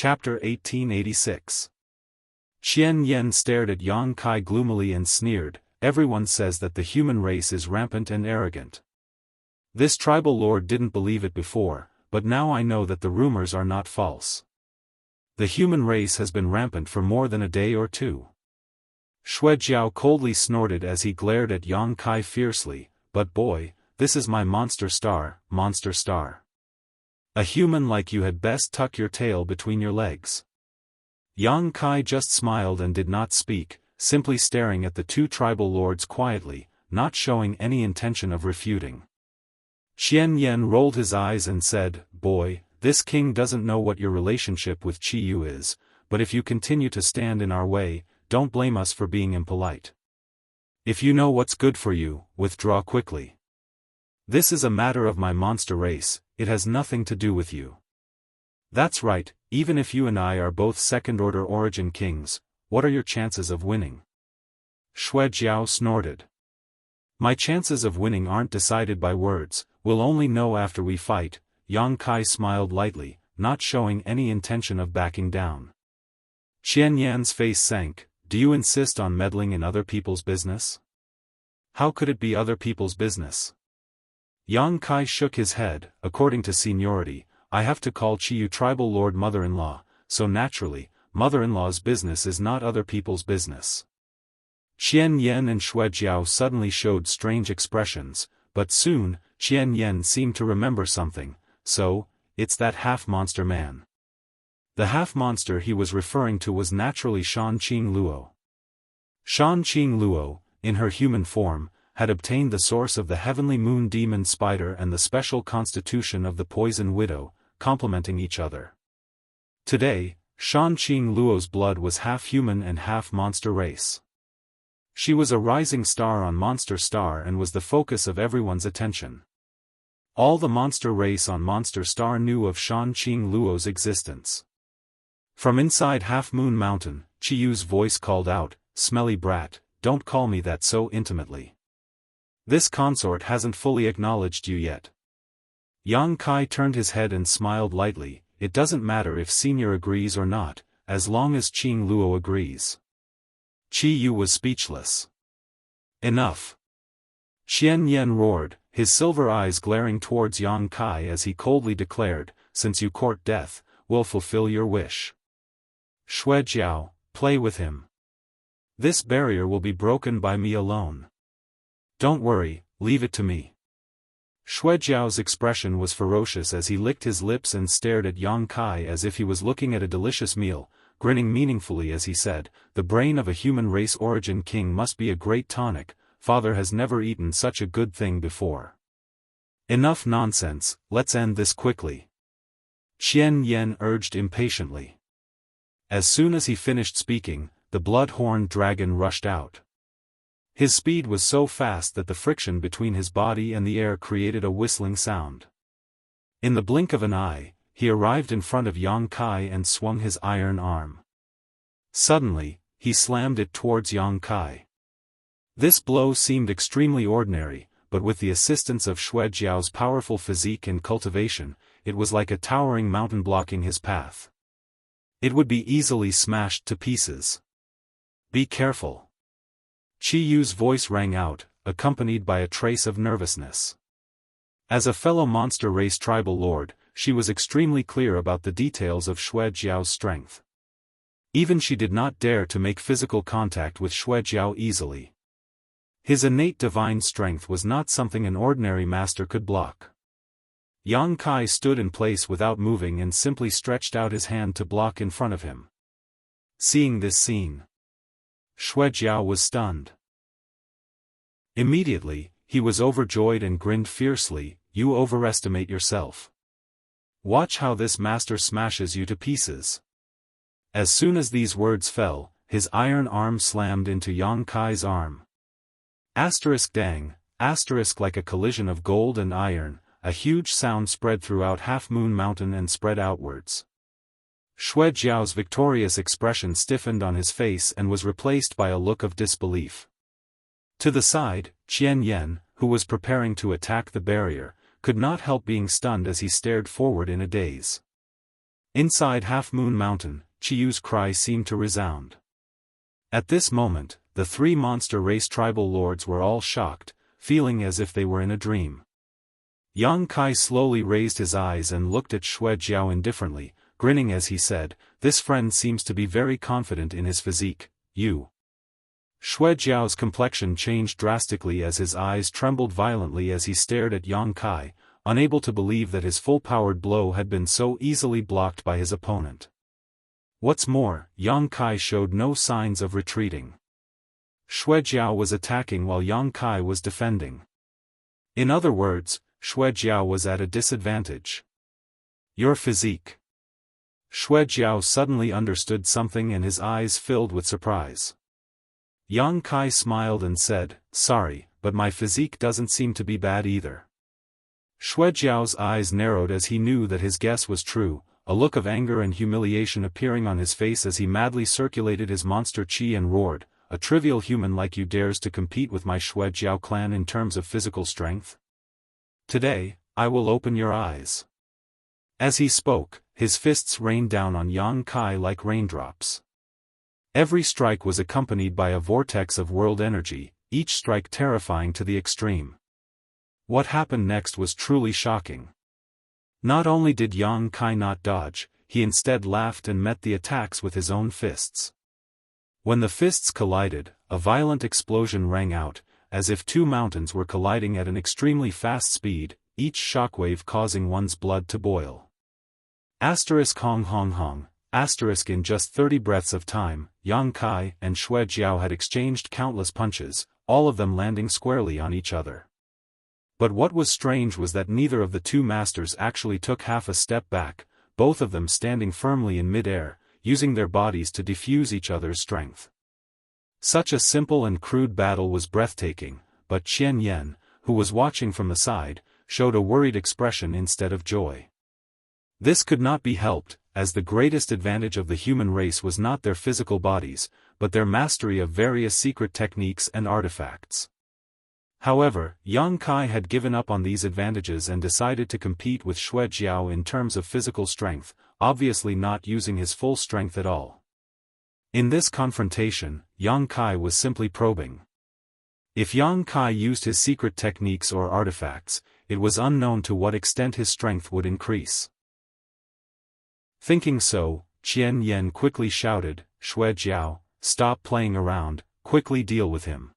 Chapter 1886. Qian Yen stared at Yang Kai gloomily and sneered, "Everyone says that the human race is rampant and arrogant. This tribal lord didn't believe it before, but now I know that the rumors are not false. The human race has been rampant for more than a day or two." Shuejiao coldly snorted as he glared at Yang Kai fiercely, "But boy, this is my monster star, monster star. A human like you had best tuck your tail between your legs." Yang Kai just smiled and did not speak, simply staring at the two tribal lords quietly, not showing any intention of refuting. Qian Yen rolled his eyes and said, "Boy, this king doesn't know what your relationship with Qi Yu is, but if you continue to stand in our way, don't blame us for being impolite. If you know what's good for you, withdraw quickly. This is a matter of my monster race, it has nothing to do with you." "That's right, even if you and I are both second-order origin kings, what are your chances of winning?" Shuejiao snorted. "My chances of winning aren't decided by words, we'll only know after we fight." Yang Kai smiled lightly, not showing any intention of backing down. Qian Yan's face sank. "Do you insist on meddling in other people's business?" "How could it be other people's business?" Yang Kai shook his head. "According to seniority, I have to call Qi Yu tribal lord mother-in-law, so naturally, mother-in-law's business is not other people's business." Qian Yen and Shuejiao suddenly showed strange expressions, but soon, Qian Yen seemed to remember something. "So, it's that half-monster man." The half-monster he was referring to was naturally Shanqing Luo. Shanqing Luo, in her human form, had obtained the source of the heavenly moon demon spider and the special constitution of the poison widow, complementing each other. Today, Shanqing Luo's blood was half-human and half-monster race. She was a rising star on Monster Star and was the focus of everyone's attention. All the monster race on Monster Star knew of Shanqing Luo's existence. From inside Half Moon Mountain, Qi Yu's voice called out, "Smelly brat, don't call me that so intimately. This consort hasn't fully acknowledged you yet." Yang Kai turned his head and smiled lightly. "It doesn't matter if senior agrees or not, as long as Qing Luo agrees." Qi Yu was speechless. "Enough!" Qian Yen roared, his silver eyes glaring towards Yang Kai as he coldly declared, "Since you court death, we'll fulfill your wish. Shuejiao, play with him. This barrier will be broken by me alone. Don't worry, leave it to me." Shuejiao's expression was ferocious as he licked his lips and stared at Yang Kai as if he was looking at a delicious meal, grinning meaningfully as he said, "The brain of a human race origin king must be a great tonic, father has never eaten such a good thing before." "Enough nonsense, let's end this quickly," Qian Yen urged impatiently. As soon as he finished speaking, the blood-horned dragon rushed out. His speed was so fast that the friction between his body and the air created a whistling sound. In the blink of an eye, he arrived in front of Yang Kai and swung his iron arm. Suddenly, he slammed it towards Yang Kai. This blow seemed extremely ordinary, but with the assistance of Shuejiao's powerful physique and cultivation, it was like a towering mountain blocking his path. It would be easily smashed to pieces. "Be careful." Qi Yu's voice rang out, accompanied by a trace of nervousness. As a fellow monster race tribal lord, she was extremely clear about the details of Shuejiao's strength. Even she did not dare to make physical contact with Shuejiao easily. His innate divine strength was not something an ordinary master could block. Yang Kai stood in place without moving and simply stretched out his hand to block in front of him. Seeing this scene, Shuejiao was stunned. Immediately, he was overjoyed and grinned fiercely, "You overestimate yourself. Watch how this master smashes you to pieces." As soon as these words fell, his iron arm slammed into Yang Kai's arm. Dang, like a collision of gold and iron, a huge sound spread throughout Half Moon Mountain and spread outwards. Shuejiao's victorious expression stiffened on his face and was replaced by a look of disbelief. To the side, Qian Yen, who was preparing to attack the barrier, could not help being stunned as he stared forward in a daze. Inside Half Moon Mountain, Chiyu's cry seemed to resound. At this moment, the three monster race tribal lords were all shocked, feeling as if they were in a dream. Yang Kai slowly raised his eyes and looked at Xue Jiao indifferently, grinning as he said, "This friend seems to be very confident in his physique, you." Xue Jiao's complexion changed drastically as his eyes trembled violently as he stared at Yang Kai, unable to believe that his full-powered blow had been so easily blocked by his opponent. What's more, Yang Kai showed no signs of retreating. Xue Jiao was attacking while Yang Kai was defending. In other words, Xue Jiao was at a disadvantage. Your physique. Xue Jiao suddenly understood something and his eyes filled with surprise. Yang Kai smiled and said, "Sorry, but my physique doesn't seem to be bad either." Xue Jiao's eyes narrowed as he knew that his guess was true, a look of anger and humiliation appearing on his face as he madly circulated his monster qi and roared, "A trivial human like you dares to compete with my Xue Jiao clan in terms of physical strength? Today, I will open your eyes." As he spoke, his fists rained down on Yang Kai like raindrops. Every strike was accompanied by a vortex of world energy, each strike terrifying to the extreme. What happened next was truly shocking. Not only did Yang Kai not dodge, he instead laughed and met the attacks with his own fists. When the fists collided, a violent explosion rang out, as if two mountains were colliding at an extremely fast speed, each shockwave causing one's blood to boil. Hong hong hong. In just 30 breaths of time, Yang Kai and Xue Jiao had exchanged countless punches, all of them landing squarely on each other. But what was strange was that neither of the two masters actually took half a step back, both of them standing firmly in mid-air, using their bodies to diffuse each other's strength. Such a simple and crude battle was breathtaking, but Qian Yan, who was watching from the side, showed a worried expression instead of joy. This could not be helped, as the greatest advantage of the human race was not their physical bodies, but their mastery of various secret techniques and artifacts. However, Yang Kai had given up on these advantages and decided to compete with Xue Jiao in terms of physical strength, obviously not using his full strength at all. In this confrontation, Yang Kai was simply probing. If Yang Kai used his secret techniques or artifacts, it was unknown to what extent his strength would increase. Thinking so, Qian Yan quickly shouted, "Xue Jiao, stop playing around, quickly deal with him."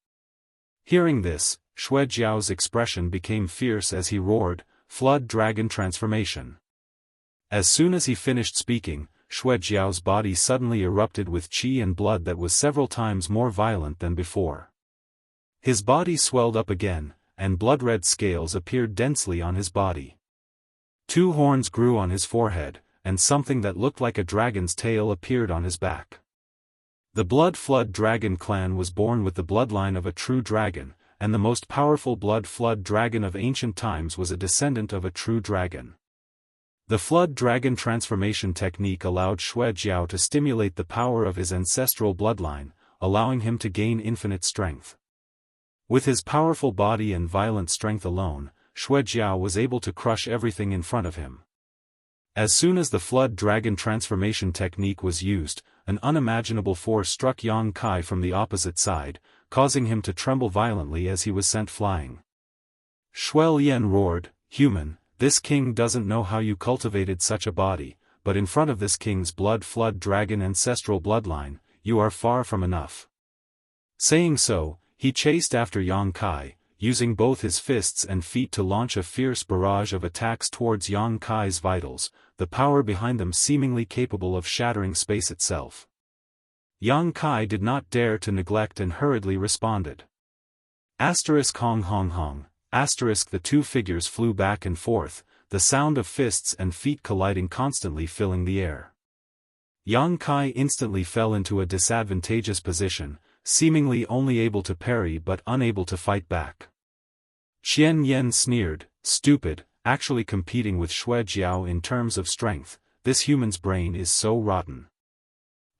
Hearing this, Xue Jiao's expression became fierce as he roared, "Flood Dragon Transformation." As soon as he finished speaking, Xue Jiao's body suddenly erupted with qi and blood that was several times more violent than before. His body swelled up again, and blood-red scales appeared densely on his body. Two horns grew on his forehead, and something that looked like a dragon's tail appeared on his back. The Blood Flood Dragon clan was born with the bloodline of a true dragon, and the most powerful Blood Flood Dragon of ancient times was a descendant of a true dragon. The Flood Dragon transformation technique allowed Xue Jiao to stimulate the power of his ancestral bloodline, allowing him to gain infinite strength. With his powerful body and violent strength alone, Xue Jiao was able to crush everything in front of him. As soon as the Flood Dragon transformation technique was used, an unimaginable force struck Yang Kai from the opposite side, causing him to tremble violently as he was sent flying. Xue Lian roared, "Human, this king doesn't know how you cultivated such a body, but in front of this king's Blood Flood Dragon ancestral bloodline, you are far from enough." Saying so, he chased after Yang Kai, using both his fists and feet to launch a fierce barrage of attacks towards Yang Kai's vitals, the power behind them seemingly capable of shattering space itself. Yang Kai did not dare to neglect and hurriedly responded. Hong hong hong. The two figures flew back and forth, the sound of fists and feet colliding constantly filling the air. Yang Kai instantly fell into a disadvantageous position, seemingly only able to parry but unable to fight back. Qian Yan sneered, "Stupid, actually competing with Xue Jiao in terms of strength, this human's brain is so rotten."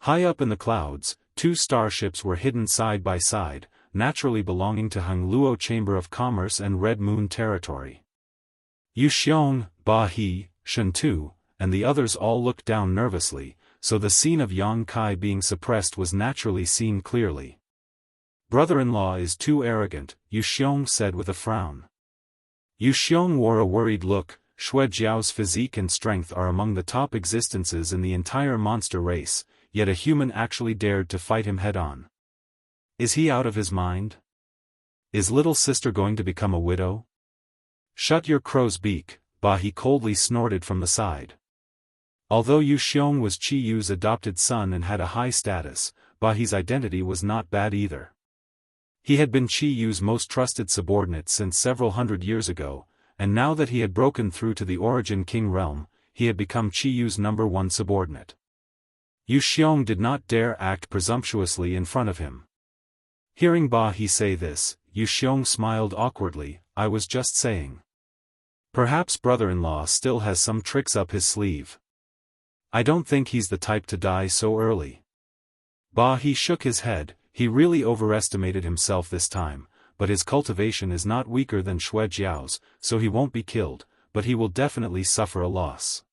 High up in the clouds, two starships were hidden side by side, naturally belonging to Hangluo Chamber of Commerce and Red Moon Territory. Yuxiong, Ba He, Shen Tu, and the others all looked down nervously, so the scene of Yang Kai being suppressed was naturally seen clearly. "Brother-in-law is too arrogant," Yu Xiong said with a frown. Yu Xiong wore a worried look. Xue Jiao's physique and strength are among the top existences in the entire monster race, yet a human actually dared to fight him head-on. Is he out of his mind? Is little sister going to become a widow? "Shut your crow's beak," Ba He coldly snorted from the side. Although Yu Xiong was Qi Yu's adopted son and had a high status, Ba He's identity was not bad either. He had been Qi Yu's most trusted subordinate since several hundred years ago, and now that he had broken through to the Origin King realm, he had become Qi Yu's #1 subordinate. Yu Xiong did not dare act presumptuously in front of him. Hearing Ba He say this, Yu Xiong smiled awkwardly. "I was just saying. Perhaps brother-in-law still has some tricks up his sleeve. I don't think he's the type to die so early." Ba He shook his head. He really overestimated himself this time, but his cultivation is not weaker than Xue Jiao's, so he won't be killed, but he will definitely suffer a loss.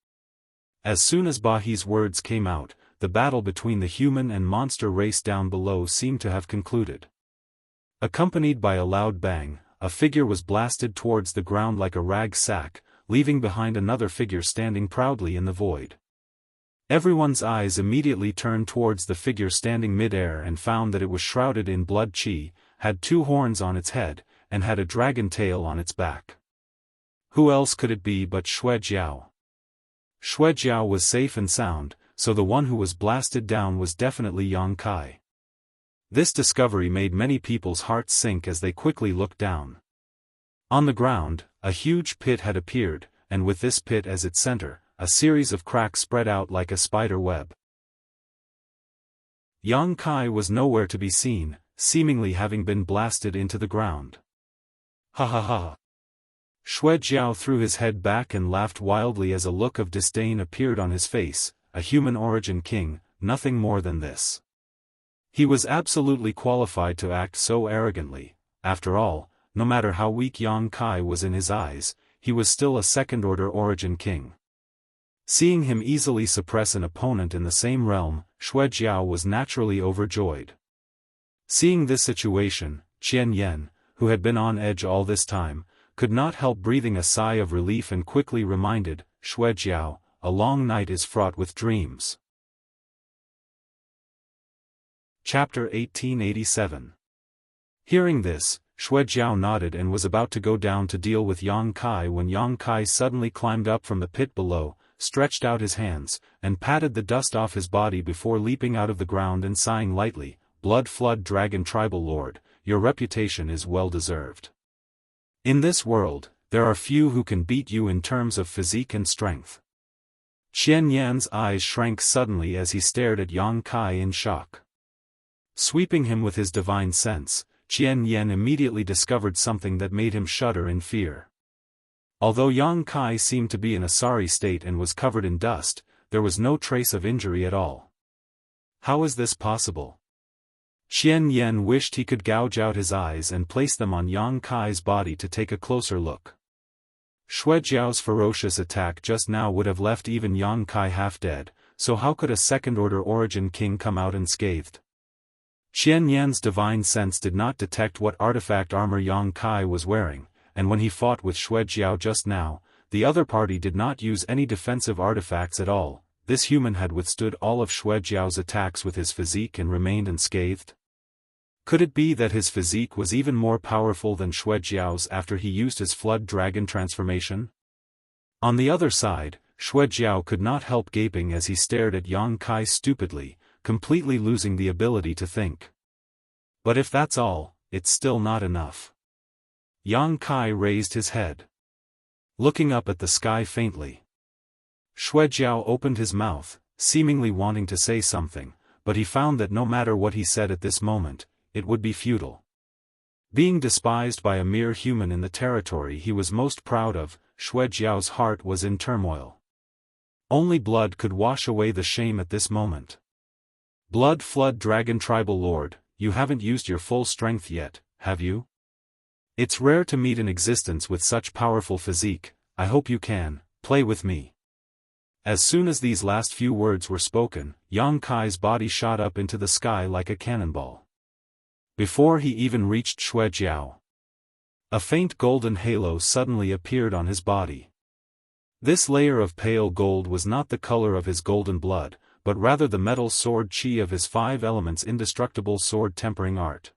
As soon as Ba He's words came out, the battle between the human and monster race down below seemed to have concluded. Accompanied by a loud bang, a figure was blasted towards the ground like a rag sack, leaving behind another figure standing proudly in the void. Everyone's eyes immediately turned towards the figure standing mid-air and found that it was shrouded in blood qi, had 2 horns on its head, and had a dragon tail on its back. Who else could it be but Xue Jiao? Xue Jiao was safe and sound, so the one who was blasted down was definitely Yang Kai. This discovery made many people's hearts sink as they quickly looked down. On the ground, a huge pit had appeared, and with this pit as its center, a series of cracks spread out like a spider web. Yang Kai was nowhere to be seen, seemingly having been blasted into the ground. "Ha ha ha!" Xue Jiao threw his head back and laughed wildly as a look of disdain appeared on his face. A human origin king, nothing more than this. He was absolutely qualified to act so arrogantly. After all, no matter how weak Yang Kai was in his eyes, he was still a second-order origin king. Seeing him easily suppress an opponent in the same realm, Xue Jiao was naturally overjoyed. Seeing this situation, Qian Yan, who had been on edge all this time, could not help breathing a sigh of relief and quickly reminded, "Xue Jiao, a long night is fraught with dreams." Chapter 1887. Hearing this, Xue Jiao nodded and was about to go down to deal with Yang Kai when Yang Kai suddenly climbed up from the pit below, stretched out his hands, and patted the dust off his body before leaping out of the ground and sighing lightly, "Blood Flood Dragon Tribal Lord, your reputation is well deserved. In this world, there are few who can beat you in terms of physique and strength." Qian Yan's eyes shrank suddenly as he stared at Yang Kai in shock. Sweeping him with his divine sense, Qian Yan immediately discovered something that made him shudder in fear. Although Yang Kai seemed to be in a sorry state and was covered in dust, there was no trace of injury at all. How is this possible? Qian Yan wished he could gouge out his eyes and place them on Yang Kai's body to take a closer look. Xue Jiao's ferocious attack just now would have left even Yang Kai half dead, so how could a second-order origin king come out unscathed? Qian Yan's divine sense did not detect what artifact armor Yang Kai was wearing, and when he fought with Xue Jiao just now, the other party did not use any defensive artifacts at all. This human had withstood all of Xue Jiao's attacks with his physique and remained unscathed. Could it be that his physique was even more powerful than Xue Jiao's after he used his flood dragon transformation? On the other side, Xue Jiao could not help gaping as he stared at Yang Kai stupidly, completely losing the ability to think. But if that's all, it's still not enough. Yang Kai raised his head, looking up at the sky faintly. Xue Jiao opened his mouth, seemingly wanting to say something, but he found that no matter what he said at this moment, it would be futile. Being despised by a mere human in the territory he was most proud of, Xue Jiao's heart was in turmoil. Only blood could wash away the shame at this moment. "Blood Flood Dragon Tribal Lord, you haven't used your full strength yet, have you? It's rare to meet an existence with such powerful physique. I hope you can play with me." As soon as these last few words were spoken, Yang Kai's body shot up into the sky like a cannonball. Before he even reached Shuejiao, a faint golden halo suddenly appeared on his body. This layer of pale gold was not the color of his golden blood, but rather the metal sword chi of his 5 elements indestructible sword tempering art.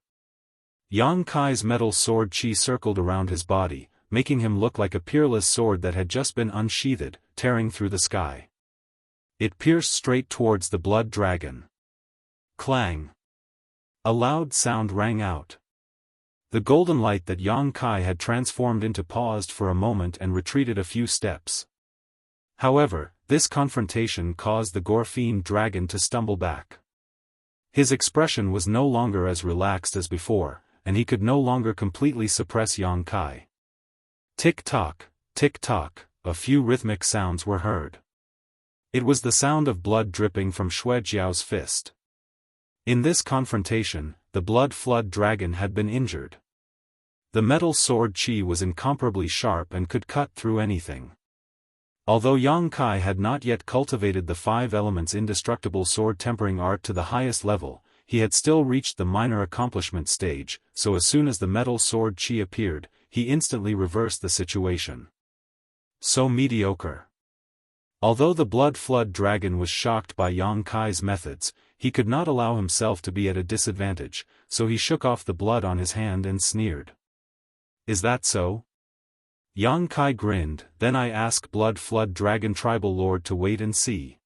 Yang Kai's metal sword chi circled around his body, making him look like a peerless sword that had just been unsheathed, tearing through the sky. It pierced straight towards the blood dragon. Clang! A loud sound rang out. The golden light that Yang Kai had transformed into paused for a moment and retreated a few steps. However, this confrontation caused the Gorfiend dragon to stumble back. His expression was no longer as relaxed as before, and he could no longer completely suppress Yang Kai. Tick-tock, a few rhythmic sounds were heard. It was the sound of blood dripping from Shuejiao's fist. In this confrontation, the blood flood dragon had been injured. The metal sword chi was incomparably sharp and could cut through anything. Although Yang Kai had not yet cultivated the 5 elements indestructible sword tempering art to the highest level, he had still reached the minor accomplishment stage, so as soon as the metal sword chi appeared, he instantly reversed the situation. So mediocre. Although the blood flood dragon was shocked by Yang Kai's methods, he could not allow himself to be at a disadvantage, so he shook off the blood on his hand and sneered. Is that so? Yang Kai grinned, then I ask blood flood dragon tribal lord to wait and see.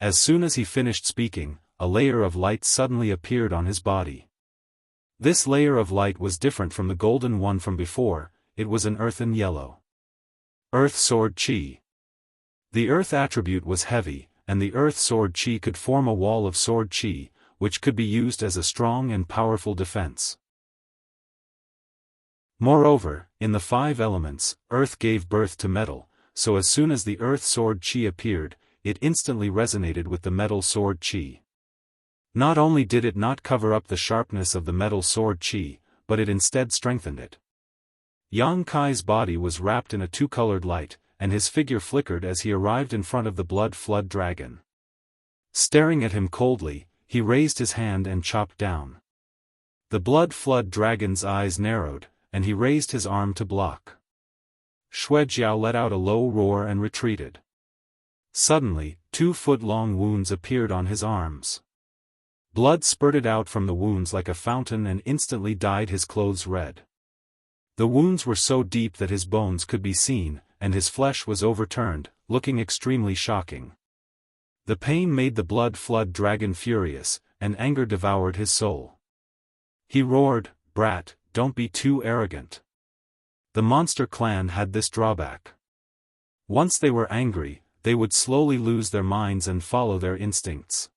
As soon as he finished speaking, a layer of light suddenly appeared on his body. This layer of light was different from the golden one from before, it was an earthen yellow. Earth sword chi. The earth attribute was heavy, and the earth sword chi could form a wall of sword chi, which could be used as a strong and powerful defense. Moreover, in the 5 elements, earth gave birth to metal, so as soon as the earth sword chi appeared, it instantly resonated with the metal sword chi. Not only did it not cover up the sharpness of the metal sword chi, but it instead strengthened it. Yang Kai's body was wrapped in a 2-colored light, and his figure flickered as he arrived in front of the blood flood dragon. Staring at him coldly, he raised his hand and chopped down. The blood flood dragon's eyes narrowed, and he raised his arm to block. Shuejiao let out a low roar and retreated. Suddenly, 2-foot-long wounds appeared on his arms. Blood spurted out from the wounds like a fountain and instantly dyed his clothes red. The wounds were so deep that his bones could be seen, and his flesh was overturned, looking extremely shocking. The pain made the blood flood dragon furious, and anger devoured his soul. He roared, "Brat, don't be too arrogant." The monster clan had this drawback. Once they were angry, they would slowly lose their minds and follow their instincts.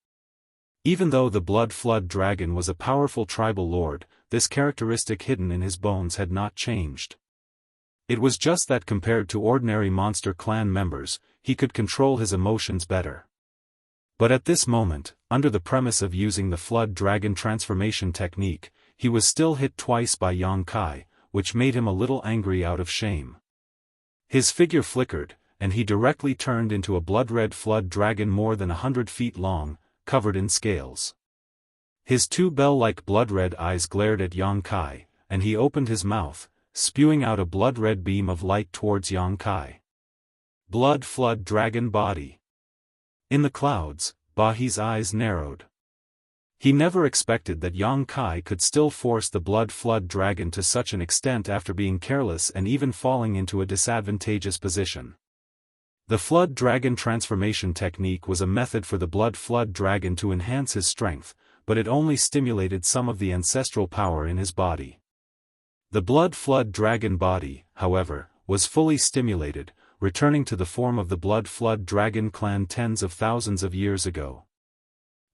Even though the blood flood dragon was a powerful tribal lord, this characteristic hidden in his bones had not changed. It was just that compared to ordinary monster clan members, he could control his emotions better. But at this moment, under the premise of using the flood dragon transformation technique, he was still hit twice by Yang Kai, which made him a little angry out of shame. His figure flickered, and he directly turned into a blood-red flood dragon more than 100 feet long, covered in scales. His 2 bell-like blood-red eyes glared at Yang Kai, and he opened his mouth, spewing out a blood-red beam of light towards Yang Kai. Blood flood dragon body. In the clouds, Bahi's eyes narrowed. He never expected that Yang Kai could still force the blood flood dragon to such an extent after being careless and even falling into a disadvantageous position. The flood dragon transformation technique was a method for the blood flood dragon to enhance his strength, but it only stimulated some of the ancestral power in his body. The blood flood dragon body, however, was fully stimulated, returning to the form of the blood flood dragon clan tens of thousands of years ago.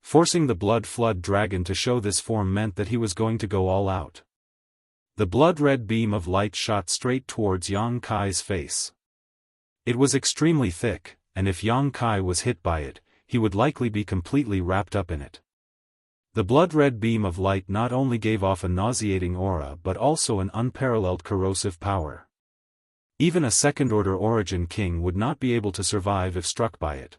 Forcing the blood flood dragon to show this form meant that he was going to go all out. The blood-red beam of light shot straight towards Yang Kai's face. It was extremely thick, and if Yang Kai was hit by it, he would likely be completely wrapped up in it. The blood-red beam of light not only gave off a nauseating aura but also an unparalleled corrosive power. Even a second-order origin king would not be able to survive if struck by it.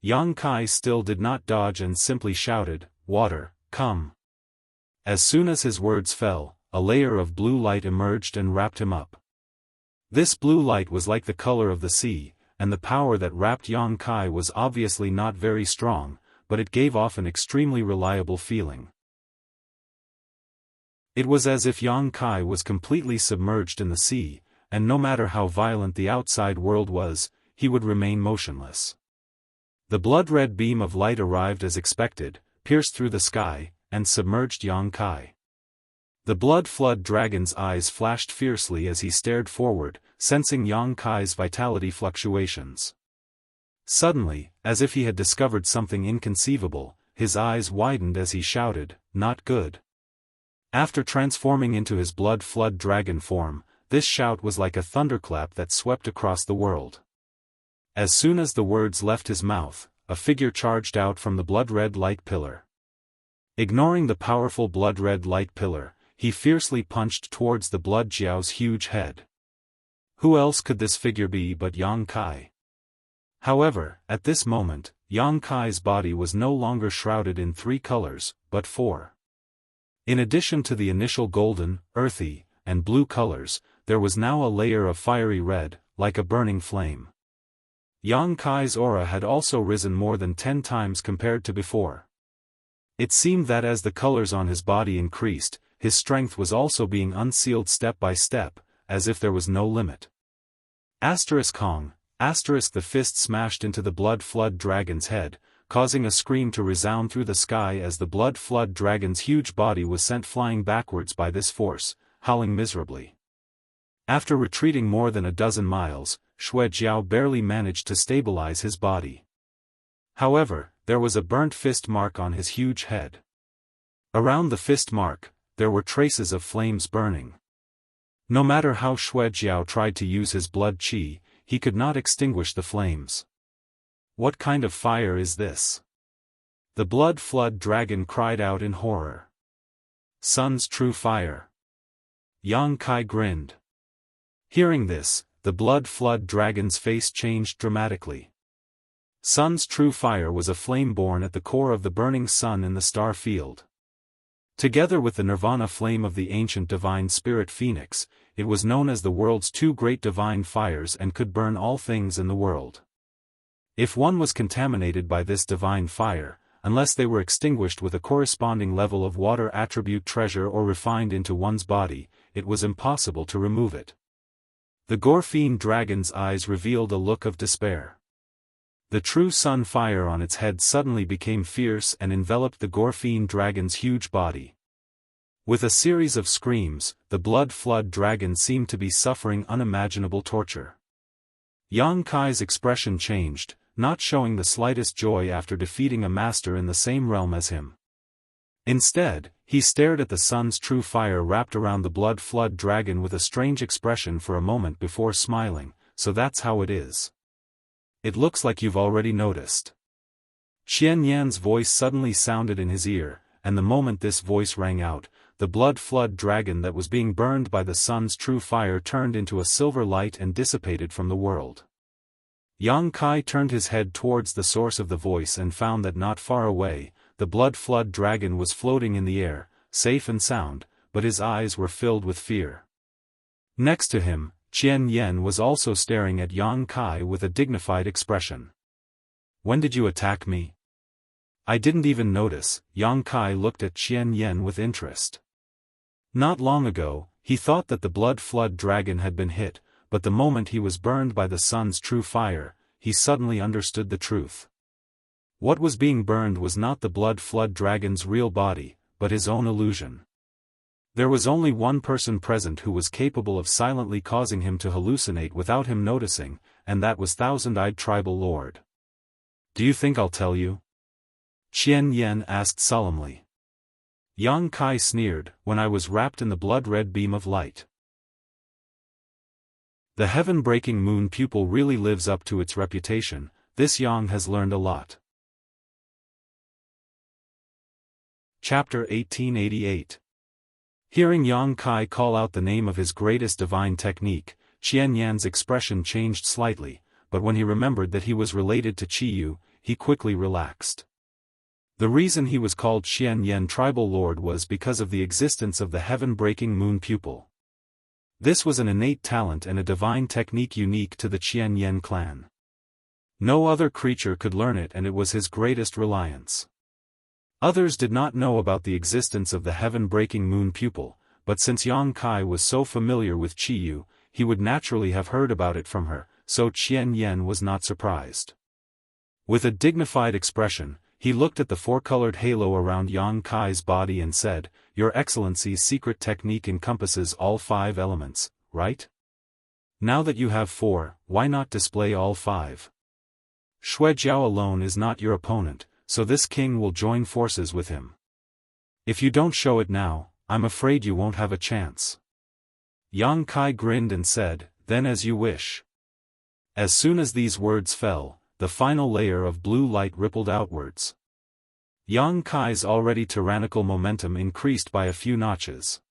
Yang Kai still did not dodge and simply shouted, "Water, come." As soon as his words fell, a layer of blue light emerged and wrapped him up. This blue light was like the color of the sea, and the power that wrapped Yang Kai was obviously not very strong, but it gave off an extremely reliable feeling. It was as if Yang Kai was completely submerged in the sea, and no matter how violent the outside world was, he would remain motionless. The blood-red beam of light arrived as expected, pierced through the sky, and submerged Yang Kai. The blood flood dragon's eyes flashed fiercely as he stared forward, sensing Yang Kai's vitality fluctuations. Suddenly, as if he had discovered something inconceivable, his eyes widened as he shouted, "Not good." After transforming into his blood flood dragon form, this shout was like a thunderclap that swept across the world. As soon as the words left his mouth, a figure charged out from the blood-red light pillar. Ignoring the powerful blood-red light pillar, he fiercely punched towards the blood Jiao's huge head. Who else could this figure be but Yang Kai? However, at this moment, Yang Kai's body was no longer shrouded in 3 colors, but 4. In addition to the initial golden, earthy, and blue colors, there was now a layer of fiery red, like a burning flame. Yang Kai's aura had also risen more than 10 times compared to before. It seemed that as the colors on his body increased, his strength was also being unsealed step by step, as if there was no limit. Kong, the fist smashed into the blood flood dragon's head, causing a scream to resound through the sky as the blood flood dragon's huge body was sent flying backwards by this force, howling miserably. After retreating more than a dozen miles, Shui Jiao barely managed to stabilize his body. However, there was a burnt fist mark on his huge head. Around the fist mark, there were traces of flames burning. No matter how Shui Jiao tried to use his blood qi, he could not extinguish the flames. What kind of fire is this? The blood flood dragon cried out in horror. Sun's true fire. Yang Kai grinned. Hearing this, the blood flood dragon's face changed dramatically. Sun's true fire was a flame born at the core of the burning sun in the star field. Together with the nirvana flame of the ancient divine spirit phoenix, it was known as the world's 2 great divine fires and could burn all things in the world. If one was contaminated by this divine fire, unless they were extinguished with a corresponding level of water attribute treasure or refined into one's body, it was impossible to remove it. The Gorfine dragon's eyes revealed a look of despair. The true sun fire on its head suddenly became fierce and enveloped the Gorfine dragon's huge body. With a series of screams, the blood flood dragon seemed to be suffering unimaginable torture. Yang Kai's expression changed, not showing the slightest joy after defeating a master in the same realm as him. Instead, he stared at the sun's true fire wrapped around the blood flood dragon with a strange expression for a moment before smiling. "So that's how it is. It looks like you've already noticed." Qian Yan's voice suddenly sounded in his ear, and the moment this voice rang out, the blood flood dragon that was being burned by the sun's true fire turned into a silver light and dissipated from the world. Yang Kai turned his head towards the source of the voice and found that not far away, the blood flood dragon was floating in the air, safe and sound, but his eyes were filled with fear. Next to him, Qian Yan was also staring at Yang Kai with a dignified expression. "When did you attack me?" "I didn't even notice." Yang Kai looked at Qian Yan with interest. Not long ago, he thought that the blood flood dragon had been hit, but the moment he was burned by the sun's true fire, he suddenly understood the truth. What was being burned was not the blood flood dragon's real body, but his own illusion. There was only one person present who was capable of silently causing him to hallucinate without him noticing, and that was Thousand-Eyed Tribal Lord. "Do you think I'll tell you?" Qian Yan asked solemnly. Yang Kai sneered, "When I was wrapped in the blood-red beam of light." The heaven-breaking moon pupil really lives up to its reputation. This Yang has learned a lot. Chapter 1888. Hearing Yang Kai call out the name of his greatest divine technique, Qian Yan's expression changed slightly, but when he remembered that he was related to Qiyu, he quickly relaxed. The reason he was called Qian Yan Tribal Lord was because of the existence of the heaven-breaking moon pupil. This was an innate talent and a divine technique unique to the Qian Yan clan. No other creature could learn it, and it was his greatest reliance. Others did not know about the existence of the heaven-breaking moon pupil, but since Yang Kai was so familiar with Qiyu, he would naturally have heard about it from her, so Qian Yan was not surprised. With a dignified expression, he looked at the four-colored halo around Yang Kai's body and said, "Your Excellency's secret technique encompasses all 5 elements, right? Now that you have 4, why not display all 5? Shuejiao alone is not your opponent, so this king will join forces with him. If you don't show it now, I'm afraid you won't have a chance." Yang Kai grinned and said, "Then as you wish." As soon as these words fell, the final layer of blue light rippled outwards. Yang Kai's already tyrannical momentum increased by a few notches.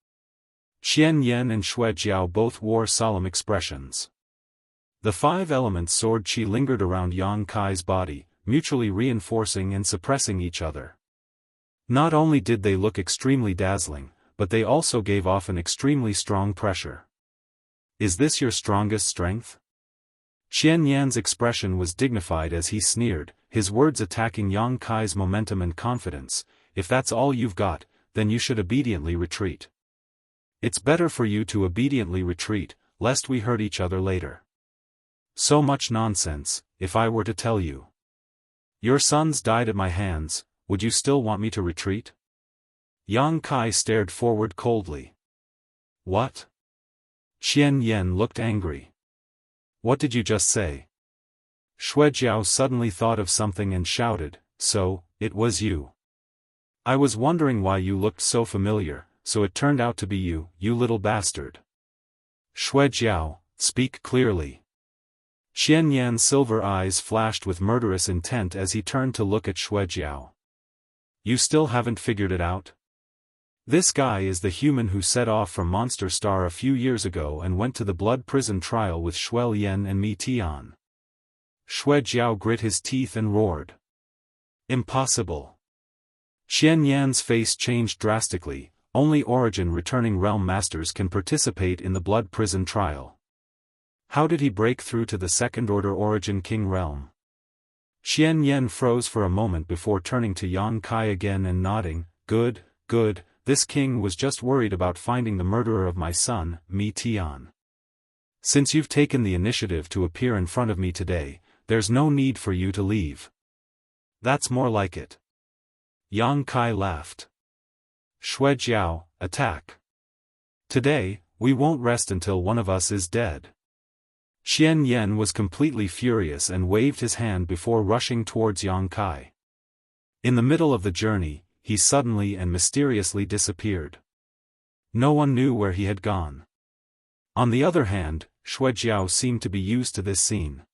Qian Yan and Shuejiao both wore solemn expressions. The 5 elements sword qi lingered around Yang Kai's body, mutually reinforcing and suppressing each other. Not only did they look extremely dazzling, but they also gave off an extremely strong pressure. "Is this your strongest strength?" Qian Yan's expression was dignified as he sneered, his words attacking Yang Kai's momentum and confidence. "If that's all you've got, then you should obediently retreat. It's better for you to obediently retreat, lest we hurt each other later." "So much nonsense, if I were to tell you. Your sons died at my hands, would you still want me to retreat?" Yang Kai stared forward coldly. "What?" Qian Yan looked angry. "What did you just say?" Shuejiao suddenly thought of something and shouted, "So, it was you. I was wondering why you looked so familiar, so it turned out to be you, you little bastard." "Shuejiao, speak clearly." Qian Yan's silver eyes flashed with murderous intent as he turned to look at Shuejiao. "You still haven't figured it out? This guy is the human who set off from Monster Star a few years ago and went to the blood prison trial with Shuel Yen and Mi Tian." Shuejiao grit his teeth and roared. "Impossible." Qian Yan's face changed drastically. "Only origin-returning realm masters can participate in the blood prison trial. How did he break through to the second-order origin king realm?" Qian Yan froze for a moment before turning to Yang Kai again and nodding, "Good, good. This king was just worried about finding the murderer of my son, Mi Tian. Since you've taken the initiative to appear in front of me today, there's no need for you to leave." "That's more like it." Yang Kai laughed. "Shuejiao, attack. Today, we won't rest until one of us is dead." Qian Yan was completely furious and waved his hand before rushing towards Yang Kai. In the middle of the journey, he suddenly and mysteriously disappeared. No one knew where he had gone. On the other hand, Shuejiao seemed to be used to this scene.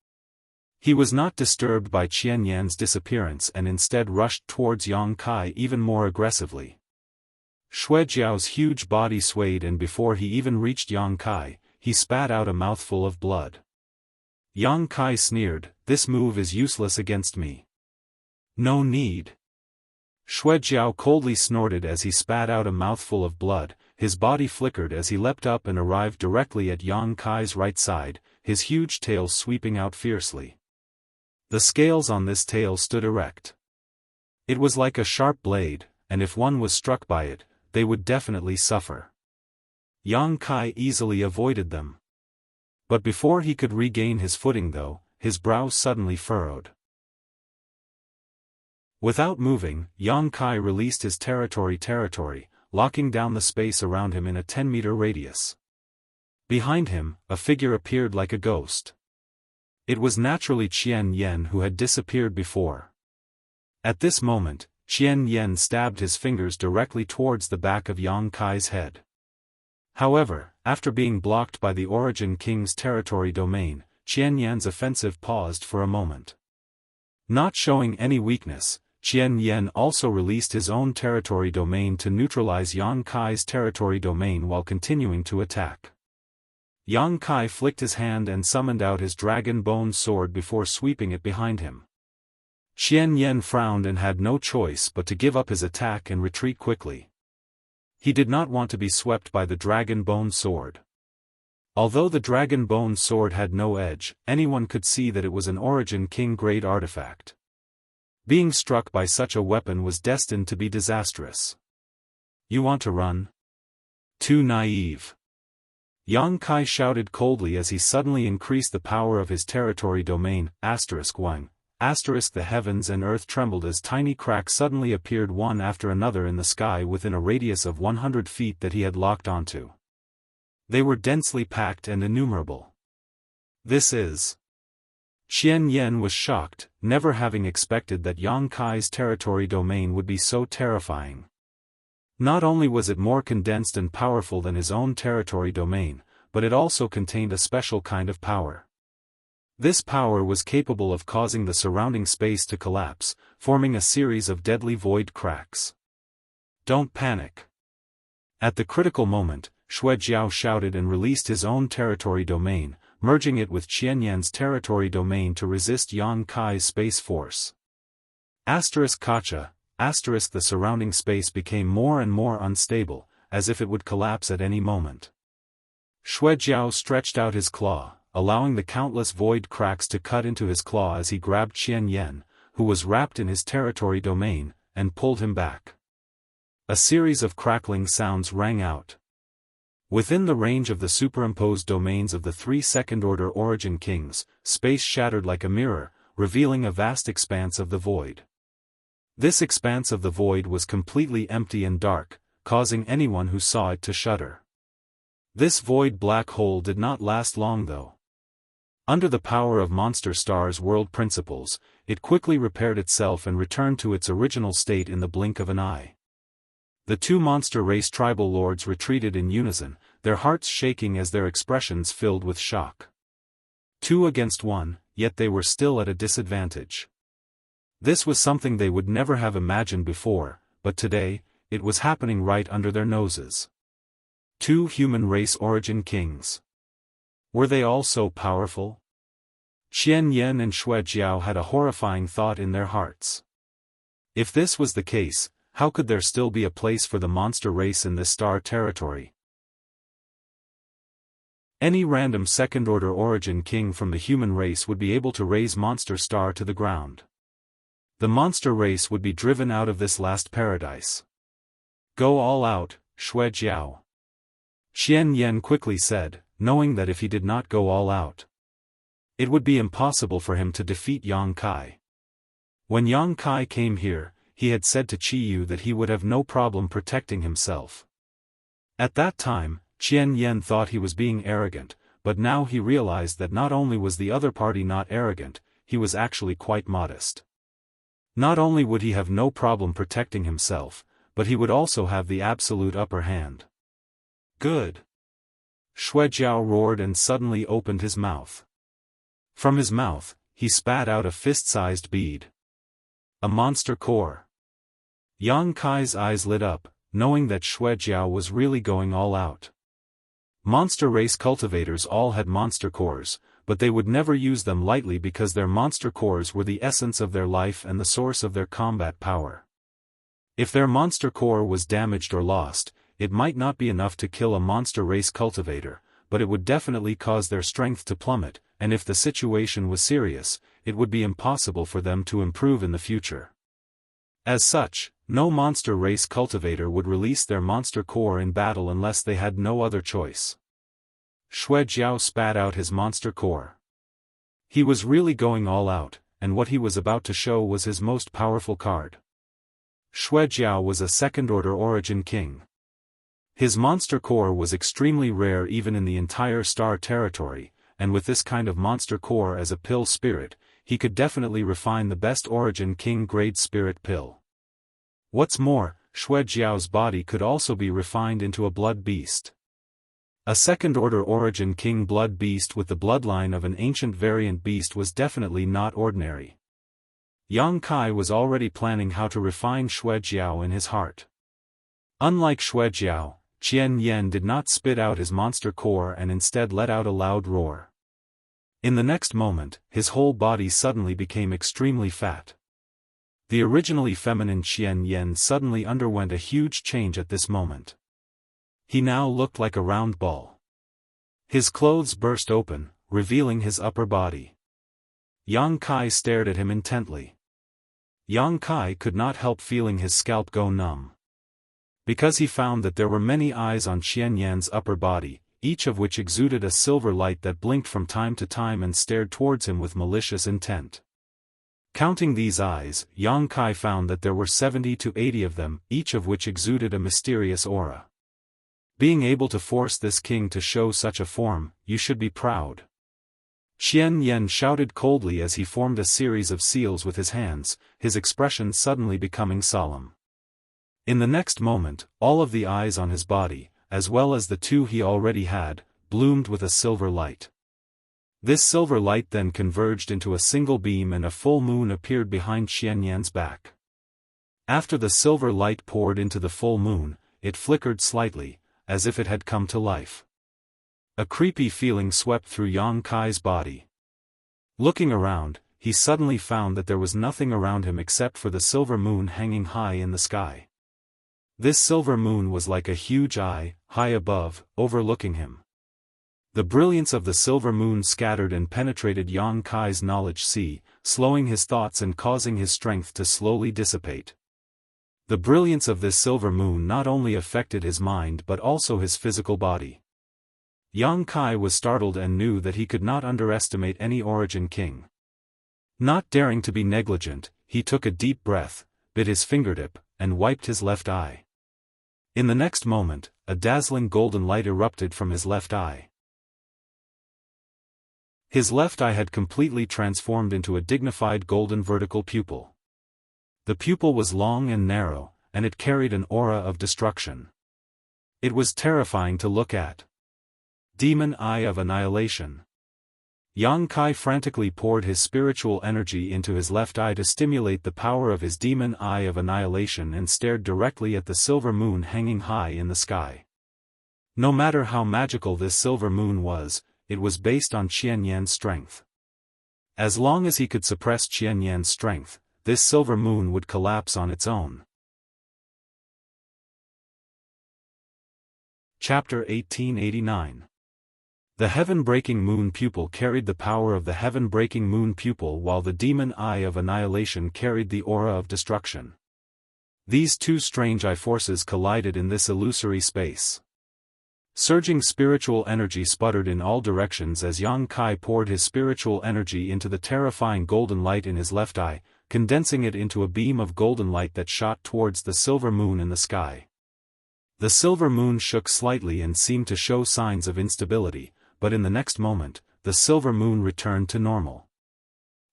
He was not disturbed by Qian Yan's disappearance and instead rushed towards Yang Kai even more aggressively. Shuejiao's huge body swayed, and before he even reached Yang Kai, he spat out a mouthful of blood. Yang Kai sneered, "This move is useless against me." "No need." Shuejiao coldly snorted as he spat out a mouthful of blood. His body flickered as he leapt up and arrived directly at Yang Kai's right side, his huge tail sweeping out fiercely. The scales on this tail stood erect. It was like a sharp blade, and if one was struck by it, they would definitely suffer. Yang Kai easily avoided them. But before he could regain his footing though, his brow suddenly furrowed. Without moving, Yang Kai released his territory, locking down the space around him in a 10-meter radius. Behind him, a figure appeared like a ghost. It was naturally Qian Yan, who had disappeared before. At this moment, Qian Yan stabbed his fingers directly towards the back of Yang Kai's head. However, after being blocked by the Origin King's territory domain, Qian Yan's offensive paused for a moment. Not showing any weakness, Qian Yan also released his own territory domain to neutralize Yang Kai's territory domain while continuing to attack. Yang Kai flicked his hand and summoned out his dragon bone sword before sweeping it behind him. Qian Yan frowned and had no choice but to give up his attack and retreat quickly. He did not want to be swept by the dragon bone sword. Although the dragon bone sword had no edge, anyone could see that it was an Origin King-grade artifact. Being struck by such a weapon was destined to be disastrous. You want to run? Too naive. Yang Kai shouted coldly as he suddenly increased the power of his territory domain, *1. The heavens and earth trembled as tiny cracks suddenly appeared one after another in the sky within a radius of 100 feet that he had locked onto. They were densely packed and innumerable. This is... Qian Yan was shocked, never having expected that Yang Kai's territory domain would be so terrifying. Not only was it more condensed and powerful than his own territory domain, but it also contained a special kind of power. This power was capable of causing the surrounding space to collapse, forming a series of deadly void cracks. Don't panic. At the critical moment, Shui Jiao shouted and released his own territory domain, merging it with Qian Yan's territory domain to resist Yang Kai's space force. Kacha, the surrounding space became more and more unstable, as if it would collapse at any moment. Shui Jiao stretched out his claw, allowing the countless void cracks to cut into his claw as he grabbed Qian Yan, who was wrapped in his territory domain, and pulled him back. A series of crackling sounds rang out. Within the range of the superimposed domains of the 3 second-order Origin Kings, space shattered like a mirror, revealing a vast expanse of the void. This expanse of the void was completely empty and dark, causing anyone who saw it to shudder. This void black hole did not last long though. Under the power of Monster Star's world principles, it quickly repaired itself and returned to its original state in the blink of an eye. The two monster race tribal lords retreated in unison, their hearts shaking as their expressions filled with shock. 2 against 1, yet they were still at a disadvantage. This was something they would never have imagined before, but today, it was happening right under their noses. 2 human race Origin Kings. Were they all so powerful? Qian Yan and Shui Jiao had a horrifying thought in their hearts. If this was the case, how could there still be a place for the monster race in this star territory? Any random second-order Origin King from the human race would be able to raise Monster Star to the ground. The monster race would be driven out of this last paradise. Go all out, Shui Jiao. Qian Yan quickly said, knowing that if he did not go all out, it would be impossible for him to defeat Yang Kai. When Yang Kai came here, he had said to Qiyu that he would have no problem protecting himself. At that time, Qian Yan thought he was being arrogant, but now he realized that not only was the other party not arrogant, he was actually quite modest. Not only would he have no problem protecting himself, but he would also have the absolute upper hand. Good. Shui Jiao roared and suddenly opened his mouth. From his mouth, he spat out a fist-sized bead. A monster core. Yang Kai's eyes lit up, knowing that Shui Jiao was really going all out. Monster race cultivators all had monster cores, but they would never use them lightly because their monster cores were the essence of their life and the source of their combat power. If their monster core was damaged or lost, it might not be enough to kill a monster race cultivator, but it would definitely cause their strength to plummet, and if the situation was serious, it would be impossible for them to improve in the future. As such, no monster race cultivator would release their monster core in battle unless they had no other choice. Shui Jiao spat out his monster core. He was really going all out, and what he was about to show was his most powerful card. Shui Jiao was a second-order Origin King. His monster core was extremely rare even in the entire star territory, and with this kind of monster core as a pill spirit, he could definitely refine the best Origin King grade spirit pill. What's more, Shui Jiao's body could also be refined into a blood beast. A second-order Origin King blood beast with the bloodline of an ancient variant beast was definitely not ordinary. Yang Kai was already planning how to refine Shui Jiao in his heart. Unlike Shui Jiao, Qian Yan did not spit out his monster core and instead let out a loud roar. In the next moment, his whole body suddenly became extremely fat. The originally feminine Qian Yan suddenly underwent a huge change at this moment. He now looked like a round ball. His clothes burst open, revealing his upper body. Yang Kai stared at him intently. Yang Kai could not help feeling his scalp go numb. Because he found that there were many eyes on Qian Yan's upper body, each of which exuded a silver light that blinked from time to time and stared towards him with malicious intent. Counting these eyes, Yang Kai found that there were 70 to 80 of them, each of which exuded a mysterious aura. Being able to force this king to show such a form, you should be proud. Qian Yan shouted coldly as he formed a series of seals with his hands, his expression suddenly becoming solemn. In the next moment, all of the eyes on his body, as well as the two he already had, bloomed with a silver light. This silver light then converged into a single beam and a full moon appeared behind Qian Yan's back. After the silver light poured into the full moon, it flickered slightly, as if it had come to life. A creepy feeling swept through Yang Kai's body. Looking around, he suddenly found that there was nothing around him except for the silver moon hanging high in the sky. This silver moon was like a huge eye, high above, overlooking him. The brilliance of the silver moon scattered and penetrated Yang Kai's knowledge sea, slowing his thoughts and causing his strength to slowly dissipate. The brilliance of this silver moon not only affected his mind but also his physical body. Yang Kai was startled and knew that he could not underestimate any origin king. Not daring to be negligent, he took a deep breath, bit his fingertip, and wiped his left eye. In the next moment, a dazzling golden light erupted from his left eye. His left eye had completely transformed into a dignified golden vertical pupil. The pupil was long and narrow, and it carried an aura of destruction. It was terrifying to look at. Demon Eye of Annihilation. Yang Kai frantically poured his spiritual energy into his left eye to stimulate the power of his Demon Eye of Annihilation and stared directly at the silver moon hanging high in the sky. No matter how magical this silver moon was, it was based on Qian Yan's strength. As long as he could suppress Qian Yan's strength, this silver moon would collapse on its own. Chapter 1889. The heaven-breaking moon pupil carried the power of the heaven-breaking moon pupil while the Demon Eye of Annihilation carried the aura of destruction. These two strange eye forces collided in this illusory space. Surging spiritual energy sputtered in all directions as Yang Kai poured his spiritual energy into the terrifying golden light in his left eye, condensing it into a beam of golden light that shot towards the silver moon in the sky. The silver moon shook slightly and seemed to show signs of instability, but in the next moment, the silver moon returned to normal.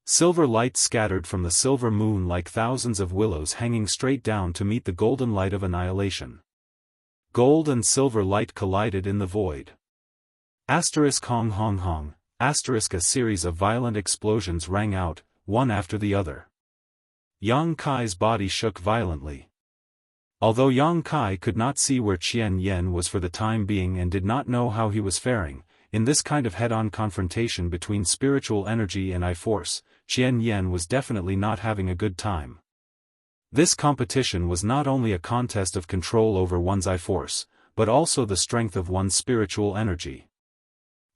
Silver light scattered from the silver moon like thousands of willows hanging straight down to meet the golden light of annihilation. Gold and silver light collided in the void. Asterisk hong hong hong, asterisk a series of violent explosions rang out, one after the other. Yang Kai's body shook violently. Although Yang Kai could not see where Qian Yan was for the time being and did not know how he was faring, in this kind of head-on confrontation between spiritual energy and eye force, Qian Yan was definitely not having a good time. This competition was not only a contest of control over one's eye force, but also the strength of one's spiritual energy.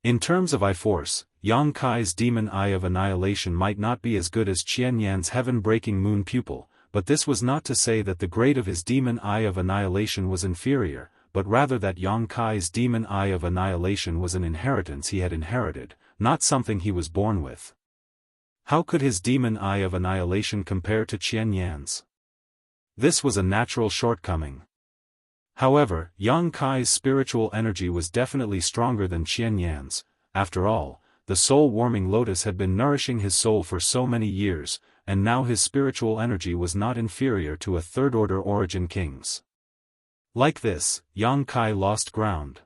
In terms of eye force, Yang Kai's Demon Eye of Annihilation might not be as good as Qian Yan's heaven-breaking moon pupil, but this was not to say that the grade of his Demon Eye of Annihilation was inferior, but rather that Yang Kai's Demon Eye of Annihilation was an inheritance he had inherited, not something he was born with. How could his Demon Eye of Annihilation compare to Qian Yan's? This was a natural shortcoming. However, Yang Kai's spiritual energy was definitely stronger than Qian Yan's. After all, the soul-warming lotus had been nourishing his soul for so many years, and now his spiritual energy was not inferior to a third-order origin king's. Like this, Yang Kai lost ground.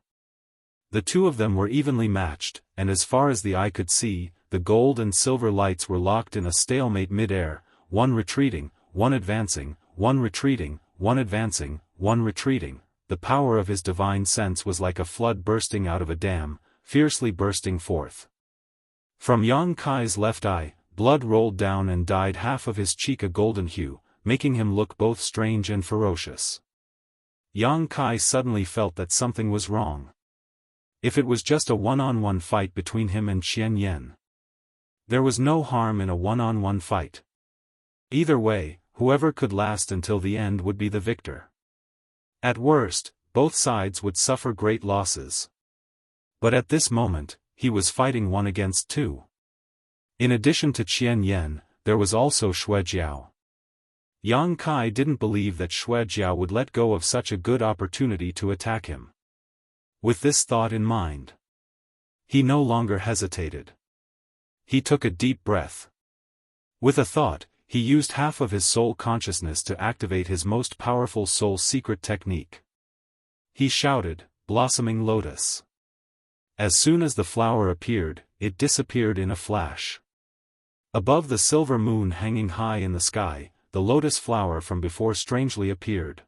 The two of them were evenly matched, and as far as the eye could see, the gold and silver lights were locked in a stalemate mid-air, one retreating, one advancing, one retreating, one advancing, one retreating, the power of his divine sense was like a flood bursting out of a dam, fiercely bursting forth. From Yang Kai's left eye, blood rolled down and dyed half of his cheek a golden hue, making him look both strange and ferocious. Yang Kai suddenly felt that something was wrong. If it was just a one-on-one fight between him and Qian Yan. There was no harm in a one-on-one fight. Either way, whoever could last until the end would be the victor. At worst, both sides would suffer great losses. But at this moment, he was fighting one against two. In addition to Qian Yan, there was also Shuejiao. Yang Kai didn't believe that Shuejiao would let go of such a good opportunity to attack him. With this thought in mind, he no longer hesitated. He took a deep breath. With a thought, he used half of his soul consciousness to activate his most powerful soul secret technique. He shouted, "Blossoming Lotus." As soon as the flower appeared, it disappeared in a flash. Above the silver moon hanging high in the sky, the lotus flower from before strangely appeared.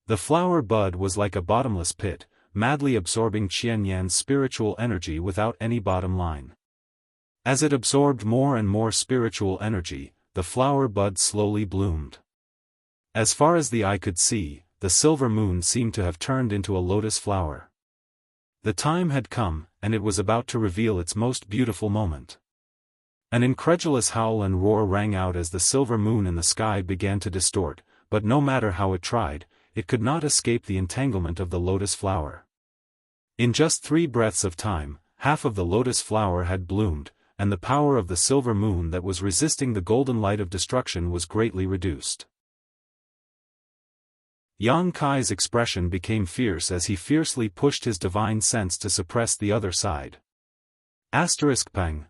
The flower bud was like a bottomless pit, madly absorbing Qian Yan's spiritual energy without any bottom line. As it absorbed more and more spiritual energy, the flower bud slowly bloomed. As far as the eye could see, the silver moon seemed to have turned into a lotus flower. The time had come, and it was about to reveal its most beautiful moment. An incredulous howl and roar rang out as the silver moon in the sky began to distort, but no matter how it tried, it could not escape the entanglement of the lotus flower. In just 3 breaths of time, half of the lotus flower had bloomed, and the power of the silver moon that was resisting the golden light of destruction was greatly reduced. Yang Kai's expression became fierce as he fiercely pushed his divine sense to suppress the other side. Pang,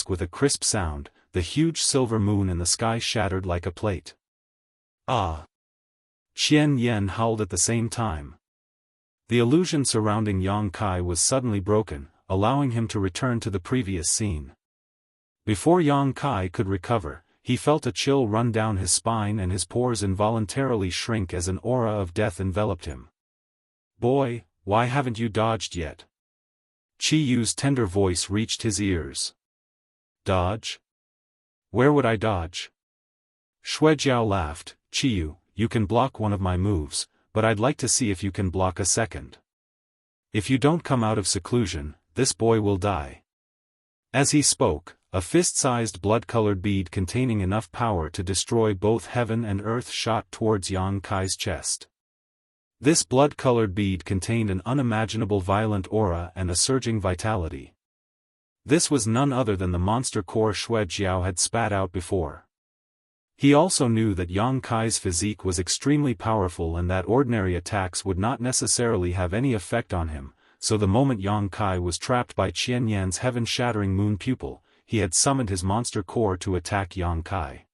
with a crisp sound, the huge silver moon in the sky shattered like a plate. Ah! Qian Yan howled at the same time. The illusion surrounding Yang Kai was suddenly broken, allowing him to return to the previous scene. Before Yang Kai could recover, he felt a chill run down his spine and his pores involuntarily shrink as an aura of death enveloped him. "Boy, why haven't you dodged yet?" Qi Yu's tender voice reached his ears. "Dodge? Where would I dodge?" Shuejiao laughed. "Qi Yu, you can block one of my moves, but I'd like to see if you can block a second. If you don't come out of seclusion, this boy will die." As he spoke, a fist-sized blood-colored bead containing enough power to destroy both heaven and earth shot towards Yang Kai's chest. This blood-colored bead contained an unimaginable violent aura and a surging vitality. This was none other than the monster core Shuejiao had spat out before. He also knew that Yang Kai's physique was extremely powerful and that ordinary attacks would not necessarily have any effect on him, so the moment Yang Kai was trapped by Qian Yan's heaven-shattering moon pupil, he had summoned his monster core to attack Yang Kai.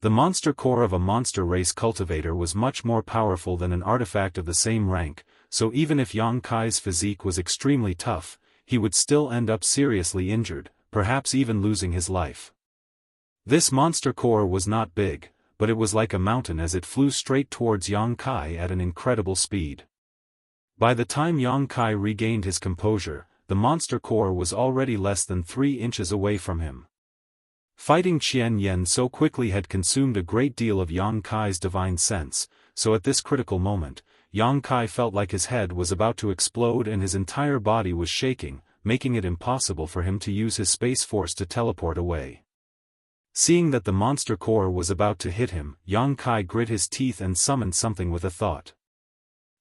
The monster core of a monster race cultivator was much more powerful than an artifact of the same rank, so even if Yang Kai's physique was extremely tough, he would still end up seriously injured, perhaps even losing his life. This monster core was not big, but it was like a mountain as it flew straight towards Yang Kai at an incredible speed. By the time Yang Kai regained his composure, the monster core was already less than 3 inches away from him. Fighting Qian Yan so quickly had consumed a great deal of Yang Kai's divine sense, so at this critical moment, Yang Kai felt like his head was about to explode and his entire body was shaking, making it impossible for him to use his space force to teleport away. Seeing that the monster core was about to hit him, Yang Kai grit his teeth and summoned something with a thought.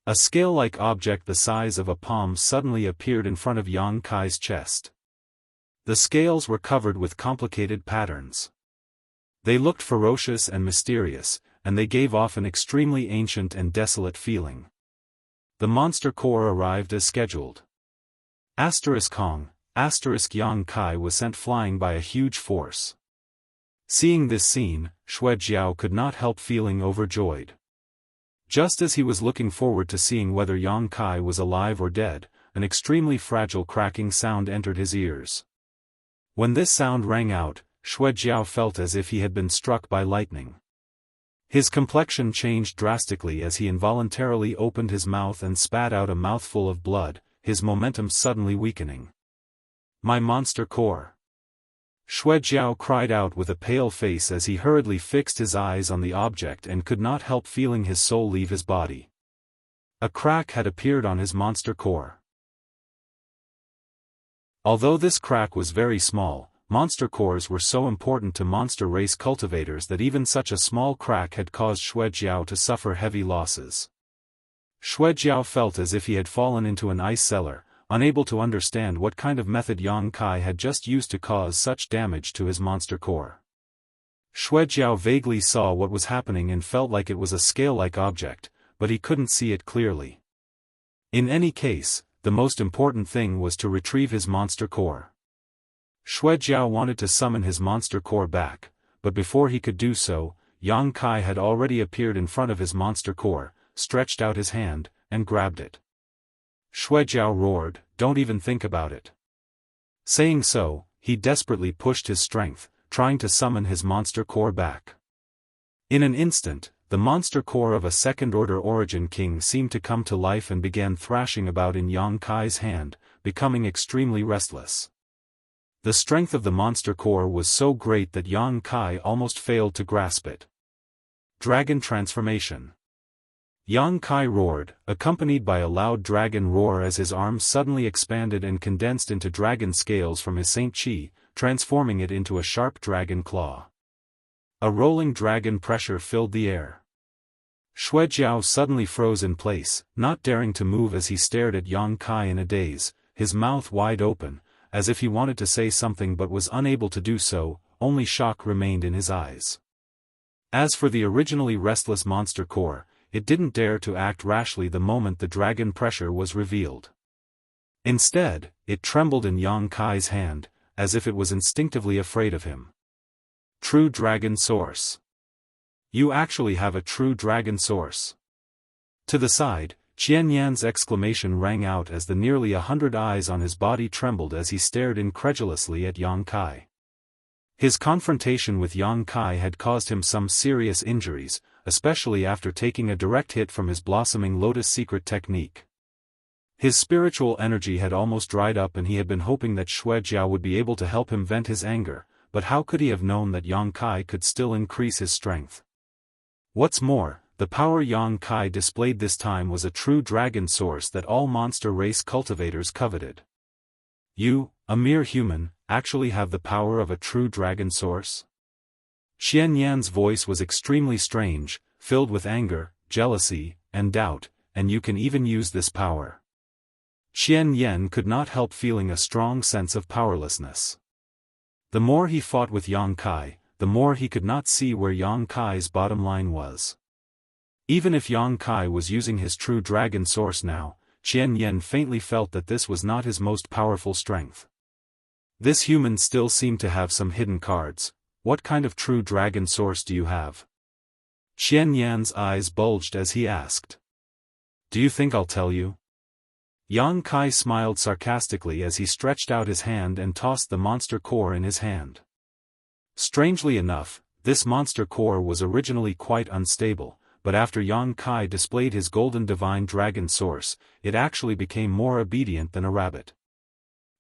A scale-like object the size of a palm suddenly appeared in front of Yang Kai's chest. The scales were covered with complicated patterns. They looked ferocious and mysterious, and they gave off an extremely ancient and desolate feeling. The monster core arrived as scheduled. Hong, Yang Kai was sent flying by a huge force. Seeing this scene, Shuejiao could not help feeling overjoyed. Just as he was looking forward to seeing whether Yang Kai was alive or dead, an extremely fragile cracking sound entered his ears. When this sound rang out, Shuejiao felt as if he had been struck by lightning. His complexion changed drastically as he involuntarily opened his mouth and spat out a mouthful of blood, his momentum suddenly weakening. "My monster core!" Shuejiao cried out with a pale face as he hurriedly fixed his eyes on the object and could not help feeling his soul leave his body. A crack had appeared on his monster core. Although this crack was very small, monster cores were so important to monster race cultivators that even such a small crack had caused Shuejiao to suffer heavy losses. Shuejiao felt as if he had fallen into an ice cellar, unable to understand what kind of method Yang Kai had just used to cause such damage to his monster core. Shuejiao vaguely saw what was happening and felt like it was a scale-like object, but he couldn't see it clearly. In any case, the most important thing was to retrieve his monster core. Shuejiao wanted to summon his monster core back, but before he could do so, Yang Kai had already appeared in front of his monster core, stretched out his hand, and grabbed it. Shuejiao roared, "Don't even think about it." Saying so, he desperately pushed his strength, trying to summon his monster core back. In an instant, the monster core of a second-order origin king seemed to come to life and began thrashing about in Yang Kai's hand, becoming extremely restless. The strength of the monster core was so great that Yang Kai almost failed to grasp it. Dragon transformation. Yang Kai roared, accompanied by a loud dragon roar as his arms suddenly expanded and condensed into dragon scales from his Saint Chi, transforming it into a sharp dragon claw. A rolling dragon pressure filled the air. Shuejiao suddenly froze in place, not daring to move as he stared at Yang Kai in a daze, his mouth wide open, as if he wanted to say something but was unable to do so, only shock remained in his eyes. As for the originally restless monster core, it didn't dare to act rashly the moment the dragon pressure was revealed. Instead, it trembled in Yang Kai's hand, as if it was instinctively afraid of him. True dragon source. You actually have a true dragon source. To the side, Qian Yan's exclamation rang out as the nearly 100 eyes on his body trembled as he stared incredulously at Yang Kai. His confrontation with Yang Kai had caused him some serious injuries, especially after taking a direct hit from his blossoming lotus secret technique. His spiritual energy had almost dried up and he had been hoping that Shuejiao would be able to help him vent his anger, but how could he have known that Yang Kai could still increase his strength? What's more, the power Yang Kai displayed this time was a true dragon source that all monster race cultivators coveted. You, a mere human, actually have the power of a true dragon source? Qian Yan's voice was extremely strange, filled with anger, jealousy, and doubt, and you can even use this power. Qian Yan could not help feeling a strong sense of powerlessness. The more he fought with Yang Kai, the more he could not see where Yang Kai's bottom line was. Even if Yang Kai was using his true dragon source now, Qian Yan faintly felt that this was not his most powerful strength. This human still seemed to have some hidden cards. What kind of true dragon source do you have? Qian Yan's eyes bulged as he asked. Do you think I'll tell you? Yang Kai smiled sarcastically as he stretched out his hand and tossed the monster core in his hand. Strangely enough, this monster core was originally quite unstable, but after Yang Kai displayed his golden divine dragon source, it actually became more obedient than a rabbit.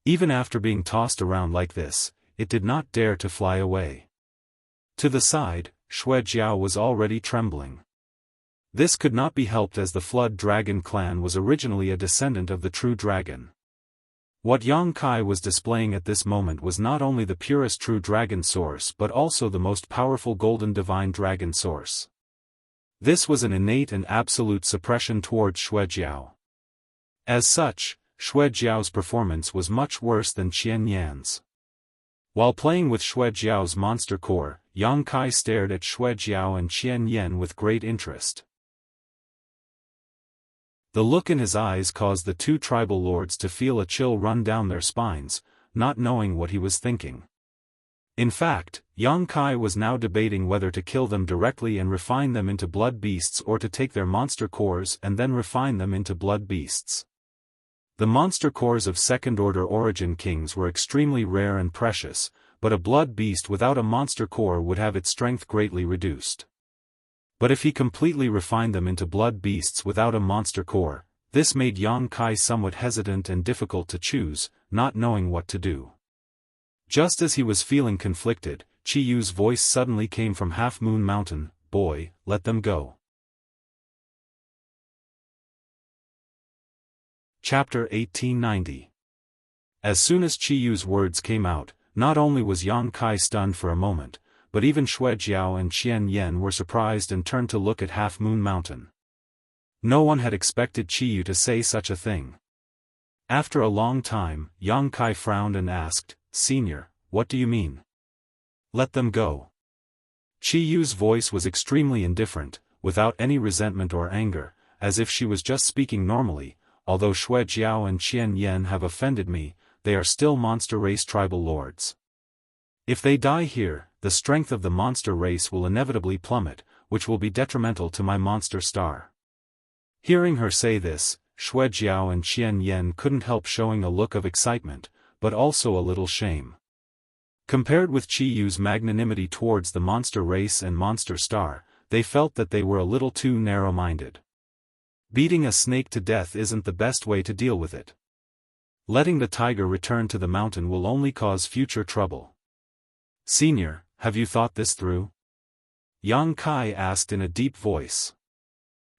Even after being tossed around like this, it did not dare to fly away. To the side, Shuejiao was already trembling. This could not be helped as the Flood Dragon clan was originally a descendant of the true dragon. What Yang Kai was displaying at this moment was not only the purest true dragon source but also the most powerful golden divine dragon source. This was an innate and absolute suppression towards Shuejiao. As such, Shuejiao's performance was much worse than Qian Yan's. While playing with Shuejiao's monster core, Yang Kai stared at Shuejiao and Qian Yan with great interest. The look in his eyes caused the two tribal lords to feel a chill run down their spines, not knowing what he was thinking. In fact, Yang Kai was now debating whether to kill them directly and refine them into blood beasts or to take their monster cores and then refine them into blood beasts. The monster cores of second-order origin kings were extremely rare and precious, but a blood beast without a monster core would have its strength greatly reduced. But if he completely refined them into blood beasts without a monster core, this made Yang Kai somewhat hesitant and difficult to choose, not knowing what to do. Just as he was feeling conflicted, Chi Yu's voice suddenly came from Half Moon Mountain, "Boy, let them go." Chapter 1890. As soon as Chi Yu's words came out, not only was Yang Kai stunned for a moment, but even Xue Jiao and Qian Yan were surprised and turned to look at Half Moon Mountain. No one had expected Chi Yu to say such a thing. After a long time, Yang Kai frowned and asked, "Senior, what do you mean? Let them go." Chi Yu's voice was extremely indifferent, without any resentment or anger, as if she was just speaking normally. "Although Xue Jiao and Qian Yan have offended me, they are still monster race tribal lords. If they die here, the strength of the monster race will inevitably plummet, which will be detrimental to my monster star." Hearing her say this, Xue Jiao and Qian Yan couldn't help showing a look of excitement, but also a little shame. Compared with Chi Yu's magnanimity towards the monster race and monster star, they felt that they were a little too narrow-minded. Beating a snake to death isn't the best way to deal with it. Letting the tiger return to the mountain will only cause future trouble. "Senior, have you thought this through?" Yang Kai asked in a deep voice.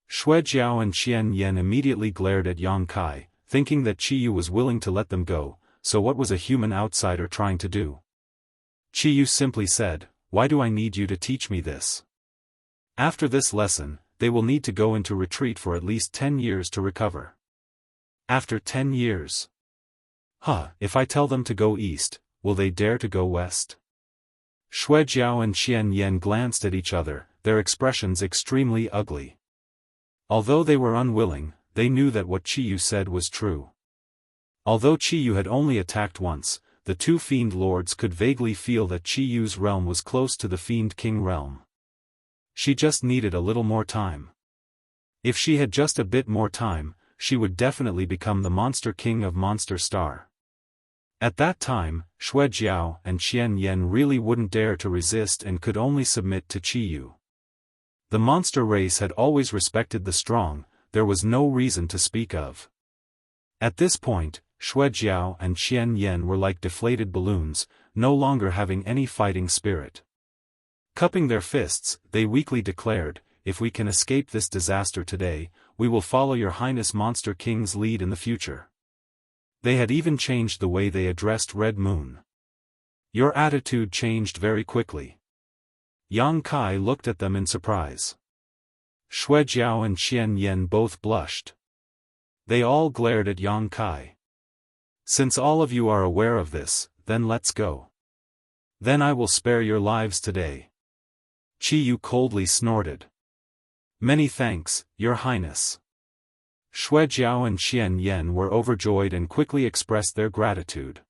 Xue Jiao and Qian Yan immediately glared at Yang Kai, thinking that Chi Yu was willing to let them go, so what was a human outsider trying to do? Chi Yu simply said, "Why do I need you to teach me this? After this lesson, they will need to go into retreat for at least 10 years to recover." "After 10 years? If I tell them to go east, will they dare to go west?" Xue Jiao and Qian Yan glanced at each other, their expressions extremely ugly. Although they were unwilling, they knew that what Chi Yu said was true. Although Chi Yu had only attacked once, the two Fiend Lords could vaguely feel that Chi Yu's realm was close to the Fiend King realm. She just needed a little more time. If she had just a bit more time, she would definitely become the Monster King of Monster Star. At that time, Xue Jiao and Qian Yan really wouldn't dare to resist and could only submit to Chi Yu. The monster race had always respected the strong, there was no reason to speak of. At this point, Xue Jiao and Qian Yan were like deflated balloons, no longer having any fighting spirit. Cupping their fists, they weakly declared, "If we can escape this disaster today, we will follow your Highness Monster King's lead in the future." They had even changed the way they addressed Red Moon. Your attitude changed very quickly. Yang Kai looked at them in surprise. Xue Jiao and Qian Yan both blushed. They all glared at Yang Kai. "Since all of you are aware of this, then let's go. Then I will spare your lives today." Chi Yu coldly snorted. "Many thanks, Your Highness." Xue Jiao and Qian Yan were overjoyed and quickly expressed their gratitude.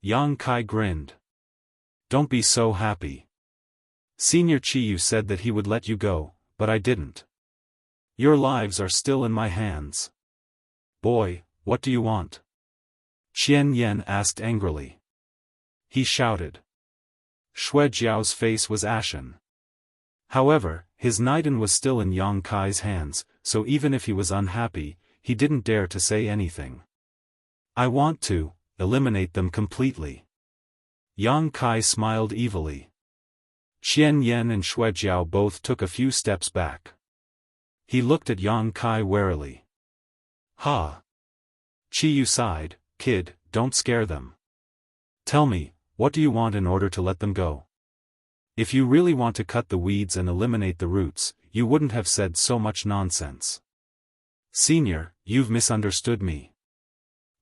Yang Kai grinned. "Don't be so happy. Senior Chi Yu said that he would let you go, but I didn't. Your lives are still in my hands." "Boy, what do you want?" Qian Yan asked angrily. He shouted. Xue Jiao's face was ashen. However, his Naiden was still in Yang Kai's hands, so even if he was unhappy, he didn't dare to say anything. "I want to eliminate them completely." Yang Kai smiled evilly. Qian Yan and Xue Jiao both took a few steps back. He looked at Yang Kai warily. "Ha!" Chi Yu sighed, "Kid, don't scare them. Tell me, what do you want in order to let them go? If you really want to cut the weeds and eliminate the roots, you wouldn't have said so much nonsense." "Senior, you've misunderstood me.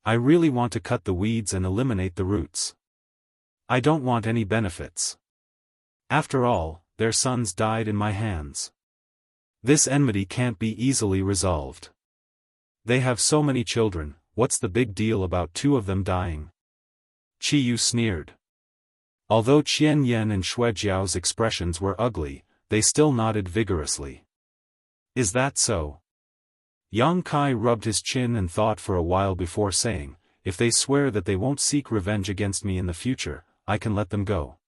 I really want to cut the weeds and eliminate the roots. I don't want any benefits. After all, their sons died in my hands. This enmity can't be easily resolved. They have so many children, what's the big deal about 2 of them dying?" Chi Yu sneered. Although Qian Yan and Xue Jiao's expressions were ugly, they still nodded vigorously. "Is that so?" Yang Kai rubbed his chin and thought for a while before saying, "If they swear that they won't seek revenge against me in the future, I can let them go."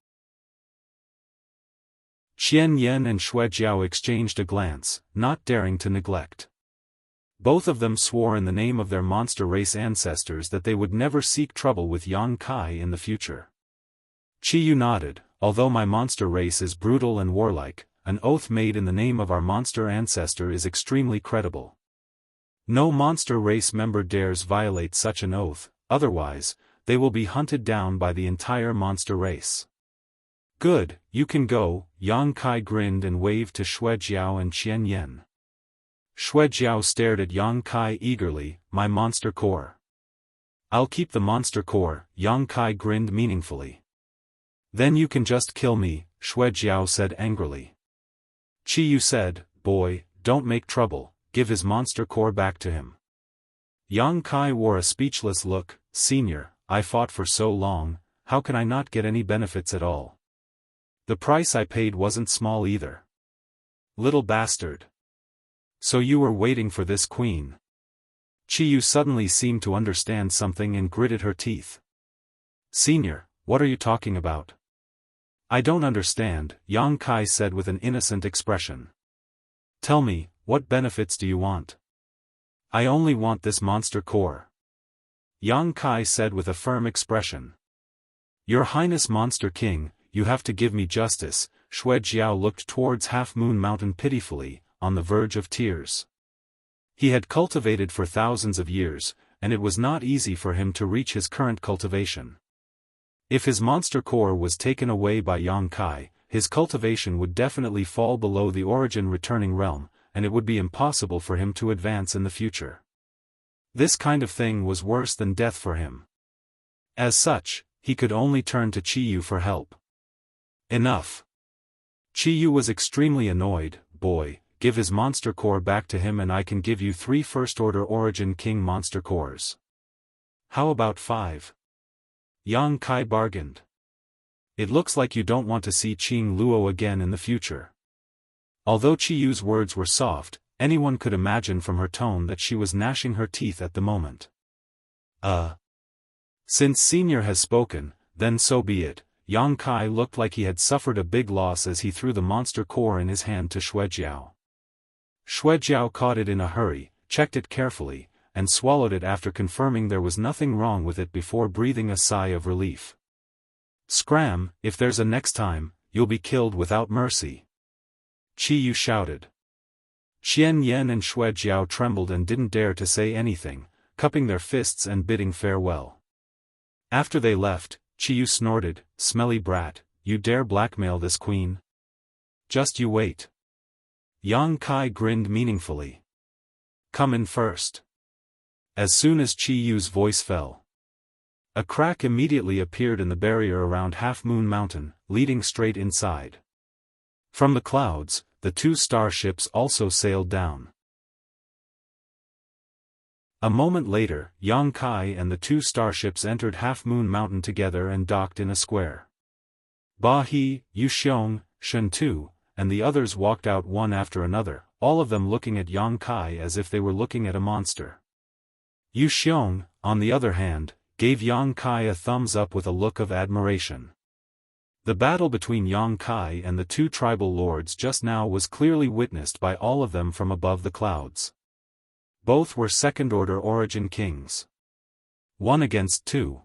Qian Yan and Shuejiao exchanged a glance, not daring to neglect. Both of them swore in the name of their monster race ancestors that they would never seek trouble with Yang Kai in the future. Qiyu nodded. Although my monster race is brutal and warlike, an oath made in the name of our monster ancestor is extremely credible. No monster race member dares violate such an oath, otherwise, they will be hunted down by the entire monster race. Good, you can go, Yang Kai grinned and waved to Shuejiao and Qian Yan. Shuejiao stared at Yang Kai eagerly. My monster core. I'll keep the monster core, Yang Kai grinned meaningfully. Then you can just kill me, Shuejiao said angrily. Qiyu said, boy, don't make trouble, give his monster core back to him. Yang Kai wore a speechless look. Senior, I fought for so long, how can I not get any benefits at all? The price I paid wasn't small either. Little bastard. So you were waiting for this queen. Qiyu suddenly seemed to understand something and gritted her teeth. Senior, what are you talking about? I don't understand, Yang Kai said with an innocent expression. Tell me, what benefits do you want? I only want this monster core. Yang Kai said with a firm expression. Your Highness Monster King, you have to give me justice. Shuejiao looked towards Half Moon Mountain pitifully, on the verge of tears. He had cultivated for thousands of years, and it was not easy for him to reach his current cultivation. If his monster core was taken away by Yang Kai, his cultivation would definitely fall below the origin returning realm, and it would be impossible for him to advance in the future. This kind of thing was worse than death for him. As such, he could only turn to Qiyu for help. Enough. Qiyu was extremely annoyed. Boy, give his monster core back to him and I can give you 3 first-order Origin King monster cores. How about 5? Yang Kai bargained. It looks like you don't want to see Qing Luo again in the future. Although Qiyu's words were soft, anyone could imagine from her tone that she was gnashing her teeth at the moment. Since Senior has spoken, then so be it. Yang Kai looked like he had suffered a big loss as he threw the monster core in his hand to Shuejiao. Shuejiao caught it in a hurry, checked it carefully, and swallowed it after confirming there was nothing wrong with it before breathing a sigh of relief. Scram, if there's a next time, you'll be killed without mercy. Qiyu shouted. Qian Yan and Shuejiao trembled and didn't dare to say anything, cupping their fists and bidding farewell. After they left, Qiyu snorted, smelly brat, you dare blackmail this queen? Just you wait. Yang Kai grinned meaningfully. Come in first. As soon as Qiyu's voice fell, a crack immediately appeared in the barrier around Half Moon Mountain, leading straight inside. From the clouds, the 2 starships also sailed down. A moment later, Yang Kai and the 2 starships entered Half Moon Mountain together and docked in a square. Ba He, Yu Xiong, Shen Tu, and the others walked out one after another, all of them looking at Yang Kai as if they were looking at a monster. Yu Xiong, on the other hand, gave Yang Kai a thumbs up with a look of admiration. The battle between Yang Kai and the 2 tribal lords just now was clearly witnessed by all of them from above the clouds. Both were second-order Origin Kings. 1 against 2.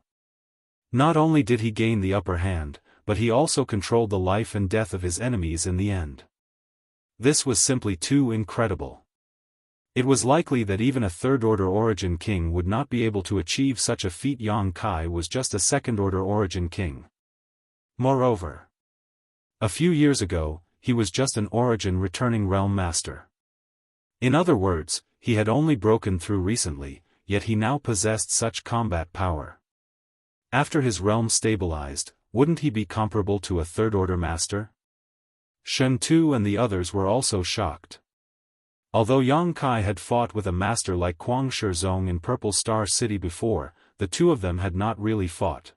Not only did he gain the upper hand, but he also controlled the life and death of his enemies in the end. This was simply too incredible. It was likely that even a third-order Origin King would not be able to achieve such a feat. Yang Kai was just a second-order Origin King. Moreover, a few years ago, he was just an Origin returning realm master. In other words, he had only broken through recently, yet he now possessed such combat power. After his realm stabilized, wouldn't he be comparable to a third-order master? Shen Tu and the others were also shocked. Although Yang Kai had fought with a master like Kuang Shizong in Purple Star City before, the 2 of them had not really fought.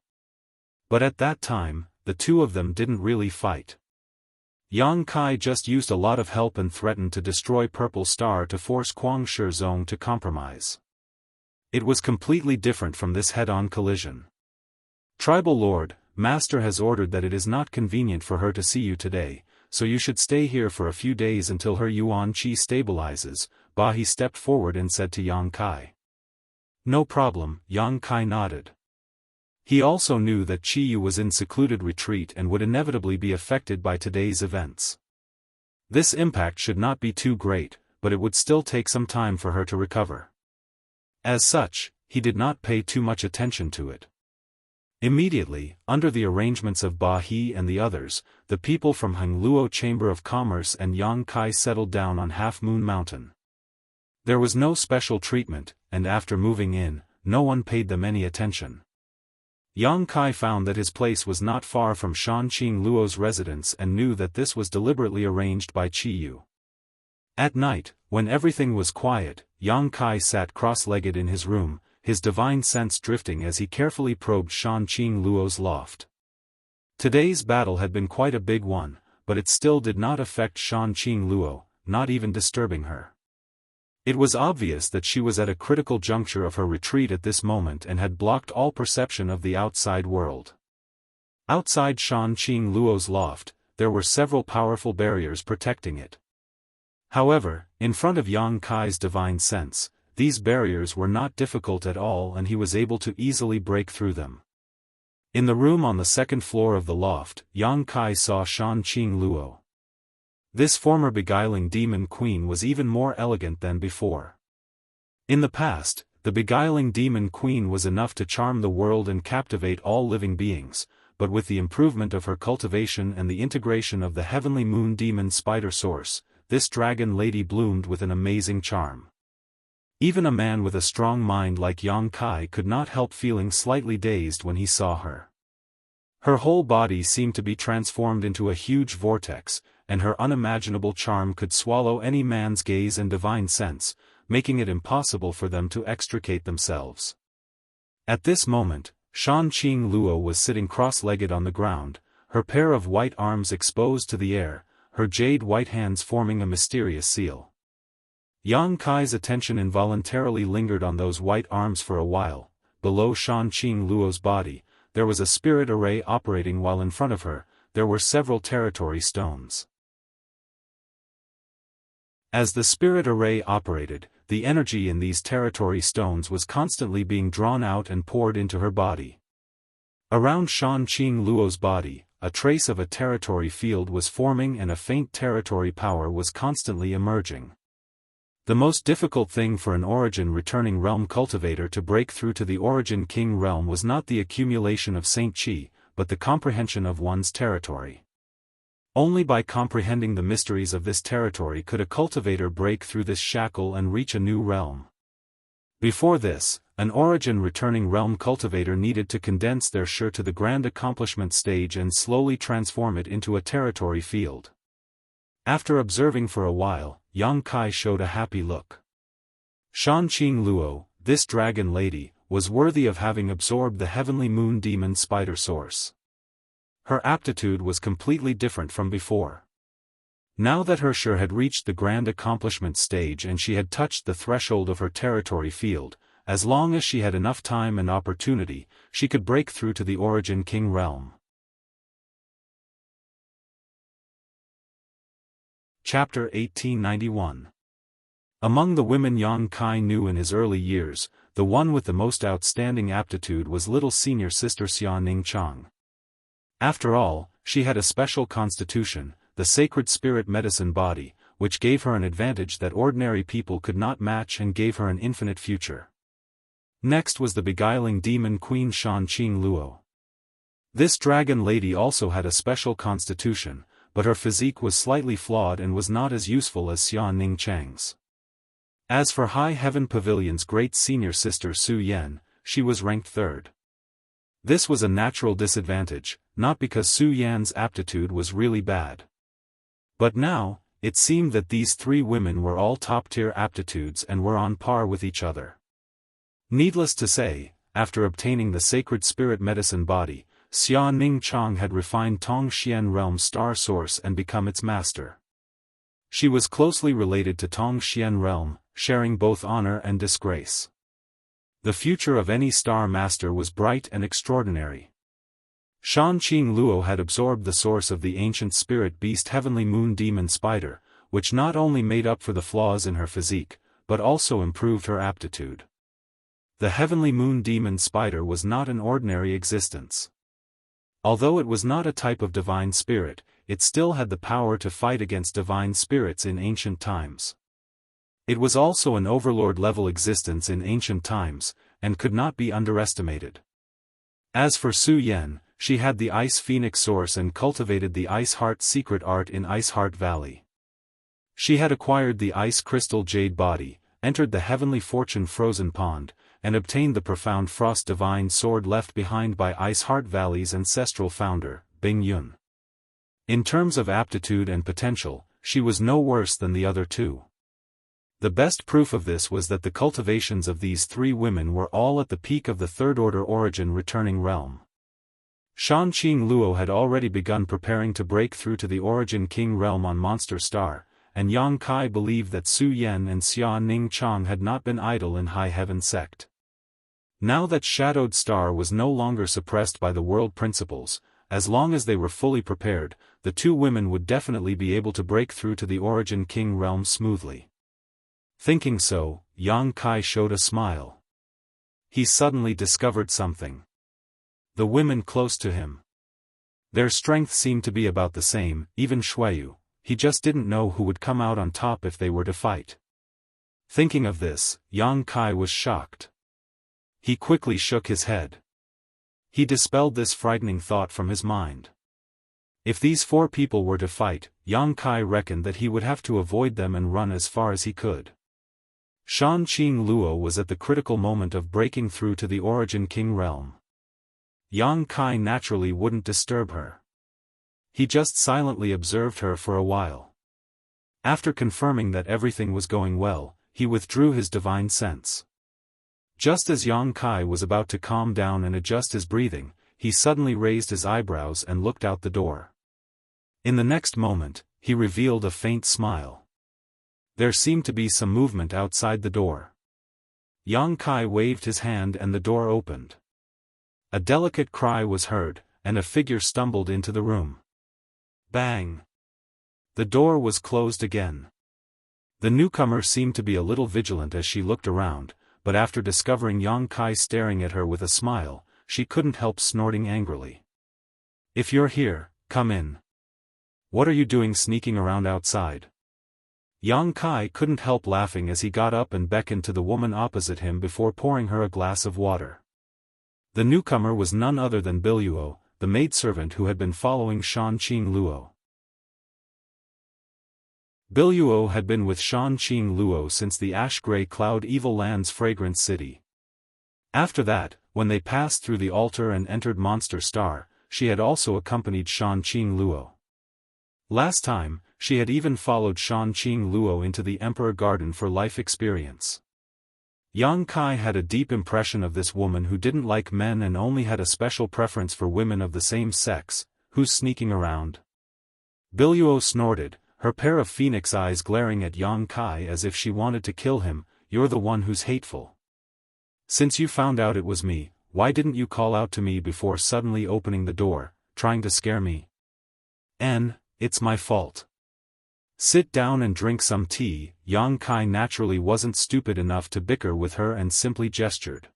But at that time, the 2 of them didn't really fight. Yang Kai just used a lot of help and threatened to destroy Purple Star to force Kuang Shizong to compromise. It was completely different from this head-on collision. Tribal Lord, Master has ordered that it is not convenient for her to see you today, so you should stay here for a few days until her yuan qi stabilizes. Ba He stepped forward and said to Yang Kai. No problem, Yang Kai nodded. He also knew that Qi Yu was in secluded retreat and would inevitably be affected by today's events. This impact should not be too great, but it would still take some time for her to recover. As such, he did not pay too much attention to it. Immediately, under the arrangements of Ba He and the others, the people from Hangluo Chamber of Commerce and Yang Kai settled down on Half Moon Mountain. There was no special treatment, and after moving in, no one paid them any attention. Yang Kai found that his place was not far from Shan Qing Luo's residence and knew that this was deliberately arranged by Qi Yu. At night, when everything was quiet, Yang Kai sat cross-legged in his room, his divine sense drifting as he carefully probed Shan Qing Luo's loft. Today's battle had been quite a big one, but it still did not affect Shan Qing Luo, not even disturbing her. It was obvious that she was at a critical juncture of her retreat at this moment and had blocked all perception of the outside world. Outside Shan Qing Luo's loft, there were several powerful barriers protecting it. However, in front of Yang Kai's divine sense, these barriers were not difficult at all and he was able to easily break through them. In the room on the second floor of the loft, Yang Kai saw Shan Qing Luo. This former beguiling demon queen was even more elegant than before. In the past, the beguiling demon queen was enough to charm the world and captivate all living beings, but with the improvement of her cultivation and the integration of the heavenly moon demon spider source, this dragon lady bloomed with an amazing charm. Even a man with a strong mind like Yang Kai could not help feeling slightly dazed when he saw her. Her whole body seemed to be transformed into a huge vortex, and her unimaginable charm could swallow any man's gaze and divine sense, making it impossible for them to extricate themselves. At this moment, Shan Qing Luo was sitting cross-legged on the ground, her pair of white arms exposed to the air, her jade white hands forming a mysterious seal. Yang Kai's attention involuntarily lingered on those white arms for a while. Below Shan Qing Luo's body, there was a spirit array operating while in front of her, there were several territory stones. As the spirit array operated, the energy in these territory stones was constantly being drawn out and poured into her body. Around Shan Qing Luo's body, a trace of a territory field was forming and a faint territory power was constantly emerging. The most difficult thing for an origin returning realm cultivator to break through to the origin king realm was not the accumulation of Saint Qi, but the comprehension of one's territory. Only by comprehending the mysteries of this territory could a cultivator break through this shackle and reach a new realm. Before this, an origin returning realm cultivator needed to condense their Shi to the grand accomplishment stage and slowly transform it into a territory field. After observing for a while, Yang Kai showed a happy look. Shan Qing Luo, this dragon lady, was worthy of having absorbed the heavenly moon demon spider source. Her aptitude was completely different from before. Now that her Shi had reached the grand accomplishment stage and she had touched the threshold of her territory field, as long as she had enough time and opportunity, she could break through to the origin king realm. Chapter 1891. Among the women Yang Kai knew in his early years, the one with the most outstanding aptitude was little senior sister Xia Ningchang. After all, she had a special constitution, the sacred spirit medicine body, which gave her an advantage that ordinary people could not match and gave her an infinite future. Next was the beguiling demon queen Shan Qing Luo. This dragon lady also had a special constitution, but her physique was slightly flawed and was not as useful as Xia Ningchang's. As for High Heaven Pavilion's great senior sister Su Yan, she was ranked third. This was a natural disadvantage, not because Su Yan's aptitude was really bad. But now, it seemed that these three women were all top-tier aptitudes and were on par with each other. Needless to say, after obtaining the sacred spirit medicine body, Xia Ningchang had refined Tong Xian realm star source and become its master. She was closely related to Tong Xian realm, sharing both honor and disgrace. The future of any star master was bright and extraordinary. Shanqing Luo had absorbed the source of the ancient spirit beast heavenly moon demon spider, which not only made up for the flaws in her physique, but also improved her aptitude. The heavenly moon demon spider was not an ordinary existence. Although it was not a type of divine spirit, it still had the power to fight against divine spirits in ancient times. It was also an overlord-level existence in ancient times, and could not be underestimated. As for Su Yan, she had the Ice Phoenix source and cultivated the Ice Heart secret art in Ice Heart Valley. She had acquired the Ice Crystal Jade Body, entered the Heavenly Fortune Frozen Pond, and obtained the Profound Frost Divine Sword left behind by Ice Heart Valley's ancestral founder, Bing Yun. In terms of aptitude and potential, she was no worse than the other two. The best proof of this was that the cultivations of these three women were all at the peak of the third-order origin returning realm. Shanqing Luo had already begun preparing to break through to the Origin King realm on Monster Star, and Yang Kai believed that Su Yan and Xia Ning Chang had not been idle in High Heaven sect. Now that Shadowed Star was no longer suppressed by the world principles, as long as they were fully prepared, the two women would definitely be able to break through to the Origin King realm smoothly. Thinking so, Yang Kai showed a smile. He suddenly discovered something. The women close to him. Their strength seemed to be about the same, even Shuiyu. He just didn't know who would come out on top if they were to fight. Thinking of this, Yang Kai was shocked. He quickly shook his head. He dispelled this frightening thought from his mind. If these four people were to fight, Yang Kai reckoned that he would have to avoid them and run as far as he could. Shanqing Luo was at the critical moment of breaking through to the Origin King realm. Yang Kai naturally wouldn't disturb her. He just silently observed her for a while. After confirming that everything was going well, he withdrew his divine sense. Just as Yang Kai was about to calm down and adjust his breathing, he suddenly raised his eyebrows and looked out the door. In the next moment, he revealed a faint smile. There seemed to be some movement outside the door. Yang Kai waved his hand and the door opened. A delicate cry was heard, and a figure stumbled into the room. Bang! The door was closed again. The newcomer seemed to be a little vigilant as she looked around, but after discovering Yang Kai staring at her with a smile, she couldn't help snorting angrily. "If you're here, come in. What are you doing sneaking around outside?" Yang Kai couldn't help laughing as he got up and beckoned to the woman opposite him before pouring her a glass of water. The newcomer was none other than Biluo, the maidservant who had been following Shanqing Luo. Biluo had been with Shanqing Luo since the ash-gray cloud Evil Land's fragrant city. After that, when they passed through the altar and entered Monster Star, she had also accompanied Shanqing Luo. Last time, she had even followed Shanqing Luo into the Emperor Garden for life experience. Yang Kai had a deep impression of this woman who didn't like men and only had a special preference for women of the same sex. "Who's sneaking around?" Biluo snorted, her pair of phoenix eyes glaring at Yang Kai as if she wanted to kill him. "You're the one who's hateful. Since you found out it was me, why didn't you call out to me before suddenly opening the door, trying to scare me?" It's my fault. Sit down and drink some tea." Yang Kai naturally wasn't stupid enough to bicker with her and simply gestured.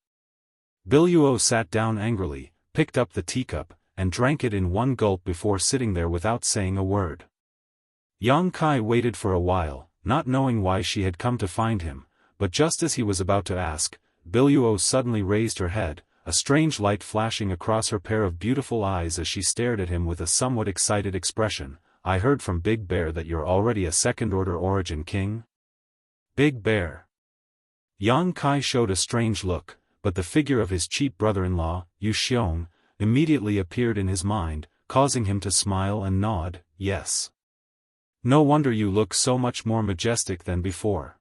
Biluo sat down angrily, picked up the teacup, and drank it in one gulp before sitting there without saying a word. Yang Kai waited for a while, not knowing why she had come to find him, but just as he was about to ask, Biluo suddenly raised her head, a strange light flashing across her pair of beautiful eyes as she stared at him with a somewhat excited expression. "I heard from Big Bear that you're already a second-order Origin King?" Big Bear. Yang Kai showed a strange look, but the figure of his cheap brother-in-law, Yu Xiong, immediately appeared in his mind, causing him to smile and nod. "Yes. No wonder you look so much more majestic than before."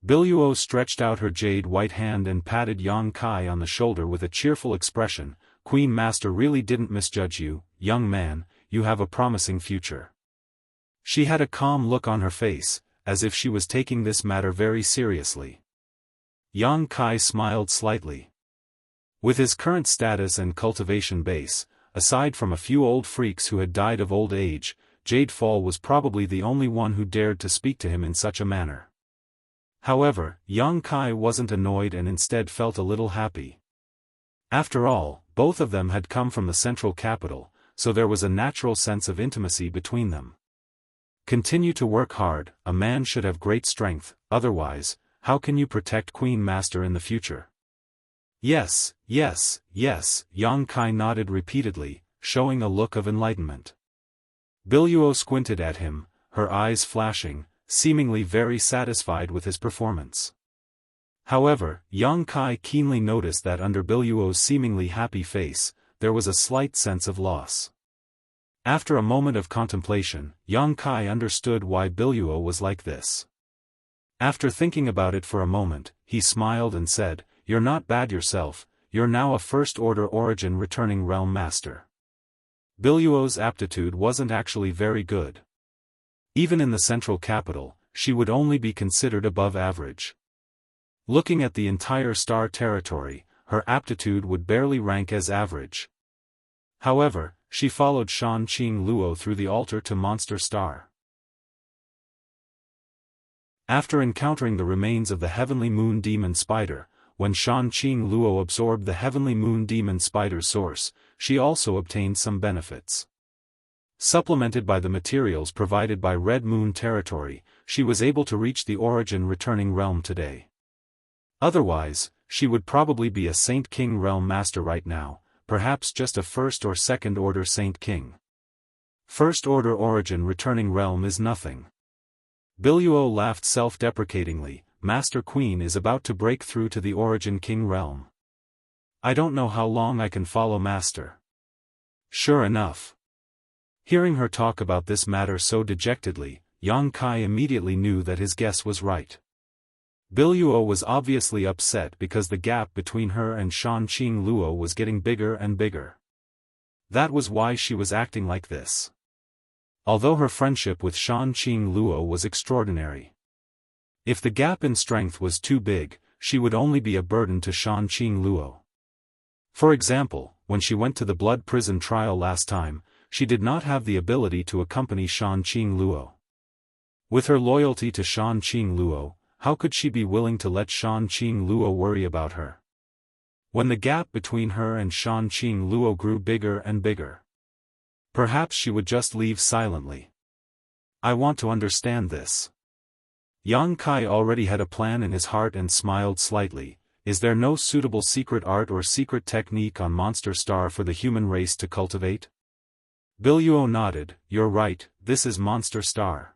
Biluo stretched out her jade-white hand and patted Yang Kai on the shoulder with a cheerful expression. "Queen Master really didn't misjudge you, young man. You have a promising future." She had a calm look on her face, as if she was taking this matter very seriously. Yang Kai smiled slightly. With his current status and cultivation base, aside from a few old freaks who had died of old age, Jade Fall was probably the only one who dared to speak to him in such a manner. However, Yang Kai wasn't annoyed and instead felt a little happy. After all, both of them had come from the central capital, so there was a natural sense of intimacy between them. Continue to work hard, a man should have great strength, otherwise, how can you protect Queen Master in the future? Yes, yes, yes, Yang Kai nodded repeatedly, showing a look of enlightenment. Biluo squinted at him, her eyes flashing, seemingly very satisfied with his performance. However, Yang Kai keenly noticed that under Biluo's seemingly happy face, there was a slight sense of loss. After a moment of contemplation, Yang Kai understood why Biluo was like this. After thinking about it for a moment, he smiled and said, "You're not bad yourself, you're now a first-order origin returning realm master." Biluo's aptitude wasn't actually very good. Even in the central capital, she would only be considered above average. Looking at the entire star territory, her aptitude would barely rank as average. However, she followed Shan Qing Luo through the altar to Monster Star. After encountering the remains of the Heavenly Moon Demon Spider, when Shan Qing Luo absorbed the Heavenly Moon Demon Spider's source, she also obtained some benefits. Supplemented by the materials provided by Red Moon Territory, she was able to reach the origin returning realm today. Otherwise, she would probably be a Saint King realm master right now, perhaps just a first or second order Saint King. First order origin returning realm is nothing. Biluo laughed self-deprecatingly. Master Queen is about to break through to the origin king realm. I don't know how long I can follow Master. Sure enough. Hearing her talk about this matter so dejectedly, Yang Kai immediately knew that his guess was right. Biluo was obviously upset because the gap between her and Shan Qing Luo was getting bigger and bigger. That was why she was acting like this. Although her friendship with Shan Qing Luo was extraordinary. If the gap in strength was too big, she would only be a burden to Shan Qing Luo. For example, when she went to the blood prison trial last time, she did not have the ability to accompany Shan Qing Luo. With her loyalty to Shan Qing Luo, how could she be willing to let Shan Qing Luo worry about her? When the gap between her and Shan Qing Luo grew bigger and bigger, perhaps she would just leave silently. I want to understand this. Yang Kai already had a plan in his heart and smiled slightly. Is there no suitable secret art or secret technique on Monster Star for the human race to cultivate? Biluo nodded. You're right, this is Monster Star.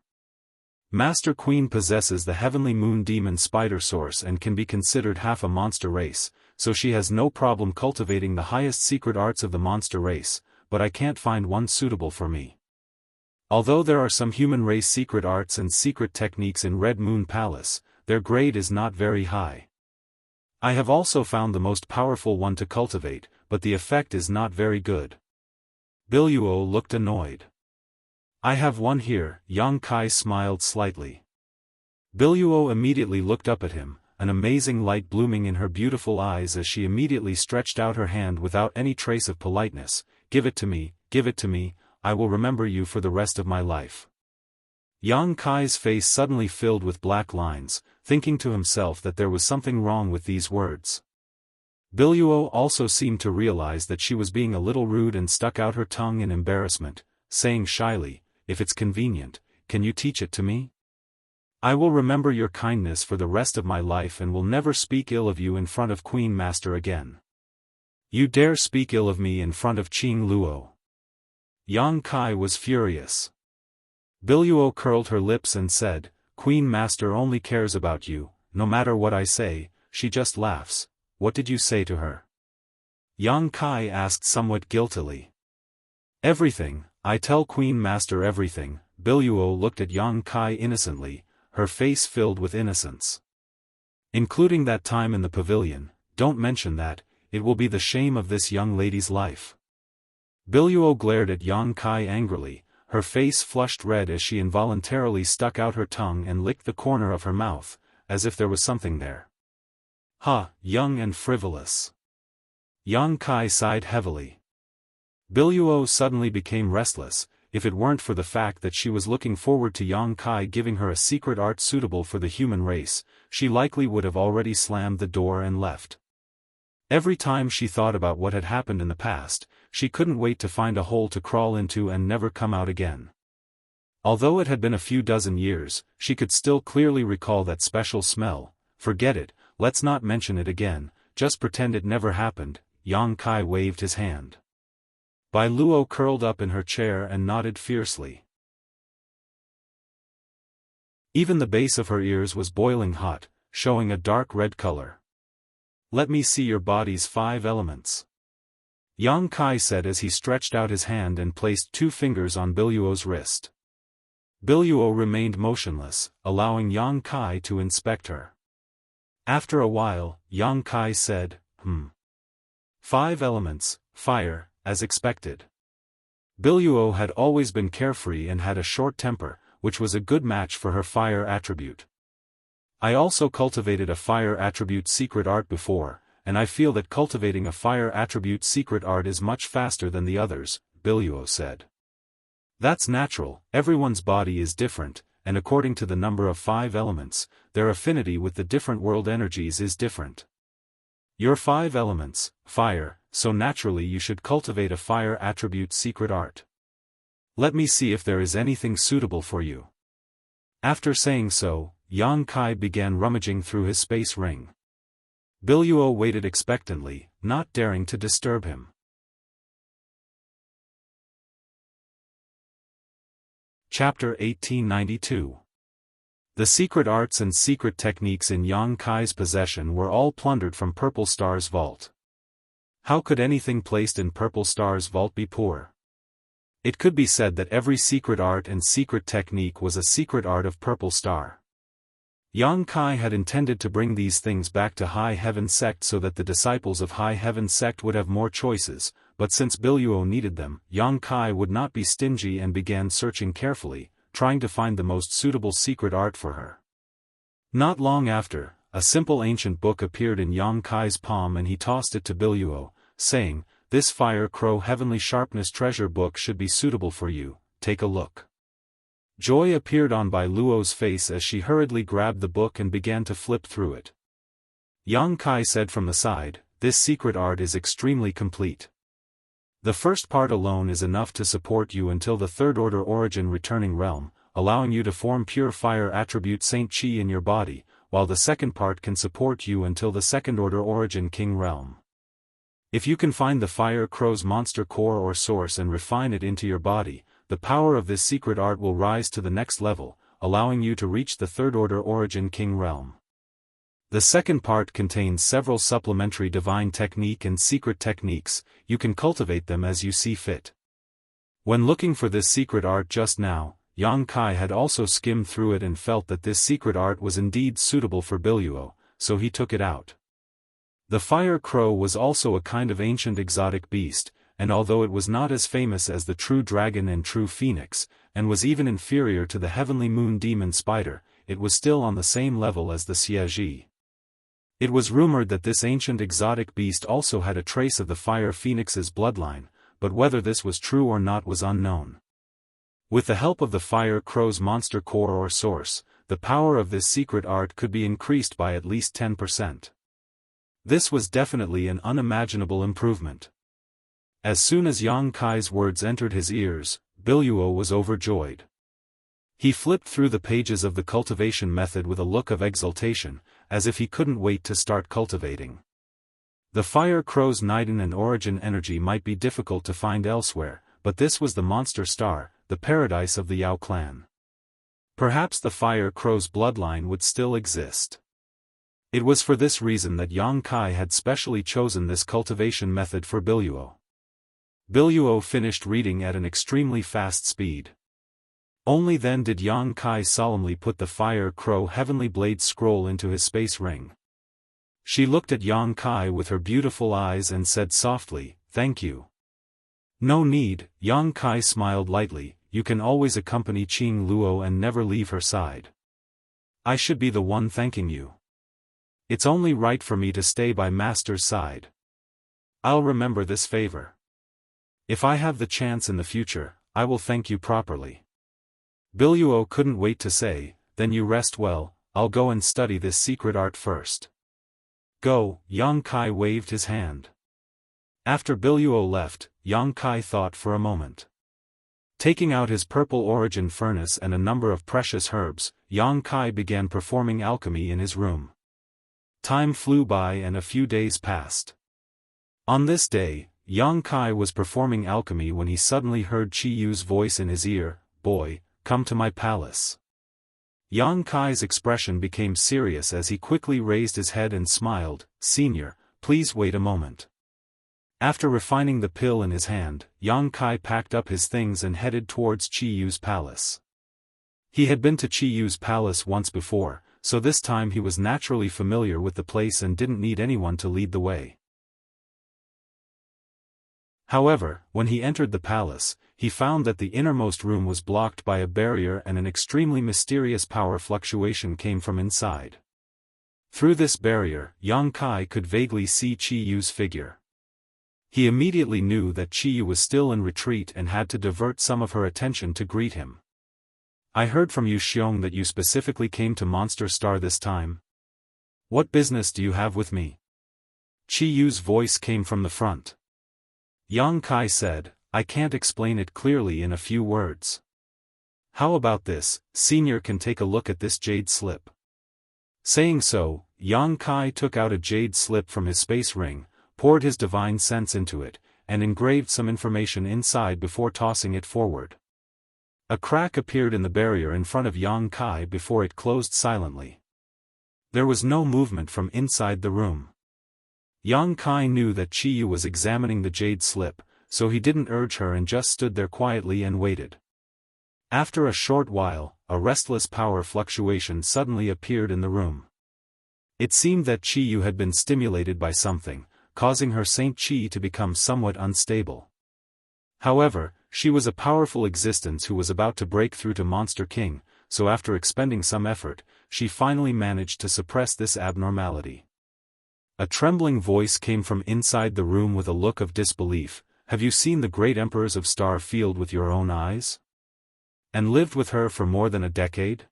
Master Queen possesses the Heavenly Moon Demon Spider Source and can be considered half a monster race, so she has no problem cultivating the highest secret arts of the monster race, but I can't find one suitable for me. Although there are some human race secret arts and secret techniques in Red Moon Palace, their grade is not very high. I have also found the most powerful one to cultivate, but the effect is not very good. Biluo looked annoyed. I have one here. Yang Kai smiled slightly. Biluo immediately looked up at him, an amazing light blooming in her beautiful eyes as she immediately stretched out her hand without any trace of politeness. Give it to me, give it to me. I will remember you for the rest of my life. Yang Kai's face suddenly filled with black lines, thinking to himself that there was something wrong with these words. Biluo also seemed to realize that she was being a little rude and stuck out her tongue in embarrassment, saying shyly, if it's convenient, can you teach it to me? I will remember your kindness for the rest of my life and will never speak ill of you in front of Queen Master again. You dare speak ill of me in front of Qing Luo? Yang Kai was furious. Biluo curled her lips and said, Queen Master only cares about you, no matter what I say, she just laughs. What did you say to her? Yang Kai asked somewhat guiltily. Everything, I tell Queen Master everything. Biluo looked at Yang Kai innocently, her face filled with innocence. Including that time in the pavilion, don't mention that, it will be the shame of this young lady's life. Biluo glared at Yang Kai angrily, her face flushed red as she involuntarily stuck out her tongue and licked the corner of her mouth, as if there was something there. Ha, young and frivolous. Yang Kai sighed heavily. Biluo suddenly became restless. If it weren't for the fact that she was looking forward to Yang Kai giving her a secret art suitable for the human race, she likely would have already slammed the door and left. Every time she thought about what had happened in the past, she couldn't wait to find a hole to crawl into and never come out again. Although it had been a few dozen years, she could still clearly recall that special smell. Forget it, let's not mention it again, just pretend it never happened. Yang Kai waved his hand. Bai Luo curled up in her chair and nodded fiercely. Even the base of her ears was boiling hot, showing a dark red color. Let me see your body's 5 elements. Yang Kai said as he stretched out his hand and placed 2 fingers on Biluo's wrist. Biluo remained motionless, allowing Yang Kai to inspect her. After a while, Yang Kai said, 5 elements, fire, as expected. Biluo had always been carefree and had a short temper, which was a good match for her fire attribute. I also cultivated a fire attribute secret art before, and I feel that cultivating a fire attribute secret art is much faster than the others, Biluo said. That's natural, everyone's body is different, and according to the number of 5 elements, their affinity with the different world energies is different. Your 5 elements, fire, so naturally you should cultivate a fire attribute secret art. Let me see if there is anything suitable for you. After saying so, Yang Kai began rummaging through his space ring. Biluo waited expectantly, not daring to disturb him. Chapter 1892. The secret arts and secret techniques in Yang Kai's possession were all plundered from Purple Star's vault. How could anything placed in Purple Star's vault be poor? It could be said that every secret art and secret technique was a secret art of Purple Star. Yang Kai had intended to bring these things back to High Heaven Sect so that the disciples of High Heaven Sect would have more choices, but since Biluo needed them, Yang Kai would not be stingy and began searching carefully, trying to find the most suitable secret art for her. Not long after, a simple ancient book appeared in Yang Kai's palm and he tossed it to Biluo, saying, "This Fire Crow Heavenly Sharpness treasure book should be suitable for you, take a look." Joy appeared on Bai Luo's face as she hurriedly grabbed the book and began to flip through it. Yang Kai said from the side, "This secret art is extremely complete. The first part alone is enough to support you until the third order origin returning realm, allowing you to form pure fire attribute Saint Chi in your body, while the second part can support you until the second order origin king realm. If you can find the Fire Crow's monster core or source and refine it into your body, the power of this secret art will rise to the next level, allowing you to reach the third order origin king realm. The second part contains several supplementary divine technique and secret techniques, you can cultivate them as you see fit." When looking for this secret art just now, Yang Kai had also skimmed through it and felt that this secret art was indeed suitable for Biluo, so he took it out. The Fire Crow was also a kind of ancient exotic beast, and although it was not as famous as the true dragon and true phoenix, and was even inferior to the heavenly moon demon spider, it was still on the same level as the Xie. It was rumored that this ancient exotic beast also had a trace of the fire phoenix's bloodline, but whether this was true or not was unknown. With the help of the Fire Crow's monster core or source, the power of this secret art could be increased by at least 10%. This was definitely an unimaginable improvement. As soon as Yang Kai's words entered his ears, Biluo was overjoyed. He flipped through the pages of the cultivation method with a look of exultation, as if he couldn't wait to start cultivating. The Fire Crow's Niden and origin energy might be difficult to find elsewhere, but this was the monster star, the paradise of the Yao clan. Perhaps the Fire Crow's bloodline would still exist. It was for this reason that Yang Kai had specially chosen this cultivation method for Biluo. Biluo finished reading at an extremely fast speed. Only then did Yang Kai solemnly put the Fire Crow Heavenly Blade scroll into his space ring. She looked at Yang Kai with her beautiful eyes and said softly, "Thank you." "No need," Yang Kai smiled lightly, "you can always accompany Qing Luo and never leave her side. I should be the one thanking you. It's only right for me to stay by Master's side. I'll remember this favor." If I have the chance in the future, I will thank you properly. Biluo couldn't wait to say, then you rest well, I'll go and study this secret art first. Go, Yang Kai waved his hand. After Biluo left, Yang Kai thought for a moment. Taking out his purple origin furnace and a number of precious herbs, Yang Kai began performing alchemy in his room. Time flew by and a few days passed. On this day, Yang Kai was performing alchemy when he suddenly heard Qi Yu's voice in his ear, "Boy, come to my palace." Yang Kai's expression became serious as he quickly raised his head and smiled, "Senior, please wait a moment." After refining the pill in his hand, Yang Kai packed up his things and headed towards Qi Yu's palace. He had been to Qi Yu's palace once before, so this time he was naturally familiar with the place and didn't need anyone to lead the way. However, when he entered the palace, he found that the innermost room was blocked by a barrier and an extremely mysterious power fluctuation came from inside. Through this barrier, Yang Kai could vaguely see Qi Yu's figure. He immediately knew that Qi Yu was still in retreat and had to divert some of her attention to greet him. "I heard from you Xiong that you specifically came to Monster Star this time. What business do you have with me?" Qi Yu's voice came from the front. Yang Kai said, "I can't explain it clearly in a few words. How about this, Senior can take a look at this jade slip." Saying so, Yang Kai took out a jade slip from his space ring, poured his divine sense into it, and engraved some information inside before tossing it forward. A crack appeared in the barrier in front of Yang Kai before it closed silently. There was no movement from inside the room. Yang Kai knew that Qi Yu was examining the jade slip, so he didn't urge her and just stood there quietly and waited. After a short while, a restless power fluctuation suddenly appeared in the room. It seemed that Qi Yu had been stimulated by something, causing her Saint Qi to become somewhat unstable. However, she was a powerful existence who was about to break through to Monster King, so after expending some effort, she finally managed to suppress this abnormality. A trembling voice came from inside the room with a look of disbelief. "Have you seen the great emperors of Star Field with your own eyes? And lived with her for more than a decade?"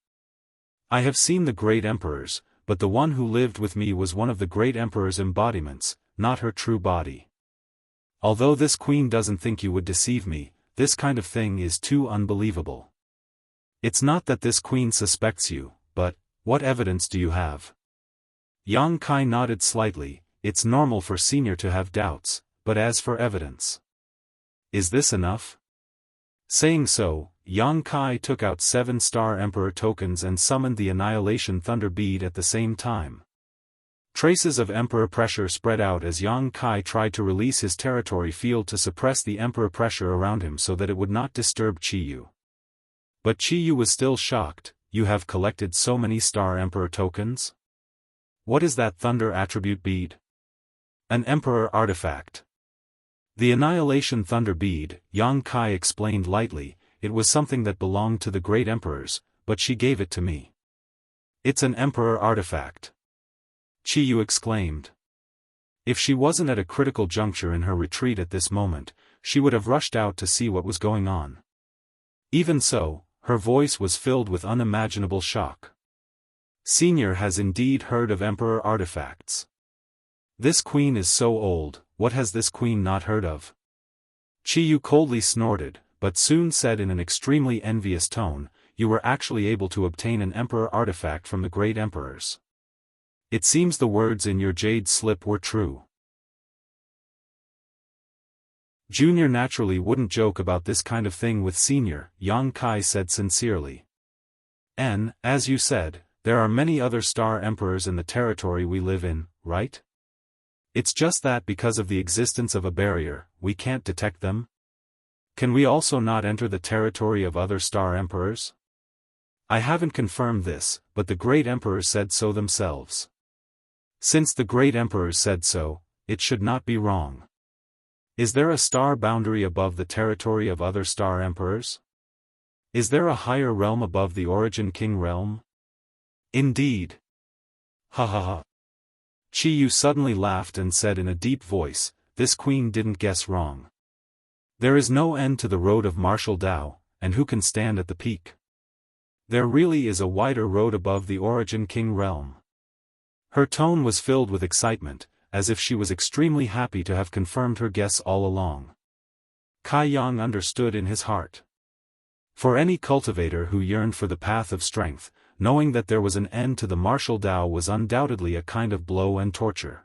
"I have seen the great emperors, but the one who lived with me was one of the great emperor's embodiments, not her true body. Although this queen doesn't think you would deceive me, this kind of thing is too unbelievable. It's not that this queen suspects you, but, what evidence do you have?" Yang Kai nodded slightly. "It's normal for Senior to have doubts, but as for evidence. Is this enough?" Saying so, Yang Kai took out 7 Star Emperor tokens and summoned the Annihilation Thunder Bead at the same time. Traces of Emperor pressure spread out as Yang Kai tried to release his territory field to suppress the Emperor pressure around him so that it would not disturb Qi Yu. But Qi Yu was still shocked. "You have collected so many Star Emperor tokens? What is that Thunder Attribute Bead?" "An Emperor artifact. The Annihilation Thunder Bead," Yang Kai explained lightly. "It was something that belonged to the great emperors, but she gave it to me." "It's an Emperor artifact?" Qi Yu exclaimed. If she wasn't at a critical juncture in her retreat at this moment, she would have rushed out to see what was going on. Even so, her voice was filled with unimaginable shock. "Senior has indeed heard of Emperor artifacts. This queen is so old, what has this queen not heard of?" Qi Yu coldly snorted, but soon said in an extremely envious tone, "You were actually able to obtain an Emperor artifact from the great emperors. It seems the words in your jade slip were true." Junior naturally wouldn't joke about this kind of thing with Senior, Yang Kai said sincerely. "And, as you said, there are many other Star Emperors in the territory we live in, right? It's just that because of the existence of a barrier, we can't detect them? Can we also not enter the territory of other Star Emperors? I haven't confirmed this, but the great emperors said so themselves. Since the great emperors said so, it should not be wrong. Is there a star boundary above the territory of other Star Emperors? Is there a higher realm above the Origin King realm?" "Indeed." "Ha ha ha." Qi Yu suddenly laughed and said in a deep voice, "This queen didn't guess wrong. There is no end to the road of martial Tao, and who can stand at the peak? There really is a wider road above the Origin King realm. Her tone was filled with excitement, as if she was extremely happy to have confirmed her guess all along. Kai Yang understood in his heart. For any cultivator who yearned for the path of strength, knowing that there was an end to the martial Tao was undoubtedly a kind of blow and torture.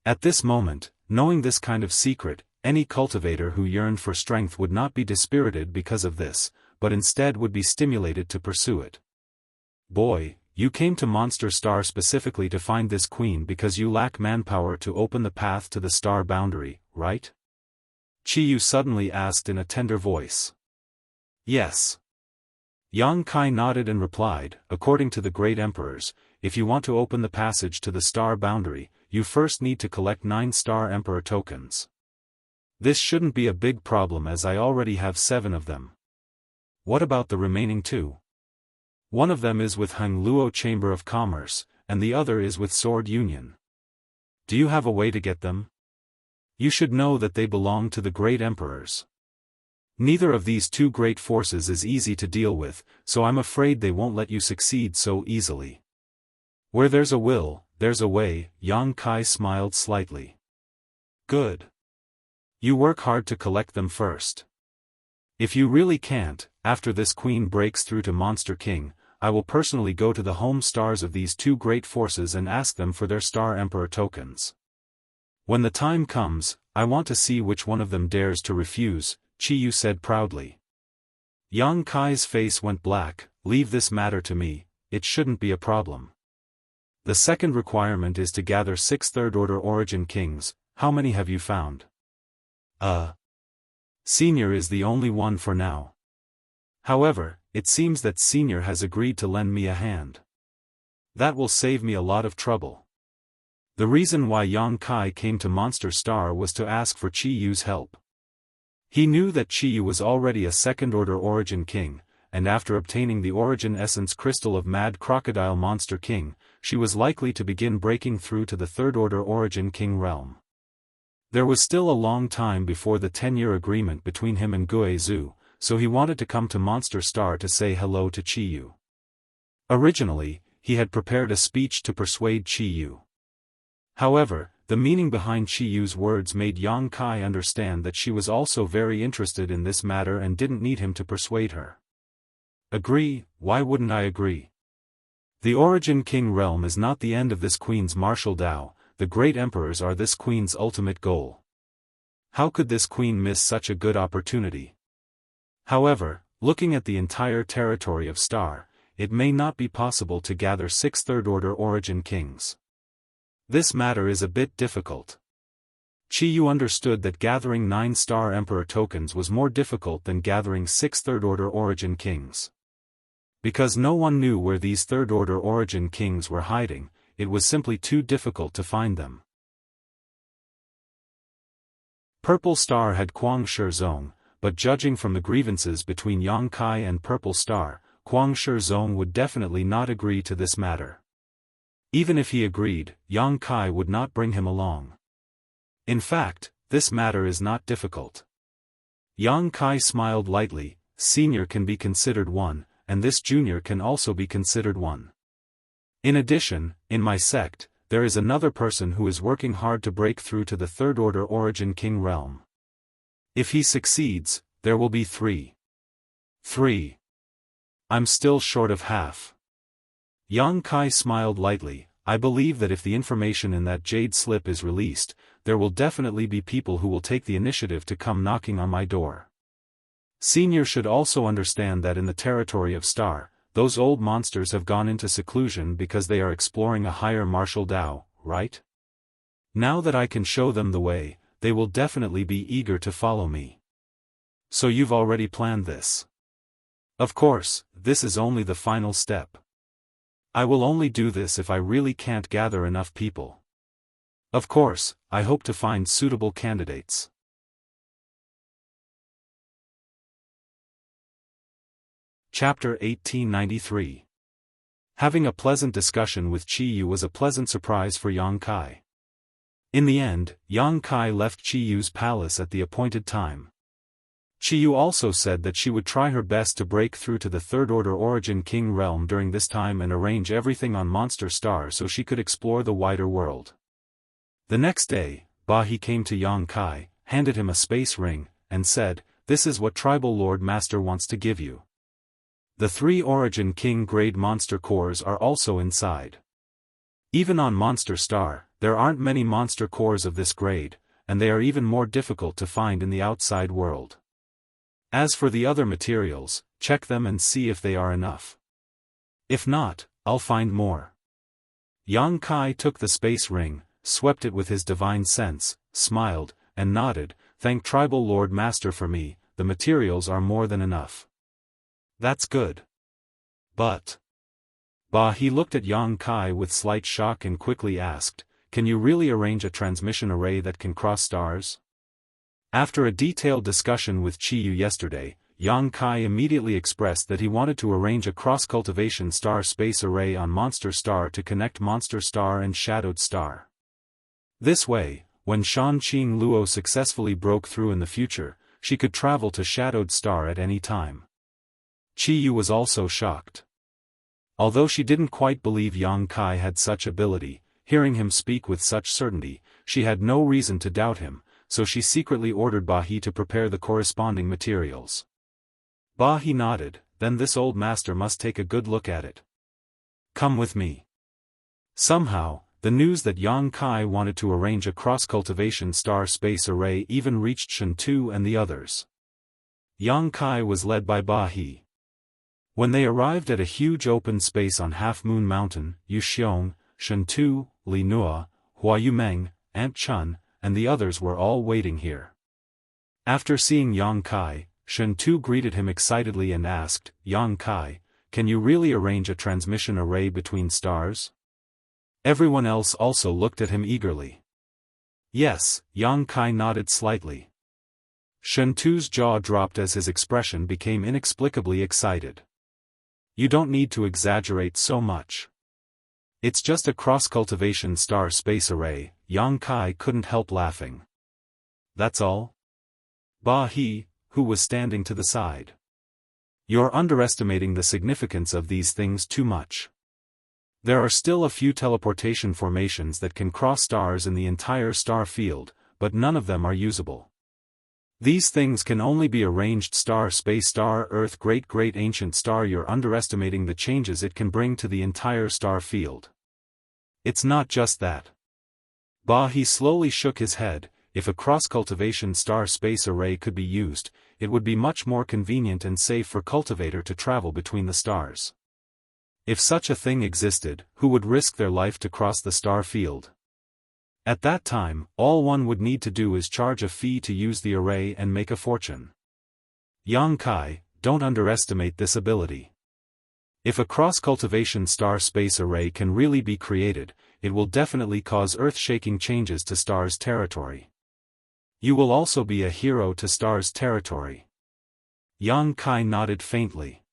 At this moment, knowing this kind of secret, any cultivator who yearned for strength would not be dispirited because of this, but instead would be stimulated to pursue it. Boy, you came to Monster Star specifically to find this queen because you lack manpower to open the path to the star boundary, right? Chiyu suddenly asked in a tender voice. Yes. Yang Kai nodded and replied, according to the great emperors, if you want to open the passage to the star boundary, you first need to collect 9 Star Emperor tokens. This shouldn't be a big problem as I already have 7 of them. What about the remaining 2? One of them is with Heng Luo Chamber of Commerce, and the other is with Sword Union. Do you have a way to get them? You should know that they belong to the great emperors. Neither of these 2 great forces is easy to deal with, so I'm afraid they won't let you succeed so easily. Where there's a will, there's a way, Yang Kai smiled slightly. Good. You work hard to collect them first. If you really can't, after this queen breaks through to Monster King, I will personally go to the home stars of these 2 great forces and ask them for their Star Emperor tokens. When the time comes, I want to see which one of them dares to refuse, Chiyu said proudly. Yang Kai's face went black. Leave this matter to me, it shouldn't be a problem. The second requirement is to gather 6 third-order Origin Kings. How many have you found? Senior is the only one for now. However, it seems that Senior has agreed to lend me a hand. That will save me a lot of trouble. The reason why Yang Kai came to Monster Star was to ask for Chiyu's help. He knew that Chiyu was already a second-order Origin King, and after obtaining the Origin Essence Crystal of Mad Crocodile Monster King, she was likely to begin breaking through to the third-order Origin King realm. There was still a long time before the 10-year agreement between him and Guizhou, so he wanted to come to Monster Star to say hello to Chiyu. Originally, he had prepared a speech to persuade Chiyu. However, the meaning behind Chiyu's words made Yang Kai understand that she was also very interested in this matter and didn't need him to persuade her. Agree? Why wouldn't I agree? The Origin King realm is not the end of this queen's martial Tao, the great emperors are this queen's ultimate goal. How could this queen miss such a good opportunity? However, looking at the entire territory of Star, it may not be possible to gather 6 third-order Origin Kings. This matter is a bit difficult. Chiyu understood that gathering 9 Star Emperor tokens was more difficult than gathering 6 third-order Origin Kings. Because no one knew where these third-order Origin Kings were hiding, it was simply too difficult to find them. Purple Star had Kuang Shizong, but judging from the grievances between Yang Kai and Purple Star, Kuang Shizong would definitely not agree to this matter. Even if he agreed, Yang Kai would not bring him along. In fact, this matter is not difficult. Yang Kai smiled lightly. Senior can be considered one, and this junior can also be considered one. In addition, in my sect, there is another person who is working hard to break through to the third-order Origin King realm. If he succeeds, there will be 3. 3. I'm still short of half. Yang Kai smiled lightly. I believe that if the information in that jade slip is released, there will definitely be people who will take the initiative to come knocking on my door. Senior should also understand that in the territory of Star, those old monsters have gone into seclusion because they are exploring a higher martial Tao, right? Now that I can show them the way, they will definitely be eager to follow me. So you've already planned this. Of course, this is only the final step. I will only do this if I really can't gather enough people. Of course, I hope to find suitable candidates. Chapter 1893. Having a pleasant discussion with Chiyu was a pleasant surprise for Yang Kai. In the end, Yang Kai left Chiyu's palace at the appointed time. Qiyu also said that she would try her best to break through to the Third Order Origin King realm during this time and arrange everything on Monster Star so she could explore the wider world. The next day, Ba He came to Yang Kai, handed him a space ring, and said, "This is what Tribal Lord Master wants to give you. The 3 Origin King grade monster cores are also inside. Even on Monster Star, there aren't many monster cores of this grade, and they are even more difficult to find in the outside world. As for the other materials, check them and see if they are enough. If not, I'll find more." Yang Kai took the space ring, swept it with his divine sense, smiled, and nodded, "Thank Tribal Lord Master for me, the materials are more than enough." "That's good. But..." Ba He looked at Yang Kai with slight shock and quickly asked, "Can you really arrange a transmission array that can cross stars?" After a detailed discussion with Qiyu yesterday, Yang Kai immediately expressed that he wanted to arrange a cross-cultivation star space array on Monster Star to connect Monster Star and Shadowed Star. This way, when Shan Qing Luo successfully broke through in the future, she could travel to Shadowed Star at any time. Qiyu was also shocked. Although she didn't quite believe Yang Kai had such ability, hearing him speak with such certainty, she had no reason to doubt him, so she secretly ordered Ba He to prepare the corresponding materials. Ba He nodded, "Then this old master must take a good look at it. Come with me." Somehow, the news that Yang Kai wanted to arrange a cross-cultivation star space array even reached Shen Tu and the others. Yang Kai was led by Ba He. When they arrived at a huge open space on Half Moon Mountain, Yu Xiong, Shen Tu, Li Nua, Hua Yumeng, Aunt Chun, and the others were all waiting here. After seeing Yang Kai, Shen Tu greeted him excitedly and asked, "Yang Kai, can you really arrange a transmission array between stars?" Everyone else also looked at him eagerly. Yes, Yang Kai nodded slightly. Shen Tu's jaw dropped as his expression became inexplicably excited. "You don't need to exaggerate so much. It's just a cross-cultivation star space array." Yang Kai couldn't help laughing. "That's all?" Ba He, who was standing to the side. "You're underestimating the significance of these things too much. There are still a few teleportation formations that can cross stars in the entire star field, but none of them are usable. These things can only be arranged star space star Earth great ancient star. You're underestimating the changes it can bring to the entire star field. It's not just that." Ba He slowly shook his head. If a cross-cultivation star space array could be used, it would be much more convenient and safe for cultivator to travel between the stars. If such a thing existed, who would risk their life to cross the star field? At that time, all one would need to do is charge a fee to use the array and make a fortune. Yang Kai, don't underestimate this ability. If a cross-cultivation star space array can really be created, it will definitely cause earth-shaking changes to Star's territory. You will also be a hero to Star's territory. Yang Kai nodded faintly.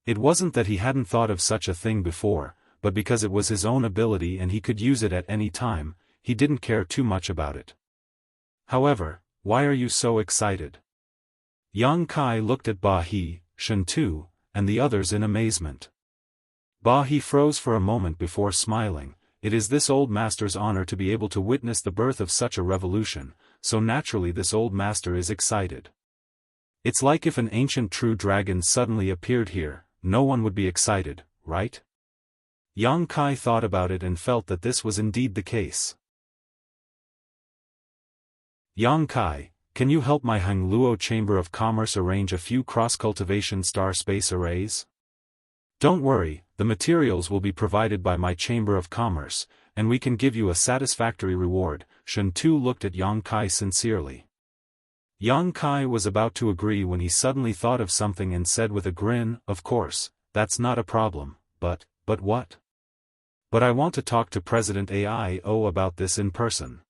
It wasn't that he hadn't thought of such a thing before, but because it was his own ability and he could use it at any time, he didn't care too much about it. However, why are you so excited? Yang Kai looked at Ba He, Shen Tu, and the others in amazement. Ba He froze for a moment before smiling. It is this old master's honor to be able to witness the birth of such a revolution, so naturally this old master is excited. It's like if an ancient true dragon suddenly appeared here, no one would be excited, right? Yang Kai thought about it and felt that this was indeed the case. Yang Kai, can you help my Hang Luo Chamber of Commerce arrange a few cross-cultivation star space arrays? Don't worry, the materials will be provided by my Chamber of Commerce, and we can give you a satisfactory reward. Shen Tu looked at Yang Kai sincerely. Yang Kai was about to agree when he suddenly thought of something and said with a grin, "Of course, that's not a problem, but what? But I want to talk to President AIO about this in person.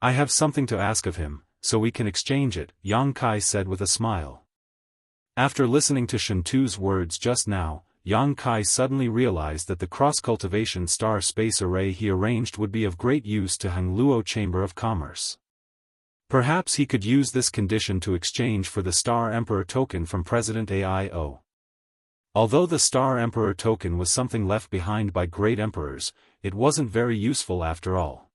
I have something to ask of him, so we can exchange it," Yang Kai said with a smile. After listening to Shen Tu's words just now, Yang Kai suddenly realized that the cross-cultivation star space array he arranged would be of great use to Hang Luo Chamber of Commerce. Perhaps he could use this condition to exchange for the Star Emperor token from President AIO. Although the Star Emperor token was something left behind by great emperors, it wasn't very useful after all.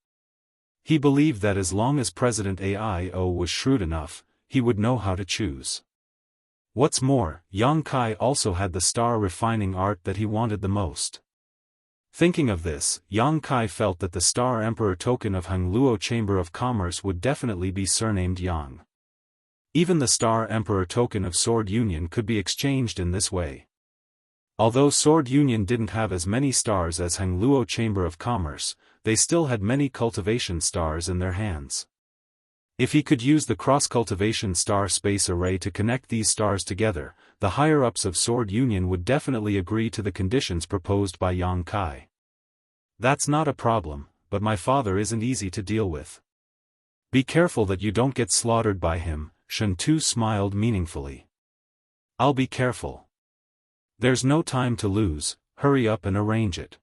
He believed that as long as President AIO was shrewd enough, he would know how to choose. What's more, Yang Kai also had the star refining art that he wanted the most. Thinking of this, Yang Kai felt that the Star Emperor token of Hangluo Chamber of Commerce would definitely be surnamed Yang. Even the Star Emperor token of Sword Union could be exchanged in this way. Although Sword Union didn't have as many stars as Hangluo Chamber of Commerce, they still had many cultivation stars in their hands. If he could use the cross-cultivation star space array to connect these stars together, the higher-ups of Sword Union would definitely agree to the conditions proposed by Yang Kai. That's not a problem, but my father isn't easy to deal with. Be careful that you don't get slaughtered by him, Shen Tu smiled meaningfully. I'll be careful. There's no time to lose, hurry up and arrange it.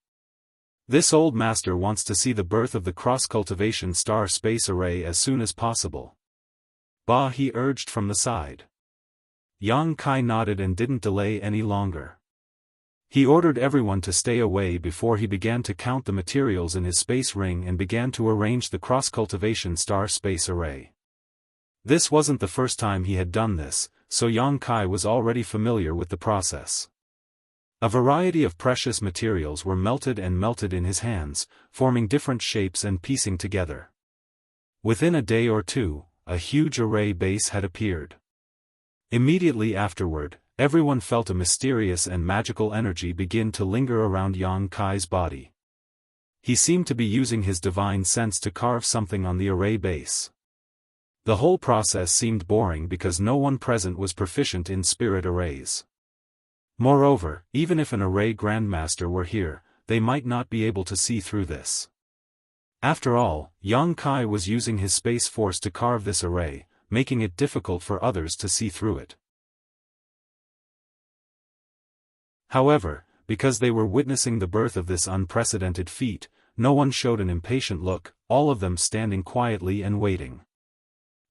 This old master wants to see the birth of the cross-cultivation star space array as soon as possible. Ba he urged from the side. Yang Kai nodded and didn't delay any longer. He ordered everyone to stay away before he began to count the materials in his space ring and began to arrange the cross-cultivation star space array. This wasn't the first time he had done this, so Yang Kai was already familiar with the process. A variety of precious materials were melted in his hands, forming different shapes and piecing together. Within a day or two, a huge array base had appeared. Immediately afterward, everyone felt a mysterious and magical energy begin to linger around Yang Kai's body. He seemed to be using his divine sense to carve something on the array base. The whole process seemed boring because no one present was proficient in spirit arrays. Moreover, even if an array grandmaster were here, they might not be able to see through this. After all, Yang Kai was using his space force to carve this array, making it difficult for others to see through it. However, because they were witnessing the birth of this unprecedented feat, no one showed an impatient look, all of them standing quietly and waiting.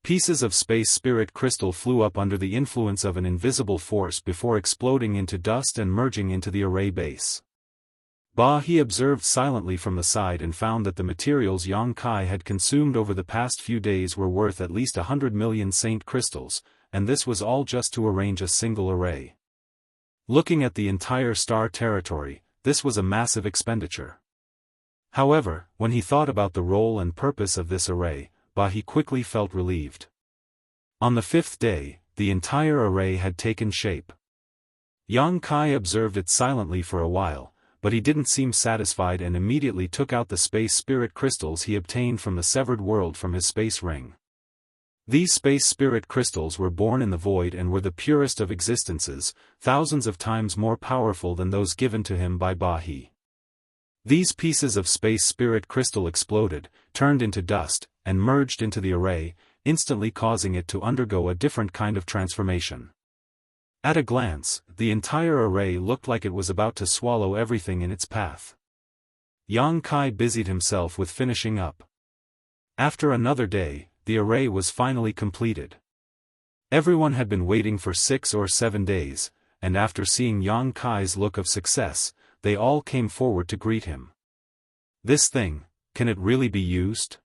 Pieces of space spirit crystal flew up under the influence of an invisible force before exploding into dust and merging into the array base. Ba he observed silently from the side and found that the materials Yang Kai had consumed over the past few days were worth at least 100 million saint crystals, and this was all just to arrange a single array. Looking at the entire star territory, this was a massive expenditure. However, when he thought about the role and purpose of this array, Ba he quickly felt relieved. On the fifth day, the entire array had taken shape. Yang Kai observed it silently for a while, but he didn't seem satisfied and immediately took out the space spirit crystals he obtained from the severed world from his space ring. These space spirit crystals were born in the void and were the purest of existences, thousands of times more powerful than those given to him by Ba he. These pieces of space spirit crystal exploded, turned into dust, and merged into the array, instantly causing it to undergo a different kind of transformation. At a glance, the entire array looked like it was about to swallow everything in its path. Yang Kai busied himself with finishing up. After another day, the array was finally completed. Everyone had been waiting for 6 or 7 days, and after seeing Yang Kai's look of success, they all came forward to greet him. This thing, can it really be used?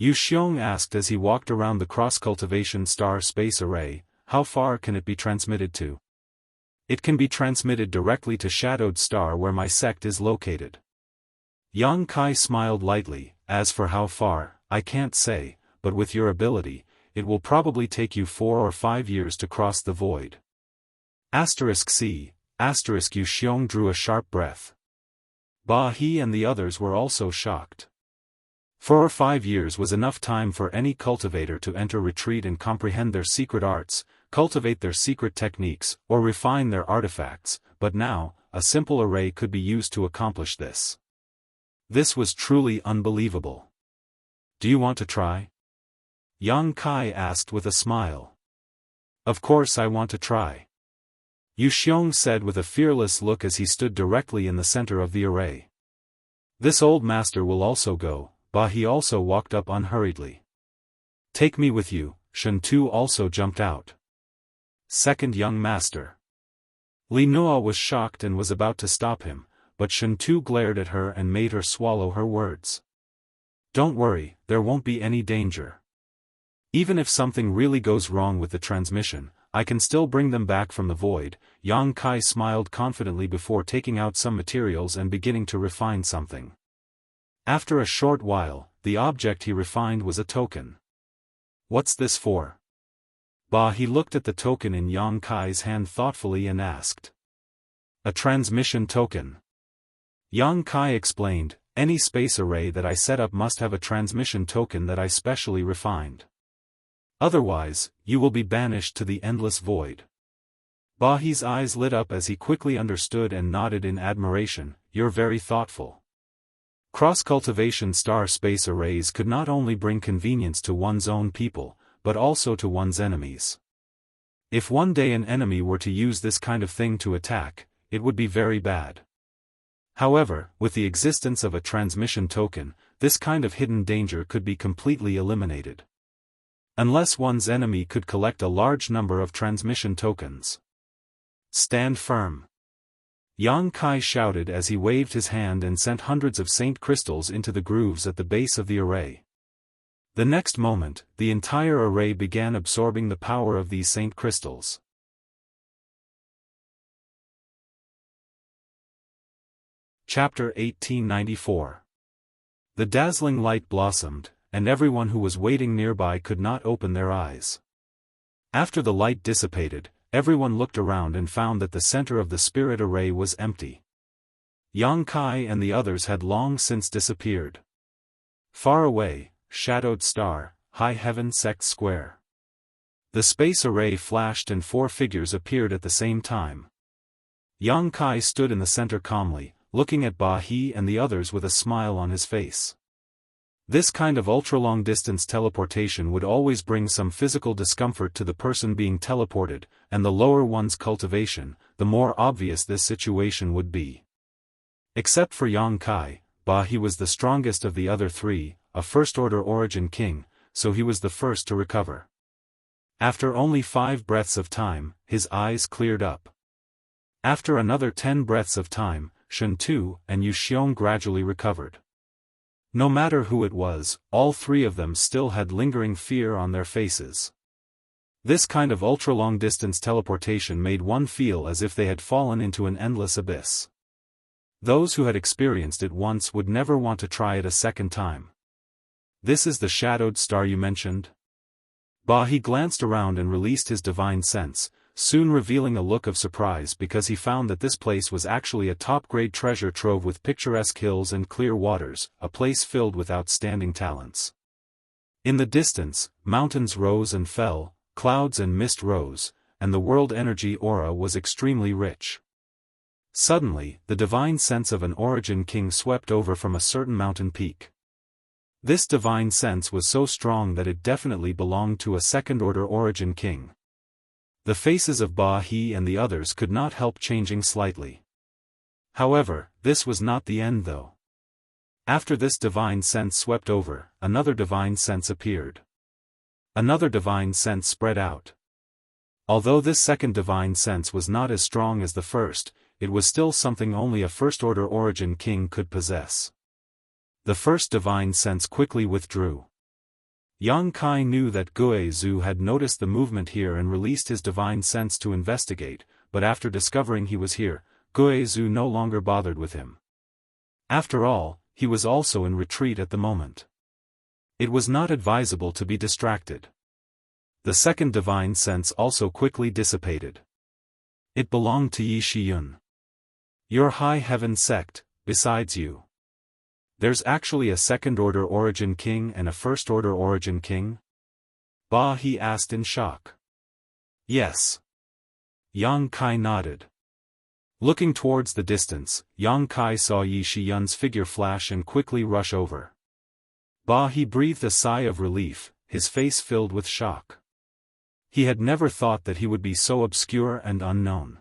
Yu Xiong asked as he walked around the cross-cultivation star space array. How far can it be transmitted to? It can be transmitted directly to Shadowed Star where my sect is located. Yang Kai smiled lightly. As for how far, I can't say, but with your ability, it will probably take you 4 or 5 years to cross the void. *C*. Yu Xiong drew a sharp breath. Ba he and the others were also shocked. 4 or 5 years was enough time for any cultivator to enter retreat and comprehend their secret arts, cultivate their secret techniques, or refine their artifacts, but now, a simple array could be used to accomplish this. This was truly unbelievable. Do you want to try? Yang Kai asked with a smile. Of course I want to try. Yu Xiong said with a fearless look as he stood directly in the center of the array. This old master will also go. Ba he also walked up unhurriedly. Take me with you. Shen Tu also jumped out. Second young master. Li Noa was shocked and was about to stop him, but Shen Tu glared at her and made her swallow her words. Don't worry, there won't be any danger. Even if something really goes wrong with the transmission, I can still bring them back from the void. Yang Kai smiled confidently before taking out some materials and beginning to refine something. After a short while, the object he refined was a token. What's this for? He looked at the token in Yang Kai's hand thoughtfully and asked. A transmission token. Yang Kai explained, any space array that I set up must have a transmission token that I specially refined. Otherwise, you will be banished to the endless void. Bahi's eyes lit up as he quickly understood and nodded in admiration. You're very thoughtful. Cross-cultivation star space arrays could not only bring convenience to one's own people, but also to one's enemies. If one day an enemy were to use this kind of thing to attack, it would be very bad. However, with the existence of a transmission token, this kind of hidden danger could be completely eliminated. Unless one's enemy could collect a large number of transmission tokens. Stand firm. Yang Kai shouted as he waved his hand and sent hundreds of saint crystals into the grooves at the base of the array. The next moment, the entire array began absorbing the power of these saint crystals. Chapter 1894. The dazzling light blossomed, and everyone who was waiting nearby could not open their eyes. After the light dissipated, everyone looked around and found that the center of the spirit array was empty. Yang Kai and the others had long since disappeared. Far away, shadowed star, high heaven sect square. The space array flashed and 4 figures appeared at the same time. Yang Kai stood in the center calmly, looking at Bahi and the others with a smile on his face. This kind of ultra-long-distance teleportation would always bring some physical discomfort to the person being teleported, and the lower one's cultivation, the more obvious this situation would be. Except for Yang Kai, Bahi was the strongest of the other 3, a first-order origin king, so he was the first to recover. After only 5 breaths of time, his eyes cleared up. After another 10 breaths of time, Shen Tu and Yu Xiong gradually recovered. No matter who it was, all 3 of them still had lingering fear on their faces. This kind of ultra-long-distance teleportation made one feel as if they had fallen into an endless abyss. Those who had experienced it once would never want to try it a second time. This is the shadowed star you mentioned? Bahi glanced around and released his divine sense, soon revealing a look of surprise because he found that this place was actually a top-grade treasure trove with picturesque hills and clear waters, a place filled with outstanding talents. In the distance, mountains rose and fell, clouds and mist rose, and the world energy aura was extremely rich. Suddenly, the divine sense of an origin king swept over from a certain mountain peak. This divine sense was so strong that it definitely belonged to a second-order origin king. The faces of Bahi and the others could not help changing slightly. However, this was not the end though. After this divine sense swept over, another divine sense appeared. Another divine sense spread out. Although this second divine sense was not as strong as the first, it was still something only a first-order origin king could possess. The first divine sense quickly withdrew. Yang Kai knew that Gue Zhu had noticed the movement here and released his divine sense to investigate, but after discovering he was here, Gue Zhu no longer bothered with him. After all, he was also in retreat at the moment. It was not advisable to be distracted. The second divine sense also quickly dissipated. It belonged to Yi Shiyun. Your high heaven sect, besides you. There's actually a second-order origin king and a first-order origin king? Bahi asked in shock. Yes. Yang Kai nodded. Looking towards the distance, Yang Kai saw Yi Shiyun's figure flash and quickly rush over. Bahi breathed a sigh of relief, his face filled with shock. He had never thought that he would be so obscure and unknown.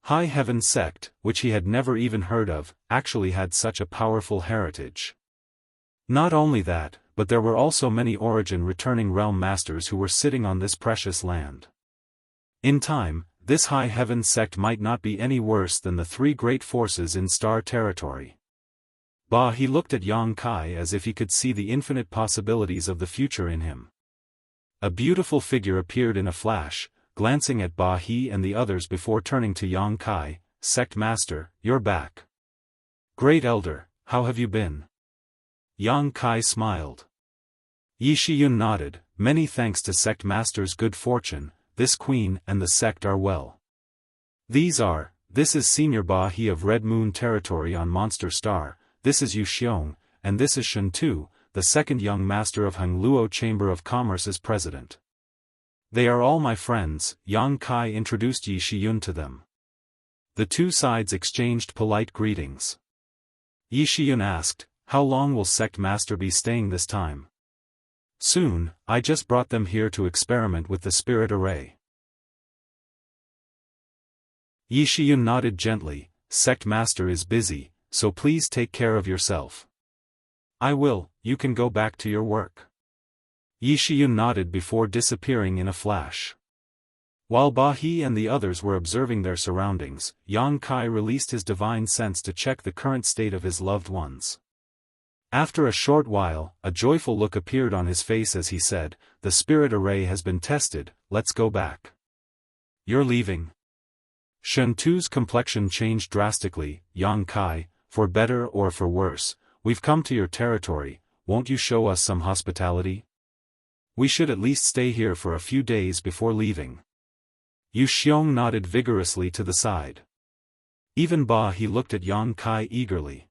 High Heaven sect, which he had never even heard of, actually had such a powerful heritage. Not only that, but there were also many origin returning realm masters who were sitting on this precious land. In time, this high heaven sect might not be any worse than the three great forces in star territory. He looked at Yang Kai as if he could see the infinite possibilities of the future in him. A beautiful figure appeared in a flash, glancing at He and the others before turning to Yang Kai. Sect Master, you're back. Great Elder, how have you been? Yang Kai smiled. Yi Shiyun nodded. Many thanks to Sect Master's good fortune, this queen and the sect are well. This is Senior He of Red Moon Territory on Monster Star, this is Yu Xiong, and this is Shen Tu, the second young master of Hangluo Chamber of Commerce's president. They are all my friends, Yang Kai introduced Yi Shiyun to them. The two sides exchanged polite greetings. Yi Shiyun asked, how long will Sect Master be staying this time? Soon, I just brought them here to experiment with the spirit array. Yi Shiyun nodded gently. Sect Master is busy, so please take care of yourself. I will, you can go back to your work. Yi Shiyun nodded before disappearing in a flash. While He and the others were observing their surroundings, Yang Kai released his divine sense to check the current state of his loved ones. After a short while, a joyful look appeared on his face as he said, the spirit array has been tested, let's go back. You're leaving? Shen Tu's complexion changed drastically. Yang Kai, for better or for worse, we've come to your territory, won't you show us some hospitality? We should at least stay here for a few days before leaving. Yu Xiong nodded vigorously to the side. Even He looked at Yang Kai eagerly.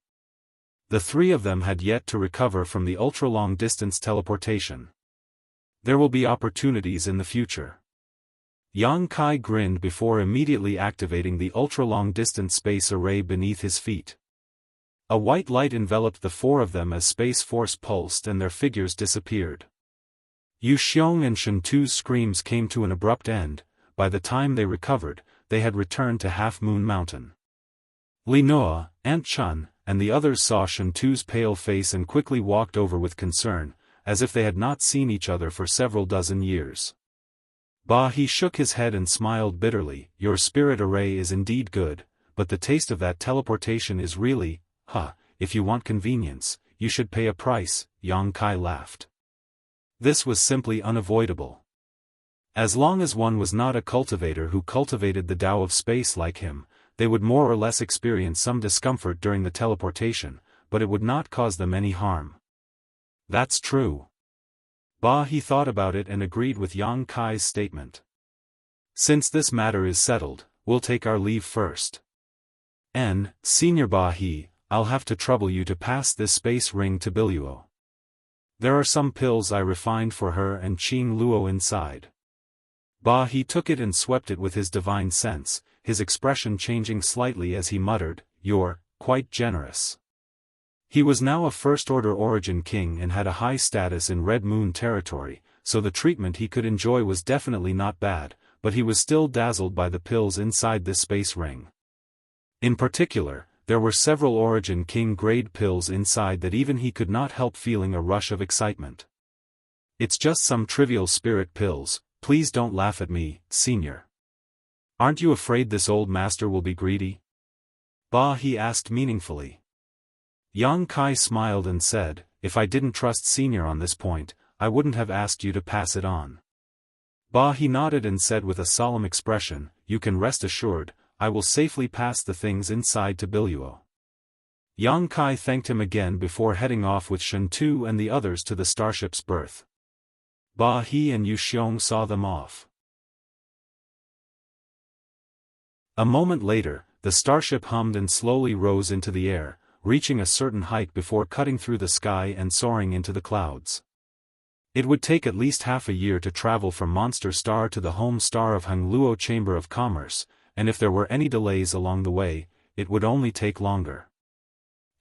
The three of them had yet to recover from the ultra-long-distance teleportation. There will be opportunities in the future. Yang Kai grinned before immediately activating the ultra-long-distance space array beneath his feet. A white light enveloped the four of them as space force pulsed and their figures disappeared. Yu Xiong and Shen Tu's screams came to an abrupt end. By the time they recovered, they had returned to Half Moon Mountain. Li Noa, Aunt Chun, and the others saw Shen Tu's pale face and quickly walked over with concern, as if they had not seen each other for several dozen years. He shook his head and smiled bitterly. Your spirit array is indeed good, but the taste of that teleportation is really, if you want convenience, you should pay a price, Yang Kai laughed. This was simply unavoidable. As long as one was not a cultivator who cultivated the Tao of space like him, they would more or less experience some discomfort during the teleportation, but it would not cause them any harm. That's true. He thought about it and agreed with Yang Kai's statement. Since this matter is settled, we'll take our leave first. Senior He, I'll have to trouble you to pass this space ring to Biluo. There are some pills I refined for her and Qing Luo inside. He took it and swept it with his divine sense, his expression changing slightly as he muttered, you're quite generous. He was now a first-order origin king and had a high status in Red Moon territory, so the treatment he could enjoy was definitely not bad, but he was still dazzled by the pills inside this space ring. In particular, there were several origin king-grade pills inside that even he could not help feeling a rush of excitement. It's just some trivial spirit pills, please don't laugh at me, Senior. Aren't you afraid this old master will be greedy? He asked meaningfully. Yang Kai smiled and said, if I didn't trust Senior on this point, I wouldn't have asked you to pass it on. He nodded and said with a solemn expression, you can rest assured, I will safely pass the things inside to Biluo. Yang Kai thanked him again before heading off with Shen Tu and the others to the starship's berth. He and Yu Xiong saw them off. A moment later, the starship hummed and slowly rose into the air, reaching a certain height before cutting through the sky and soaring into the clouds. It would take at least half a year to travel from Monster Star to the home star of Hangluo Chamber of Commerce, and if there were any delays along the way, it would only take longer.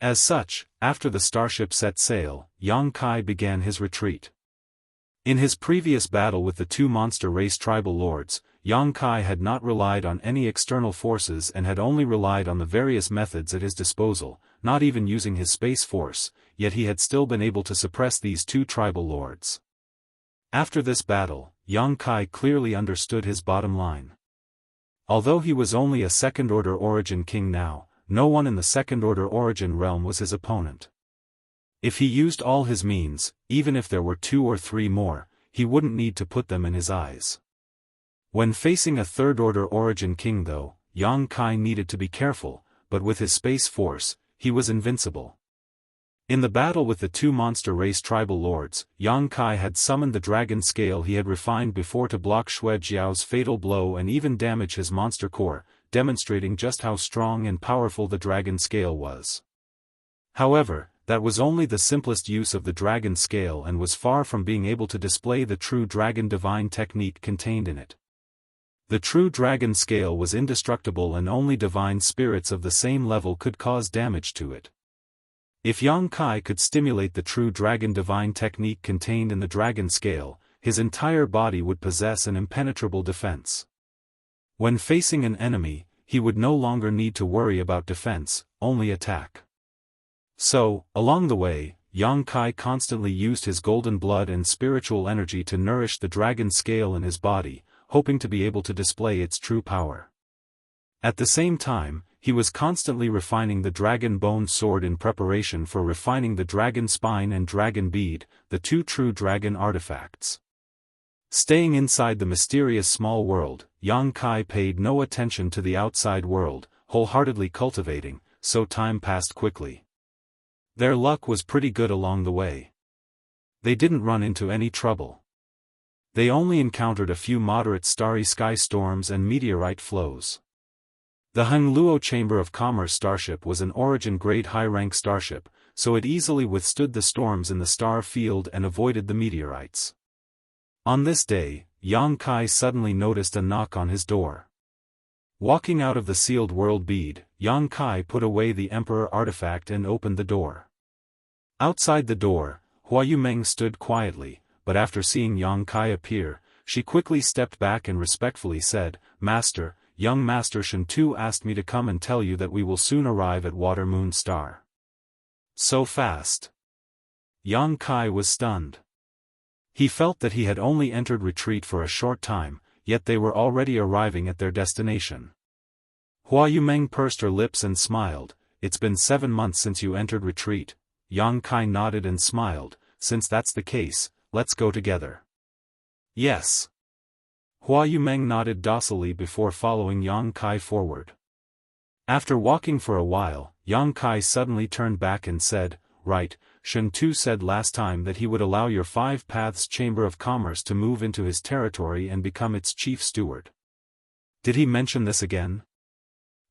As such, after the starship set sail, Yang Kai began his retreat. In his previous battle with the two monster race tribal lords, Yang Kai had not relied on any external forces and had only relied on the various methods at his disposal, not even using his space force, yet he had still been able to suppress these two tribal lords. After this battle, Yang Kai clearly understood his bottom line. Although he was only a second-order origin king now, no one in the second-order origin realm was his opponent. If he used all his means, even if there were 2 or 3 more, he wouldn't need to put them in his eyes. When facing a third-order origin king though, Yang Kai needed to be careful, but with his space force, he was invincible. In the battle with the 2 monster race tribal lords, Yang Kai had summoned the dragon scale he had refined before to block Xue Jiao's fatal blow and even damage his monster core, demonstrating just how strong and powerful the dragon scale was. However, that was only the simplest use of the dragon scale and was far from being able to display the true dragon divine technique contained in it. The true dragon scale was indestructible and only divine spirits of the same level could cause damage to it. If Yang Kai could stimulate the true dragon divine technique contained in the dragon scale, his entire body would possess an impenetrable defense. When facing an enemy, he would no longer need to worry about defense, only attack. So, along the way, Yang Kai constantly used his golden blood and spiritual energy to nourish the dragon scale in his body, hoping to be able to display its true power. At the same time, he was constantly refining the dragon bone sword in preparation for refining the dragon spine and dragon bead, the 2 true dragon artifacts. Staying inside the mysterious small world, Yang Kai paid no attention to the outside world, wholeheartedly cultivating, so time passed quickly. Their luck was pretty good along the way. They didn't run into any trouble. They only encountered a few moderate starry sky storms and meteorite flows. The Hengluo Chamber of Commerce starship was an origin-grade high-rank starship, so it easily withstood the storms in the star field and avoided the meteorites. On this day, Yang Kai suddenly noticed a knock on his door. Walking out of the sealed world bead, Yang Kai put away the Emperor artifact and opened the door. Outside the door, Hua Yumeng stood quietly, but after seeing Yang Kai appear, she quickly stepped back and respectfully said, "Master, young Master Shen Tu asked me to come and tell you that we will soon arrive at Water Moon Star." So fast. Yang Kai was stunned. He felt that he had only entered retreat for a short time, yet they were already arriving at their destination. Hua Yumeng pursed her lips and smiled. "It's been 7 months since you entered retreat." Yang Kai nodded and smiled. "Since that's the case, let's go together." "Yes." Hua Yumeng nodded docilely before following Yang Kai forward. After walking for a while, Yang Kai suddenly turned back and said, "Right, Shen Tu said last time that he would allow your 5 Paths Chamber of Commerce to move into his territory and become its chief steward. Did he mention this again?"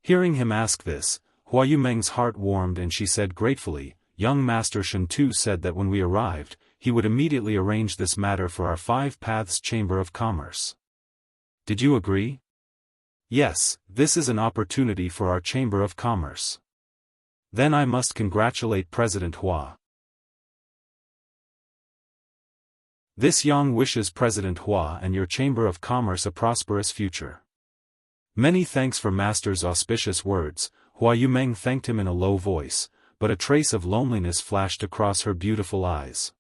Hearing him ask this, Hua Yumeng's heart warmed and she said gratefully, "Young Master Shen Tu said that when we arrived, he would immediately arrange this matter for our 5 Paths Chamber of Commerce. Did you agree?" "Yes, this is an opportunity for our Chamber of Commerce." "Then I must congratulate President Hua. This Yang wishes President Hua and your Chamber of Commerce a prosperous future." "Many thanks for Master's auspicious words." Hua Yumeng thanked him in a low voice, but a trace of loneliness flashed across her beautiful eyes.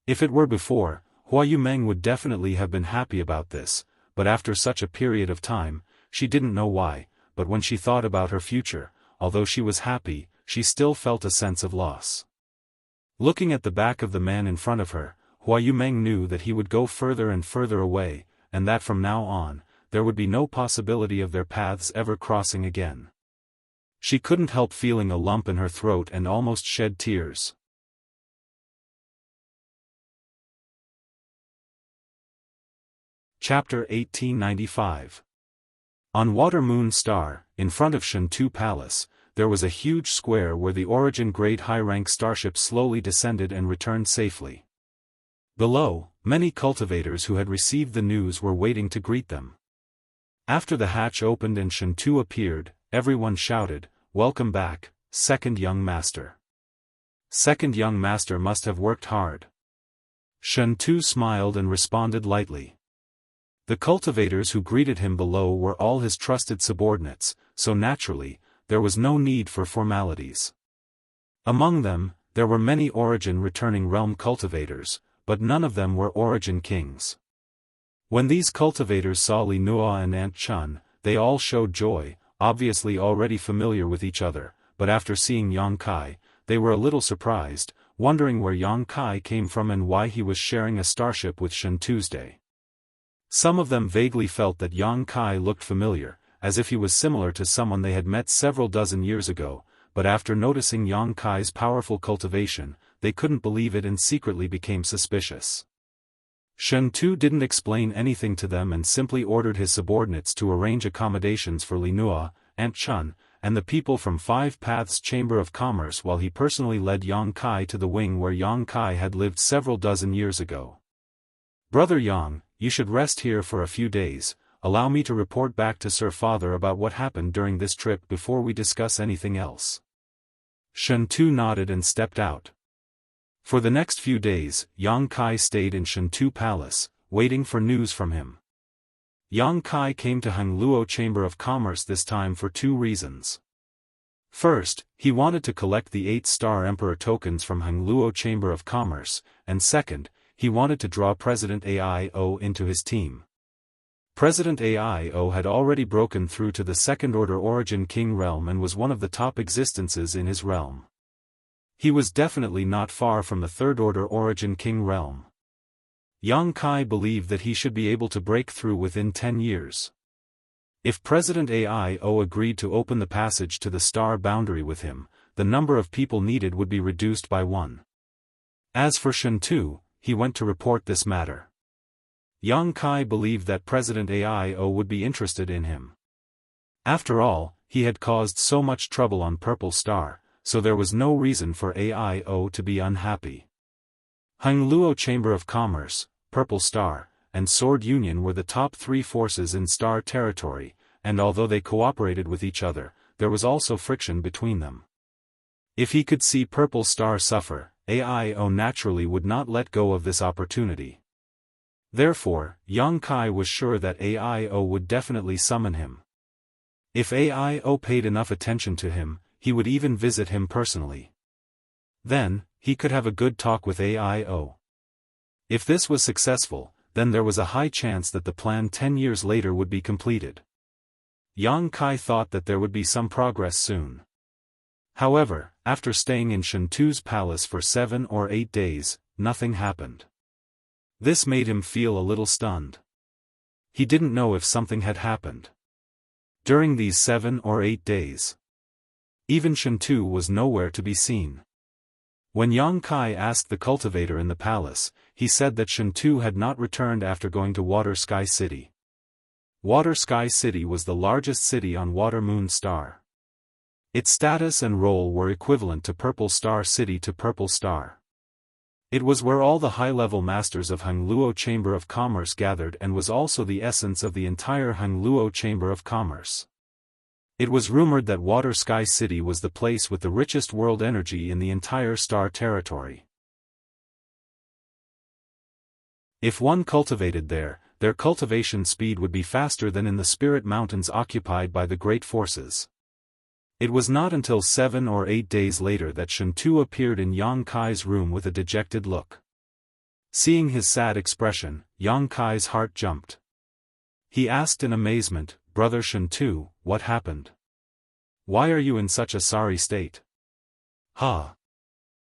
If it were before, Hua Yumeng would definitely have been happy about this, but after such a period of time, she didn't know why, but when she thought about her future, although she was happy, she still felt a sense of loss. Looking at the back of the man in front of her, Hua Yumeng knew that he would go further and further away, and that from now on, there would be no possibility of their paths ever crossing again. She couldn't help feeling a lump in her throat and almost shed tears. Chapter 1895. On Water Moon Star, in front of Shen Tu Palace, there was a huge square where the origin-grade high-rank starship slowly descended and returned safely. Below, many cultivators who had received the news were waiting to greet them. After the hatch opened and Shen Tu appeared, everyone shouted, "Welcome back, second young master." Second young master must have worked hard. Shen Tu smiled and responded lightly. The cultivators who greeted him below were all his trusted subordinates, so naturally, there was no need for formalities. Among them, there were many origin-returning realm cultivators, but none of them were origin kings. When these cultivators saw Li Nua and Aunt Chun, they all showed joy, obviously already familiar with each other, but after seeing Yang Kai, they were a little surprised, wondering where Yang Kai came from and why he was sharing a starship with Shen Tuesday. Some of them vaguely felt that Yang Kai looked familiar, as if he was similar to someone they had met several dozen years ago, but after noticing Yang Kai's powerful cultivation, they couldn't believe it and secretly became suspicious. Shen Tu didn't explain anything to them and simply ordered his subordinates to arrange accommodations for Li Nua, Aunt Chun, and the people from Five Paths Chamber of Commerce while he personally led Yang Kai to the wing where Yang Kai had lived several dozen years ago. "Brother Yang, you should rest here for a few days. Allow me to report back to Sir Father about what happened during this trip before we discuss anything else." Shen Tu nodded and stepped out. For the next few days, Yang Kai stayed in Shen Tu Palace, waiting for news from him. Yang Kai came to Heng Luo Chamber of Commerce this time for two reasons. First, he wanted to collect the 8-star Emperor tokens from Heng Luo Chamber of Commerce, and second, he wanted to draw President AIO into his team. President AIO had already broken through to the Second-Order Origin King realm and was one of the top existences in his realm. He was definitely not far from the Third-Order Origin King realm. Yang Kai believed that he should be able to break through within 10 years. If President AIO agreed to open the passage to the star boundary with him, the number of people needed would be reduced by 1. As for Shen Tu, he went to report this matter. Yang Kai believed that President AIO would be interested in him. After all, he had caused so much trouble on Purple Star, so there was no reason for AIO to be unhappy. Heng Luo Chamber of Commerce, Purple Star, and Sword Union were the top 3 forces in Star territory, and although they cooperated with each other, there was also friction between them. If he could see Purple Star suffer, AIO naturally would not let go of this opportunity. Therefore, Yang Kai was sure that AIO would definitely summon him. If AIO paid enough attention to him, he would even visit him personally. Then, he could have a good talk with AIO. If this was successful, then there was a high chance that the plan 10 years later would be completed. Yang Kai thought that there would be some progress soon. However, after staying in Shen Tu's palace for 7 or 8 days, nothing happened. This made him feel a little stunned. He didn't know if something had happened. During these 7 or 8 days, even Shen Tu was nowhere to be seen. When Yang Kai asked the cultivator in the palace, he said that Shen Tu had not returned after going to Water Sky City. Water Sky City was the largest city on Water Moon Star. Its status and role were equivalent to Purple Star City to Purple Star. It was where all the high-level masters of Heng Luo Chamber of Commerce gathered and was also the essence of the entire Heng Luo Chamber of Commerce. It was rumored that Water Sky City was the place with the richest world energy in the entire Star territory. If one cultivated there, their cultivation speed would be faster than in the Spirit Mountains occupied by the Great Forces. It was not until 7 or 8 days later that Shen Tu appeared in Yang Kai's room with a dejected look. Seeing his sad expression, Yang Kai's heart jumped. He asked in amazement, "Brother Shen Tu, what happened? Why are you in such a sorry state?"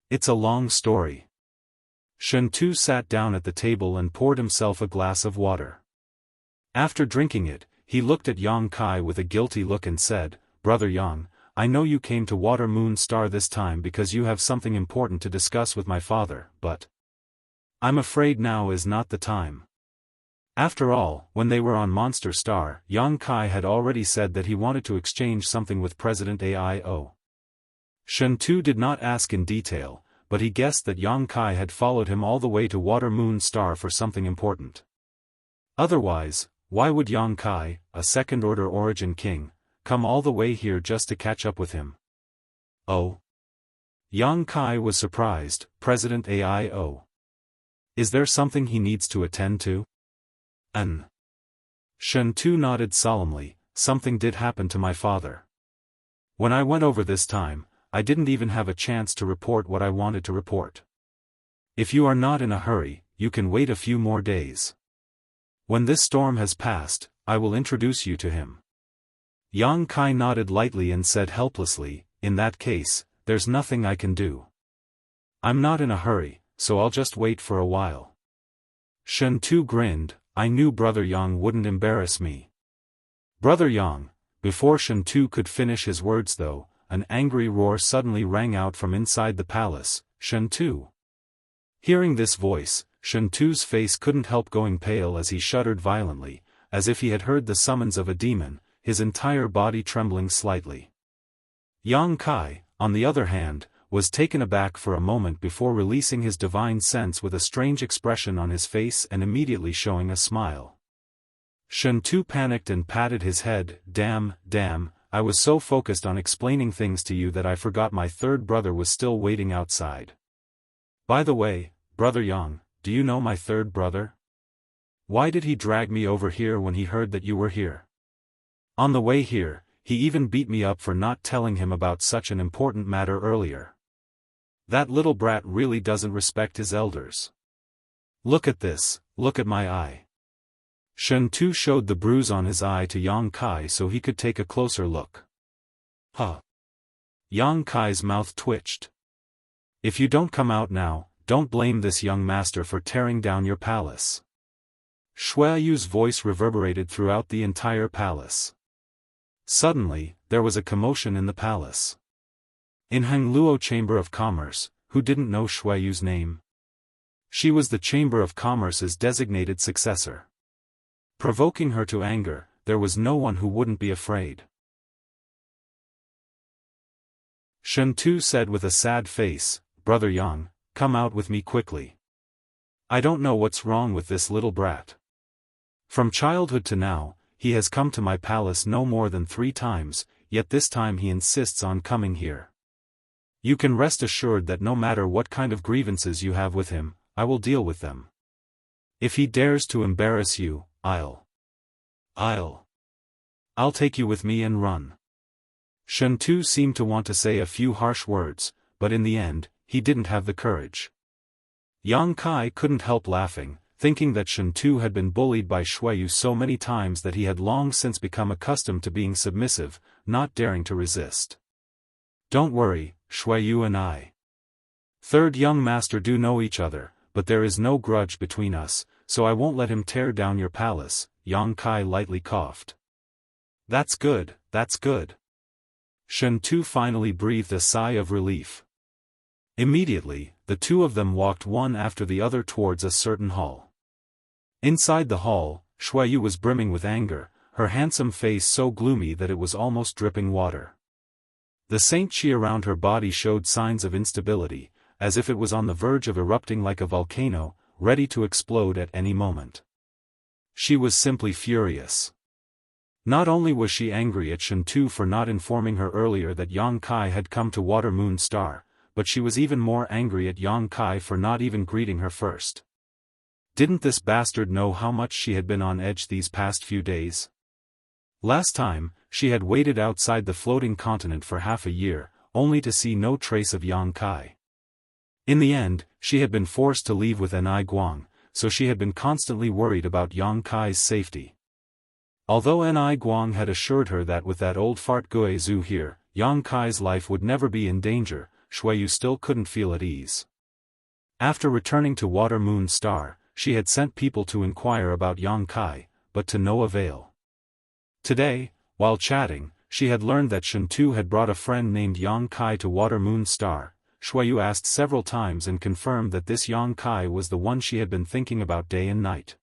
It's a long story." Shen Tu sat down at the table and poured himself a glass of water. After drinking it, he looked at Yang Kai with a guilty look and said, "Brother Yang, I know you came to Water Moon Star this time because you have something important to discuss with my father, but I'm afraid now is not the time." After all, when they were on Monster Star, Yang Kai had already said that he wanted to exchange something with President AIO. Shen Tu did not ask in detail, but he guessed that Yang Kai had followed him all the way to Water Moon Star for something important. Otherwise, why would Yang Kai, a second-order origin king, come all the way here just to catch up with him? Oh. Yang Kai was surprised. President AIO. Is there something he needs to attend to? Shen Tu nodded solemnly. Something did happen to my father. When I went over this time, I didn't even have a chance to report what I wanted to report. If you are not in a hurry, you can wait a few more days. When this storm has passed, I will introduce you to him. Yang Kai nodded lightly and said helplessly, in that case, there's nothing I can do. I'm not in a hurry, so I'll just wait for a while. Shen Tu grinned, I knew Brother Yang wouldn't embarrass me. Brother Yang. Before Shen Tu could finish his words though, an angry roar suddenly rang out from inside the palace, Shen Tu. Hearing this voice, Shen Tu's face couldn't help going pale as he shuddered violently, as if he had heard the summons of a demon, his entire body trembling slightly. Yang Kai, on the other hand, was taken aback for a moment before releasing his divine sense with a strange expression on his face and immediately showing a smile. Shen Tu panicked and patted his head, damn, I was so focused on explaining things to you that I forgot my third brother was still waiting outside. By the way, Brother Yang, do you know my third brother? Why did he drag me over here when he heard that you were here? On the way here, he even beat me up for not telling him about such an important matter earlier. That little brat really doesn't respect his elders. Look at this, look at my eye. Shen Tu showed the bruise on his eye to Yang Kai so he could take a closer look. Huh. Yang Kai's mouth twitched. If you don't come out now, don't blame this young master for tearing down your palace. Shui Yu's voice reverberated throughout the entire palace. Suddenly, there was a commotion in the palace. In Hangluo Chamber of Commerce, who didn't know Shui Yu's name? She was the Chamber of Commerce's designated successor. Provoking her to anger, there was no one who wouldn't be afraid. Shen Tu said with a sad face, Brother Yang, come out with me quickly. I don't know what's wrong with this little brat. From childhood to now, he has come to my palace no more than 3 times, yet this time he insists on coming here. You can rest assured that no matter what kind of grievances you have with him, I will deal with them. If he dares to embarrass you, I'll take you with me and run. Shen Tu seemed to want to say a few harsh words, but in the end, he didn't have the courage. Yang Kai couldn't help laughing, thinking that Shen Tu had been bullied by Shui Yu so many times that he had long since become accustomed to being submissive, not daring to resist. Don't worry, Shui Yu and I. Third young master do know each other, but there is no grudge between us, so I won't let him tear down your palace, Yang Kai lightly coughed. That's good, that's good. Shen Tu finally breathed a sigh of relief. Immediately, the two of them walked one after the other towards a certain hall. Inside the hall, Shui Yu was brimming with anger, her handsome face so gloomy that it was almost dripping water. The Saint Qi around her body showed signs of instability, as if it was on the verge of erupting like a volcano, ready to explode at any moment. She was simply furious. Not only was she angry at Shen Tu for not informing her earlier that Yang Kai had come to Water Moon Star, but she was even more angry at Yang Kai for not even greeting her first. Didn't this bastard know how much she had been on edge these past few days? Last time, she had waited outside the floating continent for half a year, only to see no trace of Yang Kai. In the end, she had been forced to leave with Enai Guang, so she had been constantly worried about Yang Kai's safety. Although Enai Guang had assured her that with that old fart Gue Zhu here, Yang Kai's life would never be in danger, Shui Yu still couldn't feel at ease. After returning to Water Moon Star, she had sent people to inquire about Yang Kai, but to no avail. Today, while chatting, she had learned that Shen Tu had brought a friend named Yang Kai to Water Moon Star. Shui Yu asked several times and confirmed that this Yang Kai was the one she had been thinking about day and night.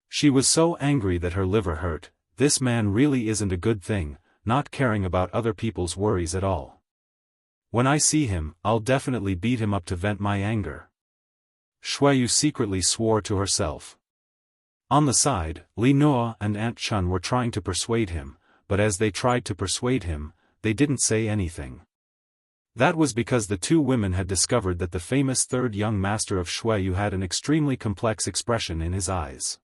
She was so angry that her liver hurt. This man really isn't a good thing, not caring about other people's worries at all. When I see him, I'll definitely beat him up to vent my anger. Shui Yu secretly swore to herself. On the side, Li Noa and Aunt Chun were trying to persuade him, but as they tried to persuade him, they didn't say anything. That was because the two women had discovered that the famous third young master of Shui Yu had an extremely complex expression in his eyes.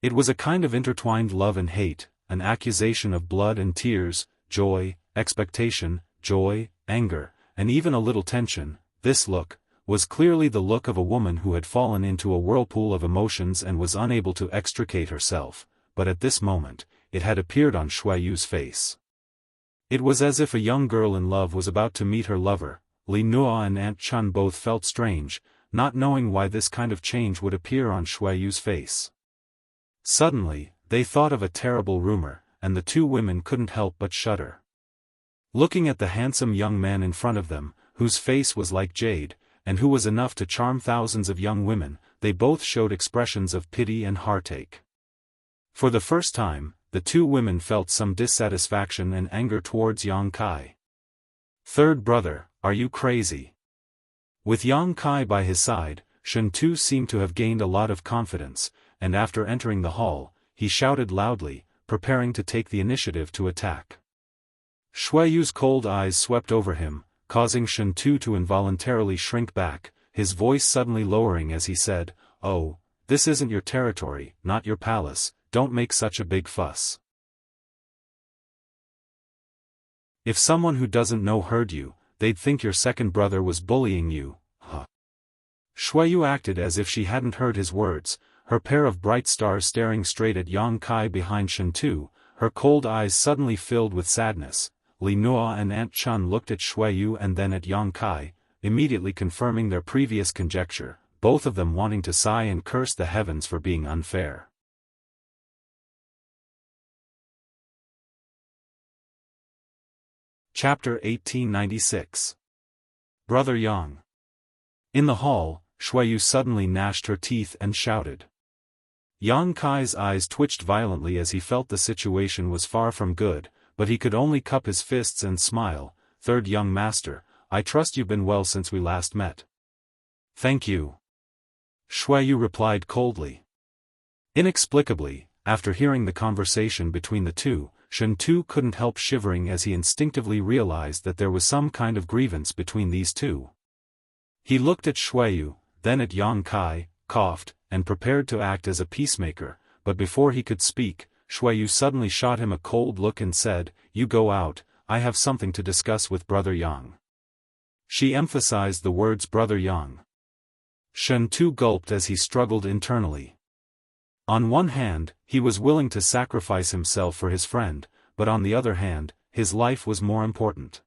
It was a kind of intertwined love and hate, an accusation of blood and tears, joy, expectation, joy, anger, and even a little tension. This look was clearly the look of a woman who had fallen into a whirlpool of emotions and was unable to extricate herself, but at this moment, it had appeared on Shui Yu's face. It was as if a young girl in love was about to meet her lover. Li Nuo and Aunt Chun both felt strange, not knowing why this kind of change would appear on Shui Yu's face. Suddenly, they thought of a terrible rumor, and the two women couldn't help but shudder. Looking at the handsome young man in front of them, whose face was like jade, and who was enough to charm thousands of young women, they both showed expressions of pity and heartache. For the first time, the two women felt some dissatisfaction and anger towards Yang Kai. "Third brother, are you crazy?" With Yang Kai by his side, Shen Tu seemed to have gained a lot of confidence, and after entering the hall, he shouted loudly, preparing to take the initiative to attack. Shui Yu's cold eyes swept over him, causing Shen Tu to involuntarily shrink back, his voice suddenly lowering as he said, "Oh, this isn't your territory, not your palace, don't make such a big fuss. If someone who doesn't know heard you, they'd think your second brother was bullying you, huh?" Shui Yu acted as if she hadn't heard his words, her pair of bright stars staring straight at Yang Kai behind Shen Tu, her cold eyes suddenly filled with sadness. Li Nuo and Aunt Chun looked at Shui Yu and then at Yang Kai, immediately confirming their previous conjecture, both of them wanting to sigh and curse the heavens for being unfair. Chapter 1896. Brother Yang. In the hall, Shui Yu suddenly gnashed her teeth and shouted. Yang Kai's eyes twitched violently as he felt the situation was far from good, but he could only cup his fists and smile. "Third young master, I trust you've been well since we last met." "Thank you," Shui Yu replied coldly. Inexplicably, after hearing the conversation between the two, Shen Tu couldn't help shivering as he instinctively realized that there was some kind of grievance between these two. He looked at Shui Yu, then at Yang Kai, coughed, and prepared to act as a peacemaker, but before he could speak, Shui Yu suddenly shot him a cold look and said, "You go out, I have something to discuss with Brother Yang." She emphasized the words Brother Yang. Shen Tu gulped as he struggled internally. On one hand, he was willing to sacrifice himself for his friend, but on the other hand, his life was more important.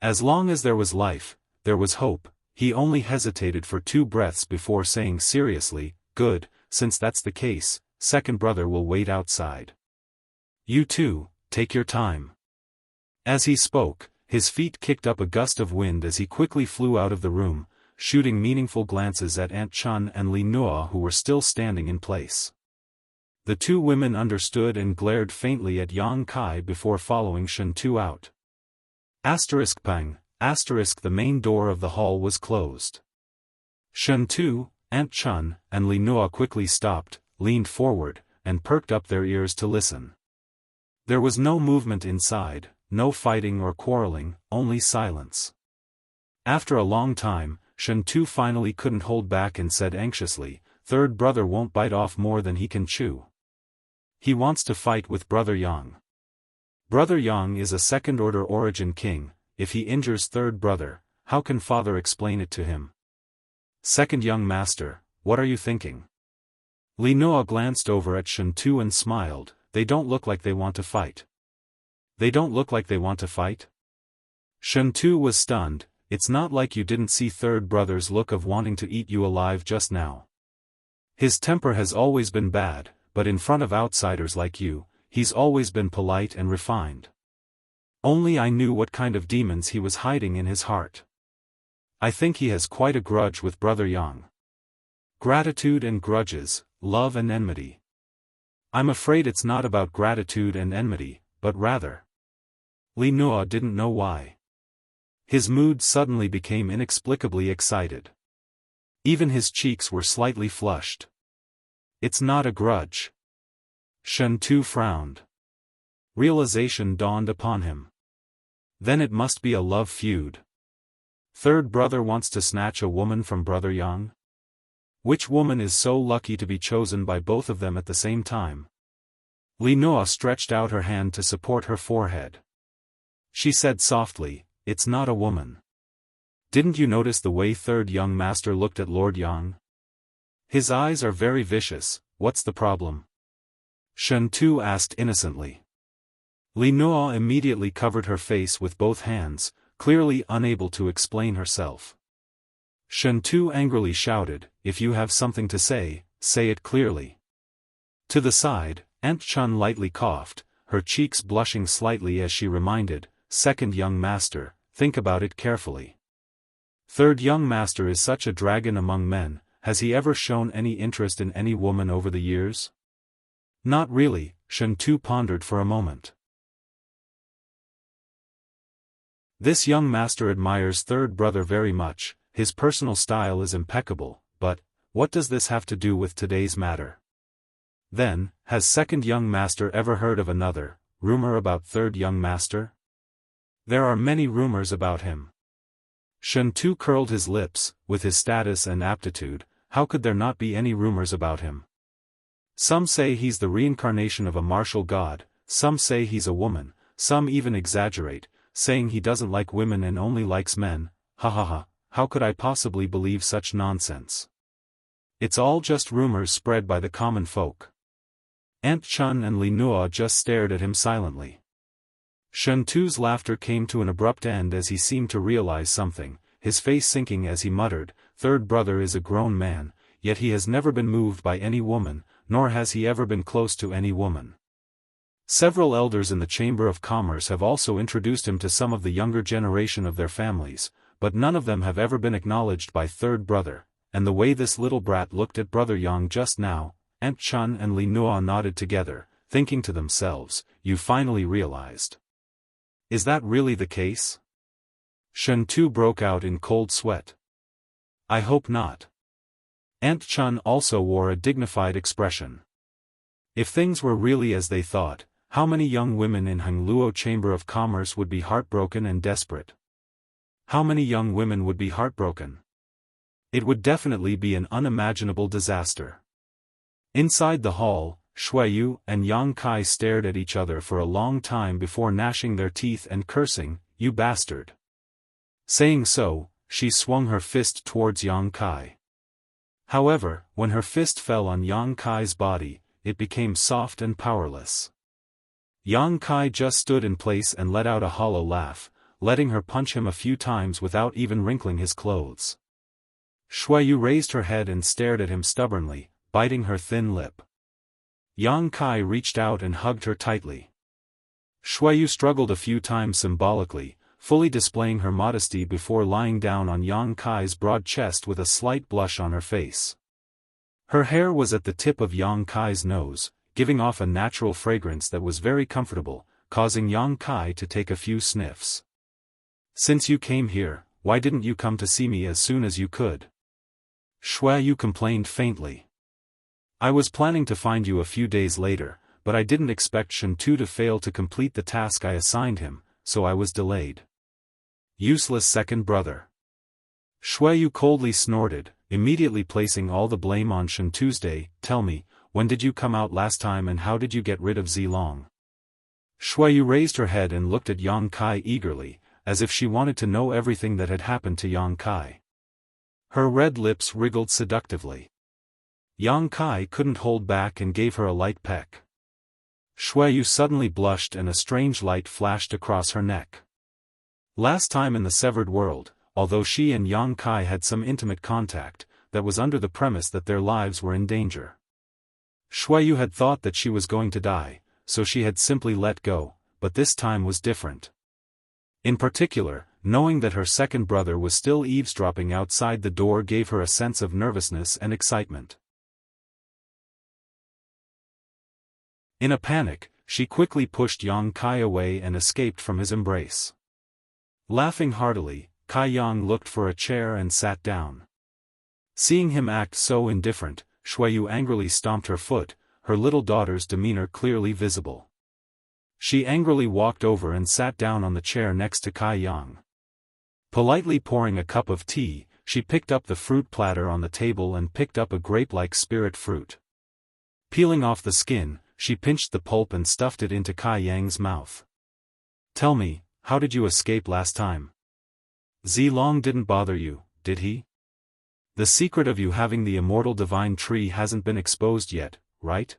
As long as there was life, there was hope. He only hesitated for 2 breaths before saying seriously, "Good, since that's the case, second brother will wait outside. You two, take your time." As he spoke, his feet kicked up a gust of wind as he quickly flew out of the room, shooting meaningful glances at Aunt Chun and Li Nuo who were still standing in place. The two women understood and glared faintly at Yang Kai before following Shen Tu out. *Pang*, the main door of the hall was closed. Shen Tu, Aunt Chun, and Li Nuo quickly stopped, leaned forward, and perked up their ears to listen. There was no movement inside, no fighting or quarreling, only silence. After a long time, Shen Tu finally couldn't hold back and said anxiously, "Third brother won't bite off more than he can chew. He wants to fight with Brother Yang. Brother Yang is a second-order origin king. If he injures third brother, how can father explain it to him? Second young master, what are you thinking?" Li Nuo glanced over at Shen Tu and smiled. "They don't look like they want to fight." "They don't look like they want to fight?" Shen Tu was stunned. "It's not like you didn't see third brother's look of wanting to eat you alive just now. His temper has always been bad, but in front of outsiders like you, he's always been polite and refined. Only I knew what kind of demons he was hiding in his heart. I think he has quite a grudge with Brother Yang. Gratitude and grudges, love and enmity. I'm afraid it's not about gratitude and enmity, but rather..." Li Nuo didn't know why. His mood suddenly became inexplicably excited. Even his cheeks were slightly flushed. "It's not a grudge." Shen Tu frowned. Realization dawned upon him. Then it must be a love feud. Third brother wants to snatch a woman from Brother Yang? Which woman is so lucky to be chosen by both of them at the same time? Li Nuo stretched out her hand to support her forehead. She said softly, it's not a woman. Didn't you notice the way third young master looked at Lord Yang? His eyes are very vicious, what's the problem? Shen Tu asked innocently. Li Nuo immediately covered her face with both hands, clearly unable to explain herself. Shen Tu angrily shouted, if you have something to say it clearly. To the side, Aunt Chun lightly coughed, her cheeks blushing slightly as she reminded, second young master, think about it carefully. Third young master is such a dragon among men, has he ever shown any interest in any woman over the years? Not really, Shen Tu pondered for a moment. This young master admires third brother very much, his personal style is impeccable, but, what does this have to do with today's matter? Then, has second young master ever heard of another rumor about third young master? There are many rumors about him. Shen Tu curled his lips, with his status and aptitude, how could there not be any rumors about him? Some say he's the reincarnation of a martial god, some say he's a woman, some even exaggerate, saying he doesn't like women and only likes men, ha ha ha, how could I possibly believe such nonsense? It's all just rumors spread by the common folk. Aunt Chun and Li Nuo just stared at him silently. Shen Tu's laughter came to an abrupt end as he seemed to realize something, his face sinking as he muttered, third brother is a grown man, yet he has never been moved by any woman, nor has he ever been close to any woman. Several elders in the Chamber of Commerce have also introduced him to some of the younger generation of their families, but none of them have ever been acknowledged by third brother, and the way this little brat looked at brother Yang just now, Aunt Chun and Li Nuo nodded together, thinking to themselves, you finally realized. Is that really the case? Shen Tu broke out in cold sweat. I hope not. Aunt Chun also wore a dignified expression. If things were really as they thought, how many young women in Hangluo Chamber of Commerce would be heartbroken and desperate? How many young women would be heartbroken? It would definitely be an unimaginable disaster. Inside the hall, Shuiyu and Yang Kai stared at each other for a long time before gnashing their teeth and cursing, you bastard. Saying so, she swung her fist towards Yang Kai. However, when her fist fell on Yang Kai's body, it became soft and powerless. Yang Kai just stood in place and let out a hollow laugh, letting her punch him a few times without even wrinkling his clothes. Shuiyu raised her head and stared at him stubbornly, biting her thin lip. Yang Kai reached out and hugged her tightly. Shuiyu struggled a few times symbolically, fully displaying her modesty before lying down on Yang Kai's broad chest with a slight blush on her face. Her hair was at the tip of Yang Kai's nose, giving off a natural fragrance that was very comfortable, causing Yang Kai to take a few sniffs. Since you came here, why didn't you come to see me as soon as you could? Shuiyu complained faintly. I was planning to find you a few days later, but I didn't expect Shen Tu to fail to complete the task I assigned him, so I was delayed. Useless second brother. Shuiyu coldly snorted, immediately placing all the blame on Shen Tuesday. Tell me, when did you come out last time and how did you get rid of Zilong? Shuiyu raised her head and looked at Yang Kai eagerly, as if she wanted to know everything that had happened to Yang Kai. Her red lips wriggled seductively. Yang Kai couldn't hold back and gave her a light peck. Shuiyu suddenly blushed and a strange light flashed across her neck. Last time in the Severed World, although she and Yang Kai had some intimate contact, that was under the premise that their lives were in danger. Shuiyu had thought that she was going to die, so she had simply let go, but this time was different. In particular, knowing that her second brother was still eavesdropping outside the door gave her a sense of nervousness and excitement. In a panic, she quickly pushed Yang Kai away and escaped from his embrace. Laughing heartily, Kai Yang looked for a chair and sat down. Seeing him act so indifferent, Shuiyu angrily stomped her foot, her little daughter's demeanor clearly visible. She angrily walked over and sat down on the chair next to Kai Yang. Politely pouring a cup of tea, she picked up the fruit platter on the table and picked up a grape-like spirit fruit. Peeling off the skin, she pinched the pulp and stuffed it into Kai Yang's mouth. Tell me, how did you escape last time? Zilong didn't bother you, did he? The secret of you having the immortal divine tree hasn't been exposed yet, right?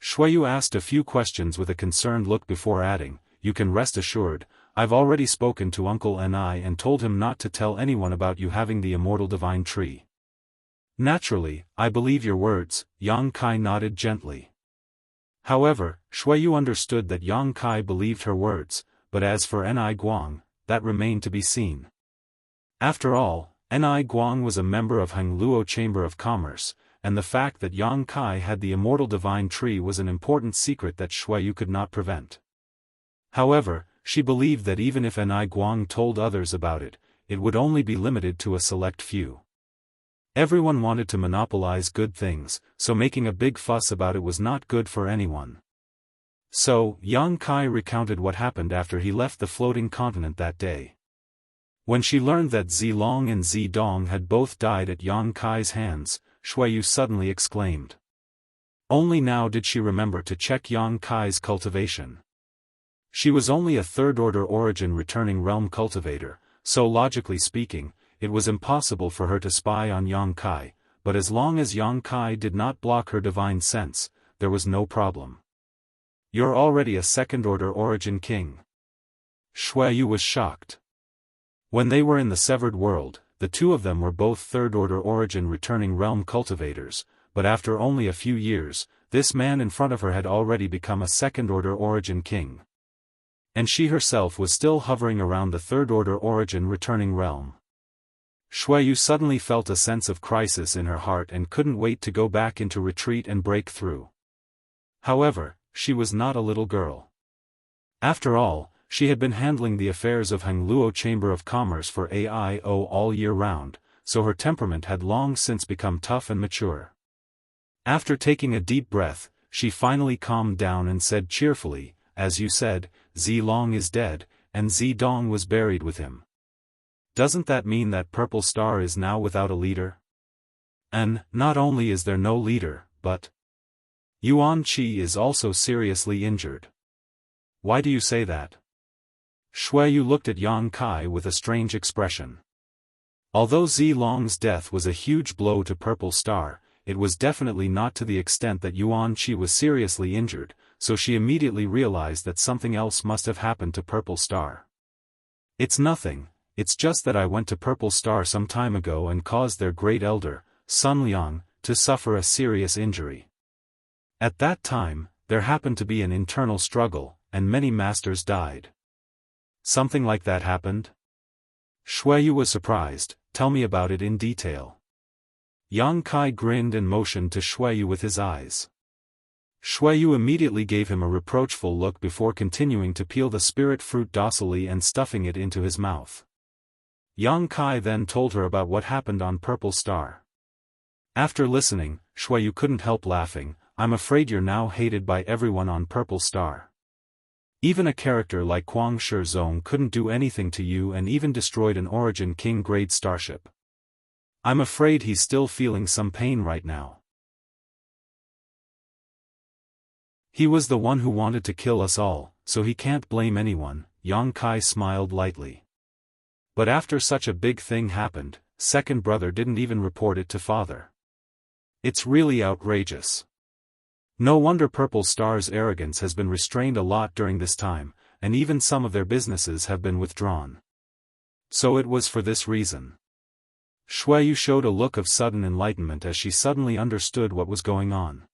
Shuayu asked a few questions with a concerned look before adding, you can rest assured, I've already spoken to Uncle Ni and told him not to tell anyone about you having the immortal divine tree. Naturally, I believe your words, Yang Kai nodded gently. However, Shuayu understood that Yang Kai believed her words, but as for Ni Guang, that remained to be seen. After all, Ni Guang was a member of Hangluo Chamber of Commerce, and the fact that Yang Kai had the immortal divine tree was an important secret that Shuayu could not prevent. However, she believed that even if Ni Guang told others about it, it would only be limited to a select few. Everyone wanted to monopolize good things, so making a big fuss about it was not good for anyone. So, Yang Kai recounted what happened after he left the floating continent that day. When she learned that Zilong and Zidong had both died at Yang Kai's hands, Shuayu suddenly exclaimed. Only now did she remember to check Yang Kai's cultivation. She was only a third-order origin returning realm cultivator, so logically speaking, it was impossible for her to spy on Yang Kai, but as long as Yang Kai did not block her divine sense, there was no problem. You're already a second-order origin king. Shuayu was shocked. When they were in the severed world, the two of them were both third-order origin returning realm cultivators, but after only a few years, this man in front of her had already become a second-order origin king. And she herself was still hovering around the third-order origin returning realm. Shuayu suddenly felt a sense of crisis in her heart and couldn't wait to go back into retreat and break through. However, she was not a little girl. After all, she had been handling the affairs of Hangluo Chamber of Commerce for AIO all year round, so her temperament had long since become tough and mature. After taking a deep breath, she finally calmed down and said cheerfully, as you said, Zilong is dead, and Zidong was buried with him. Doesn't that mean that Purple Star is now without a leader? And, not only is there no leader, but Yuan Qi is also seriously injured. Why do you say that? Shuayu looked at Yang Kai with a strange expression. Although Zilong's death was a huge blow to Purple Star, it was definitely not to the extent that Yuan Qi was seriously injured, so she immediately realized that something else must have happened to Purple Star. It's nothing, it's just that I went to Purple Star some time ago and caused their great elder, Sun Liang, to suffer a serious injury. At that time, there happened to be an internal struggle, and many masters died. Something like that happened? Shuayu was surprised, tell me about it in detail. Yang Kai grinned and motioned to Shuayu with his eyes. Shuayu immediately gave him a reproachful look before continuing to peel the spirit fruit docilely and stuffing it into his mouth. Yang Kai then told her about what happened on Purple Star. After listening, Shuayu couldn't help laughing, I'm afraid you're now hated by everyone on Purple Star. Even a character like Kuang Shizong couldn't do anything to you and even destroyed an Origin King-grade starship. I'm afraid he's still feeling some pain right now. He was the one who wanted to kill us all, so he can't blame anyone, Yang Kai smiled lightly. But after such a big thing happened, second brother didn't even report it to father. It's really outrageous. No wonder Purple Star's arrogance has been restrained a lot during this time, and even some of their businesses have been withdrawn. So it was for this reason. Shuayu showed a look of sudden enlightenment as she suddenly understood what was going on.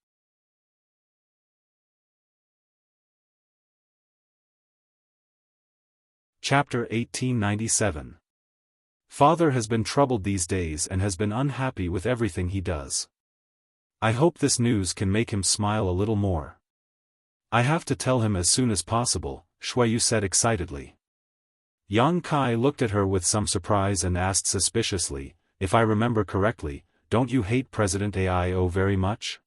Chapter 1897. Father has been troubled these days and has been unhappy with everything he does. I hope this news can make him smile a little more. I have to tell him as soon as possible, Shuayu said excitedly. Yang Kai looked at her with some surprise and asked suspiciously, if I remember correctly, don't you hate President Aio very much?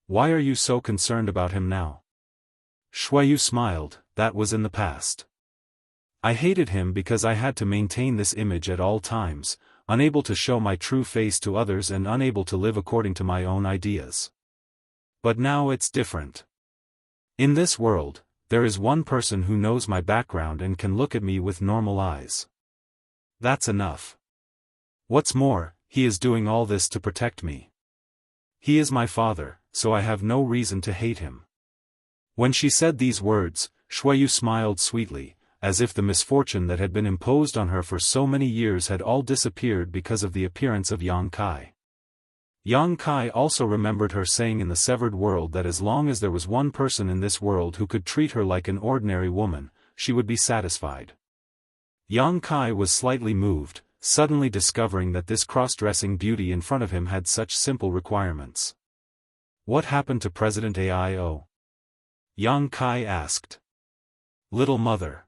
Why are you so concerned about him now? Shuayu smiled, that was in the past. I hated him because I had to maintain this image at all times, unable to show my true face to others and unable to live according to my own ideas. But now it's different. In this world, there is one person who knows my background and can look at me with normal eyes. That's enough. What's more, he is doing all this to protect me. He is my father, so I have no reason to hate him. When she said these words, Shuiyu smiled sweetly, as if the misfortune that had been imposed on her for so many years had all disappeared because of the appearance of Yang Kai. Yang Kai also remembered her saying in the severed world that as long as there was one person in this world who could treat her like an ordinary woman, she would be satisfied. Yang Kai was slightly moved, suddenly discovering that this cross-dressing beauty in front of him had such simple requirements. What happened to President Aio? Yang Kai asked. Little mother.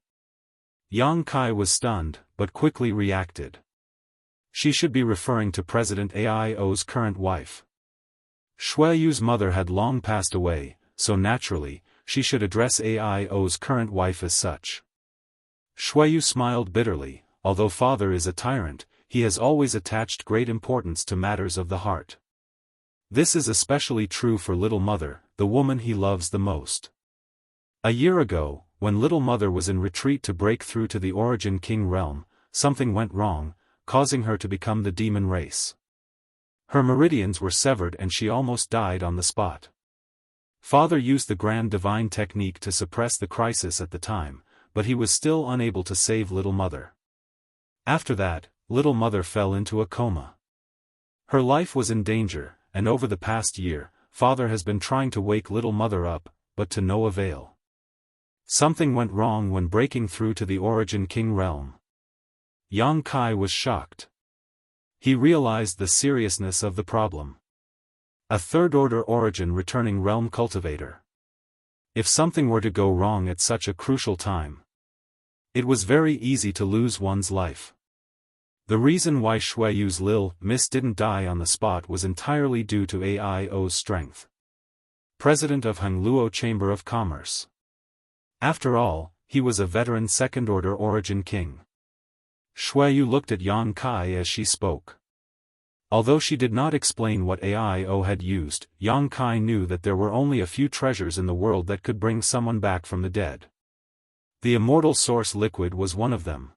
Yang Kai was stunned, but quickly reacted. She should be referring to President Aio's current wife. Shuiyu's mother had long passed away, so naturally, she should address Aio's current wife as such. Shuiyu smiled bitterly. Although father is a tyrant, he has always attached great importance to matters of the heart. This is especially true for little mother, the woman he loves the most. A year ago, when little mother was in retreat to break through to the Origin King realm, something went wrong, causing her to become the demon race. Her meridians were severed and she almost died on the spot. Father used the grand divine technique to suppress the crisis at the time, but he was still unable to save little mother. After that, little mother fell into a coma. Her life was in danger, and over the past year, father has been trying to wake little mother up, but to no avail. Something went wrong when breaking through to the Origin King realm. Yang Kai was shocked. He realized the seriousness of the problem. A third-order origin returning realm cultivator. If something were to go wrong at such a crucial time, it was very easy to lose one's life. The reason why Shuiyu's Lil Miss didn't die on the spot was entirely due to Aio's strength. President of Hongluo Chamber of Commerce. After all, he was a veteran second-order origin king. Shuiyu looked at Yang Kai as she spoke. Although she did not explain what Aio had used, Yang Kai knew that there were only a few treasures in the world that could bring someone back from the dead. The immortal source liquid was one of them.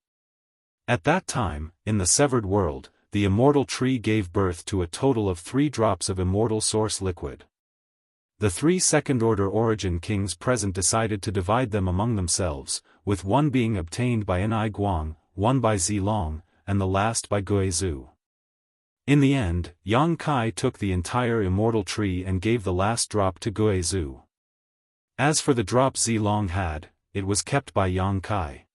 At that time, in the severed world, the immortal tree gave birth to a total of 3 drops of immortal source liquid. The 3 second-order origin kings present decided to divide them among themselves, with one being obtained by Ni Guang, one by Zilong, and the last by Guizhu. In the end, Yang Kai took the entire immortal tree and gave the last drop to Guizhu. As for the drop Zilong had, it was kept by Yang Kai.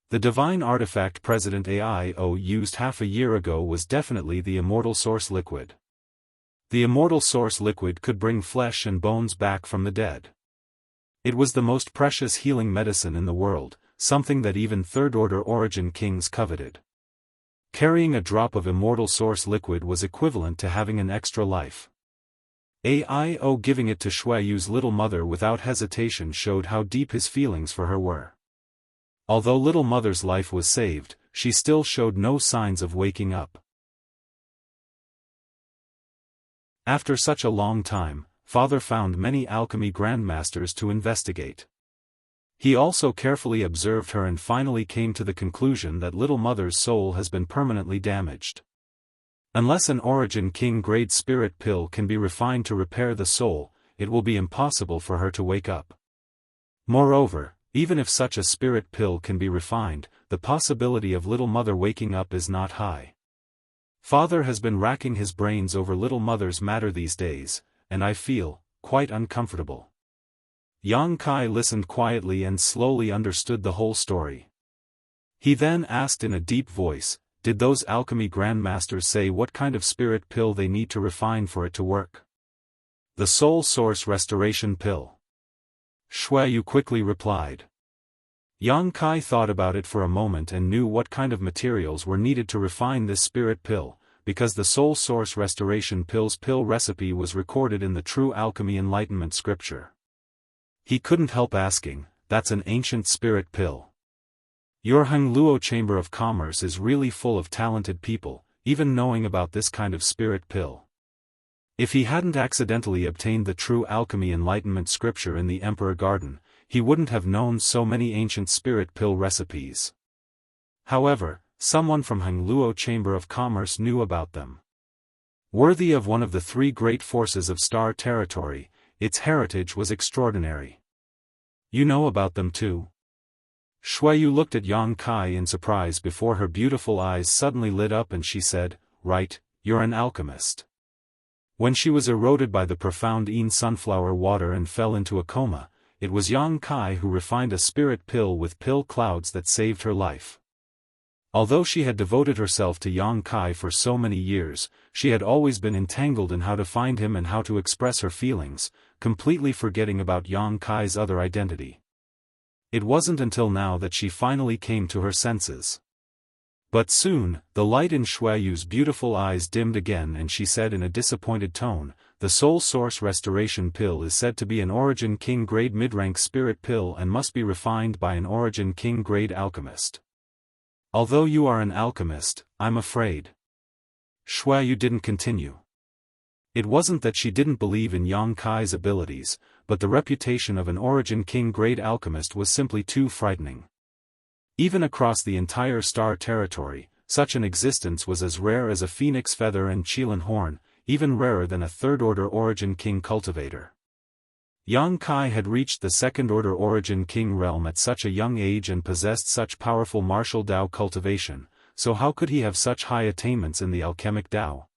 The divine artifact President Aio used half a year ago was definitely the immortal source liquid. The immortal source liquid could bring flesh and bones back from the dead. It was the most precious healing medicine in the world, something that even third-order origin kings coveted. Carrying a drop of immortal source liquid was equivalent to having an extra life. Aio giving it to Shuiyu's little mother without hesitation showed how deep his feelings for her were. Although little mother's life was saved, she still showed no signs of waking up. After such a long time, father found many alchemy grandmasters to investigate. He also carefully observed her and finally came to the conclusion that little mother's soul has been permanently damaged. Unless an origin king grade spirit pill can be refined to repair the soul, it will be impossible for her to wake up. Moreover, even if such a spirit pill can be refined, the possibility of little mother waking up is not high. Father has been racking his brains over little mother's matter these days, and I feel quite uncomfortable. Yang Kai listened quietly and slowly understood the whole story. He then asked in a deep voice, did those alchemy grandmasters say what kind of spirit pill they need to refine for it to work? The soul source restoration pill. Shuiyu quickly replied. Yang Kai thought about it for a moment and knew what kind of materials were needed to refine this spirit pill, because the soul source restoration pill's pill recipe was recorded in the True Alchemy Enlightenment scripture. He couldn't help asking, that's an ancient spirit pill. Your Hongluo Chamber of Commerce is really full of talented people, even knowing about this kind of spirit pill. If he hadn't accidentally obtained the True Alchemy Enlightenment scripture in the Emperor Garden, he wouldn't have known so many ancient spirit pill recipes. However, Someone from Hangluo Chamber of Commerce knew about them. Worthy of one of the three great forces of Star Territory, its heritage was extraordinary. You know about them too? Shuiyu looked at Yang Kai in surprise before her beautiful eyes suddenly lit up and she said, "Right, you're an alchemist." When she was eroded by the profound Yin sunflower water and fell into a coma, it was Yang Kai who refined a spirit pill with pill clouds that saved her life. Although she had devoted herself to Yang Kai for so many years, she had always been entangled in how to find him and how to express her feelings, completely forgetting about Yang Kai's other identity. It wasn't until now that she finally came to her senses. But soon, the light in Shuiyu's beautiful eyes dimmed again and she said in a disappointed tone, "The Soul Source Restoration Pill is said to be an Origin King grade mid-rank spirit pill and must be refined by an Origin King grade alchemist. Although you are an alchemist, I'm afraid." Shuiyu didn't continue. It wasn't that she didn't believe in Yang Kai's abilities, but the reputation of an Origin King grade alchemist was simply too frightening. Even across the entire Star Territory, such an existence was as rare as a phoenix feather and Qilin horn, even rarer than a third-order Origin King cultivator. Yang Kai had reached the second-order Origin King realm at such a young age and possessed such powerful martial Dao cultivation, so how could he have such high attainments in the alchemic Dao?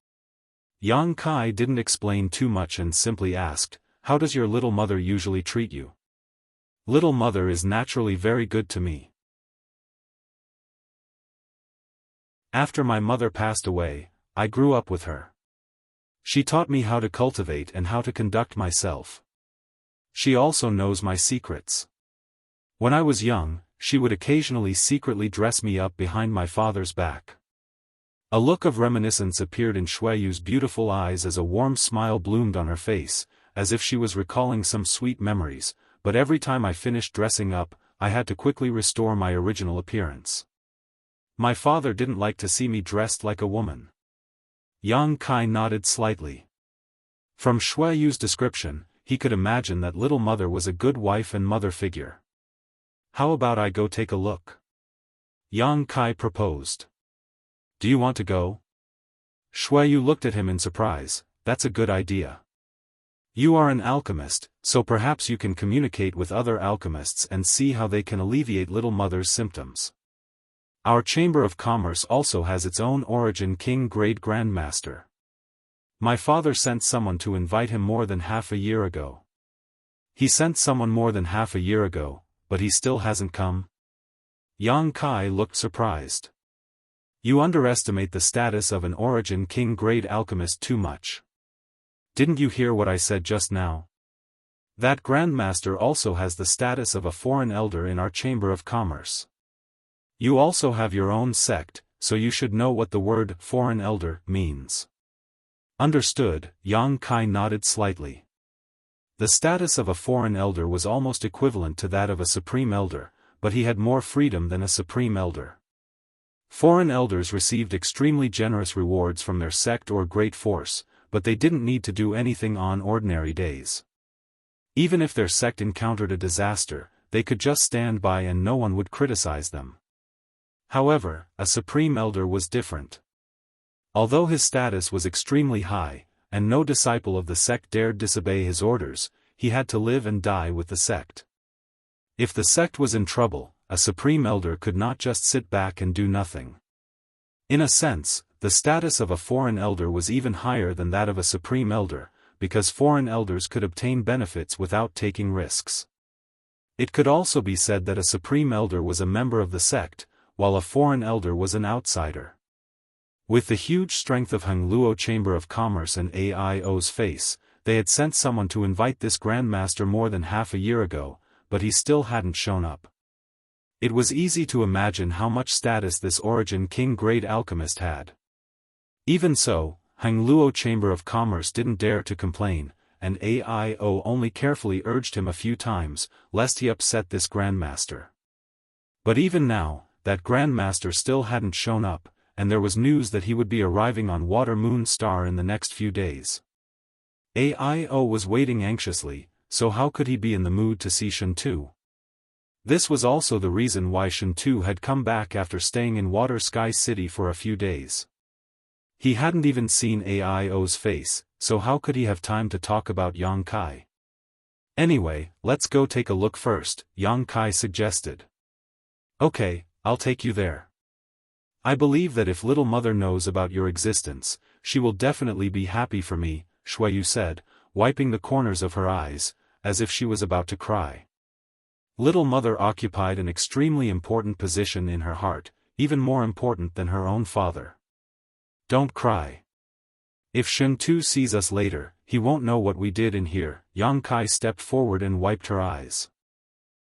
Yang Kai didn't explain too much and simply asked, "How does your little mother usually treat you?" "Little mother is naturally very good to me. After my mother passed away, I grew up with her. She taught me how to cultivate and how to conduct myself. She also knows my secrets. When I was young, she would occasionally secretly dress me up behind my father's back." A look of reminiscence appeared in Shuiyu's beautiful eyes as a warm smile bloomed on her face, as if she was recalling some sweet memories, "But every time I finished dressing up, I had to quickly restore my original appearance. My father didn't like to see me dressed like a woman." Yang Kai nodded slightly. From Shuiyu's description, he could imagine that little mother was a good wife and mother figure. "How about I go take a look?" Yang Kai proposed. "Do you want to go?" Shuiyu looked at him in surprise. "That's a good idea. You are an alchemist, so perhaps you can communicate with other alchemists and see how they can alleviate little mother's symptoms. Our Chamber of Commerce also has its own Origin King grade Grandmaster. My father sent someone to invite him more than half a year ago." "He sent someone more than half a year ago, but he still hasn't come?" Yang Kai looked surprised. "You underestimate the status of an Origin King grade alchemist too much. Didn't you hear what I said just now? That Grandmaster also has the status of a foreign elder in our Chamber of Commerce. You also have your own sect, so you should know what the word foreign elder means." "Understood," Yang Kai nodded slightly. The status of a foreign elder was almost equivalent to that of a supreme elder, but he had more freedom than a supreme elder. Foreign elders received extremely generous rewards from their sect or great force, but they didn't need to do anything on ordinary days. Even if their sect encountered a disaster, they could just stand by and no one would criticize them. However, a supreme elder was different. Although his status was extremely high, and no disciple of the sect dared disobey his orders, he had to live and die with the sect. If the sect was in trouble, a supreme elder could not just sit back and do nothing. In a sense, the status of a foreign elder was even higher than that of a supreme elder, because foreign elders could obtain benefits without taking risks. It could also be said that a supreme elder was a member of the sect, while a foreign elder was an outsider. With the huge strength of Hangluo Chamber of Commerce and AIO's face, they had sent someone to invite this Grandmaster more than half a year ago, but he still hadn't shown up. It was easy to imagine how much status this Origin King grade alchemist had. Even so, Hangluo Chamber of Commerce didn't dare to complain, and AIO only carefully urged him a few times, lest he upset this Grandmaster. But even now, that Grandmaster still hadn't shown up, and there was news that he would be arriving on Water Moon Star in the next few days. AIO was waiting anxiously, so how could he be in the mood to see Shen too? This was also the reason why Shen Tu had come back after staying in Water Sky City for a few days. He hadn't even seen Aio's face, so how could he have time to talk about Yang Kai? Anyway, let's go take a look first, Yang Kai suggested. Okay, I'll take you there. I believe that if Little Mother knows about your existence, she will definitely be happy for me, Shuayu said, wiping the corners of her eyes, as if she was about to cry. Little Mother occupied an extremely important position in her heart, even more important than her own father. Don't cry. If Shen Tu sees us later, he won't know what we did in here. Yang Kai stepped forward and wiped her eyes.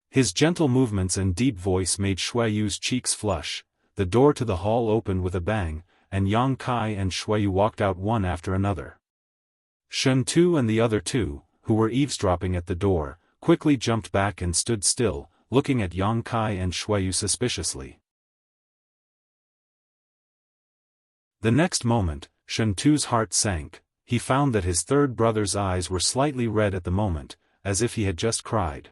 His gentle movements and deep voice made Shuayu's cheeks flush. The door to the hall opened with a bang, and Yang Kai and Shuayu walked out one after another. Shen Tu and the other two, who were eavesdropping at the door, quickly jumped back and stood still, looking at Yang Kai and Shuayu suspiciously. The next moment, Shen Tu's heart sank. He found that his third brother's eyes were slightly red at the moment, as if he had just cried.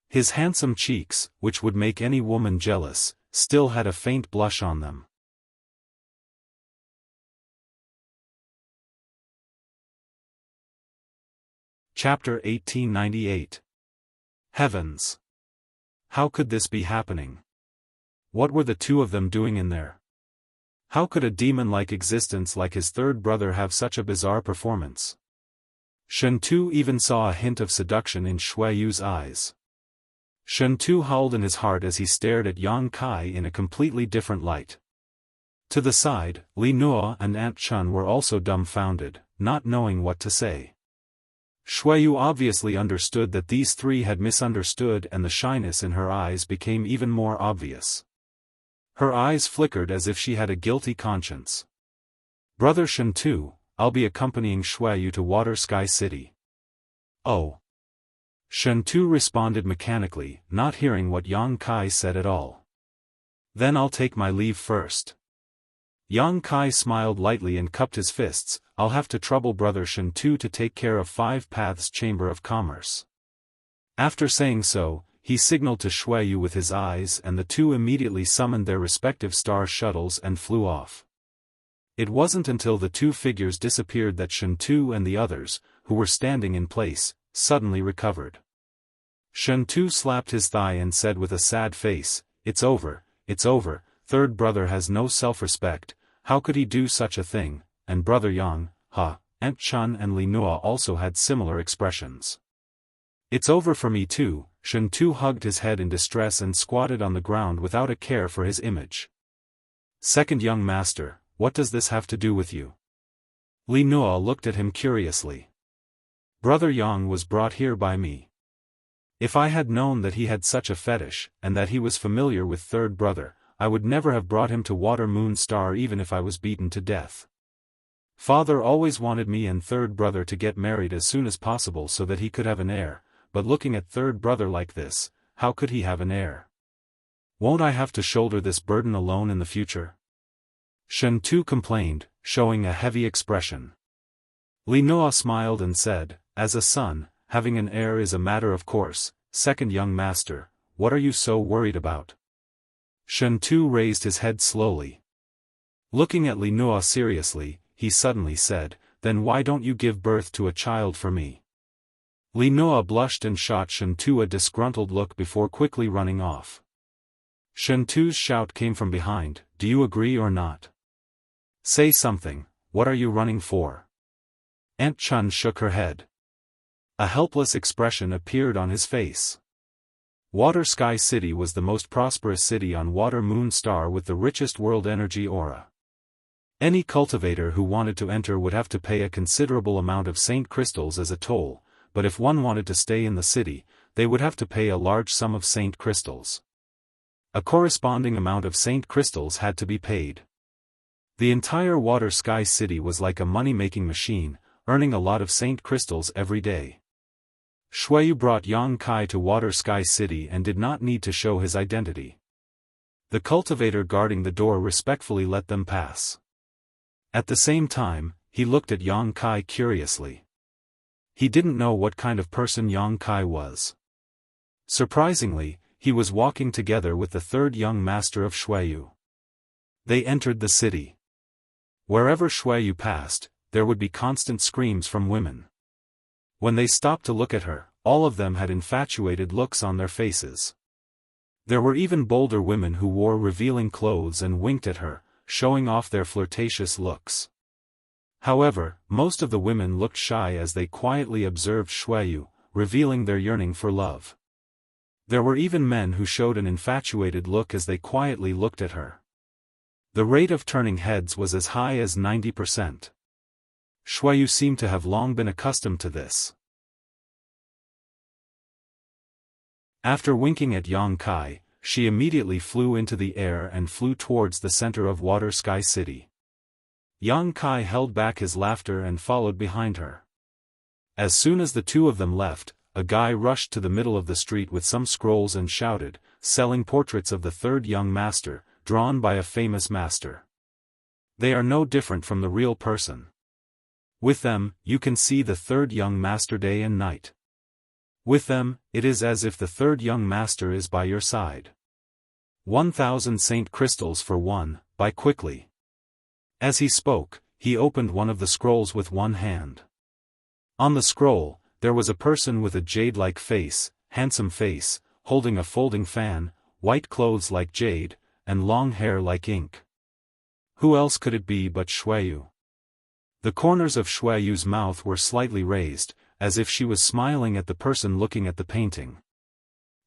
His handsome cheeks, which would make any woman jealous, still had a faint blush on them. Chapter 1898. Heavens! How could this be happening? What were the two of them doing in there? How could a demon-like existence like his third brother have such a bizarre performance? Shen Tu even saw a hint of seduction in Shuayu's eyes. Shen Tu howled in his heart as he stared at Yang Kai in a completely different light. To the side, Li Nuo and Aunt Chun were also dumbfounded, not knowing what to say. Shuayu obviously understood that these three had misunderstood, and the shyness in her eyes became even more obvious. Her eyes flickered as if she had a guilty conscience. Brother Shen Tu, I'll be accompanying Shuayu to Water Sky City. Oh. Shen Tu responded mechanically, not hearing what Yang Kai said at all. Then I'll take my leave first. Yang Kai smiled lightly and cupped his fists. I'll have to trouble Brother Shen Tu to take care of Five Paths Chamber of Commerce. After saying so, he signaled to Shuayu with his eyes, and the two immediately summoned their respective star shuttles and flew off. It wasn't until the two figures disappeared that Shen Tu and the others, who were standing in place, suddenly recovered. Shen Tu slapped his thigh and said with a sad face, it's over, third brother has no self-respect, how could he do such a thing, and Brother Yang, Aunt Chun and Li Nuo also had similar expressions. It's over for me too. Shen Tu hugged his head in distress and squatted on the ground without a care for his image. Second young master, what does this have to do with you? Li Nuo looked at him curiously. Brother Yang was brought here by me. If I had known that he had such a fetish, and that he was familiar with third brother, I would never have brought him to Water Moon Star even if I was beaten to death. Father always wanted me and third brother to get married as soon as possible so that he could have an heir, but looking at third brother like this, how could he have an heir? Won't I have to shoulder this burden alone in the future? Shen Tu complained, showing a heavy expression. Li Nuo smiled and said, as a son, having an heir is a matter of course. Second young master, what are you so worried about? Shen Tu raised his head slowly. Looking at Li Nuo seriously, he suddenly said, then why don't you give birth to a child for me? Li Nuo blushed and shot Shen Tu a disgruntled look before quickly running off. Shen Tu's shout came from behind, do you agree or not? Say something, what are you running for? Aunt Chun shook her head. A helpless expression appeared on his face. Water Sky City was the most prosperous city on Water Moon Star with the richest world energy aura. Any cultivator who wanted to enter would have to pay a considerable amount of saint crystals as a toll, but if one wanted to stay in the city, they would have to pay a large sum of saint crystals. A corresponding amount of saint crystals had to be paid. The entire Water Sky City was like a money-making machine, earning a lot of saint crystals every day. Shuayu brought Yang Kai to Water Sky City and did not need to show his identity. The cultivator guarding the door respectfully let them pass. At the same time, he looked at Yang Kai curiously. He didn't know what kind of person Yang Kai was. Surprisingly, he was walking together with the third young master of Shuiyu. They entered the city. Wherever Shuiyu passed, there would be constant screams from women. When they stopped to look at her, all of them had infatuated looks on their faces. There were even bolder women who wore revealing clothes and winked at her, showing off their flirtatious looks. However, most of the women looked shy as they quietly observed Shuiyu, revealing their yearning for love. There were even men who showed an infatuated look as they quietly looked at her. The rate of turning heads was as high as 90%. Shuiyu seemed to have long been accustomed to this. After winking at Yang Kai, she immediately flew into the air and flew towards the center of Water Sky City. Yang Kai held back his laughter and followed behind her. As soon as the two of them left, a guy rushed to the middle of the street with some scrolls and shouted, selling portraits of the third young master, drawn by a famous master. They are no different from the real person. With them, you can see the third young master day and night. With them, it is as if the third young master is by your side. 1,000 saint crystals for one, buy quickly. As he spoke, he opened one of the scrolls with one hand. On the scroll, there was a person with a jade-like face, handsome face, holding a folding fan, white clothes like jade, and long hair like ink. Who else could it be but Shuiyu? The corners of Shuiyu's mouth were slightly raised, as if she was smiling at the person looking at the painting.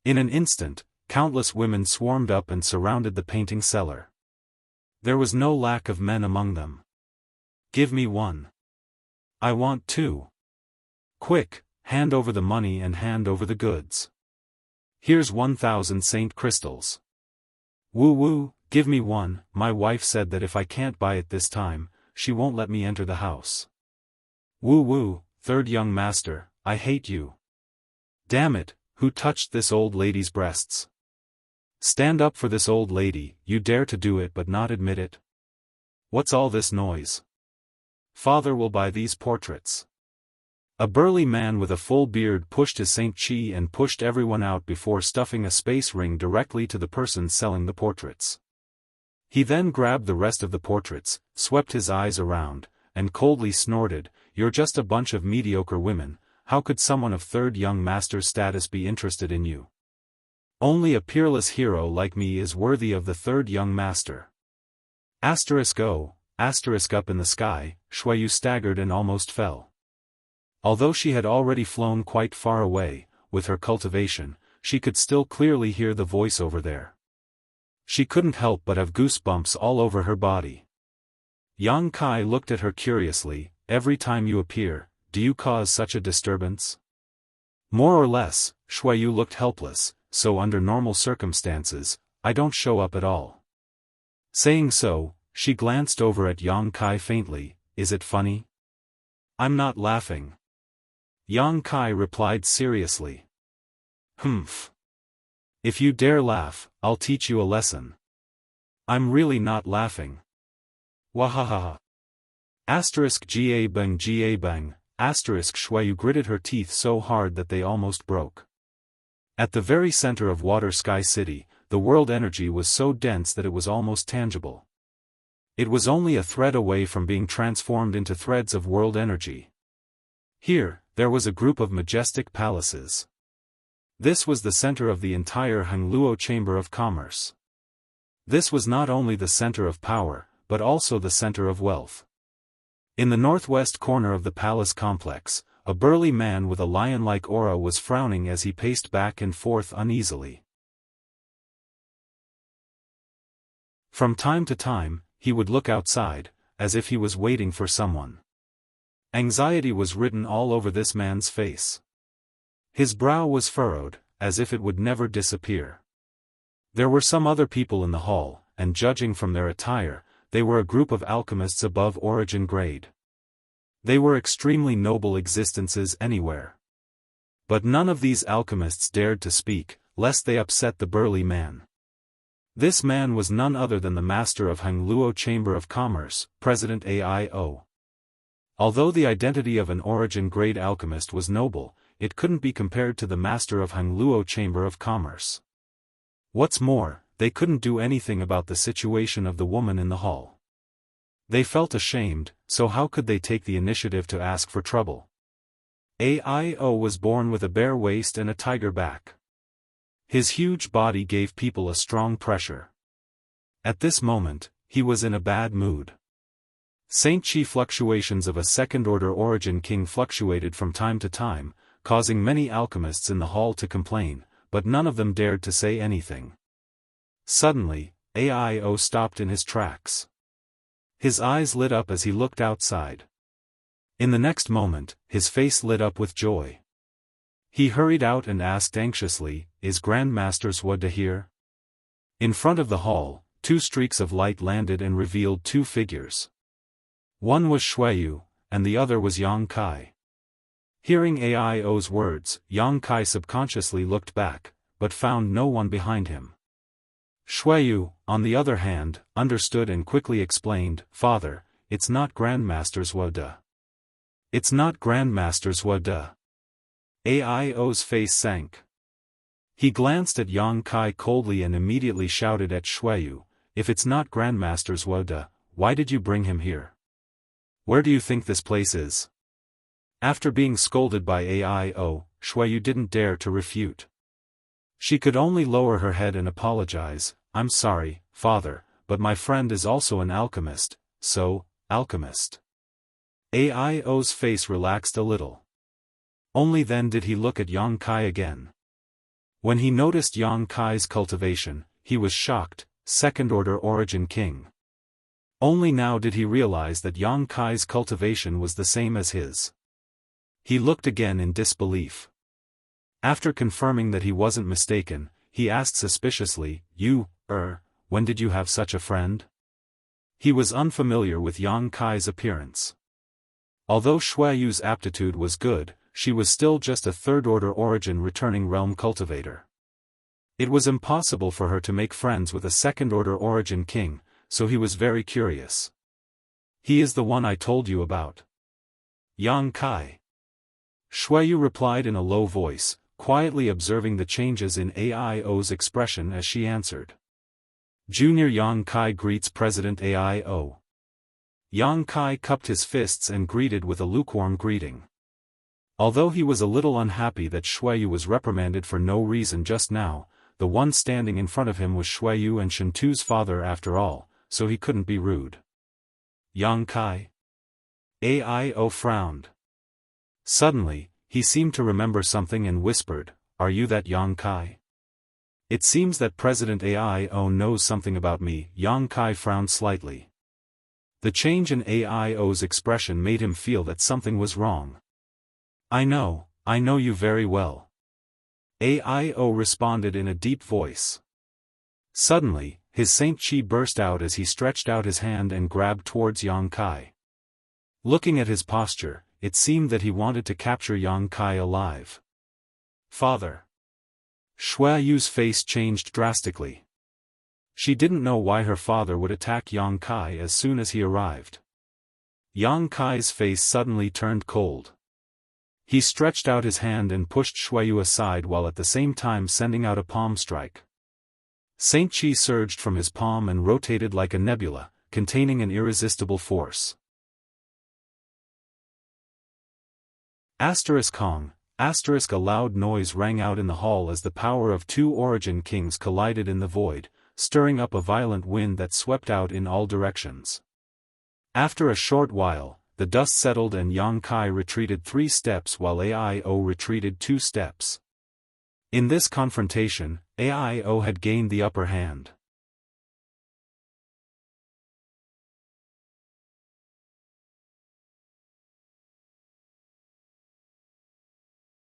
In an instant, countless women swarmed up and surrounded the painting seller. There was no lack of men among them. Give me one. I want two. Quick, hand over the money and hand over the goods. Here's 1,000 saint crystals. Woo, give me one. My wife said that if I can't buy it this time, she won't let me enter the house. Woo, third young master, I hate you. Damn it, who touched this old lady's breasts? Stand up for this old lady, you dare to do it but not admit it? What's all this noise? Father will buy these portraits. A burly man with a full beard pushed his Saint Chi and pushed everyone out before stuffing a space ring directly to the person selling the portraits. He then grabbed the rest of the portraits, swept his eyes around, and coldly snorted, "You're just a bunch of mediocre women, how could someone of third young master's status be interested in you? Only a peerless hero like me is worthy of the third young master." O, up in the sky, Shuiyu staggered and almost fell. Although she had already flown quite far away, with her cultivation, she could still clearly hear the voice over there. She couldn't help but have goosebumps all over her body. Yang Kai looked at her curiously, "Every time you appear, do you cause such a disturbance?" More or less, Shuiyu looked helpless, so under normal circumstances, I don't show up at all. Saying so, she glanced over at Yang Kai faintly, "Is it funny?" "I'm not laughing." Yang Kai replied seriously. "Humph. If you dare laugh, I'll teach you a lesson." "I'm really not laughing." Wahaha. Ga bang. Shuiyu gritted her teeth so hard that they almost broke. At the very center of Water Sky City, the world energy was so dense that it was almost tangible. It was only a thread away from being transformed into threads of world energy. Here, there was a group of majestic palaces. This was the center of the entire Hengluo Chamber of Commerce. This was not only the center of power, but also the center of wealth. In the northwest corner of the palace complex, a burly man with a lion-like aura was frowning as he paced back and forth uneasily. From time to time, he would look outside, as if he was waiting for someone. Anxiety was written all over this man's face. His brow was furrowed, as if it would never disappear. There were some other people in the hall, and judging from their attire, they were a group of alchemists above origin grade. They were extremely noble existences anywhere. But none of these alchemists dared to speak, lest they upset the burly man. This man was none other than the master of Hengluo Chamber of Commerce, President Aio. Although the identity of an origin-grade alchemist was noble, it couldn't be compared to the master of Hengluo Chamber of Commerce. What's more, they couldn't do anything about the situation of the woman in the hall. They felt ashamed, so how could they take the initiative to ask for trouble? Aio was born with a bare waist and a tiger back. His huge body gave people a strong pressure. At this moment, he was in a bad mood. Saint Chi fluctuations of a second-order origin king fluctuated from time to time, causing many alchemists in the hall to complain, but none of them dared to say anything. Suddenly, Aio stopped in his tracks. His eyes lit up as he looked outside. In the next moment, his face lit up with joy. He hurried out and asked anxiously, "Is Grandmaster Swada here?" In front of the hall, 2 streaks of light landed and revealed 2 figures. One was Shuiyu, and the other was Yang Kai. Hearing Aio's words, Yang Kai subconsciously looked back, but found no one behind him. Shuiyu, on the other hand, understood and quickly explained, "Father, it's not Grandmaster Swada. It's not Grandmaster Swada." Aio's face sank. He glanced at Yang Kai coldly and immediately shouted at Shuiyu, "If it's not Grandmaster Swada, why did you bring him here? Where do you think this place is?" After being scolded by Aio, Shuiyu didn't dare to refute. She could only lower her head and apologize, "I'm sorry, father, but my friend is also an alchemist, so, alchemist." Aio's face relaxed a little. Only then did he look at Yang Kai again. When he noticed Yang Kai's cultivation, he was shocked, second-order origin king. Only now did he realize that Yang Kai's cultivation was the same as his. He looked again in disbelief. After confirming that he wasn't mistaken, he asked suspiciously, when did you have such a friend?" He was unfamiliar with Yang Kai's appearance. Although Shuiyu's aptitude was good, she was still just a third-order origin returning realm cultivator. It was impossible for her to make friends with a second-order origin king, so he was very curious. "He is the one I told you about. Yang Kai." Shuiyu replied in a low voice, quietly observing the changes in Aio's expression as she answered. "Junior Yang Kai greets President Aio." Yang Kai cupped his fists and greeted with a lukewarm greeting. Although he was a little unhappy that Shuiyu was reprimanded for no reason just now, the one standing in front of him was Shuiyu and Shintu's father after all, so he couldn't be rude. "Yang Kai?" Aio frowned. Suddenly, he seemed to remember something and whispered, "Are you that Yang Kai?" "It seems that President Aio knows something about me." Yang Kai frowned slightly. The change in Aio's expression made him feel that something was wrong. I know you very well." Aio responded in a deep voice. Suddenly, his Saint Chi burst out as he stretched out his hand and grabbed towards Yang Kai. Looking at his posture, it seemed that he wanted to capture Yang Kai alive. "Father." Shuiyu's face changed drastically. She didn't know why her father would attack Yang Kai as soon as he arrived. Yang Kai's face suddenly turned cold. He stretched out his hand and pushed Shuiyu aside while at the same time sending out a palm strike. Saint Chi surged from his palm and rotated like a nebula, containing an irresistible force. Kong, a loud noise rang out in the hall as the power of 2 origin kings collided in the void, stirring up a violent wind that swept out in all directions. After a short while, the dust settled and Yang Kai retreated 3 steps while Aio retreated 2 steps. In this confrontation, Aio had gained the upper hand.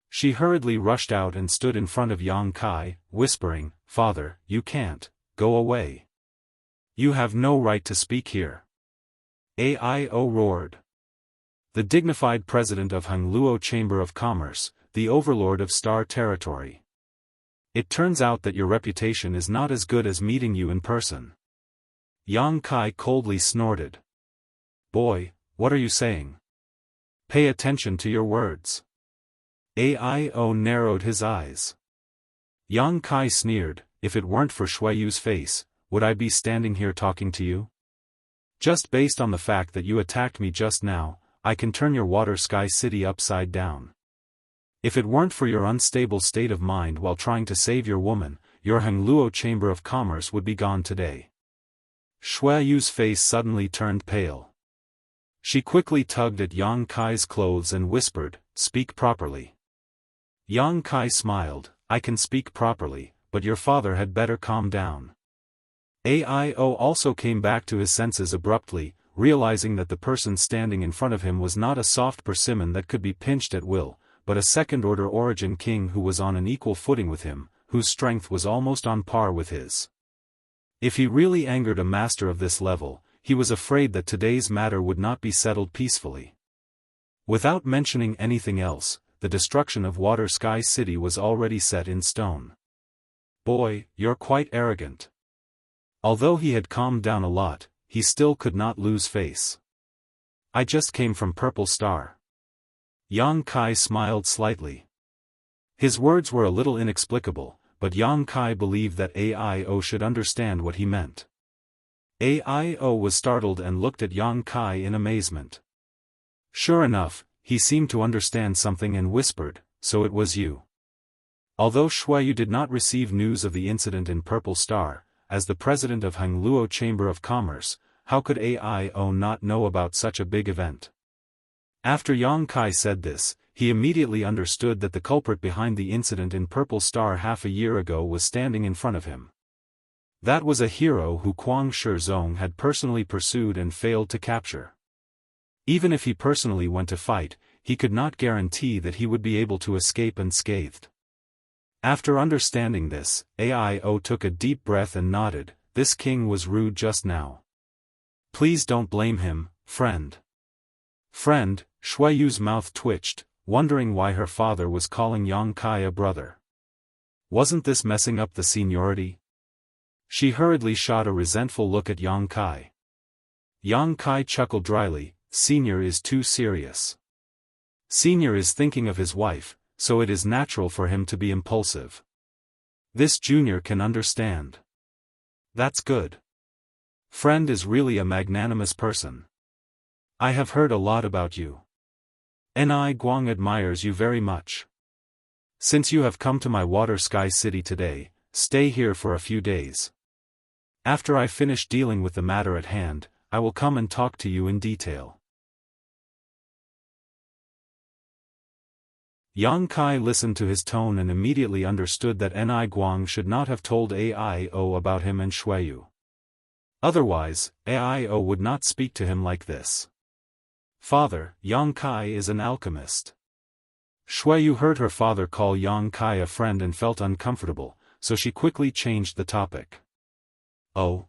She hurriedly rushed out and stood in front of Yang Kai, whispering, "Father, you can't, go away. You have no right to speak here." Aio roared. "The dignified president of Hongluo Chamber of Commerce, the overlord of Star Territory. It turns out that your reputation is not as good as meeting you in person." Yang Kai coldly snorted. "Boy, what are you saying? Pay attention to your words." Aio narrowed his eyes. Yang Kai sneered, if it weren't for Shuayu's face, would I be standing here talking to you? Just based on the fact that you attacked me just now, I can turn your water sky city upside down. If it weren't for your unstable state of mind while trying to save your woman, your Hengluo Chamber of Commerce would be gone today. Shuayu's face suddenly turned pale. She quickly tugged at Yang Kai's clothes and whispered, "Speak properly." Yang Kai smiled, "I can speak properly, but your father had better calm down." Aio also came back to his senses abruptly, realizing that the person standing in front of him was not a soft persimmon that could be pinched at will, but a second-order origin king who was on an equal footing with him, whose strength was almost on par with his. If he really angered a master of this level, he was afraid that today's matter would not be settled peacefully. Without mentioning anything else, the destruction of Water Sky City was already set in stone. "Boy, you're quite arrogant." Although he had calmed down a lot, he still could not lose face. "I just came from Purple Star." Yang Kai smiled slightly. His words were a little inexplicable, but Yang Kai believed that Aio should understand what he meant. Aio was startled and looked at Yang Kai in amazement. Sure enough, he seemed to understand something and whispered, "So it was you." Although Shuayu did not receive news of the incident in Purple Star, as the president of Hengluo Chamber of Commerce, how could Aio not know about such a big event? After Yang Kai said this, he immediately understood that the culprit behind the incident in Purple Star half a year ago was standing in front of him. That was a hero who Kuang Shizong had personally pursued and failed to capture. Even if he personally went to fight, he could not guarantee that he would be able to escape unscathed. After understanding this, Aio took a deep breath and nodded. "This king was rude just now. Please don't blame him, friend." "Friend," Shuayu's mouth twitched, wondering why her father was calling Yang Kai a brother. Wasn't this messing up the seniority? She hurriedly shot a resentful look at Yang Kai. Yang Kai chuckled dryly, "Senior is too serious. Senior is thinking of his wife, so it is natural for him to be impulsive. This junior can understand." "That's good. Friend is really a magnanimous person. I have heard a lot about you. Ni Guang admires you very much. Since you have come to my Water Sky City today, stay here for a few days. After I finish dealing with the matter at hand, I will come and talk to you in detail." Yang Kai listened to his tone and immediately understood that Ni Guang should not have told Aio about him and Shuayu. Otherwise, Aio would not speak to him like this. "Father, Yang Kai is an alchemist." Shuayu heard her father call Yang Kai a friend and felt uncomfortable, so she quickly changed the topic. "Oh?"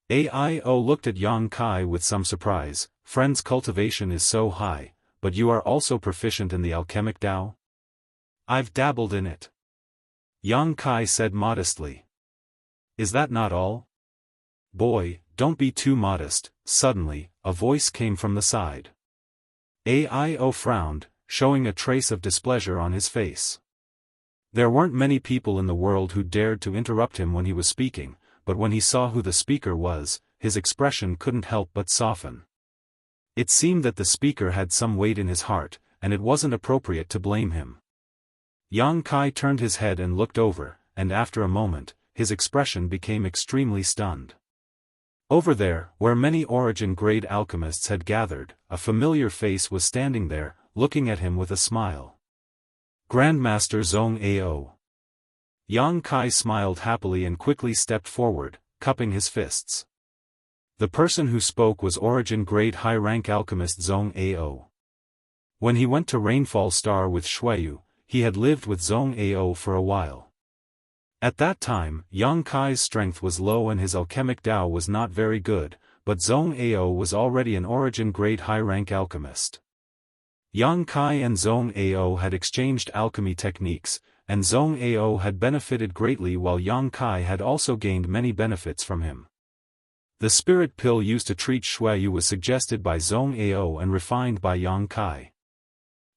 Aio looked at Yang Kai with some surprise. "Friend's cultivation is so high, but you are also proficient in the alchemic Tao?" "I've dabbled in it," Yang Kai said modestly. "Is that not all?" "Boy, don't be too modest." Suddenly, a voice came from the side. Aio frowned, showing a trace of displeasure on his face. There weren't many people in the world who dared to interrupt him when he was speaking, but when he saw who the speaker was, his expression couldn't help but soften. It seemed that the speaker had some weight in his heart, and it wasn't appropriate to blame him. Yang Kai turned his head and looked over, and after a moment, his expression became extremely stunned. Over there, where many origin-grade alchemists had gathered, a familiar face was standing there, looking at him with a smile. Grandmaster Zhong Ao. Yang Kai smiled happily and quickly stepped forward, cupping his fists. The person who spoke was origin-grade high-rank alchemist Zhong Ao. When he went to Rainfall Star with Shuayu, he had lived with Zhong Ao for a while. At that time, Yang Kai's strength was low and his alchemic Tao was not very good, but Zhong Ao was already an origin-grade high-rank alchemist. Yang Kai and Zhong Ao had exchanged alchemy techniques, and Zhong Ao had benefited greatly while Yang Kai had also gained many benefits from him. The spirit pill used to treat Shuayu was suggested by Zhong Ao and refined by Yang Kai.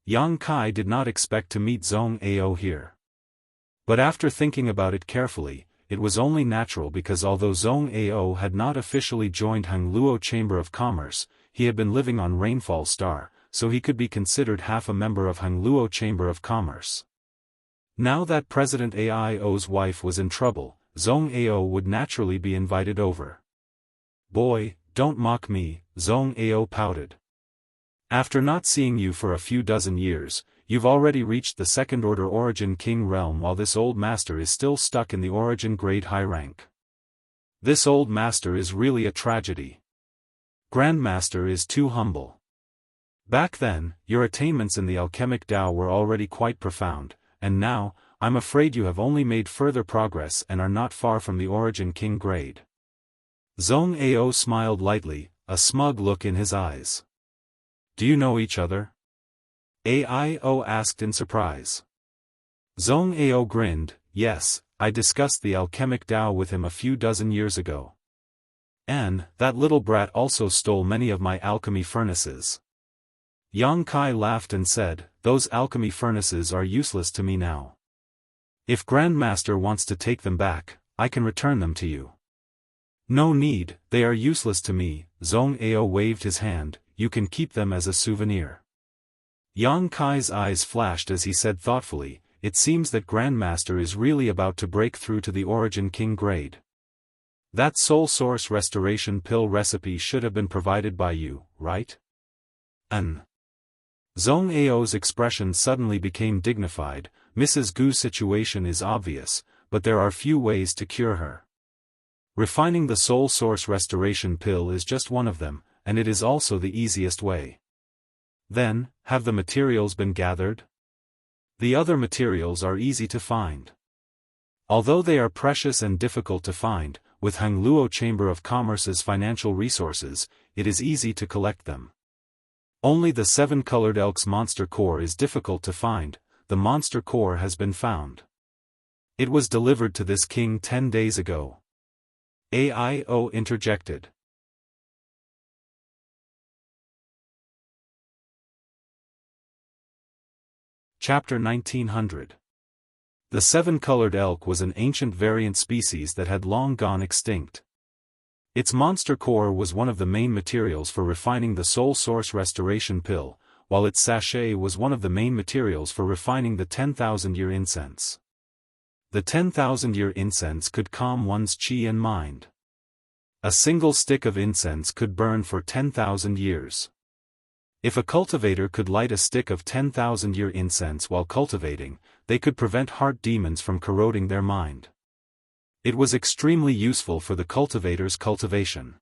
Yang Kai did not expect to meet Zhong Ao here. But after thinking about it carefully, it was only natural because although Zhong Ao had not officially joined Hangluo Chamber of Commerce, he had been living on Rainfall Star, so he could be considered half a member of Hangluo Chamber of Commerce. Now that President Aio's wife was in trouble, Zhong Ao would naturally be invited over. "Boy, don't mock me," Zhong Ao pouted. "After not seeing you for a few dozen years, you've already reached the second-order Origin King realm while this old master is still stuck in the Origin grade high rank. This old master is really a tragedy. Grandmaster is too humble. Back then, your attainments in the alchemic Tao were already quite profound, and now, I'm afraid you have only made further progress and are not far from the Origin King grade." Zhong Ao smiled lightly, a smug look in his eyes. "Do you know each other?" Ao asked in surprise. Zhong Ao grinned, "Yes, I discussed the alchemic Tao with him a few dozen years ago. And, that little brat also stole many of my alchemy furnaces." Yang Kai laughed and said, "Those alchemy furnaces are useless to me now. If Grandmaster wants to take them back, I can return them to you." "No need, they are useless to me," Zhong Ao waved his hand, "you can keep them as a souvenir." Yang Kai's eyes flashed as he said thoughtfully, "It seems that Grandmaster is really about to break through to the Origin King grade. That Soul Source Restoration Pill recipe should have been provided by you, right?" Zhong Ao's expression suddenly became dignified. "Mrs. Gu's situation is obvious, but there are few ways to cure her. Refining the Soul Source Restoration Pill is just one of them, and it is also the easiest way." "Then, have the materials been gathered?" "The other materials are easy to find. Although they are precious and difficult to find, with Hangluo Chamber of Commerce's financial resources, it is easy to collect them. Only the 7-colored elk's monster core is difficult to find. The monster core has been found. It was delivered to this king 10 days ago." Ao interjected. Chapter 1900. The 7-colored elk was an ancient variant species that had long gone extinct. Its monster core was one of the main materials for refining the Soul Source Restoration Pill, while its sachet was one of the main materials for refining the 10,000-year incense. The 10,000-year incense could calm one's chi and mind. A single stick of incense could burn for 10,000 years. If a cultivator could light a stick of 10,000-year incense while cultivating, they could prevent heart demons from corroding their mind. It was extremely useful for the cultivator's cultivation.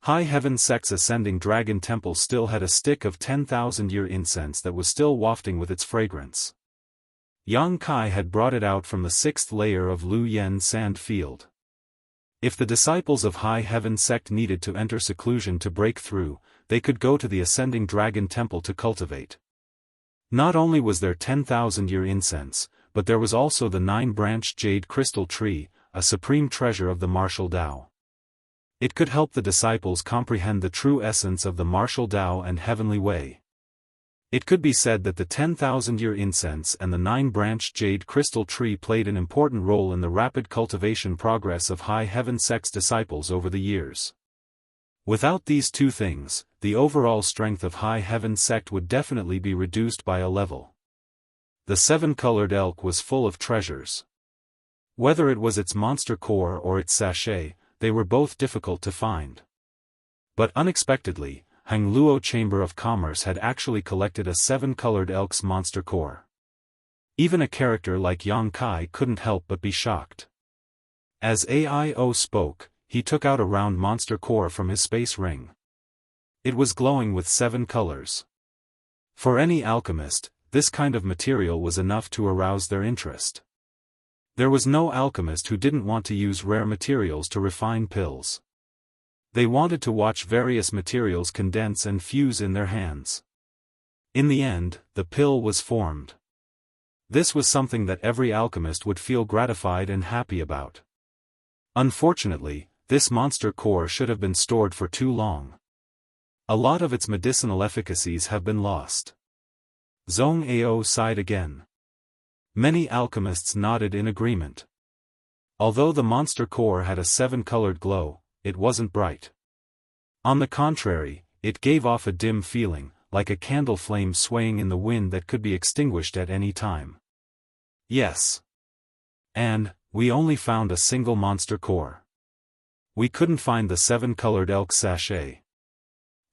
High Heaven Sect's Ascending Dragon Temple still had a stick of 10,000-year incense that was still wafting with its fragrance. Yang Kai had brought it out from the 6th layer of Lu Yen sand field. If the disciples of High Heaven Sect needed to enter seclusion to break through, they could go to the Ascending Dragon Temple to cultivate. Not only was there 10,000-year incense, but there was also the 9-branched jade crystal tree, a supreme treasure of the martial Tao. It could help the disciples comprehend the true essence of the martial Tao and heavenly way. It could be said that the 10,000-year incense and the 9-branched jade crystal tree played an important role in the rapid cultivation progress of High Heaven Sect's disciples over the years. Without these two things, the overall strength of High Heaven Sect would definitely be reduced by a level. The 7-colored elk was full of treasures. Whether it was its monster core or its sachet, they were both difficult to find. But unexpectedly, Hangluo Chamber of Commerce had actually collected a 7-colored elk's monster core. Even a character like Yang Kai couldn't help but be shocked. As Ao spoke, he took out a round monster core from his space ring. It was glowing with 7 colors. For any alchemist, this kind of material was enough to arouse their interest. There was no alchemist who didn't want to use rare materials to refine pills. They wanted to watch various materials condense and fuse in their hands. In the end, the pill was formed. This was something that every alchemist would feel gratified and happy about. Unfortunately, this monster core should have been stored for too long. A lot of its medicinal efficacies have been lost. Zhong Ao sighed again. Many alchemists nodded in agreement. Although the monster core had a 7-colored glow, it wasn't bright. On the contrary, it gave off a dim feeling, like a candle flame swaying in the wind that could be extinguished at any time. Yes. And, we only found a single monster core. We couldn't find the 7-colored elk sachet.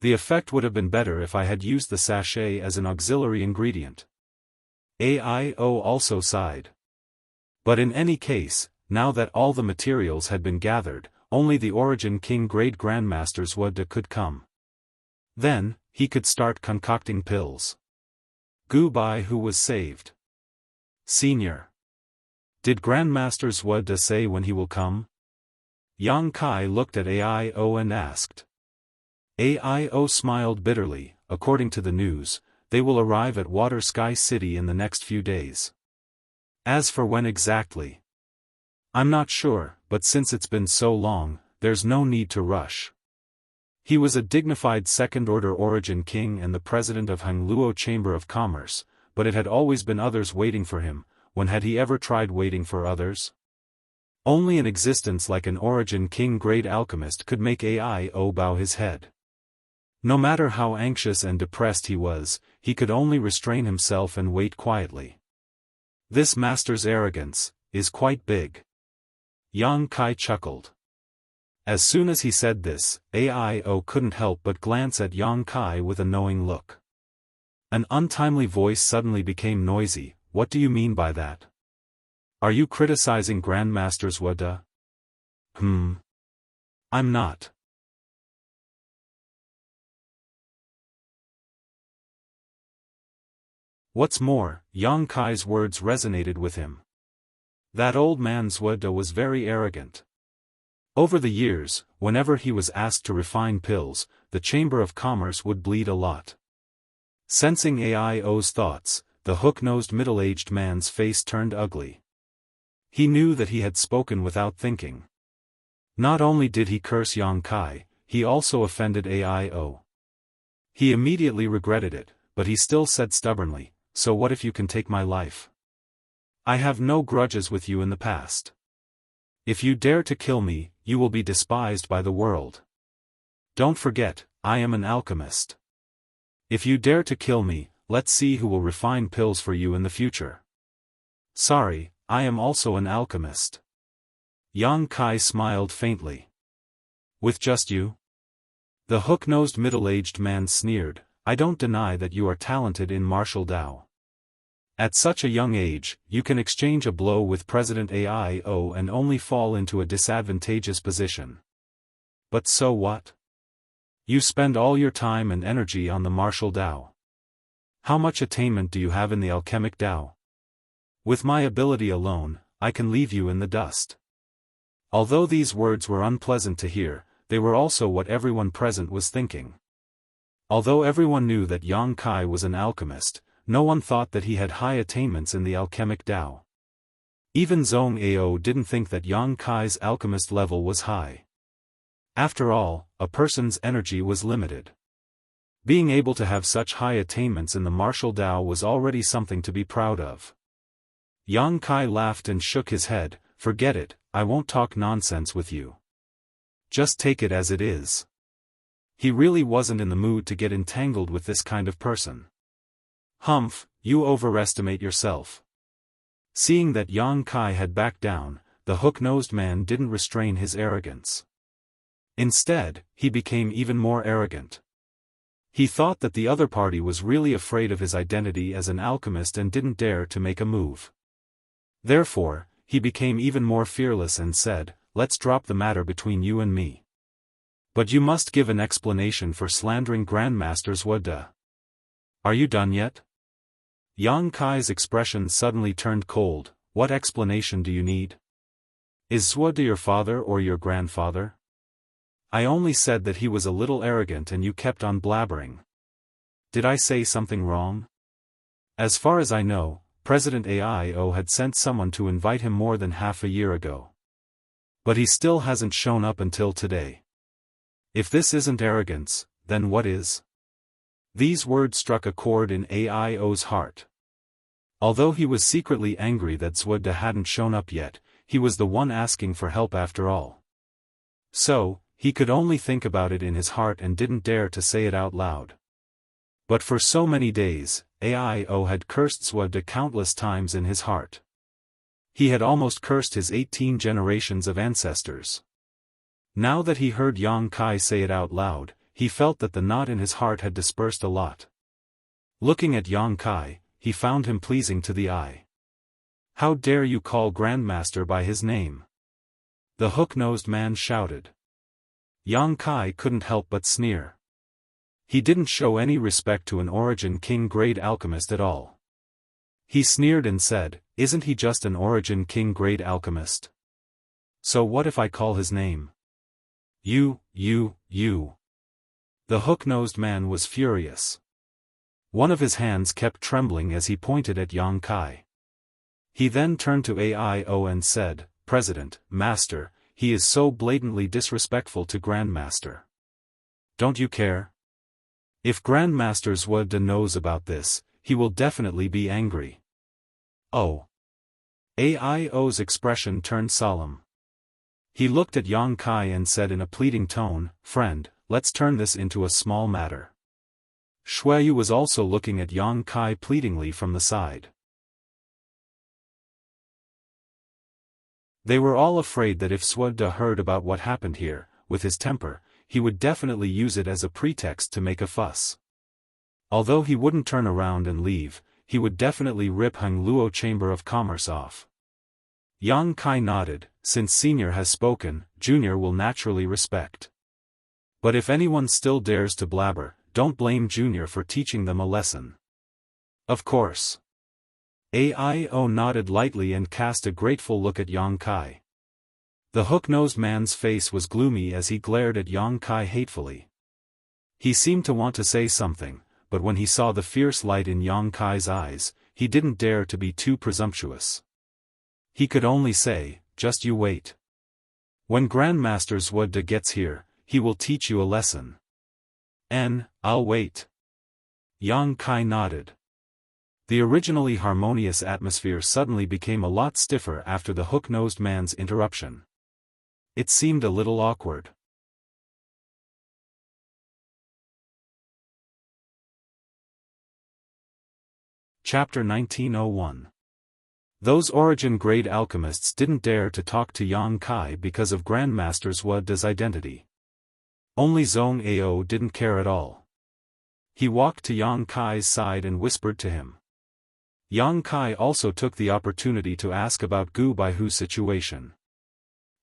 The effect would have been better if I had used the sachet as an auxiliary ingredient. AIO also sighed. But in any case, now that all the materials had been gathered, only the Origin King Great Grandmaster Zhuode could come. Then, he could start concocting pills. Goodbye, who was saved. Senior. Did Grandmaster Zhuode say when he will come? Yang Kai looked at AIO and asked. AIO smiled bitterly. According to the news, they will arrive at Water Sky City in the next few days. As for when exactly, I'm not sure, but since it's been so long, there's no need to rush. He was a dignified second-order Origin King and the president of Hangluo Chamber of Commerce, but it had always been others waiting for him. When had he ever tried waiting for others? Only an existence like an Origin King Great Alchemist could make AIO bow his head. No matter how anxious and depressed he was, he could only restrain himself and wait quietly. This master's arrogance is quite big. Yang Kai chuckled. As soon as he said this, AIO couldn't help but glance at Yang Kai with a knowing look. An untimely voice suddenly became noisy. What do you mean by that? Are you criticizing Grandmaster Zhuode? I'm not. What's more, Yang Kai's words resonated with him. That old man Zhuode was very arrogant. Over the years, whenever he was asked to refine pills, the Chamber of Commerce would bleed a lot. Sensing AIO's thoughts, the hook-nosed middle-aged man's face turned ugly. He knew that he had spoken without thinking. Not only did he curse Yang Kai, he also offended AIO. He immediately regretted it, but he still said stubbornly, "So what if you can take my life? I have no grudges with you in the past. If you dare to kill me, you will be despised by the world. Don't forget, I am an alchemist. If you dare to kill me, let's see who will refine pills for you in the future." Sorry, I am also an alchemist. Yang Kai smiled faintly. With just you? The hook-nosed middle-aged man sneered. I don't deny that you are talented in martial Dao. At such a young age, you can exchange a blow with President AIO and only fall into a disadvantageous position. But so what? You spend all your time and energy on the martial Dao. How much attainment do you have in the alchemic Dao? With my ability alone, I can leave you in the dust. Although these words were unpleasant to hear, they were also what everyone present was thinking. Although everyone knew that Yang Kai was an alchemist, no one thought that he had high attainments in the alchemic Dao. Even Zhong Ao didn't think that Yang Kai's alchemist level was high. After all, a person's energy was limited. Being able to have such high attainments in the martial Dao was already something to be proud of. Yang Kai laughed and shook his head. Forget it, I won't talk nonsense with you. Just take it as it is. He really wasn't in the mood to get entangled with this kind of person. Humph, you overestimate yourself. Seeing that Yang Kai had backed down, the hook-nosed man didn't restrain his arrogance. Instead, he became even more arrogant. He thought that the other party was really afraid of his identity as an alchemist and didn't dare to make a move. Therefore, he became even more fearless and said, "Let's drop the matter between you and me. But you must give an explanation for slandering Grandmaster Zhuode. Are you done yet?" Yang Kai's expression suddenly turned cold. What explanation do you need? Is Zhuode your father or your grandfather? I only said that he was a little arrogant and you kept on blabbering. Did I say something wrong? As far as I know, President AIO had sent someone to invite him more than half a year ago. But he still hasn't shown up until today. If this isn't arrogance, then what is? These words struck a chord in AIO's heart. Although he was secretly angry that Zhuode hadn't shown up yet, he was the one asking for help after all. So, he could only think about it in his heart and didn't dare to say it out loud. But for so many days, Ao had cursed Zhuode countless times in his heart. He had almost cursed his 18 generations of ancestors. Now that he heard Yang Kai say it out loud, he felt that the knot in his heart had dispersed a lot. Looking at Yang Kai, he found him pleasing to the eye. "How dare you call Grandmaster by his name?" the hook-nosed man shouted. Yang Kai couldn't help but sneer. He didn't show any respect to an Origin King grade alchemist at all. He sneered and said, "Isn't he just an Origin King grade alchemist? So what if I call his name?" You. The hook-nosed man was furious. One of his hands kept trembling as he pointed at Yang Kai. He then turned to Ao and said, "President, Master, he is so blatantly disrespectful to Grandmaster. Don't you care? If Grandmaster Zhuode knows about this, he will definitely be angry." Oh. Ao's expression turned solemn. He looked at Yang Kai and said in a pleading tone, "Friend, let's turn this into a small matter." Shueyu was also looking at Yang Kai pleadingly from the side. They were all afraid that if Zhuode heard about what happened here, with his temper, he would definitely use it as a pretext to make a fuss. Although he wouldn't turn around and leave, he would definitely rip Heng Luo Chamber of Commerce off. Yang Kai nodded. Since Senior has spoken, Junior will naturally respect. But if anyone still dares to blabber, don't blame Junior for teaching them a lesson. Of course. Ao nodded lightly and cast a grateful look at Yang Kai. The hook-nosed man's face was gloomy as he glared at Yang Kai hatefully. He seemed to want to say something, but when he saw the fierce light in Yang Kai's eyes, he didn't dare to be too presumptuous. He could only say, "Just you wait. When Grandmaster Zhuode gets here, he will teach you a lesson." I'll wait. Yang Kai nodded. The originally harmonious atmosphere suddenly became a lot stiffer after the hook-nosed man's interruption. It seemed a little awkward. Chapter 1901. Those Origin-grade alchemists didn't dare to talk to Yang Kai because of Grandmaster Zhuode's identity. Only Zhong Ao didn't care at all. He walked to Yang Kai's side and whispered to him. Yang Kai also took the opportunity to ask about Gu Baihu's situation.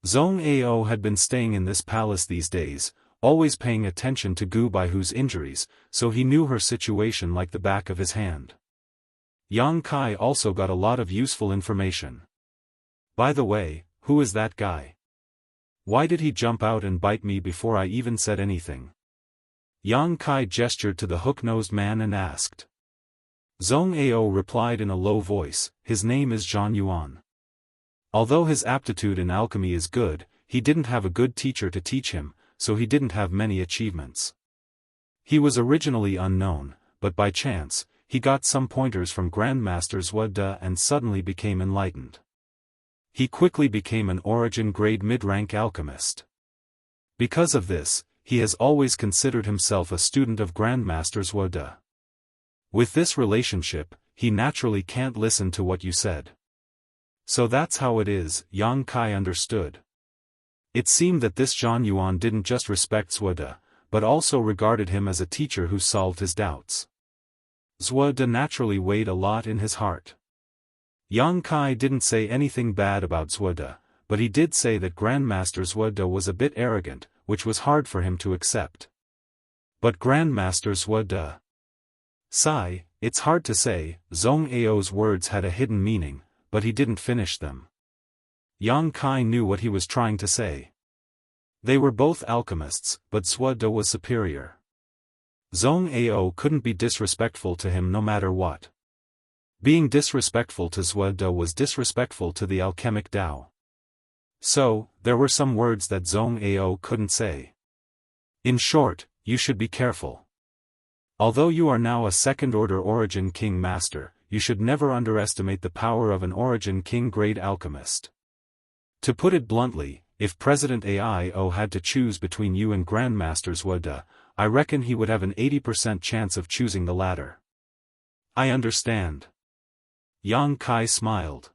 Zhong Ao had been staying in this palace these days, always paying attention to Gu Baihu's injuries, so he knew her situation like the back of his hand. Yang Kai also got a lot of useful information. "By the way, who is that guy? Why did he jump out and bite me before I even said anything?" Yang Kai gestured to the hook-nosed man and asked. Zhong Ao replied in a low voice, "His name is Zhan Yuan. Although his aptitude in alchemy is good, he didn't have a good teacher to teach him, so he didn't have many achievements. He was originally unknown, but by chance, he got some pointers from Grandmaster Zhuode and suddenly became enlightened. He quickly became an Origin-grade mid-rank alchemist. Because of this, he has always considered himself a student of Grandmaster Zhuode. With this relationship, he naturally can't listen to what you said. So that's how it is." Yang Kai understood. It seemed that this Zhan Yuan didn't just respect Zhuode, but also regarded him as a teacher who solved his doubts. Zhuode naturally weighed a lot in his heart. Yang Kai didn't say anything bad about Zhuode, but he did say that Grandmaster Zhuode was a bit arrogant, which was hard for him to accept. But Grandmaster Zhuode... Sigh, it's hard to say. Zhong Ao's words had a hidden meaning, but he didn't finish them. Yang Kai knew what he was trying to say. They were both alchemists, but Zhuode was superior. Zhong Ao couldn't be disrespectful to him no matter what. Being disrespectful to Zhuode was disrespectful to the alchemic Tao. So, there were some words that Zhong Ao couldn't say. In short, you should be careful. Although you are now a second-order Origin King Master, you should never underestimate the power of an Origin King grade alchemist. To put it bluntly, if President AIO had to choose between you and Grandmaster Zhuode, I reckon he would have an 80% chance of choosing the latter. I understand. Yang Kai smiled.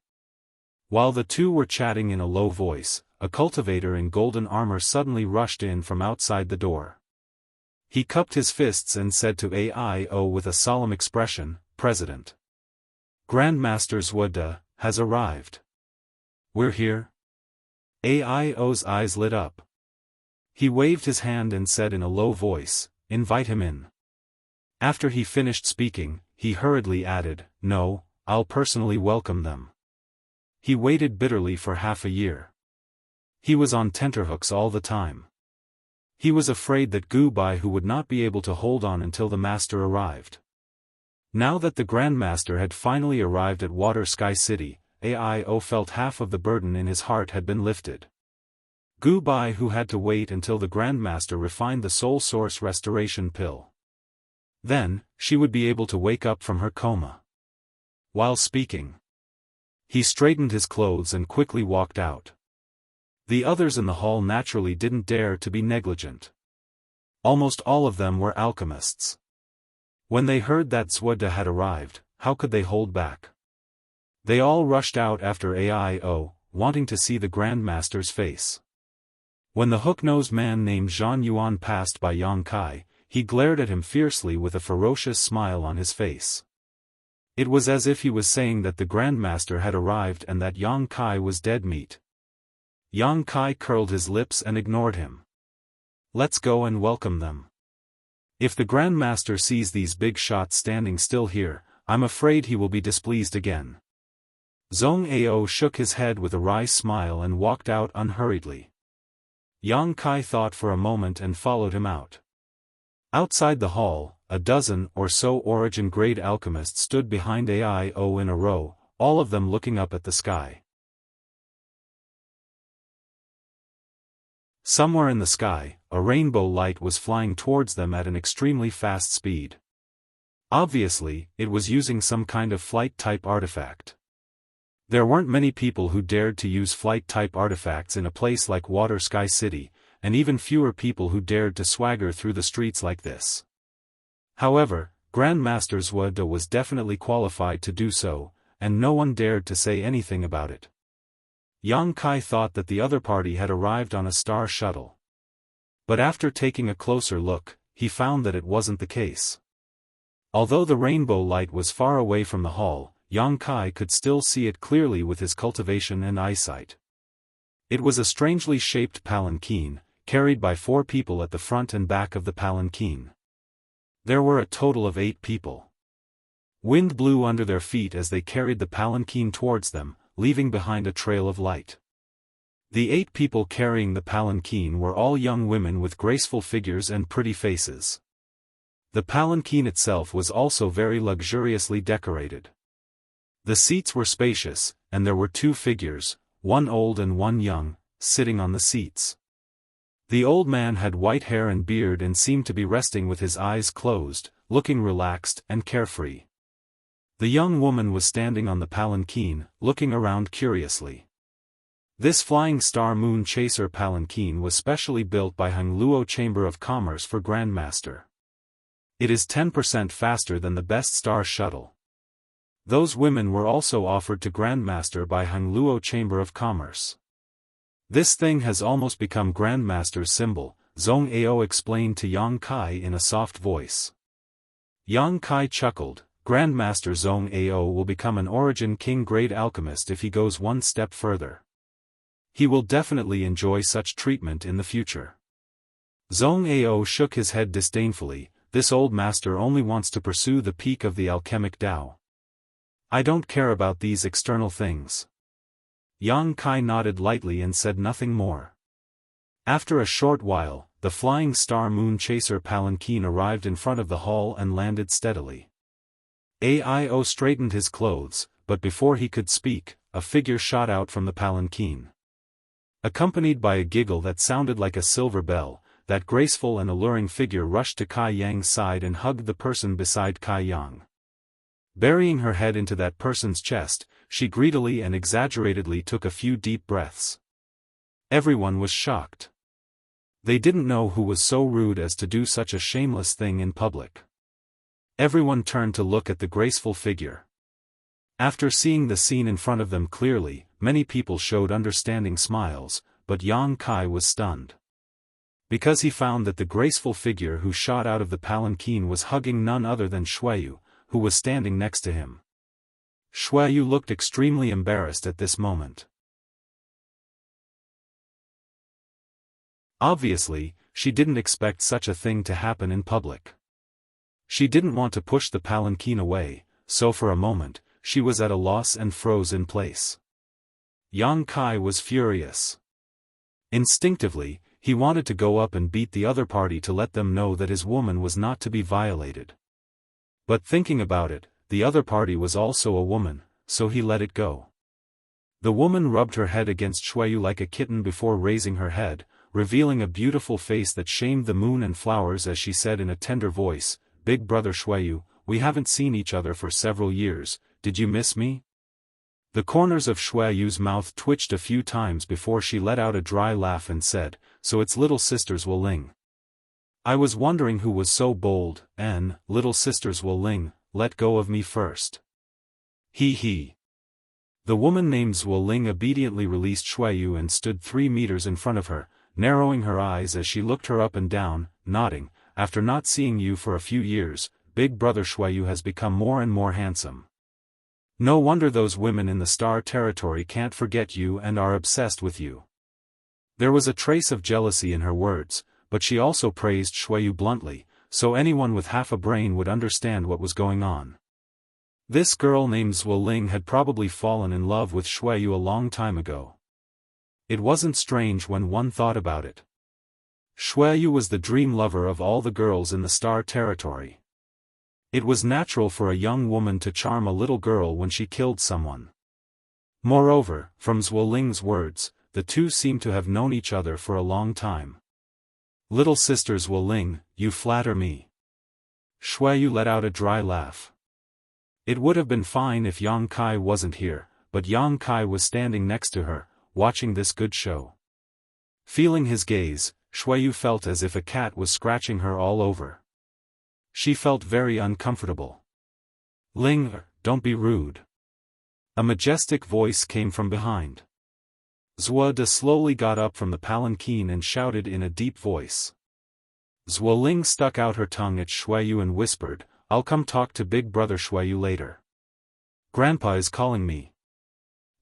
While the two were chatting in a low voice, a cultivator in golden armor suddenly rushed in from outside the door. He cupped his fists and said to AIO with a solemn expression, "President. Grandmaster Zhuode has arrived." "We're here?" AIO's eyes lit up. He waved his hand and said in a low voice, "Invite him in." After he finished speaking, he hurriedly added, "No, I'll personally welcome them." He waited bitterly for half a year. He was on tenterhooks all the time. He was afraid that Gu Bai would not be able to hold on until the master arrived. Now that the Grandmaster had finally arrived at Water Sky City, AIO felt half of the burden in his heart had been lifted. Gu Bai had to wait until the Grandmaster refined the Soul Source Restoration Pill. Then, she would be able to wake up from her coma. While speaking, he straightened his clothes and quickly walked out. The others in the hall naturally didn't dare to be negligent. Almost all of them were alchemists. When they heard that Zhuode had arrived, how could they hold back? They all rushed out after AIO, wanting to see the Grandmaster's face. When the hook-nosed man named Zhan Yuan passed by Yang Kai, he glared at him fiercely with a ferocious smile on his face. It was as if he was saying that the Grandmaster had arrived and that Yang Kai was dead meat. Yang Kai curled his lips and ignored him. "Let's go and welcome them. If the Grandmaster sees these big shots standing still here, I'm afraid he will be displeased again." Zhong Ao shook his head with a wry smile and walked out unhurriedly. Yang Kai thought for a moment and followed him out. Outside the hall, a dozen or so origin-grade alchemists stood behind AIO in a row, all of them looking up at the sky. Somewhere in the sky, a rainbow light was flying towards them at an extremely fast speed. Obviously, it was using some kind of flight-type artifact. There weren't many people who dared to use flight-type artifacts in a place like Water Sky City, and even fewer people who dared to swagger through the streets like this. However, Grandmaster Zhuode was definitely qualified to do so, and no one dared to say anything about it. Yang Kai thought that the other party had arrived on a star shuttle. But after taking a closer look, he found that it wasn't the case. Although the rainbow light was far away from the hall, Yang Kai could still see it clearly with his cultivation and eyesight. It was a strangely shaped palanquin, carried by 4 people at the front and back of the palanquin. There were a total of 8 people. Wind blew under their feet as they carried the palanquin towards them, leaving behind a trail of light. The 8 people carrying the palanquin were all young women with graceful figures and pretty faces. The palanquin itself was also very luxuriously decorated. The seats were spacious, and there were 2 figures, one old and one young, sitting on the seats. The old man had white hair and beard and seemed to be resting with his eyes closed, looking relaxed and carefree. The young woman was standing on the palanquin, looking around curiously. This Flying Star Moon Chaser palanquin was specially built by Hangluo Chamber of Commerce for Grandmaster. It is 10% faster than the best star shuttle. Those women were also offered to Grandmaster by Hangluo Chamber of Commerce. "This thing has almost become Grandmaster's symbol," Zhong Ao explained to Yang Kai in a soft voice. Yang Kai chuckled. Grandmaster Zhong Ao will become an Origin King-grade alchemist if he goes one step further. He will definitely enjoy such treatment in the future. Zhong Ao shook his head disdainfully. This old master only wants to pursue the peak of the alchemic Tao. I don't care about these external things. Yang Kai nodded lightly and said nothing more. After a short while, the Flying Star Moon Chaser palanquin arrived in front of the hall and landed steadily. AIO straightened his clothes, but before he could speak, a figure shot out from the palanquin. Accompanied by a giggle that sounded like a silver bell, that graceful and alluring figure rushed to Kai Yang's side and hugged the person beside Kai Yang. Burying her head into that person's chest, she greedily and exaggeratedly took a few deep breaths. Everyone was shocked. They didn't know who was so rude as to do such a shameless thing in public. Everyone turned to look at the graceful figure. After seeing the scene in front of them clearly, many people showed understanding smiles, but Yang Kai was stunned. Because he found that the graceful figure who shot out of the palanquin was hugging none other than Xueyu, who was standing next to him. Xueyu looked extremely embarrassed at this moment. Obviously, she didn't expect such a thing to happen in public. She didn't want to push the palanquin away, so for a moment, she was at a loss and froze in place. Yang Kai was furious. Instinctively, he wanted to go up and beat the other party to let them know that his woman was not to be violated. But thinking about it, the other party was also a woman, so he let it go. The woman rubbed her head against Xueyu like a kitten before raising her head, revealing a beautiful face that shamed the moon and flowers as she said in a tender voice, "Big brother Xueyu, we haven't seen each other for several years, did you miss me?" The corners of Xueyu's mouth twitched a few times before she let out a dry laugh and said, "So it's little sisters Wu Ling. I was wondering who was so bold, and, little sisters Wu Ling, let go of me first." He. The woman named Zhu Ling obediently released Xueyu and stood 3 meters in front of her, narrowing her eyes as she looked her up and down, nodding, "After not seeing you for a few years, big brother Xueyu has become more and more handsome. No wonder those women in the Star Territory can't forget you and are obsessed with you." There was a trace of jealousy in her words, but she also praised Xueyu bluntly, so anyone with half a brain would understand what was going on. This girl named Zhu Ling had probably fallen in love with Xueyu a long time ago. It wasn't strange when one thought about it. Xueyu was the dream lover of all the girls in the Star Territory. It was natural for a young woman to charm a little girl when she killed someone. Moreover, from Zhu Ling's words, the two seemed to have known each other for a long time. "Little sister Zhu Ling, you flatter me." Xueyu let out a dry laugh. It would have been fine if Yang Kai wasn't here, but Yang Kai was standing next to her, watching this good show. Feeling his gaze, Xueyu felt as if a cat was scratching her all over. She felt very uncomfortable. "Ling, don't be rude." A majestic voice came from behind. Zhuo slowly got up from the palanquin and shouted in a deep voice. Zhuo Ling stuck out her tongue at Xueyu and whispered, "I'll come talk to big brother Xueyu later. Grandpa is calling me."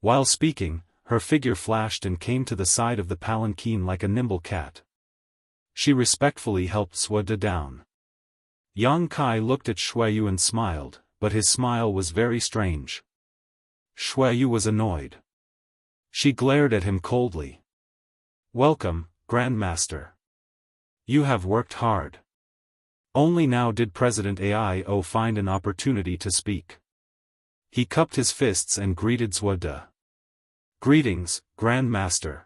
While speaking, her figure flashed and came to the side of the palanquin like a nimble cat. She respectfully helped Zhuo down. Yang Kai looked at Xueyu and smiled, but his smile was very strange. Xueyu was annoyed. She glared at him coldly. "Welcome, Grandmaster. You have worked hard." Only now did President Aio find an opportunity to speak. He cupped his fists and greeted Zhuo. "Greetings, Grandmaster.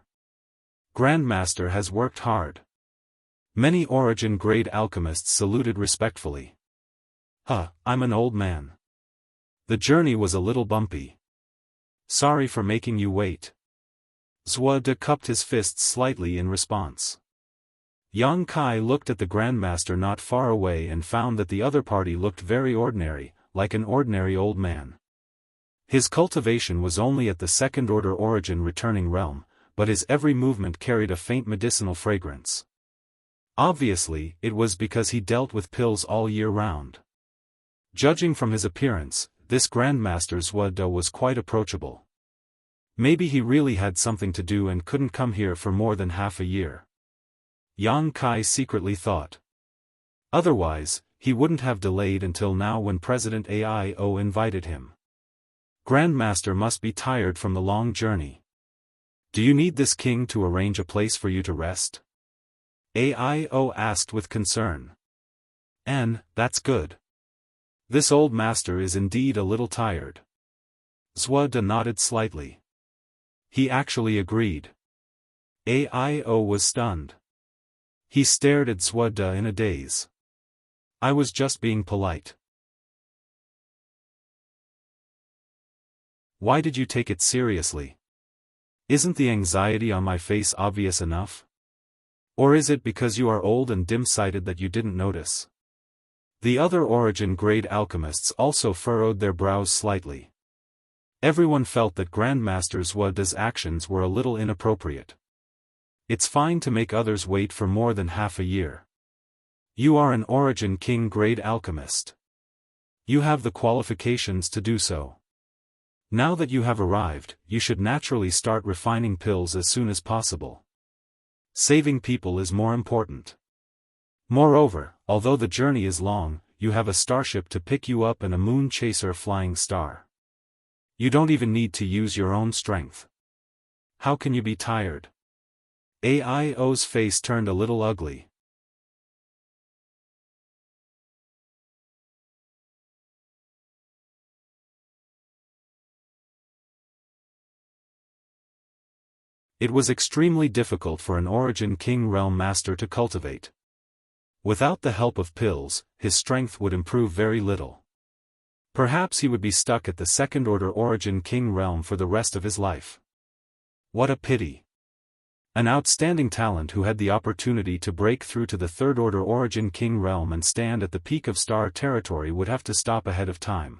Grandmaster has worked hard." Many origin-grade alchemists saluted respectfully. I'm an old man. The journey was a little bumpy. Sorry for making you wait." Zhuo cupped his fists slightly in response. Yang Kai looked at the Grandmaster not far away and found that the other party looked very ordinary, like an ordinary old man. His cultivation was only at the second-order origin returning realm, but his every movement carried a faint medicinal fragrance. Obviously, it was because he dealt with pills all year round. Judging from his appearance, this Grandmaster Zhuo was quite approachable. Maybe he really had something to do and couldn't come here for more than half a year. Yang Kai secretly thought. Otherwise, he wouldn't have delayed until now when President Aio invited him. Grandmaster must be tired from the long journey. "Do you need this king to arrange a place for you to rest?" Aio asked with concern. That's good. This old master is indeed a little tired." Zhuo nodded slightly. He actually agreed. Aio was stunned. He stared at Zhuo in a daze. "I was just being polite." "Why did you take it seriously? Isn't the anxiety on my face obvious enough? Or is it because you are old and dim-sighted that you didn't notice? The other origin-grade alchemists also furrowed their brows slightly. Everyone felt that Grandmaster Zhuode's actions were a little inappropriate. It's fine to make others wait for more than half a year. You are an Origin King grade alchemist. You have the qualifications to do so. Now that you have arrived, you should naturally start refining pills as soon as possible. Saving people is more important. Moreover, although the journey is long, you have a starship to pick you up and a moon chaser flying star. You don't even need to use your own strength. How can you be tired? AIO's face turned a little ugly. It was extremely difficult for an Origin King Realm Master to cultivate. Without the help of pills, his strength would improve very little. Perhaps he would be stuck at the second-order Origin King realm for the rest of his life. What a pity. An outstanding talent who had the opportunity to break through to the third-order Origin King realm and stand at the peak of star territory would have to stop ahead of time.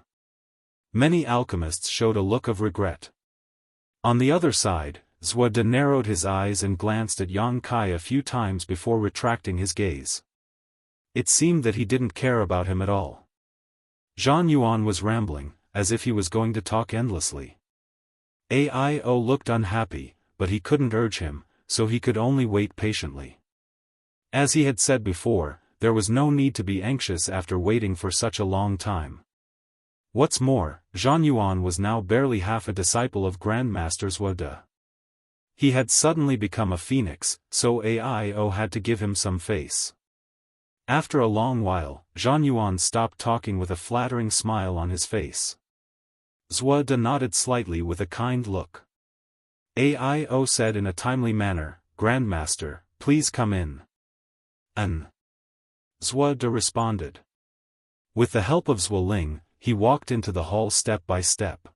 Many alchemists showed a look of regret. On the other side, Zhuode narrowed his eyes and glanced at Yang Kai a few times before retracting his gaze. It seemed that he didn't care about him at all. Zhan Yuan was rambling, as if he was going to talk endlessly. AIO looked unhappy, but he couldn't urge him, so he could only wait patiently. As he had said before, there was no need to be anxious after waiting for such a long time. What's more, Zhan Yuan was now barely half a disciple of Grandmaster Zhuode. He had suddenly become a phoenix, so AIO had to give him some face. After a long while, Zhan Yuan stopped talking with a flattering smile on his face. Zhuode nodded slightly with a kind look. AIO said in a timely manner, "Grandmaster, please come in." Zhuode responded. With the help of Zhuoling, he walked into the hall step by step.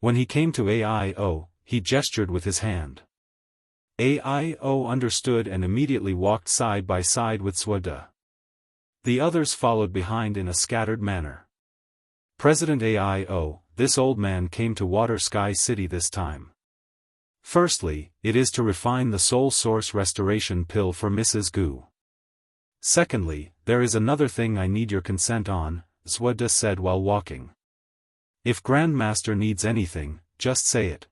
When he came to AIO, he gestured with his hand. AIO understood and immediately walked side by side with Zhuode. The others followed behind in a scattered manner. President AIO, this old man came to Water Sky City this time. Firstly, it is to refine the Soul Source Restoration Pill for Mrs. Gu. Secondly, there is another thing I need your consent on, Zhuode said while walking. If Grandmaster needs anything, just say it.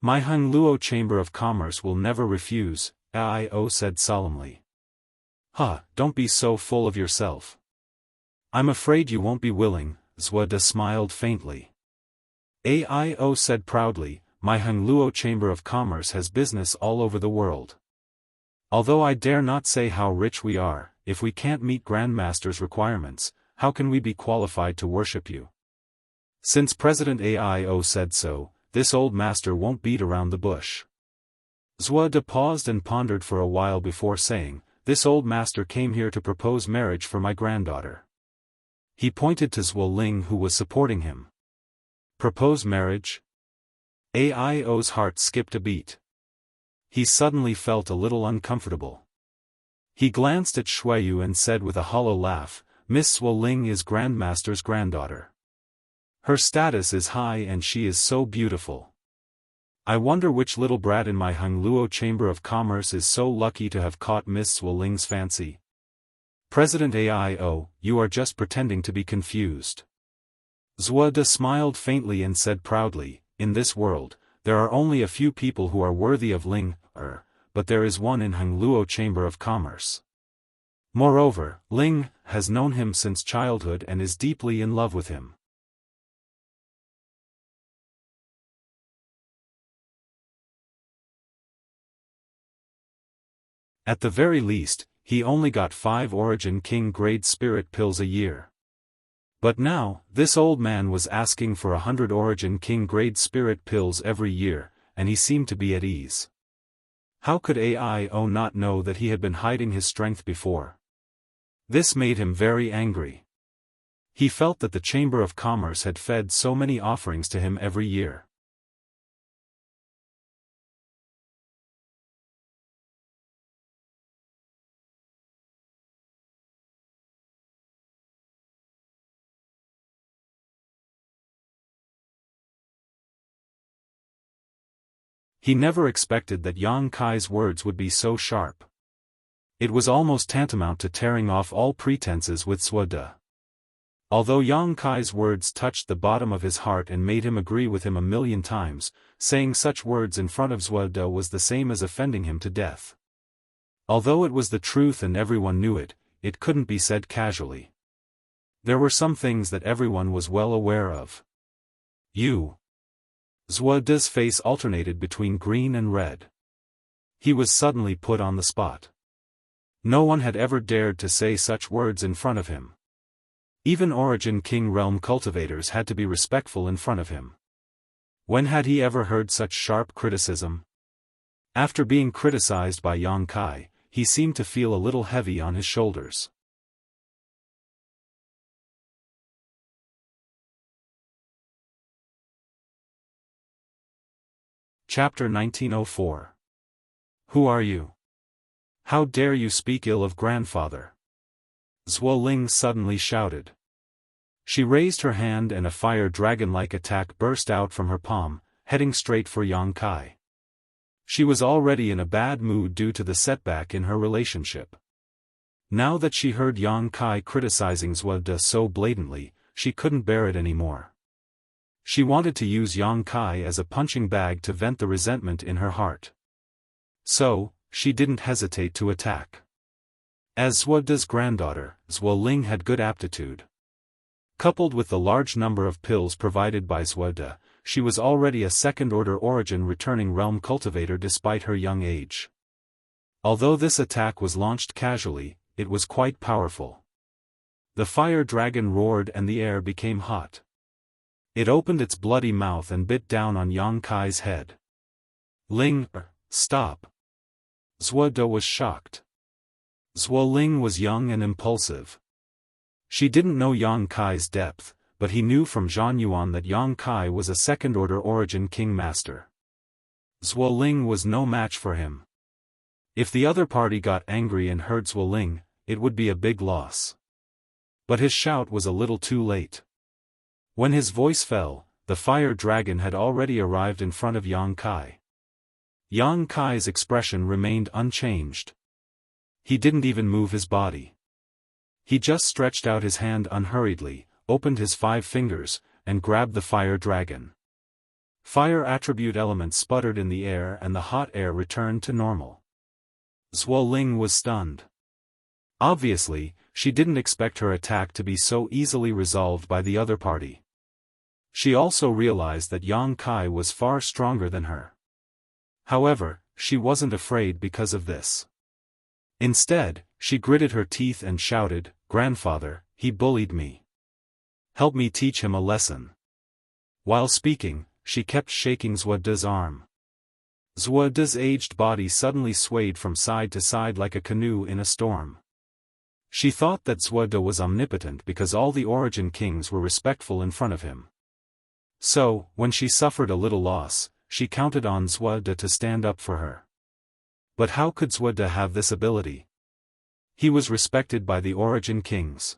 My Hongluo Chamber of Commerce will never refuse, AIO said solemnly. Don't be so full of yourself. I'm afraid you won't be willing, Zhuode smiled faintly. AIO said proudly, my Hongluo Chamber of Commerce has business all over the world. Although I dare not say how rich we are, if we can't meet Grandmaster's requirements, how can we be qualified to worship you? Since President AIO said so, this old master won't beat around the bush. Zhuode paused and pondered for a while before saying, this old master came here to propose marriage for my granddaughter. He pointed to Zhuoling who was supporting him. Propose marriage? AIO's heart skipped a beat. He suddenly felt a little uncomfortable. He glanced at Shuiyu and said with a hollow laugh, Miss Zhuoling is Grandmaster's granddaughter. Her status is high and she is so beautiful. I wonder which little brat in my Hongluo Chamber of Commerce is so lucky to have caught Miss Zhuoling's fancy. President AIO, you are just pretending to be confused. Zhuode smiled faintly and said proudly, in this world, there are only a few people who are worthy of Ling, but there is one in Hongluo Chamber of Commerce. Moreover, Ling has known him since childhood and is deeply in love with him. At the very least, he only got 5 Origin King grade spirit pills a year. But now, this old man was asking for 100 Origin King grade spirit pills every year, and he seemed to be at ease. How could AIO not know that he had been hiding his strength before? This made him very angry. He felt that the Chamber of Commerce had fed so many offerings to him every year. He never expected that Yang Kai's words would be so sharp. It was almost tantamount to tearing off all pretenses with Suode. Although Yang Kai's words touched the bottom of his heart and made him agree with him 1,000,000 times, saying such words in front of Suode was the same as offending him to death. Although it was the truth and everyone knew it, it couldn't be said casually. There were some things that everyone was well aware of. Suode's face alternated between green and red. He was suddenly put on the spot. No one had ever dared to say such words in front of him. Even Origin King Realm cultivators had to be respectful in front of him. When had he ever heard such sharp criticism? After being criticized by Yang Kai, he seemed to feel a little heavy on his shoulders. Chapter 1904. Who are you? How dare you speak ill of grandfather? Zuoling suddenly shouted. She raised her hand and a fire dragon-like attack burst out from her palm, heading straight for Yang Kai. She was already in a bad mood due to the setback in her relationship. Now that she heard Yang Kai criticizing Zuode so blatantly, she couldn't bear it anymore. She wanted to use Yang Kai as a punching bag to vent the resentment in her heart. So, she didn't hesitate to attack. As Zuode's granddaughter, Zuoling had good aptitude. Coupled with the large number of pills provided by Zuode, she was already a second-order origin returning realm cultivator despite her young age. Although this attack was launched casually, it was quite powerful. The fire dragon roared and the air became hot. It opened its bloody mouth and bit down on Yang Kai's head. Stop. Zuode was shocked. Zuoling was young and impulsive. She didn't know Yang Kai's depth, but he knew from Zhan Yuan that Yang Kai was a second-order origin king master. Zuoling was no match for him. If the other party got angry and heard Zuoling, it would be a big loss. But his shout was a little too late. When his voice fell, the fire dragon had already arrived in front of Yang Kai. Yang Kai's expression remained unchanged. He didn't even move his body. He just stretched out his hand unhurriedly, opened his 5 fingers, and grabbed the fire dragon. Fire attribute elements sputtered in the air and the hot air returned to normal. Zuoling was stunned. Obviously, she didn't expect her attack to be so easily resolved by the other party. She also realized that Yang Kai was far stronger than her. However, she wasn't afraid because of this. Instead, she gritted her teeth and shouted, "Grandfather, he bullied me. Help me teach him a lesson." While speaking, she kept shaking Zuode's arm. Zuode's aged body suddenly swayed from side to side like a canoe in a storm. She thought that Zuode was omnipotent because all the origin kings were respectful in front of him. So, when she suffered a little loss, she counted on Zuode to stand up for her. But how could Zuode have this ability? He was respected by the origin kings.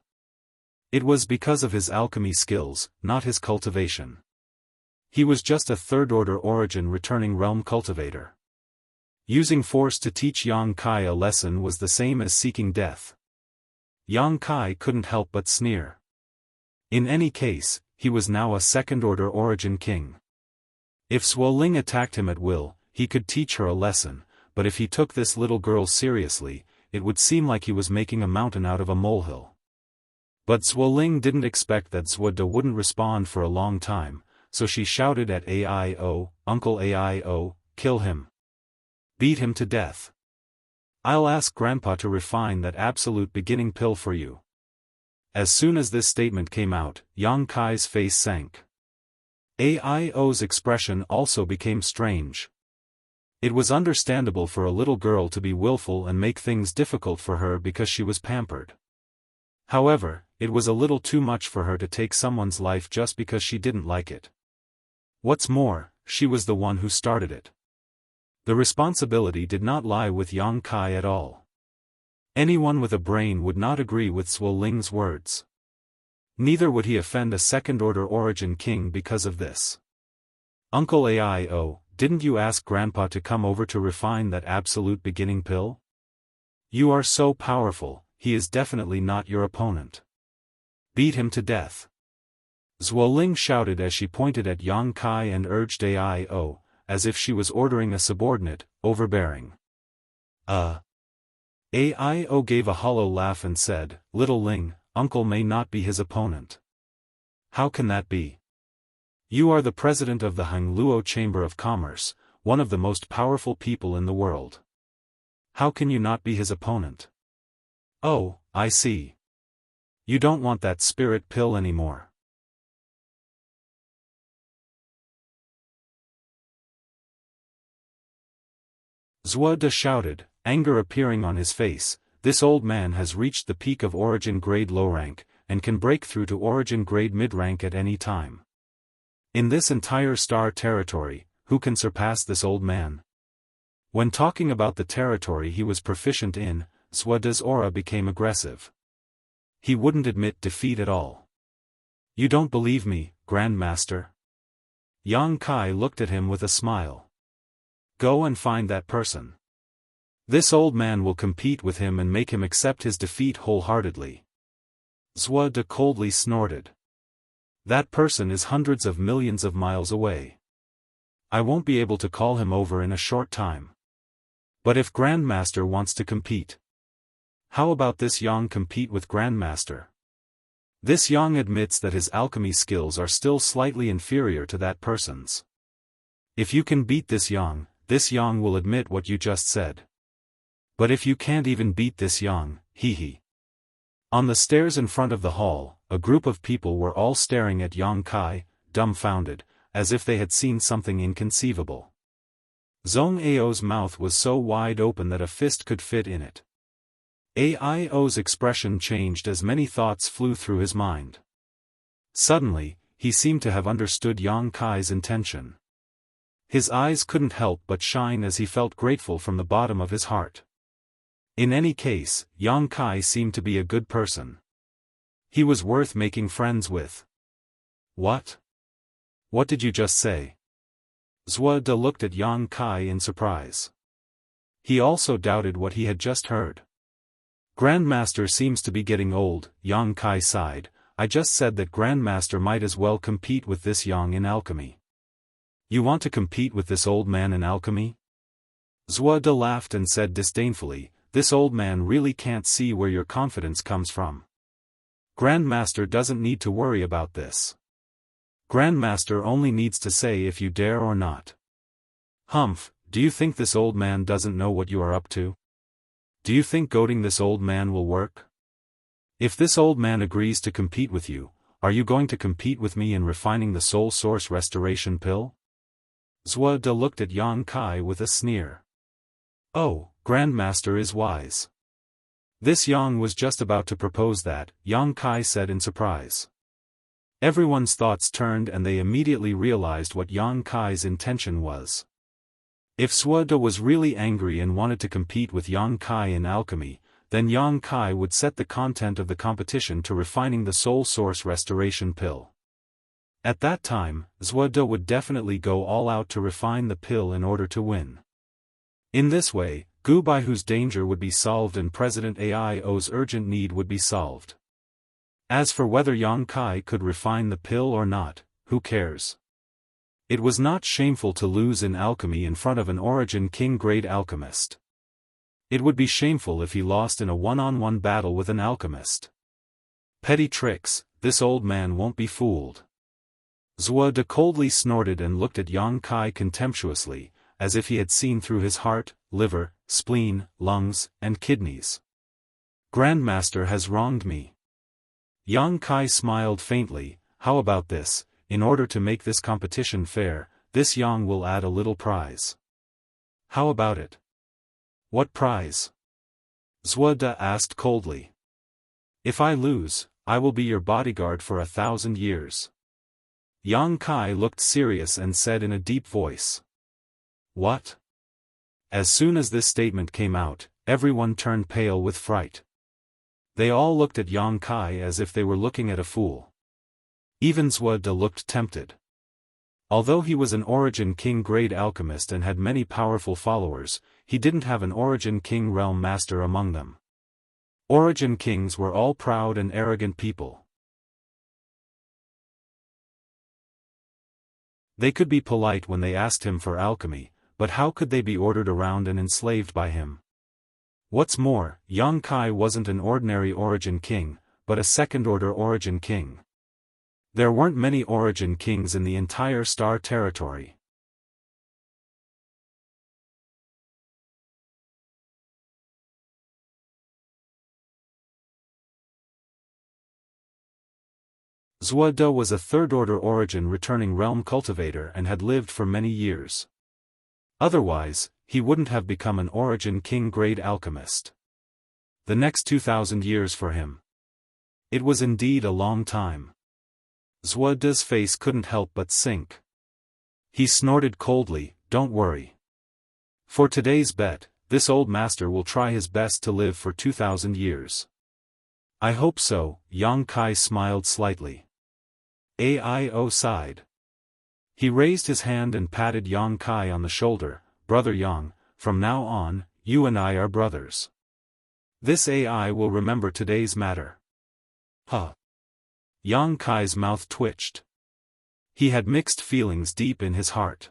It was because of his alchemy skills, not his cultivation. He was just a third-order origin returning realm cultivator. Using force to teach Yang Kai a lesson was the same as seeking death. Yang Kai couldn't help but sneer. In any case, he was now a second-order origin king. If Zuoling attacked him at will, he could teach her a lesson, but if he took this little girl seriously, it would seem like he was making a mountain out of a molehill. But Zuoling didn't expect that Zuode wouldn't respond for a long time, so she shouted at Aio, "Uncle Aio, kill him. Beat him to death. I'll ask Grandpa to refine that absolute beginning pill for you." As soon as this statement came out, Yang Kai's face sank. Aio's expression also became strange. It was understandable for a little girl to be willful and make things difficult for her because she was pampered. However, it was a little too much for her to take someone's life just because she didn't like it. What's more, she was the one who started it. The responsibility did not lie with Yang Kai at all. Anyone with a brain would not agree with Zuoling's words. Neither would he offend a second-order origin king because of this. "Uncle Aio, didn't you ask Grandpa to come over to refine that absolute beginning pill? You are so powerful, he is definitely not your opponent. Beat him to death. Zhuoling shouted as she pointed at Yang Kai and urged Aio, as if she was ordering a subordinate, overbearing. Aio gave a hollow laugh and said, "Little Ling, Uncle may not be his opponent." "How can that be? You are the president of the Hangluo Chamber of Commerce, one of the most powerful people in the world. How can you not be his opponent?" "Oh, I see. You don't want that spirit pill anymore." Zhuo shouted, anger appearing on his face. "This old man has reached the peak of origin grade low rank, and can break through to origin grade mid rank at any time. In this entire star territory, who can surpass this old man?" When talking about the territory he was proficient in, Zhuo's aura became aggressive. He wouldn't admit defeat at all. "You don't believe me, Grandmaster?" Yang Kai looked at him with a smile. "Go and find that person. This old man will compete with him and make him accept his defeat wholeheartedly." Zhuo coldly snorted. "That person is hundreds of millions of miles away. I won't be able to call him over in a short time. But if Grandmaster wants to compete, how about this Yang compete with Grandmaster? This Yang admits that his alchemy skills are still slightly inferior to that person's. If you can beat this Yang will admit what you just said. But if you can't even beat this Yang, hee." On the stairs in front of the hall, a group of people were all staring at Yang Kai, dumbfounded, as if they had seen something inconceivable. Zhong Ao's mouth was so wide open that a fist could fit in it. Aio's expression changed as many thoughts flew through his mind. Suddenly, he seemed to have understood Yang Kai's intention. His eyes couldn't help but shine as he felt grateful from the bottom of his heart. In any case, Yang Kai seemed to be a good person. He was worth making friends with. "What? What did you just say?" Zhuo looked at Yang Kai in surprise. He also doubted what he had just heard. "Grandmaster seems to be getting old," Yang Kai sighed. "I just said that Grandmaster might as well compete with this Yang in alchemy." "You want to compete with this old man in alchemy?" Zhuo laughed and said disdainfully, "This old man really can't see where your confidence comes from. Grandmaster doesn't need to worry about this. Grandmaster only needs to say if you dare or not." "Humph, do you think this old man doesn't know what you are up to? Do you think goading this old man will work? If this old man agrees to compete with you, are you going to compete with me in refining the soul source restoration pill?" Zhuo looked at Yang Kai with a sneer. "Oh, Grandmaster is wise." This Yang was just about to propose that, Yang Kai said in surprise. Everyone's thoughts turned and they immediately realized what Yang Kai's intention was. If Zhuo was really angry and wanted to compete with Yang Kai in alchemy, then Yang Kai would set the content of the competition to refining the soul source restoration pill. At that time, Zhuo would definitely go all out to refine the pill in order to win. In this way, Gu Baihu's danger would be solved and President Aio's urgent need would be solved. As for whether Yang Kai could refine the pill or not, who cares? It was not shameful to lose in alchemy in front of an origin king-grade alchemist. It would be shameful if he lost in a one-on-one battle with an alchemist. Petty tricks, this old man won't be fooled. Zhuo coldly snorted and looked at Yang Kai contemptuously, as if he had seen through his heart, liver, spleen, lungs, and kidneys. "Grandmaster has wronged me." Yang Kai smiled faintly. "How about this? In order to make this competition fair, this Yang will add a little prize. How about it?" "What prize?" Zhuo asked coldly. "If I lose, I will be your bodyguard for 1,000 years." Yang Kai looked serious and said in a deep voice. "What?" As soon as this statement came out, everyone turned pale with fright. They all looked at Yang Kai as if they were looking at a fool. Even Zhuo looked tempted. Although he was an Origin King grade alchemist and had many powerful followers, he didn't have an Origin King realm master among them. Origin Kings were all proud and arrogant people. They could be polite when they asked him for alchemy, but how could they be ordered around and enslaved by him? What's more, Yang Kai wasn't an ordinary Origin King, but a second-order Origin King. There weren't many Origin Kings in the entire Star Territory. Zhuode was a third-order Origin returning realm cultivator and had lived for many years. Otherwise, he wouldn't have become an Origin King grade alchemist. The next 2,000 years for him. It was indeed a long time. Zhuode's face couldn't help but sink. He snorted coldly, "Don't worry. For today's bet, this old master will try his best to live for 2,000 years. I hope so." Yang Kai smiled slightly. Aio sighed. He raised his hand and patted Yang Kai on the shoulder. "Brother Yang, from now on, you and I are brothers. This AI will remember today's matter." Huh. Yang Kai's mouth twitched. He had mixed feelings deep in his heart.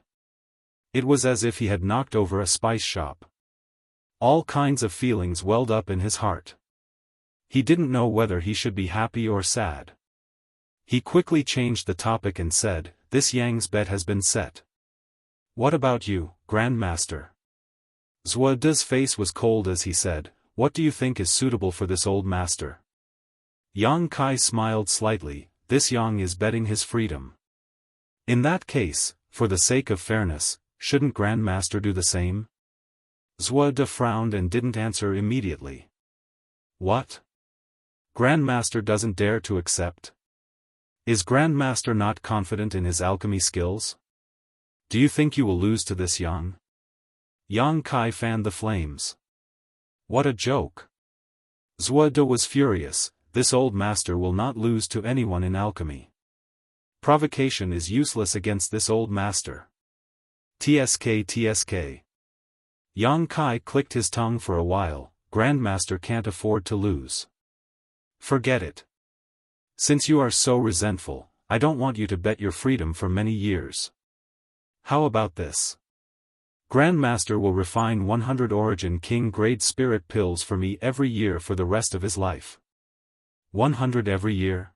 It was as if he had knocked over a spice shop. All kinds of feelings welled up in his heart. He didn't know whether he should be happy or sad. He quickly changed the topic and said, "This Yang's bet has been set. What about you, Grandmaster?" Zhuode's face was cold as he said, "What do you think is suitable for this old master?" Yang Kai smiled slightly. "This Yang is betting his freedom. In that case, for the sake of fairness, shouldn't Grandmaster do the same?" Zhuode frowned and didn't answer immediately. "What? Grandmaster doesn't dare to accept? Is Grandmaster not confident in his alchemy skills? Do you think you will lose to this Yang?" Yang Kai fanned the flames. What a joke. Zhuode was furious. This old master will not lose to anyone in alchemy. Provocation is useless against this old master. TSK. Yang Kai clicked his tongue for a while. Grandmaster can't afford to lose. Forget it. Since you are so resentful, I don't want you to bet your freedom for many years. How about this? Grandmaster will refine 100 Origin King grade spirit pills for me every year for the rest of his life. 100 every year?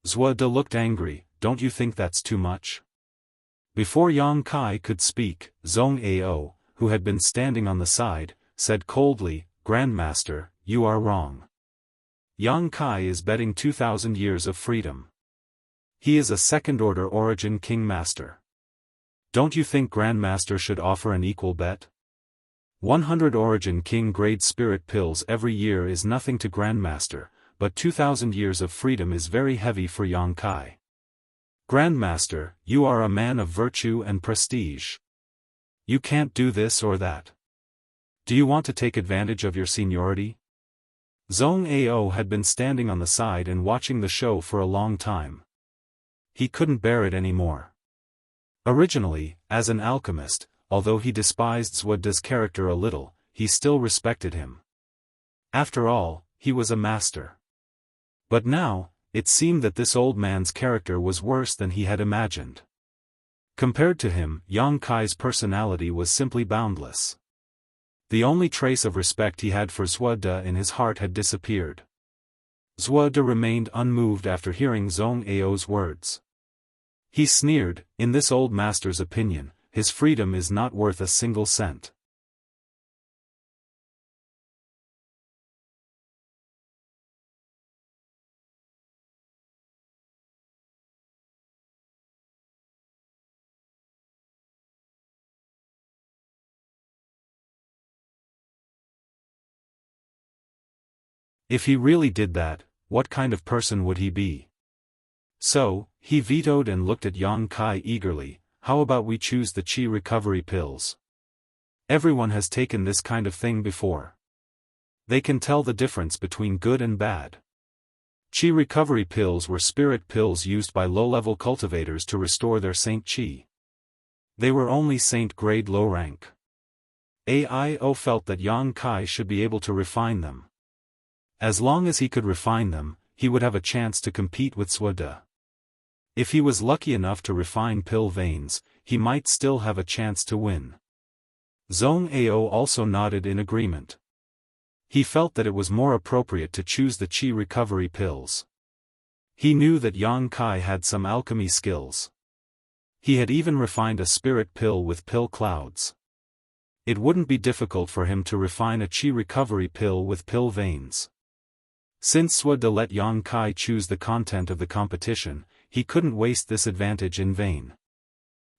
Zhuode looked angry. Don't you think that's too much? Before Yang Kai could speak, Zhong Ao, who had been standing on the side, said coldly, "Grandmaster, you are wrong. Yang Kai is betting 2,000 years of freedom. He is a second-order Origin King master. Don't you think Grandmaster should offer an equal bet? 100 Origin King grade spirit pills every year is nothing to Grandmaster, but 2,000 years of freedom is very heavy for Yang Kai. Grandmaster, you are a man of virtue and prestige. You can't do this or that. Do you want to take advantage of your seniority?" Zhong Ao had been standing on the side and watching the show for a long time. He couldn't bear it anymore. Originally, as an alchemist, although he despised Zhuode's character a little, he still respected him. After all, he was a master. But now, it seemed that this old man's character was worse than he had imagined. Compared to him, Yang Kai's personality was simply boundless. The only trace of respect he had for Zhuode in his heart had disappeared. Zhuode remained unmoved after hearing Zhong Ao's words. He sneered, "In this old master's opinion, his freedom is not worth a single cent." If he really did that, what kind of person would he be? So, he vetoed and looked at Yang Kai eagerly. "How about we choose the Qi recovery pills? Everyone has taken this kind of thing before. They can tell the difference between good and bad. Qi recovery pills were spirit pills used by low-level cultivators to restore their saint qi. They were only saint grade low rank. AIO felt that Yang Kai should be able to refine them. As long as he could refine them, he would have a chance to compete with Suode. If he was lucky enough to refine pill veins, he might still have a chance to win. Zhong Ao also nodded in agreement. He felt that it was more appropriate to choose the Qi recovery pills. He knew that Yang Kai had some alchemy skills. He had even refined a spirit pill with pill clouds. It wouldn't be difficult for him to refine a Qi recovery pill with pill veins. Since Suode let Yang Kai choose the content of the competition, he couldn't waste this advantage in vain.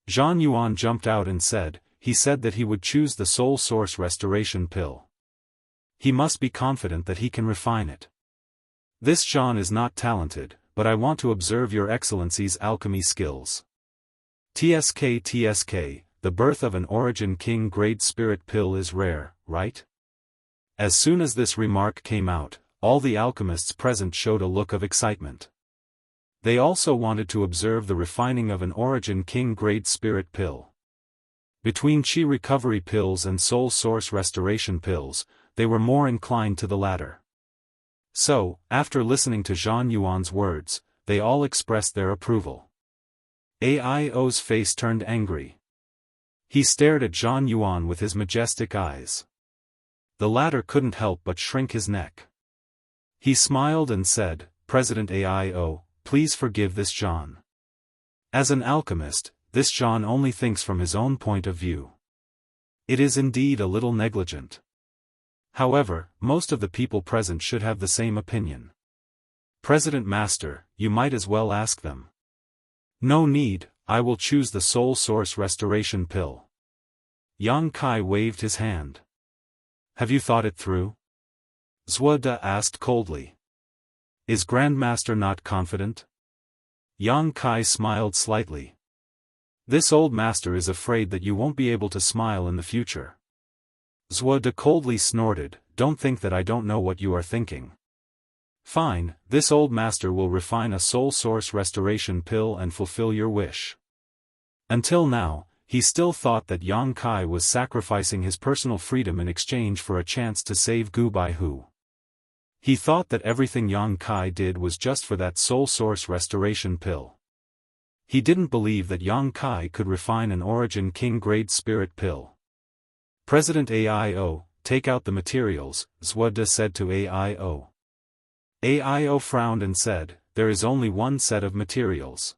Zhan Yuan jumped out and said, he said that he would choose the soul source restoration pill. He must be confident that he can refine it. This Zhan is not talented, but I want to observe your excellency's alchemy skills. TSK, the birth of an origin king grade spirit pill is rare, right? As soon as this remark came out, all the alchemists present showed a look of excitement. They also wanted to observe the refining of an origin king grade spirit pill. Between Qi recovery pills and soul source restoration pills, they were more inclined to the latter. So, after listening to Zhan Yuan's words, they all expressed their approval. AIO's face turned angry. He stared at Zhan Yuan with his majestic eyes. The latter couldn't help but shrink his neck. He smiled and said, President AIO, please forgive this Zhan. As an alchemist, this Zhan only thinks from his own point of view. It is indeed a little negligent. However, most of the people present should have the same opinion. President Master, you might as well ask them. No need, I will choose the soul source restoration pill. Yang Kai waved his hand. Have you thought it through? Suode asked coldly. Is Grandmaster not confident? Yang Kai smiled slightly. This old master is afraid that you won't be able to smile in the future. Suode coldly snorted, don't think that I don't know what you are thinking. Fine, this old master will refine a soul source restoration pill and fulfill your wish. Until now, he still thought that Yang Kai was sacrificing his personal freedom in exchange for a chance to save Gu Baihu. He thought that everything Yang Kai did was just for that soul source restoration pill. He didn't believe that Yang Kai could refine an origin king grade spirit pill. President AIO, take out the materials, Suode said to AIO. AIO frowned and said, there is only one set of materials.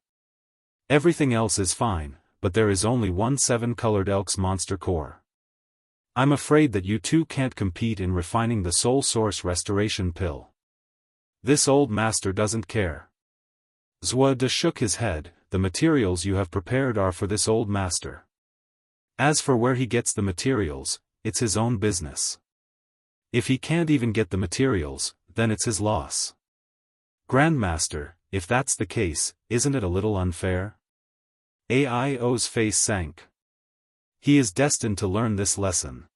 Everything else is fine, but there is only one 7-colored Elk's monster core. I'm afraid that you two can't compete in refining the soul source restoration pill. This old master doesn't care. Suode shook his head, the materials you have prepared are for this old master. As for where he gets the materials, it's his own business. If he can't even get the materials, then it's his loss. Grandmaster, if that's the case, isn't it a little unfair? AIO's face sank. He is destined to learn this lesson.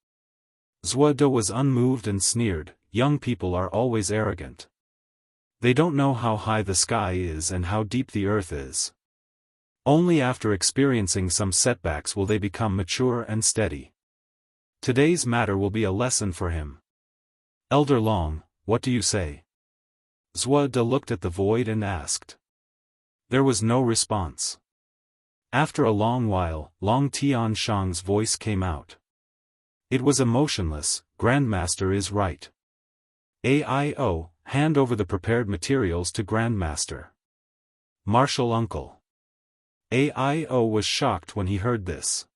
Suode was unmoved and sneered, young people are always arrogant. They don't know how high the sky is and how deep the earth is. Only after experiencing some setbacks will they become mature and steady. Today's matter will be a lesson for him. Elder Long, what do you say? Suode looked at the void and asked. There was no response. After a long while, Long Tianshang's voice came out. It was emotionless, Grandmaster is right. AIO, hand over the prepared materials to Grandmaster. Martial Uncle. AIO was shocked when he heard this.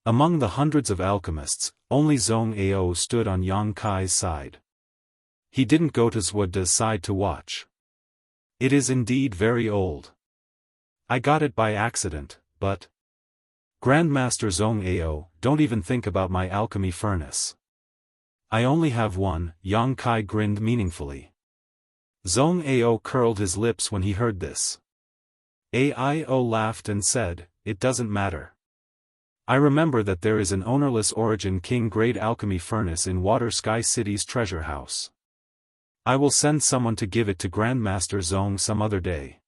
Among the hundreds of alchemists, only Zhong Ao stood on Yang Kai's side. He didn't go to Zhuoda's side to watch. It is indeed very old. I got it by accident, but... Grandmaster Zhong Ao, don't even think about my alchemy furnace. I only have one, Yang Kai grinned meaningfully. Zhong Ao curled his lips when he heard this. Ao laughed and said, "It doesn't matter. I remember that there is an ownerless origin king-grade alchemy furnace in Water Sky City's treasure house. I will send someone to give it to Grandmaster Zhong some other day."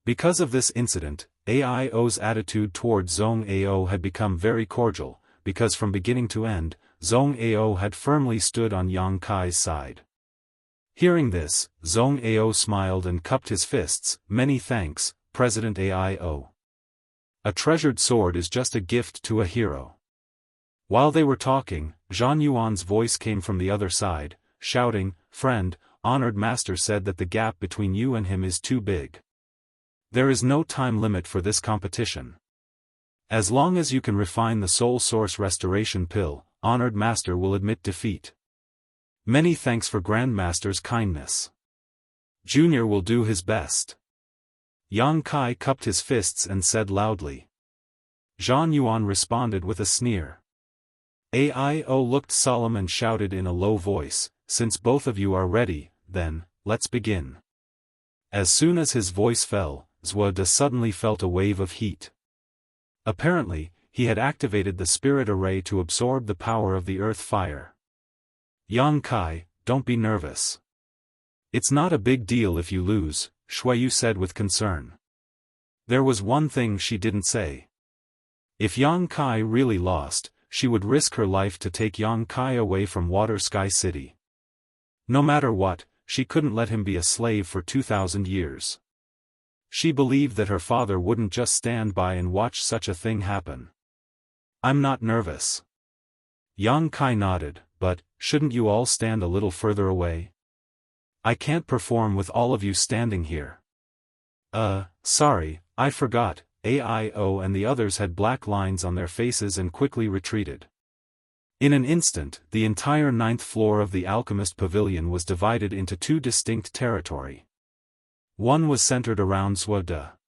Because of this incident, Ao's attitude towards Zhong Ao had become very cordial, because from beginning to end, Zhong Ao had firmly stood on Yang Kai's side. Hearing this, Zhong Ao smiled and cupped his fists. "Many thanks, President Ao. A treasured sword is just a gift to a hero." While they were talking, Zhan Yuan's voice came from the other side, shouting, "Friend, honored master said that the gap between you and him is too big. There is no time limit for this competition. As long as you can refine the soul source restoration pill, honored master will admit defeat. Many thanks for Grandmaster's kindness. Junior will do his best." Yang Kai cupped his fists and said loudly. Zhan Yuan responded with a sneer. Ao looked solemn and shouted in a low voice, "Since both of you are ready, then, let's begin." As soon as his voice fell, Zhuoda suddenly felt a wave of heat. Apparently, he had activated the spirit array to absorb the power of the earth fire. "Yang Kai, don't be nervous. It's not a big deal if you lose," Shuiyu said with concern. There was one thing she didn't say. If Yang Kai really lost, she would risk her life to take Yang Kai away from Water Sky City. No matter what, she couldn't let him be a slave for 2,000 years. She believed that her father wouldn't just stand by and watch such a thing happen. "I'm not nervous." Yang Kai nodded, "But, shouldn't you all stand a little further away? I can't perform with all of you standing here." Sorry, I forgot." Ao and the others had black lines on their faces and quickly retreated. In an instant, the entire 9th floor of the Alchemist Pavilion was divided into two distinct territory. One was centered around Zhuoda.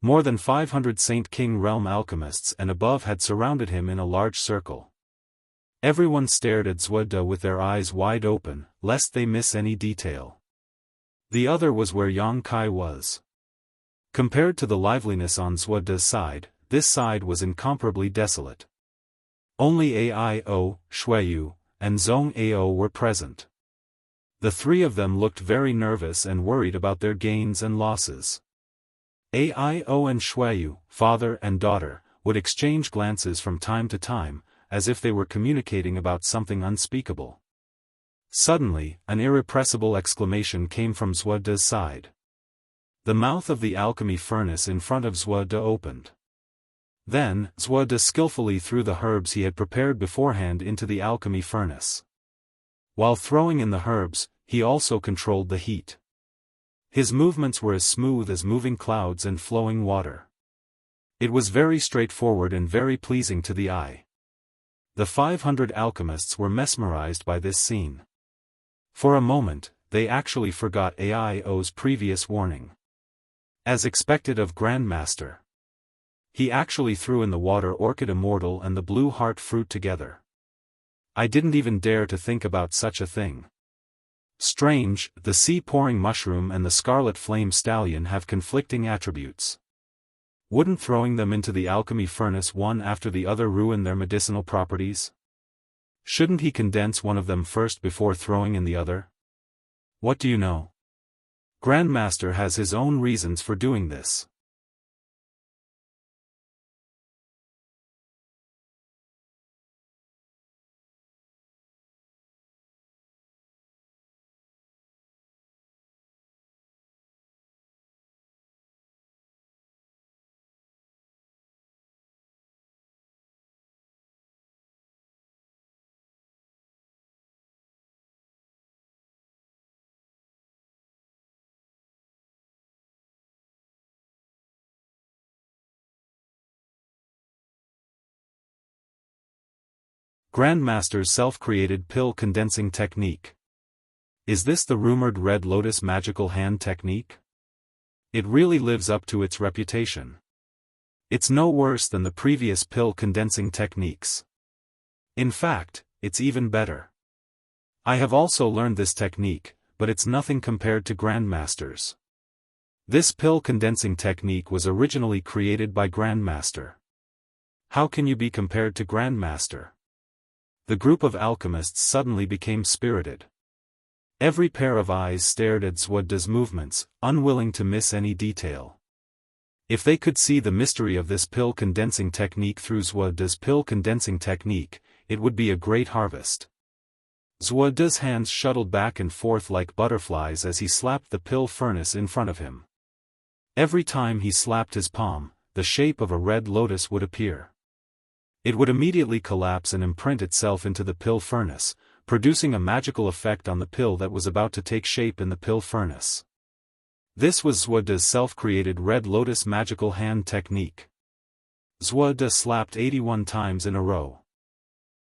More than 500 Saint King Realm alchemists and above had surrounded him in a large circle. Everyone stared at Zhuoda with their eyes wide open, lest they miss any detail. The other was where Yang Kai was. Compared to the liveliness on Zhuoda's side, this side was incomparably desolate. Only Ao, Shuiyu, and Zhong Ao were present. The three of them looked very nervous and worried about their gains and losses. Ao and Shuiyu, father and daughter, would exchange glances from time to time, as if they were communicating about something unspeakable. Suddenly, an irrepressible exclamation came from Zhuoda's side. The mouth of the alchemy furnace in front of Zhuoda opened. Then, Zhuoda skillfully threw the herbs he had prepared beforehand into the alchemy furnace. While throwing in the herbs, he also controlled the heat. His movements were as smooth as moving clouds and flowing water. It was very straightforward and very pleasing to the eye. The 500 alchemists were mesmerized by this scene. For a moment, they actually forgot Ao's previous warning. As expected of Grandmaster, he actually threw in the water orchid Immortal and the blue heart fruit together. I didn't even dare to think about such a thing. Strange, the sea-pouring mushroom and the scarlet flame stallion have conflicting attributes. Wouldn't throwing them into the alchemy furnace one after the other ruin their medicinal properties? Shouldn't he condense one of them first before throwing in the other? What do you know? Grandmaster has his own reasons for doing this. Grandmaster's self-created pill condensing technique. Is this the rumored Red Lotus magical hand technique? It really lives up to its reputation. It's no worse than the previous pill condensing techniques. In fact, it's even better. I have also learned this technique, but it's nothing compared to Grandmaster's. This pill condensing technique was originally created by Grandmaster. How can you be compared to Grandmaster? The group of alchemists suddenly became spirited. Every pair of eyes stared at Zhuode's movements, unwilling to miss any detail. If they could see the mystery of this pill condensing technique through Zhuode's pill condensing technique, it would be a great harvest. Zhuode's hands shuttled back and forth like butterflies as he slapped the pill furnace in front of him. Every time he slapped his palm, the shape of a red lotus would appear. It would immediately collapse and imprint itself into the pill furnace, producing a magical effect on the pill that was about to take shape in the pill furnace. This was Zhuode's self-created red lotus magical hand technique. Zhuode slapped 81 times in a row.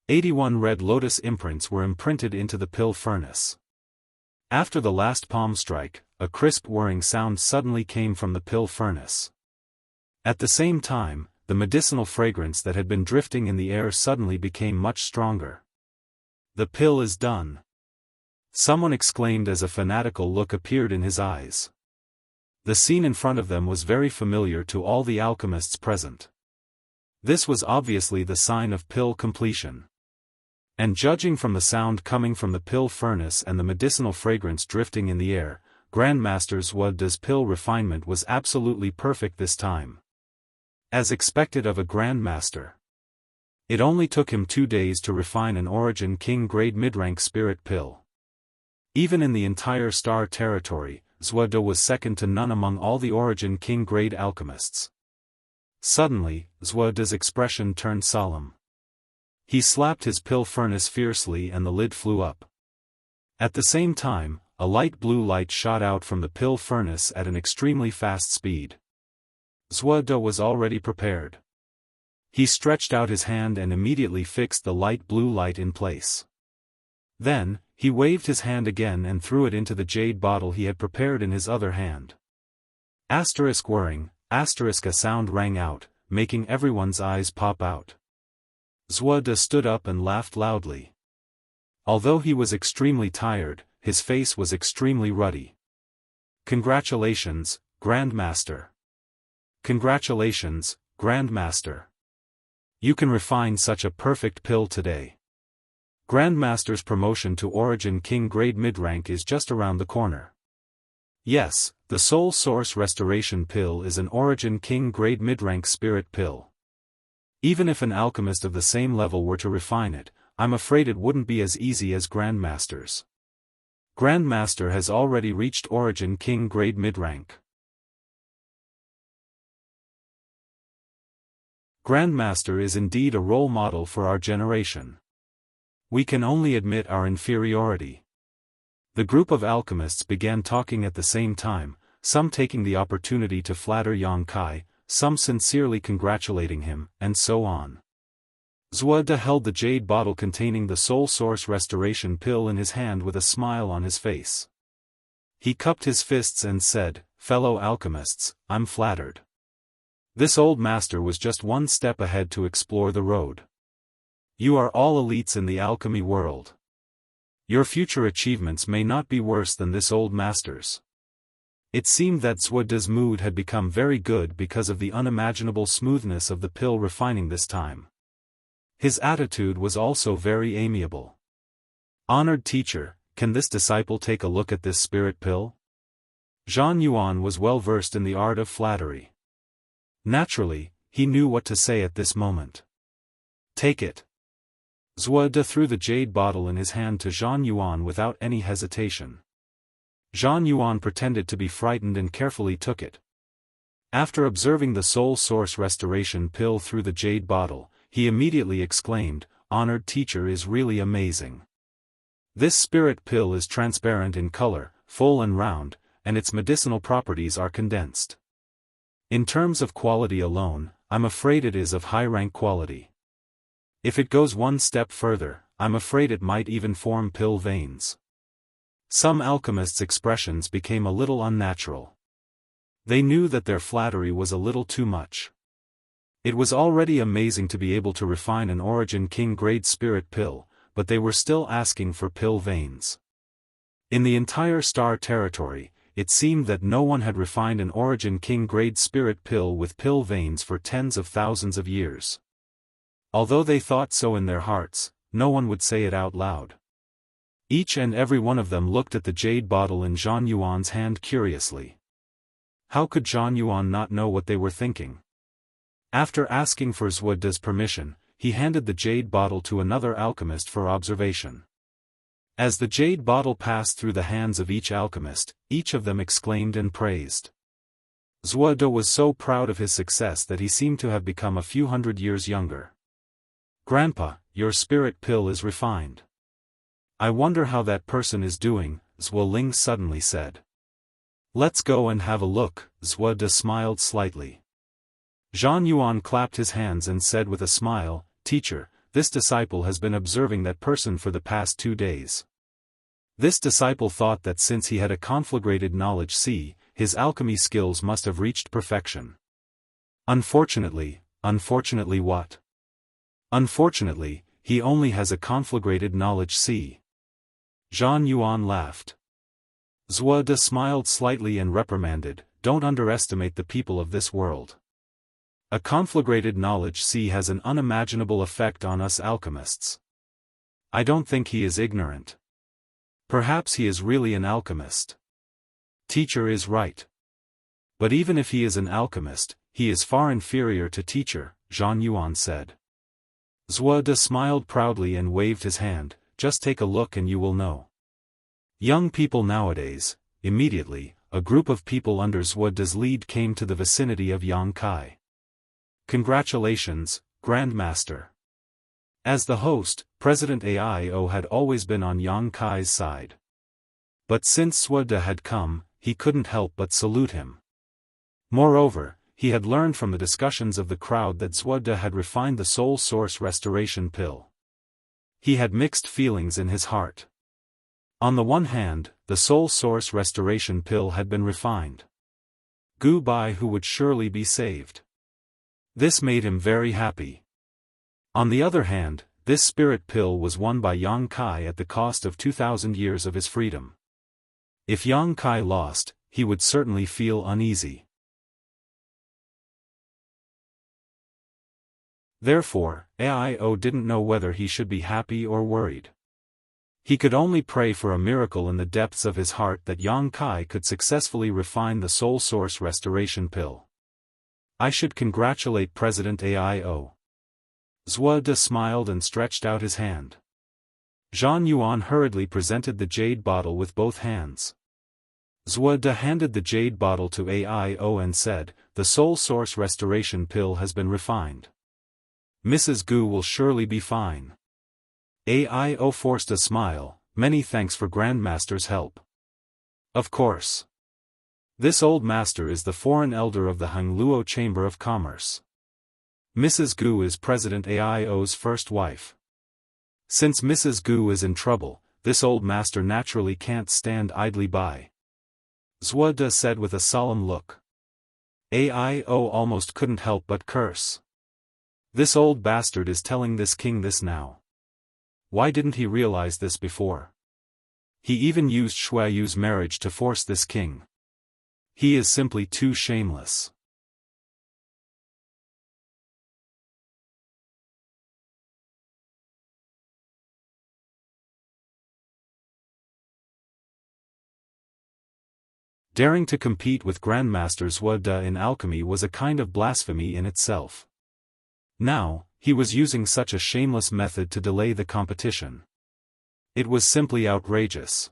81 red lotus imprints were imprinted into the pill furnace. After the last palm strike, a crisp whirring sound suddenly came from the pill furnace. At the same time, the medicinal fragrance that had been drifting in the air suddenly became much stronger. The pill is done. Someone exclaimed as a fanatical look appeared in his eyes. The scene in front of them was very familiar to all the alchemists present. This was obviously the sign of pill completion. And judging from the sound coming from the pill furnace and the medicinal fragrance drifting in the air, Grandmaster Zhuode's pill refinement was absolutely perfect this time. As expected of a Grandmaster. It only took him 2 days to refine an Origin King grade mid-rank spirit pill. Even in the entire star territory, Zhuode was second to none among all the Origin King grade alchemists. Suddenly, Zhuode's expression turned solemn. He slapped his pill furnace fiercely and the lid flew up. At the same time, a light blue light shot out from the pill furnace at an extremely fast speed. Zhuode was already prepared. He stretched out his hand and immediately fixed the light blue light in place. Then, he waved his hand again and threw it into the jade bottle he had prepared in his other hand. Asterisk whirring, asterisk a sound rang out, making everyone's eyes pop out. Zhuode stood up and laughed loudly. Although he was extremely tired, his face was extremely ruddy. Congratulations, Grandmaster. Congratulations, Grandmaster. You can refine such a perfect pill today. Grandmaster's promotion to Origin King grade mid-rank is just around the corner. Yes, the Soul Source Restoration Pill is an Origin King grade mid-rank spirit pill. Even if an alchemist of the same level were to refine it, I'm afraid it wouldn't be as easy as Grandmaster's. Grandmaster has already reached Origin King grade mid-rank. Grandmaster is indeed a role model for our generation. We can only admit our inferiority. The group of alchemists began talking at the same time, some taking the opportunity to flatter Yang Kai, some sincerely congratulating him, and so on. Zhuode held the jade bottle containing the Soul Source Restoration Pill in his hand with a smile on his face. He cupped his fists and said, "Fellow alchemists, I'm flattered. This old master was just one step ahead to explore the road. You are all elites in the alchemy world. Your future achievements may not be worse than this old master's." It seemed that Zhuode's mood had become very good because of the unimaginable smoothness of the pill refining this time. His attitude was also very amiable. "Honored teacher, can this disciple take a look at this spirit pill?" Zhan Yuan was well versed in the art of flattery. Naturally, he knew what to say at this moment. "Take it." Zhuode threw the jade bottle in his hand to Zhan Yuan without any hesitation. Zhan Yuan pretended to be frightened and carefully took it. After observing the Soul Source Restoration Pill through the jade bottle, he immediately exclaimed, "Honored teacher is really amazing. This spirit pill is transparent in color, full and round, and its medicinal properties are condensed. In terms of quality alone, I'm afraid it is of high-rank quality. If it goes one step further, I'm afraid it might even form pill veins. Some alchemists' expressions became a little unnatural. They knew that their flattery was a little too much. It was already amazing to be able to refine an Origin King-grade spirit pill, but they were still asking for pill veins. In the entire star territory, it seemed that no one had refined an Origin King-grade spirit pill with pill veins for tens of thousands of years. Although they thought so in their hearts, no one would say it out loud. Each and every one of them looked at the jade bottle in Zhang Yuan's hand curiously. How could Zhang Yuan not know what they were thinking? After asking for Zhuode's permission, he handed the jade bottle to another alchemist for observation. As the jade bottle passed through the hands of each alchemist, each of them exclaimed and praised. Zhuode was so proud of his success that he seemed to have become a few hundred years younger. "Grandpa, your spirit pill is refined. I wonder how that person is doing," Zhuoling suddenly said. "Let's go and have a look," Zhuode smiled slightly. Zhang Yuan clapped his hands and said with a smile, "Teacher, this disciple has been observing that person for the past 2 days. This disciple thought that since he had a conflagrated knowledge C, his alchemy skills must have reached perfection. Unfortunately what? Unfortunately, he only has a conflagrated knowledge C." Zhang Yuan laughed. Zhuode smiled slightly and reprimanded, "Don't underestimate the people of this world. A conflagrated knowledge C has an unimaginable effect on us alchemists. I don't think he is ignorant. Perhaps he is really an alchemist. Teacher is right. But even if he is an alchemist, he is far inferior to teacher," Zhang Yuan said. Zhuode smiled proudly and waved his hand, "Just take a look and you will know." Young people nowadays, immediately, a group of people under Zhuode's lead came to the vicinity of Yang Kai. "Congratulations, Grandmaster." As the host, President Aio had always been on Yang Kai's side. But since Zhuode had come, he couldn't help but salute him. Moreover, he had learned from the discussions of the crowd that Zhuode had refined the soul source restoration pill. He had mixed feelings in his heart. On the one hand, the soul source restoration pill had been refined. Gu Bai who would surely be saved. This made him very happy. On the other hand, this spirit pill was won by Yang Kai at the cost of 2,000 years of his freedom. If Yang Kai lost, he would certainly feel uneasy. Therefore, Aio didn't know whether he should be happy or worried. He could only pray for a miracle in the depths of his heart that Yang Kai could successfully refine the soul source restoration pill. "I should congratulate President Aio." Zhuode smiled and stretched out his hand. Zhang Yuan hurriedly presented the jade bottle with both hands. Zhuode handed the jade bottle to Aio and said, "The soul source restoration pill has been refined. Mrs. Gu will surely be fine." Aio forced a smile, "Many thanks for Grandmaster's help." "Of course. This old master is the foreign elder of the Hangluo Chamber of Commerce. Mrs. Gu is President Aio's first wife. Since Mrs. Gu is in trouble, this old master naturally can't stand idly by." Zhuode said with a solemn look. Aio almost couldn't help but curse. This old bastard is telling this king this now. Why didn't he realize this before? He even used Shuayu's marriage to force this king. He is simply too shameless. Daring to compete with Grandmaster Zhuode in alchemy was a kind of blasphemy in itself. Now, he was using such a shameless method to delay the competition. It was simply outrageous.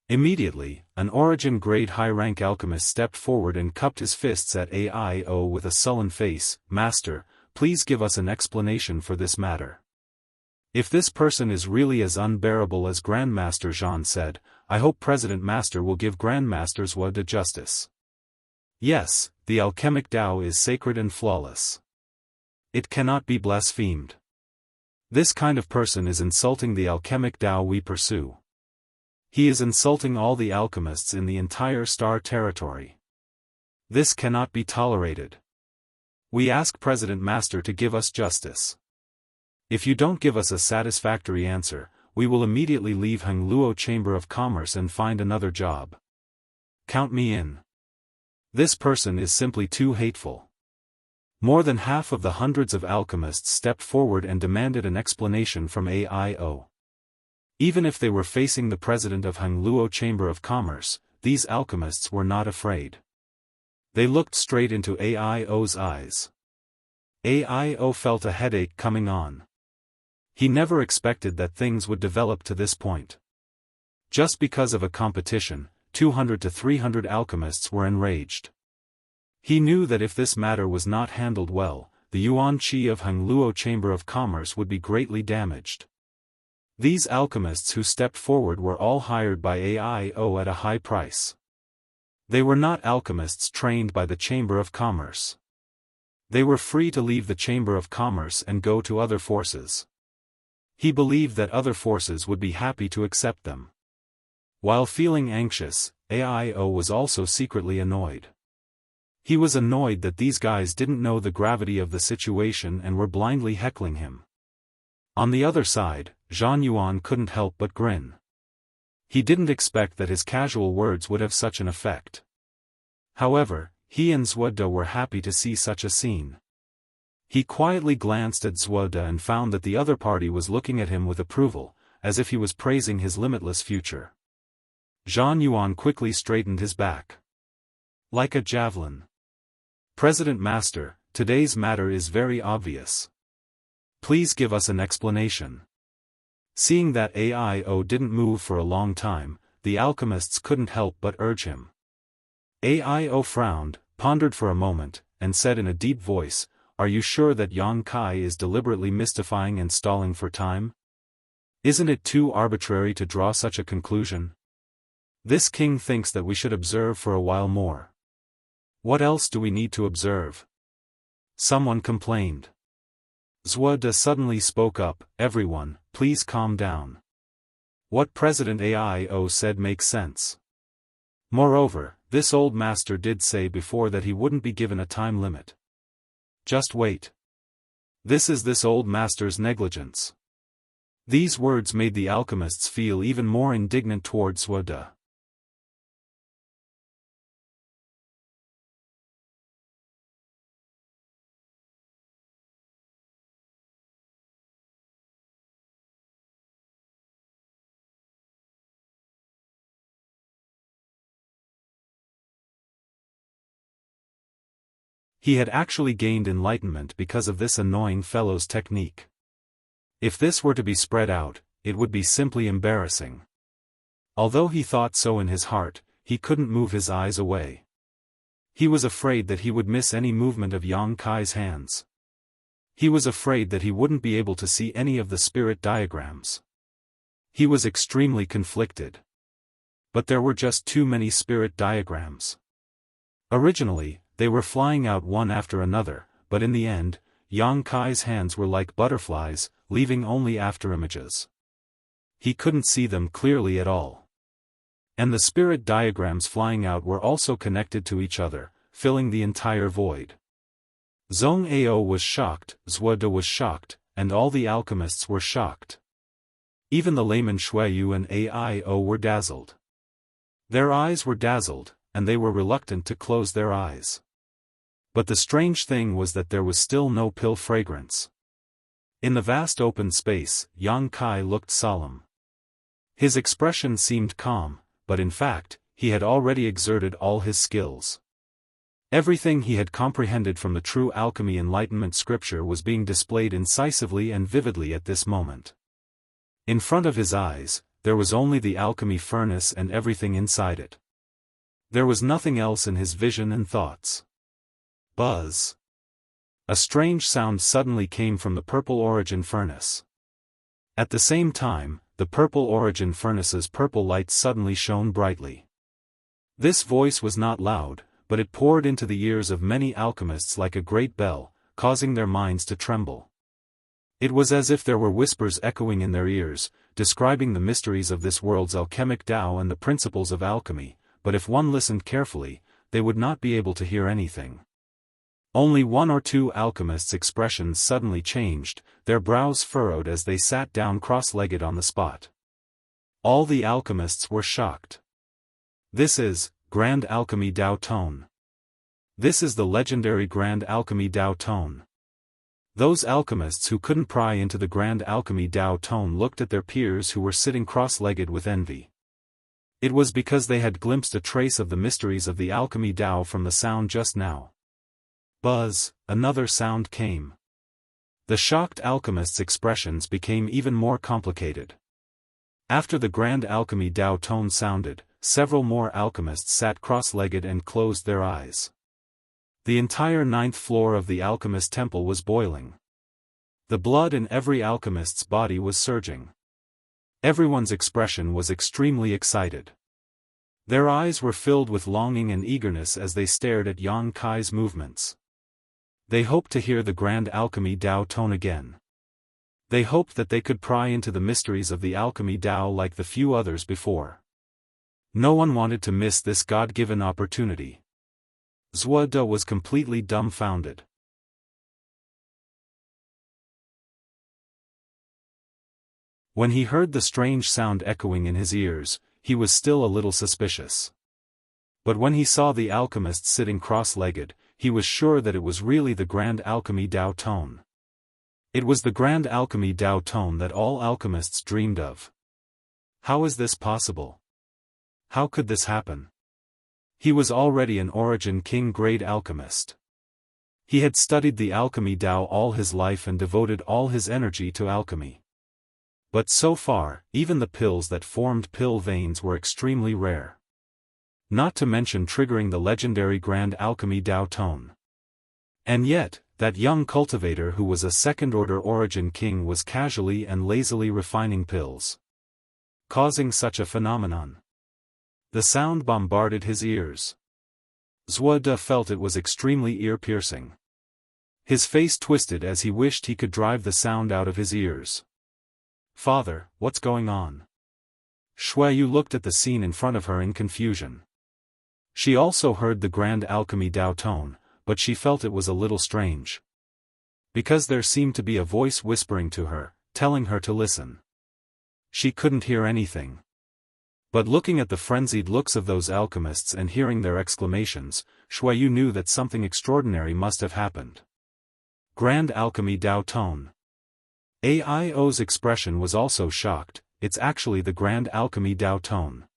Immediately, an Origin-grade high-rank alchemist stepped forward and cupped his fists at Aio with a sullen face. "Master, please give us an explanation for this matter. If this person is really as unbearable as Grandmaster Zhan said, I hope President Master will give Grandmaster Zhuode justice. Yes, the alchemic Tao is sacred and flawless. It cannot be blasphemed. This kind of person is insulting the alchemic Tao we pursue. He is insulting all the alchemists in the entire star territory. This cannot be tolerated. We ask President Master to give us justice. If you don't give us a satisfactory answer, we will immediately leave Hangluo Chamber of Commerce and find another job. Count me in. This person is simply too hateful. More than half of the hundreds of alchemists stepped forward and demanded an explanation from AIO. Even if they were facing the president of Hangluo Chamber of Commerce, these alchemists were not afraid. They looked straight into AIO's eyes. AIO felt a headache coming on. He never expected that things would develop to this point. Just because of a competition, 200 to 300 alchemists were enraged. He knew that if this matter was not handled well, the Yuan Qi of Hangluo Chamber of Commerce would be greatly damaged. These alchemists who stepped forward were all hired by AIO at a high price. They were not alchemists trained by the Chamber of Commerce. They were free to leave the Chamber of Commerce and go to other forces. He believed that other forces would be happy to accept them. While feeling anxious, AIO was also secretly annoyed. He was annoyed that these guys didn't know the gravity of the situation and were blindly heckling him. On the other side, Zhan Yuan couldn't help but grin. He didn't expect that his casual words would have such an effect. However, he and Zhuode were happy to see such a scene. He quietly glanced at Zhuode and found that the other party was looking at him with approval, as if he was praising his limitless future. Zhan Yuan quickly straightened his back. Like a javelin. President Master, today's matter is very obvious. Please give us an explanation. Seeing that AIO didn't move for a long time, the alchemists couldn't help but urge him. AIO frowned, pondered for a moment, and said in a deep voice, "Are you sure that Yang Kai is deliberately mystifying and stalling for time? Isn't it too arbitrary to draw such a conclusion? This king thinks that we should observe for a while more. What else do we need to observe?" Someone complained. Zhuode suddenly spoke up, "Everyone, please calm down. What President AIO said makes sense. Moreover, this old master did say before that he wouldn't be given a time limit. Just wait. This is this old master's negligence." These words made the alchemists feel even more indignant towards Zhuode. He had actually gained enlightenment because of this annoying fellow's technique. If this were to be spread out, it would be simply embarrassing. Although he thought so in his heart, he couldn't move his eyes away. He was afraid that he would miss any movement of Yang Kai's hands. He was afraid that he wouldn't be able to see any of the spirit diagrams. He was extremely conflicted. But there were just too many spirit diagrams. Originally, they were flying out one after another, but in the end, Yang Kai's hands were like butterflies, leaving only afterimages. He couldn't see them clearly at all. And the spirit diagrams flying out were also connected to each other, filling the entire void. Zhong Ao was shocked, Zhuode was shocked, and all the alchemists were shocked. Even the layman Shuiyu and AIO were dazzled. Their eyes were dazzled, and they were reluctant to close their eyes. But the strange thing was that there was still no pill fragrance. In the vast open space, Yang Kai looked solemn. His expression seemed calm, but in fact, he had already exerted all his skills. Everything he had comprehended from the true alchemy enlightenment scripture was being displayed incisively and vividly at this moment. In front of his eyes, there was only the alchemy furnace and everything inside it. There was nothing else in his vision and thoughts. Buzz. A strange sound suddenly came from the purple origin furnace. At the same time, the purple origin furnace's purple light suddenly shone brightly. This voice was not loud, but it poured into the ears of many alchemists like a great bell, causing their minds to tremble. It was as if there were whispers echoing in their ears, describing the mysteries of this world's alchemic Tao and the principles of alchemy, but if one listened carefully, they would not be able to hear anything. Only one or two alchemists' expressions suddenly changed, their brows furrowed as they sat down cross-legged on the spot. All the alchemists were shocked. This is Grand Alchemy Tao Tone. This is the legendary Grand Alchemy Tao Tone. Those alchemists who couldn't pry into the Grand Alchemy Tao Tone looked at their peers who were sitting cross-legged with envy. It was because they had glimpsed a trace of the mysteries of the alchemy Tao from the sound just now. Buzz, another sound came. The shocked alchemists' expressions became even more complicated. After the Grand Alchemy Tao Tone sounded, several more alchemists sat cross-legged and closed their eyes. The entire 9th floor of the alchemist temple was boiling. The blood in every alchemist's body was surging. Everyone's expression was extremely excited. Their eyes were filled with longing and eagerness as they stared at Yang Kai's movements. They hoped to hear the Grand Alchemy Tao Tone again. They hoped that they could pry into the mysteries of the alchemy Tao like the few others before. No one wanted to miss this God-given opportunity. Zhuo was completely dumbfounded. When he heard the strange sound echoing in his ears, he was still a little suspicious. But when he saw the alchemists sitting cross-legged, he was sure that it was really the Grand Alchemy Tao Tone. It was the Grand Alchemy Tao Tone that all alchemists dreamed of. How is this possible? How could this happen? He was already an Origin King-grade alchemist. He had studied the alchemy Tao all his life and devoted all his energy to alchemy. But so far, even the pills that formed pill veins were extremely rare. Not to mention triggering the legendary Grand Alchemy Tao Tone. And yet, that young cultivator who was a second-order Origin King was casually and lazily refining pills, causing such a phenomenon. The sound bombarded his ears. Zhuo felt it was extremely ear-piercing. His face twisted as he wished he could drive the sound out of his ears. "Father, what's going on?" Shuayu looked at the scene in front of her in confusion. She also heard the Grand Alchemy Tao Tone, but she felt it was a little strange. Because there seemed to be a voice whispering to her, telling her to listen. She couldn't hear anything. But looking at the frenzied looks of those alchemists and hearing their exclamations, Shuayu knew that something extraordinary must have happened. Grand Alchemy Tao Tone. Aio's expression was also shocked. It's actually the Grand Alchemy Tao Tone.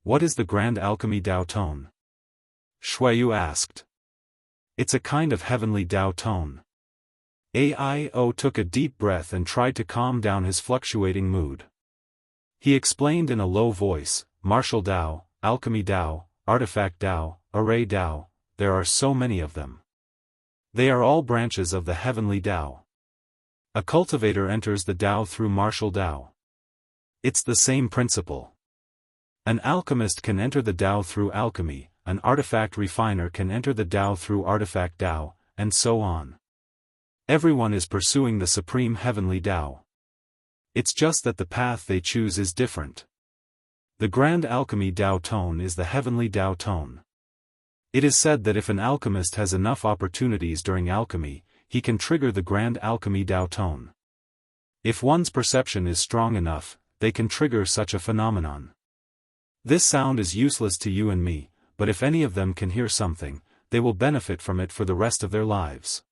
What is the Grand Alchemy Tao Tone? Shuayu asked. It's a kind of heavenly Tao Tone. Aio took a deep breath and tried to calm down his fluctuating mood. He explained in a low voice, Martial Tao, Alchemy Tao, Artifact Tao, Array Tao, there are so many of them. They are all branches of the heavenly Tao. A cultivator enters the Tao through Martial Tao. It's the same principle. An alchemist can enter the Tao through alchemy, an artifact refiner can enter the Tao through Artifact Tao, and so on. Everyone is pursuing the supreme heavenly Tao. It's just that the path they choose is different. The Grand Alchemy Tao Tone is the heavenly Tao Tone. It is said that if an alchemist has enough opportunities during alchemy, he can trigger the Grand Alchemy Tao Tone. If one's perception is strong enough, they can trigger such a phenomenon. This sound is useless to you and me, but if any of them can hear something, they will benefit from it for the rest of their lives.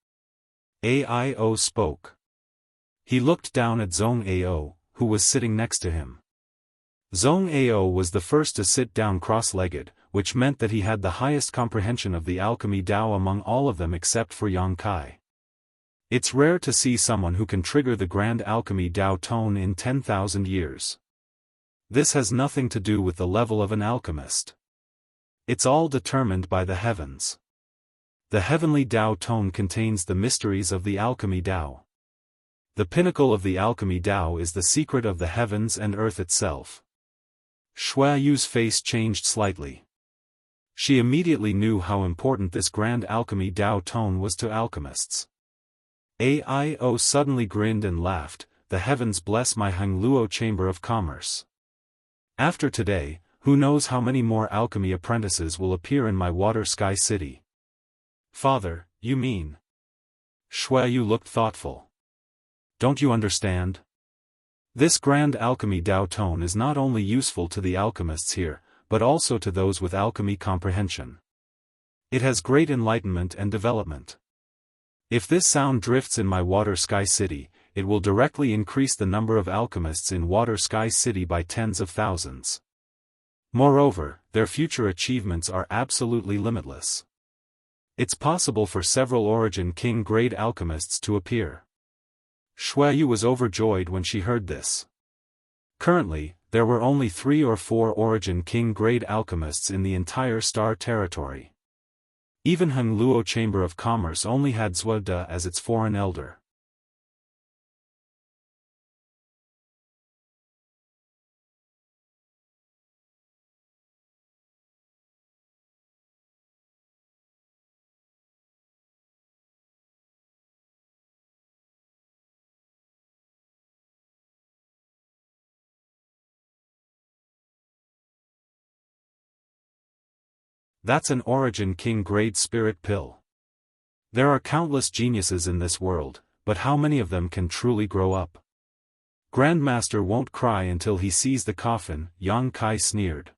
Aio spoke. He looked down at Zhong Ao, who was sitting next to him. Zhong Ao was the first to sit down cross-legged, which meant that he had the highest comprehension of the alchemy Tao among all of them except for Yang Kai. It's rare to see someone who can trigger the Grand Alchemy Tao Tone in 10,000 years. This has nothing to do with the level of an alchemist. It's all determined by the heavens. The heavenly Tao Tone contains the mysteries of the alchemy Tao. The pinnacle of the alchemy Tao is the secret of the heavens and earth itself. Shuayu's face changed slightly. She immediately knew how important this Grand Alchemy Tao Tone was to alchemists. AIO suddenly grinned and laughed, the heavens bless my Hangluo Chamber of Commerce. After today, who knows how many more alchemy apprentices will appear in my water sky city. Father, you mean? Shuayu looked thoughtful. Don't you understand? This grand alchemy Dao Tone is not only useful to the alchemists here, but also to those with alchemy comprehension. It has great enlightenment and development. If this sound drifts in my water sky city, it will directly increase the number of alchemists in water sky city by tens of thousands. Moreover, their future achievements are absolutely limitless. It's possible for several Origin King grade alchemists to appear. Shuayu was overjoyed when she heard this. Currently, there were only 3 or 4 Origin King grade alchemists in the entire star territory. Even Hangluo Chamber of Commerce only had Zuoda as its foreign elder. That's an Origin King grade spirit pill. There are countless geniuses in this world, but how many of them can truly grow up? Grandmaster won't cry until he sees the coffin, Yang Kai sneered.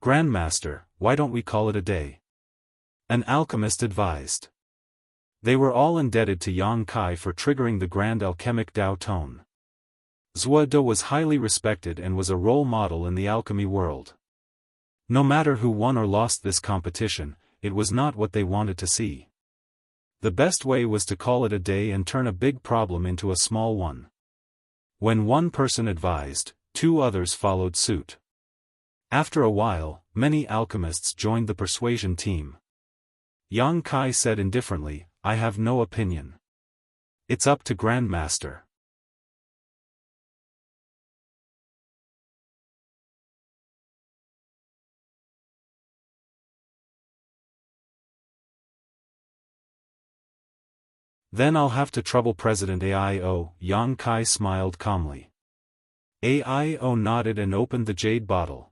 Grandmaster, why don't we call it a day? An alchemist advised. They were all indebted to Yang Kai for triggering the grand alchemic Dao Tone. Zuoda was highly respected and was a role model in the alchemy world. No matter who won or lost this competition, it was not what they wanted to see. The best way was to call it a day and turn a big problem into a small one. When one person advised, 2 others followed suit. After a while, many alchemists joined the persuasion team. Yang Kai said indifferently, I have no opinion. It's up to Grandmaster. Then I'll have to trouble President AIO, Yang Kai smiled calmly. AIO nodded and opened the jade bottle.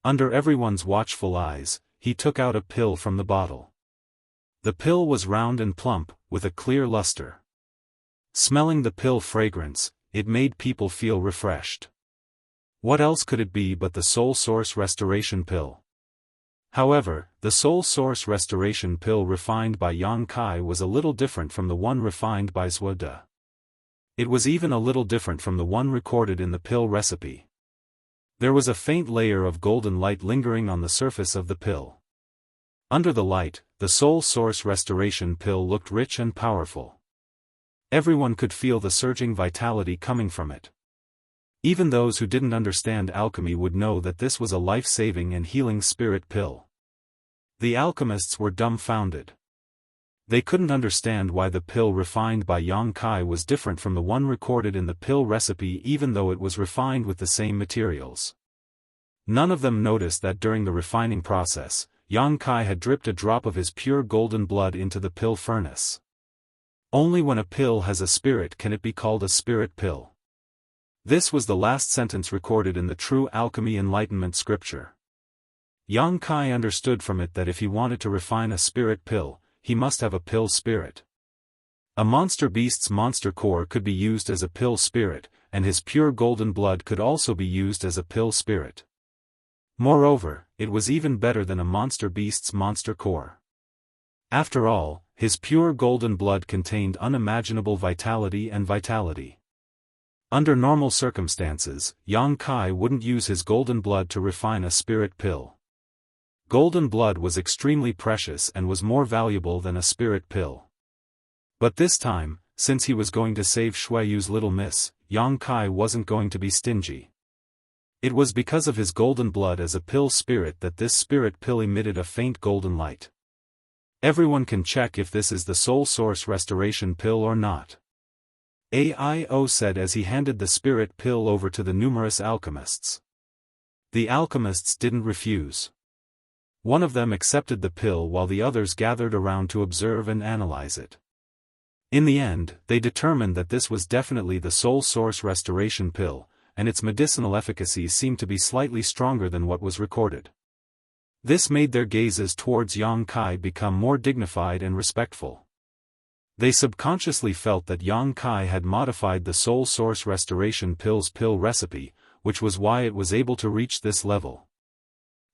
Under everyone's watchful eyes, he took out a pill from the bottle. The pill was round and plump, with a clear luster. Smelling the pill fragrance, it made people feel refreshed. What else could it be but the Soul Source Restoration Pill? However, the Soul Source Restoration Pill refined by Yang Kai was a little different from the one refined by Zuoda. It was even a little different from the one recorded in the pill recipe. There was a faint layer of golden light lingering on the surface of the pill. Under the light, the Soul Source Restoration Pill looked rich and powerful. Everyone could feel the surging vitality coming from it. Even those who didn't understand alchemy would know that this was a life-saving and healing spirit pill. The alchemists were dumbfounded. They couldn't understand why the pill refined by Yang Kai was different from the one recorded in the pill recipe even though it was refined with the same materials. None of them noticed that during the refining process, Yang Kai had dripped a drop of his pure golden blood into the pill furnace. Only when a pill has a spirit can it be called a spirit pill. This was the last sentence recorded in the true alchemy enlightenment scripture. Yang Kai understood from it that if he wanted to refine a spirit pill, he must have a pill spirit. A monster beast's monster core could be used as a pill spirit, and his pure golden blood could also be used as a pill spirit. Moreover, it was even better than a monster beast's monster core. After all, his pure golden blood contained unimaginable vitality and vitality. Under normal circumstances, Yang Kai wouldn't use his golden blood to refine a spirit pill. Golden blood was extremely precious and was more valuable than a spirit pill. But this time, since he was going to save Shuayu's little miss, Yang Kai wasn't going to be stingy. It was because of his golden blood as a pill spirit that this spirit pill emitted a faint golden light. Everyone can check if this is the Soul Source Restoration Pill or not. AIO said as he handed the spirit pill over to the numerous alchemists. The alchemists didn't refuse. One of them accepted the pill while the others gathered around to observe and analyze it. In the end, they determined that this was definitely the soul source restoration pill, and its medicinal efficacy seemed to be slightly stronger than what was recorded. This made their gazes towards Yang Kai become more dignified and respectful. They subconsciously felt that Yang Kai had modified the soul source restoration pill's pill recipe, which was why it was able to reach this level.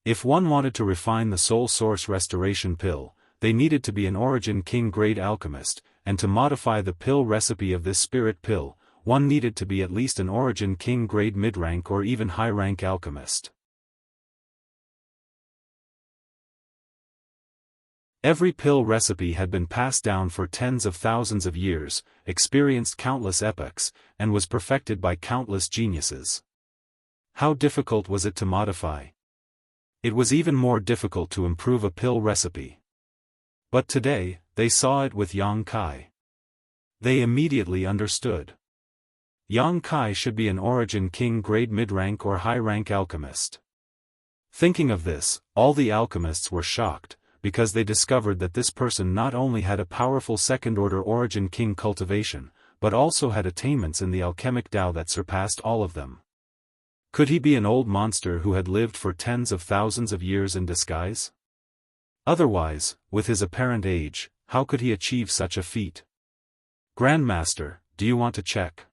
If one wanted to refine the soul source restoration pill, they needed to be an Origin King grade alchemist, and to modify the pill recipe of this spirit pill, one needed to be at least an Origin King grade mid-rank or even high-rank alchemist. Every pill recipe had been passed down for tens of thousands of years, experienced countless epochs, and was perfected by countless geniuses. How difficult was it to modify? It was even more difficult to improve a pill recipe. But today, they saw it with Yang Kai. They immediately understood. Yang Kai should be an Origin King grade mid-rank or high-rank alchemist. Thinking of this, all the alchemists were shocked, because they discovered that this person not only had a powerful second-order Origin King cultivation, but also had attainments in the alchemic Tao that surpassed all of them. Could he be an old monster who had lived for tens of thousands of years in disguise? Otherwise, with his apparent age, how could he achieve such a feat? Grandmaster, do you want to check?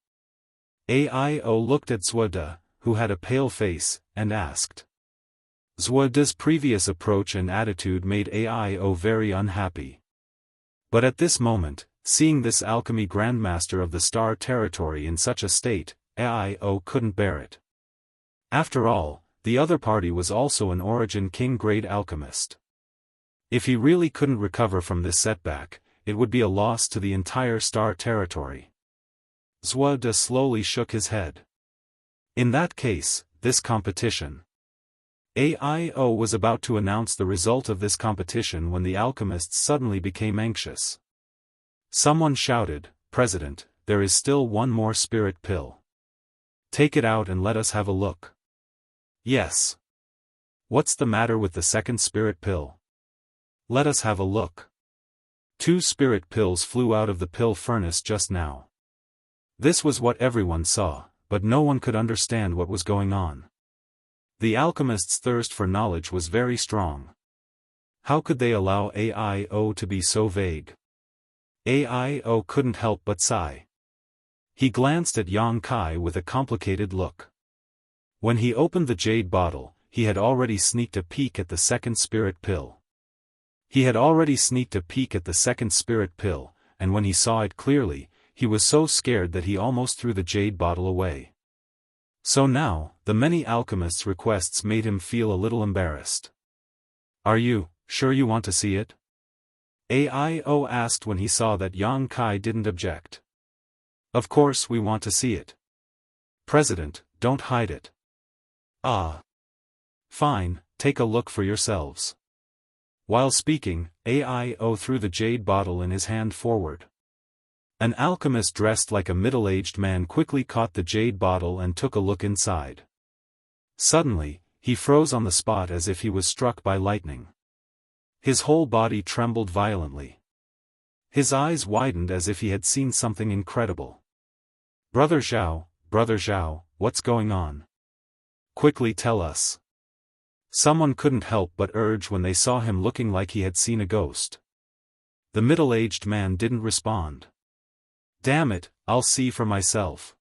Aio looked at Zuoda, who had a pale face, and asked. Zuoda's previous approach and attitude made Aio very unhappy. But at this moment, seeing this alchemy grandmaster of the Star Territory in such a state, Aio couldn't bear it. After all, the other party was also an Origin King grade alchemist. If he really couldn't recover from this setback, it would be a loss to the entire Star Territory. Zuoda slowly shook his head. In that case, this competition. Aio was about to announce the result of this competition when the alchemists suddenly became anxious. Someone shouted, "President, there is still one more spirit pill. Take it out and let us have a look." Yes. What's the matter with the second spirit pill? Let us have a look. 2 spirit pills flew out of the pill furnace just now. This was what everyone saw, but no one could understand what was going on. The alchemist's thirst for knowledge was very strong. How could they allow Aio to be so vague? Aio couldn't help but sigh. He glanced at Yang Kai with a complicated look. When he opened the jade bottle, he had already sneaked a peek at the second spirit pill. He had already sneaked a peek at the second spirit pill, and when he saw it clearly, he was so scared that he almost threw the jade bottle away. So now, the many alchemists' requests made him feel a little embarrassed. Are you sure you want to see it? Aio asked when he saw that Yang Kai didn't object. Of course we want to see it. President, don't hide it. Ah. Fine, take a look for yourselves. While speaking, Aio threw the jade bottle in his hand forward. An alchemist dressed like a middle-aged man quickly caught the jade bottle and took a look inside. Suddenly, he froze on the spot as if he was struck by lightning. His whole body trembled violently. His eyes widened as if he had seen something incredible. Brother Zhao, what's going on? Quickly tell us. Someone couldn't help but urge when they saw him looking like he had seen a ghost. The middle-aged man didn't respond. Damn it, I'll see for myself.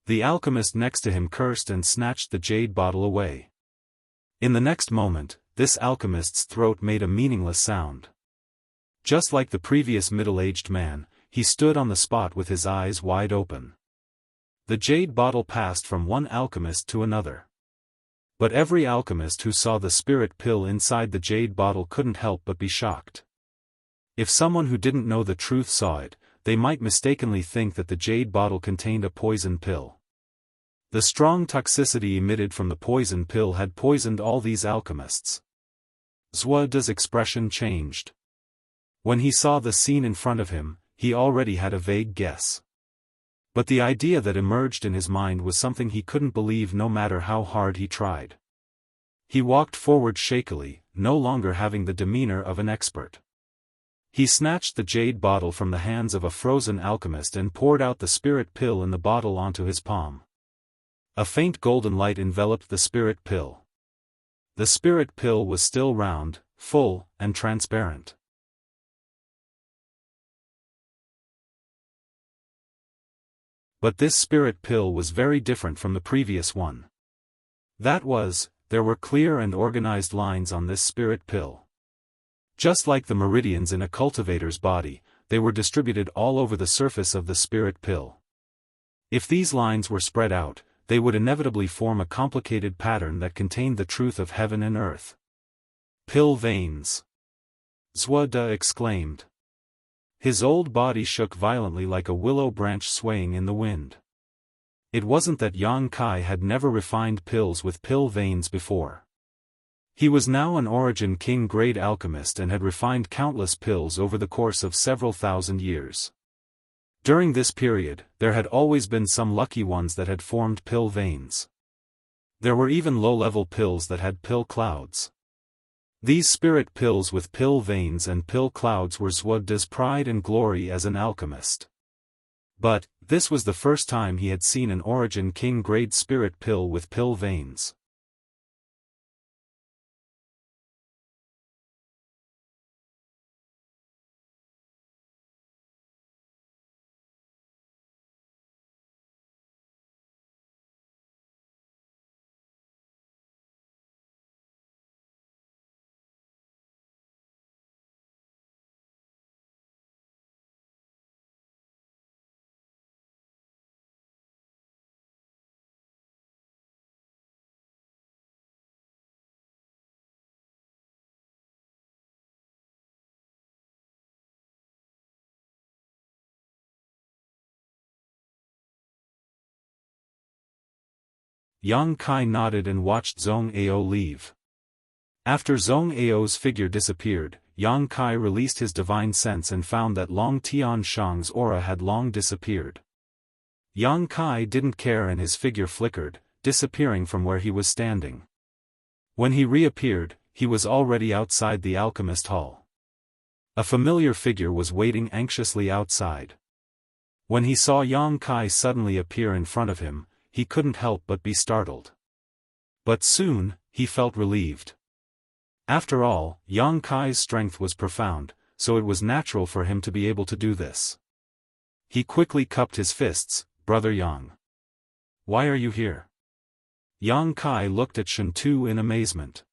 The alchemist next to him cursed and snatched the jade bottle away. In the next moment, this alchemist's throat made a meaningless sound. Just like the previous middle-aged man, he stood on the spot with his eyes wide open. The jade bottle passed from one alchemist to another. But every alchemist who saw the spirit pill inside the jade bottle couldn't help but be shocked. If someone who didn't know the truth saw it, they might mistakenly think that the jade bottle contained a poison pill. The strong toxicity emitted from the poison pill had poisoned all these alchemists. Zuoda's expression changed. When he saw the scene in front of him, he already had a vague guess. But the idea that emerged in his mind was something he couldn't believe no matter how hard he tried. He walked forward shakily, no longer having the demeanor of an expert. He snatched the jade bottle from the hands of a frozen alchemist and poured out the spirit pill in the bottle onto his palm. A faint golden light enveloped the spirit pill. The spirit pill was still round, full, and transparent. But this spirit pill was very different from the previous one. That was, there were clear and organized lines on this spirit pill. Just like the meridians in a cultivator's body, they were distributed all over the surface of the spirit pill. If these lines were spread out, they would inevitably form a complicated pattern that contained the truth of heaven and earth. Pill veins. Zhuo exclaimed. His old body shook violently like a willow branch swaying in the wind. It wasn't that Yang Kai had never refined pills with pill veins before. He was now an Origin King-grade alchemist and had refined countless pills over the course of several thousand years. During this period, there had always been some lucky ones that had formed pill veins. There were even low-level pills that had pill clouds. These spirit pills with pill veins and pill clouds were Zhuo's pride and glory as an alchemist. But, this was the first time he had seen an Origin King-grade spirit pill with pill veins. Yang Kai nodded and watched Zhong Ao leave. After Zhong Ao's figure disappeared, Yang Kai released his divine sense and found that Long Tian Shang's aura had long disappeared. Yang Kai didn't care and his figure flickered, disappearing from where he was standing. When he reappeared, he was already outside the alchemist hall. A familiar figure was waiting anxiously outside. When he saw Yang Kai suddenly appear in front of him, he couldn't help but be startled. But soon, he felt relieved. After all, Yang Kai's strength was profound, so it was natural for him to be able to do this. He quickly cupped his fists. Brother Yang. Why are you here? Yang Kai looked at Shen Tu in amazement.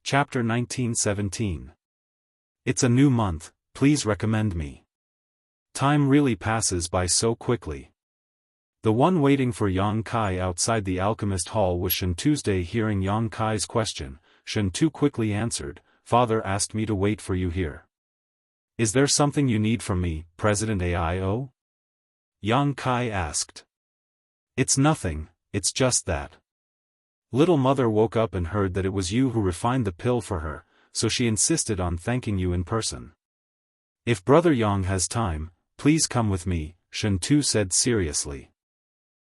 Chapter 1917. It's a new month, please recommend me. Time really passes by so quickly. The one waiting for Yang Kai outside the alchemist hall was Shen Tuesday. Hearing Yang Kai's question, Shen Tu quickly answered, Father asked me to wait for you here. Is there something you need from me, President Aio? Yang Kai asked. It's nothing, it's just that. Little mother woke up and heard that it was you who refined the pill for her, so she insisted on thanking you in person. If Brother Yang has time, please come with me, Shen Tu said seriously.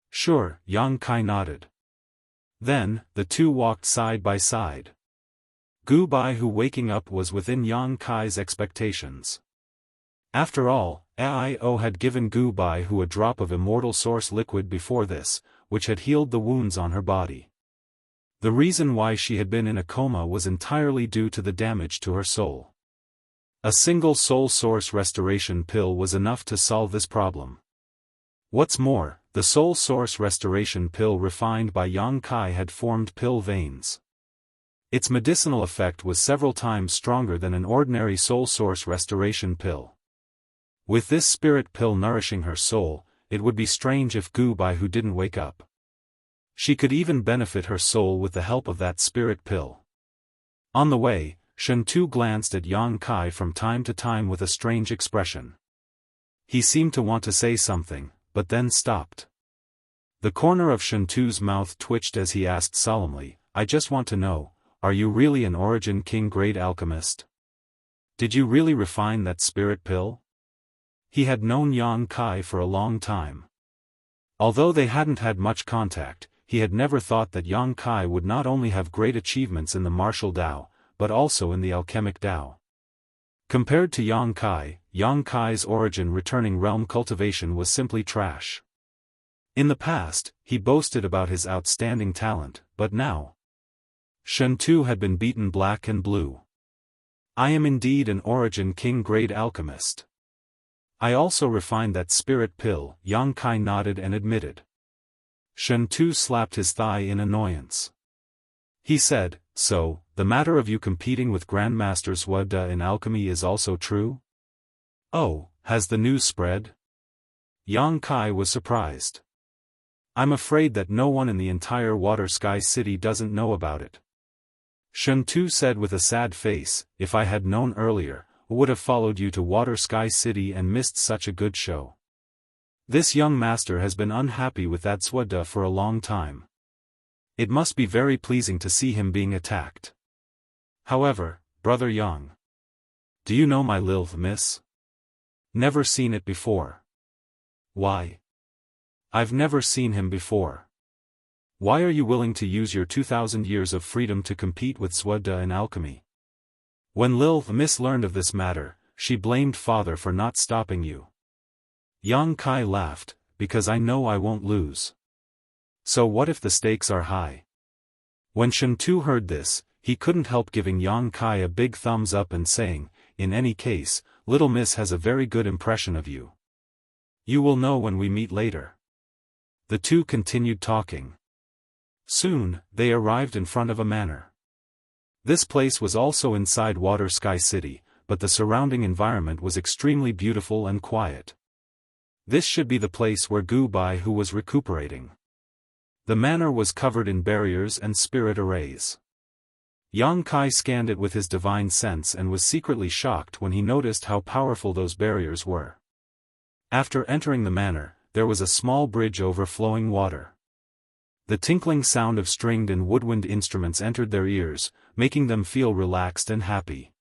Sure, Yang Kai nodded. Then, the two walked side by side. Gu Bai, who waking up was within Yang Kai's expectations. After all, Aio had given Gu Bai who a drop of immortal source liquid before this, which had healed the wounds on her body. The reason why she had been in a coma was entirely due to the damage to her soul. A single soul source restoration pill was enough to solve this problem. What's more, the soul source restoration pill refined by Yang Kai had formed pill veins. Its medicinal effect was several times stronger than an ordinary soul source restoration pill. With this spirit pill nourishing her soul, it would be strange if Gu Bai who didn't wake up. She could even benefit her soul with the help of that spirit pill. On the way, Shen Tu glanced at Yang Kai from time to time with a strange expression. He seemed to want to say something, but then stopped. The corner of Shen Tu's mouth twitched as he asked solemnly, I just want to know, are you really an Origin King-grade alchemist? Did you really refine that spirit pill? He had known Yang Kai for a long time. Although they hadn't had much contact, he had never thought that Yang Kai would not only have great achievements in the martial Dao, but also in the alchemic Dao. Compared to Yang Kai's origin returning realm cultivation was simply trash. In the past, he boasted about his outstanding talent, but now Shen Tu had been beaten black and blue. I am indeed an origin king-grade alchemist. I also refined that spirit pill, Yang Kai nodded and admitted. Shen Tu slapped his thigh in annoyance. He said, so, the matter of you competing with Grandmaster SwordWill in alchemy is also true? Oh, has the news spread? Yang Kai was surprised. I'm afraid that no one in the entire Water Sky City doesn't know about it. Shen Tu said with a sad face, if I had known earlier, I would have followed you to Water Sky City and missed such a good show. This young master has been unhappy with that SwordWill for a long time. It must be very pleasing to see him being attacked. However, Brother Yang. Do you know my lil miss? Never seen it before. Why? I've never seen him before. Why are you willing to use your 2,000 years of freedom to compete with SwordWill in alchemy? When Lil Miss learned of this matter, she blamed father for not stopping you. Yang Kai laughed, because I know I won't lose. So what if the stakes are high? When Shen Tu heard this, he couldn't help giving Yang Kai a big thumbs up and saying, in any case, Little Miss has a very good impression of you. You will know when we meet later. The two continued talking. Soon, they arrived in front of a manor. This place was also inside Water Sky City, but the surrounding environment was extremely beautiful and quiet. This should be the place where Gu Bai Hu was recuperating. The manor was covered in barriers and spirit arrays. Yang Kai scanned it with his divine sense and was secretly shocked when he noticed how powerful those barriers were. After entering the manor, there was a small bridge over flowing water. The tinkling sound of stringed and woodwind instruments entered their ears, making them feel relaxed and happy.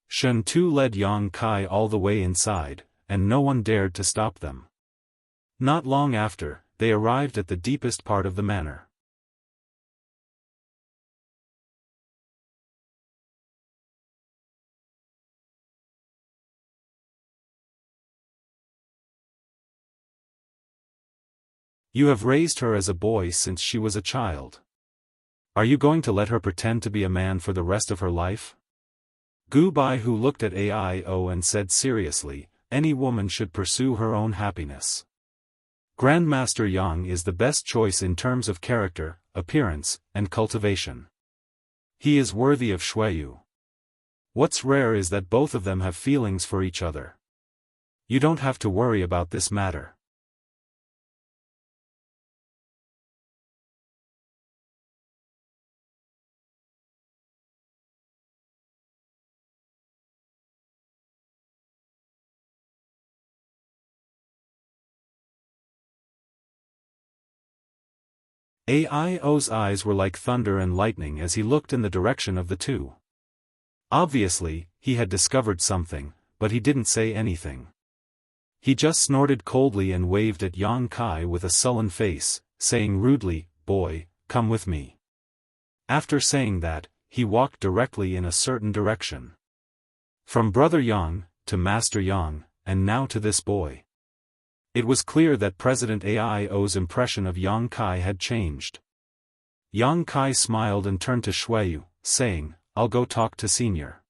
Shen Tu led Yang Kai all the way inside, and no one dared to stop them. Not long after, they arrived at the deepest part of the manor. You have raised her as a boy since she was a child. Are you going to let her pretend to be a man for the rest of her life? Gu Bai Hu looked at Aio and said seriously, any woman should pursue her own happiness. Grandmaster Yang is the best choice in terms of character, appearance, and cultivation. He is worthy of Shuiyu. What's rare is that both of them have feelings for each other. You don't have to worry about this matter. Aio's eyes were like thunder and lightning as he looked in the direction of the two. Obviously, he had discovered something, but he didn't say anything. He just snorted coldly and waved at Yang Kai with a sullen face, saying rudely, boy, come with me. After saying that, he walked directly in a certain direction. From Brother Yang, to Master Yang, and now to this boy. It was clear that President Aio's impression of Yang Kai had changed. Yang Kai smiled and turned to Shuiyu, saying, I'll go talk to Senior.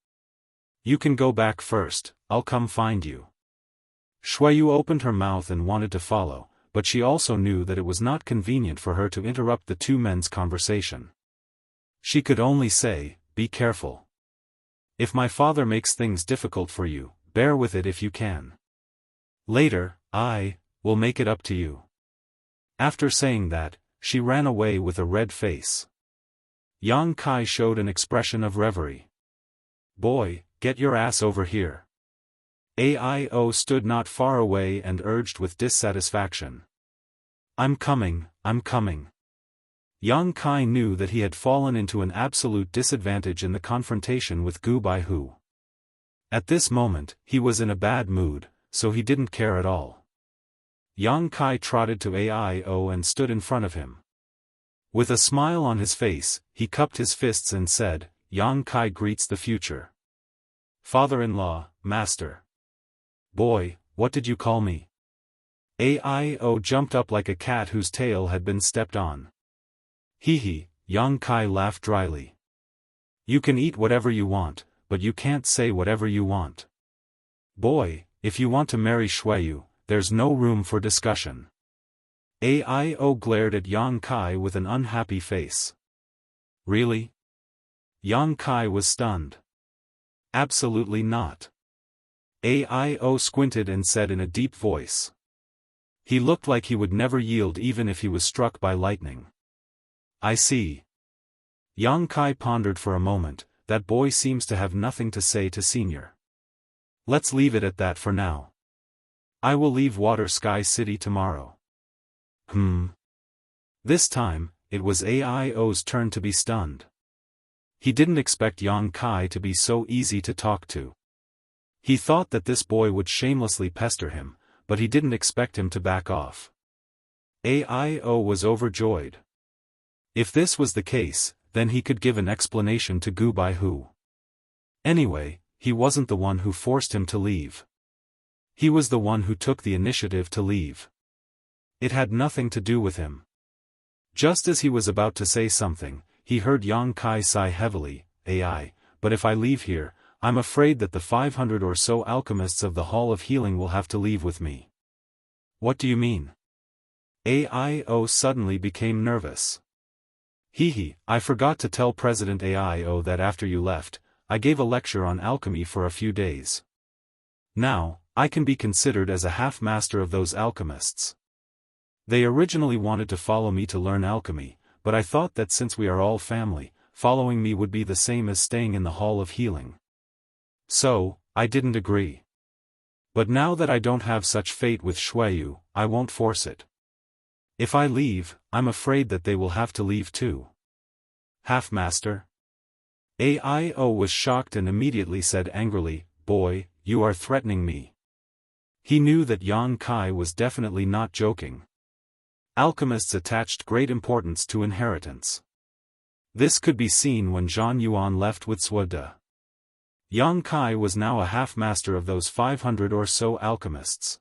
You can go back first, I'll come find you. Shuiyu opened her mouth and wanted to follow, but she also knew that it was not convenient for her to interrupt the two men's conversation. She could only say, be careful. If my father makes things difficult for you, bear with it if you can. Later, I will make it up to you. After saying that, she ran away with a red face. Yang Kai showed an expression of reverie. Boy, get your ass over here. Aio stood not far away and urged with dissatisfaction. I'm coming, I'm coming. Yang Kai knew that he had fallen into an absolute disadvantage in the confrontation with Gu Bai Hu. At this moment, he was in a bad mood, so he didn't care at all. Yang Kai trotted to Aio and stood in front of him. With a smile on his face, he cupped his fists and said, Yang Kai greets the future. Father-in-law, master. Boy, what did you call me? Aio jumped up like a cat whose tail had been stepped on. Hee, Yang Kai laughed dryly. You can eat whatever you want, but you can't say whatever you want. Boy, if you want to marry Shuiyu, there's no room for discussion. Aio glared at Yang Kai with an unhappy face. Really? Yang Kai was stunned. Absolutely not. Aio squinted and said in a deep voice. He looked like he would never yield even if he was struck by lightning. I see. Yang Kai pondered for a moment. That boy seems to have nothing to say to Senior. Let's leave it at that for now. I will leave Water Sky City tomorrow. This time, it was Aio's turn to be stunned. He didn't expect Yang Kai to be so easy to talk to. He thought that this boy would shamelessly pester him, but he didn't expect him to back off. Aio was overjoyed. If this was the case, then he could give an explanation to Gu Baihu. Anyway, he wasn't the one who forced him to leave. He was the one who took the initiative to leave. It had nothing to do with him. Just as he was about to say something, he heard Yang Kai sigh heavily, Ai, but if I leave here, I'm afraid that the 500 or so alchemists of the Hall of Healing will have to leave with me. What do you mean? Aio suddenly became nervous. I forgot to tell President Aio that after you left, I gave a lecture on alchemy for a few days. Now, I can be considered as a half-master of those alchemists. They originally wanted to follow me to learn alchemy, but I thought that since we are all family, following me would be the same as staying in the Hall of Healing. So, I didn't agree. But now that I don't have such fate with Shuiyu, I won't force it. If I leave, I'm afraid that they will have to leave too. Half-master? Aio was shocked and immediately said angrily, Boy, you are threatening me. He knew that Yang Kai was definitely not joking. Alchemists attached great importance to inheritance. This could be seen when Zhang Yuan left with Suoda. Yang Kai was now a half-master of those 500 or so alchemists.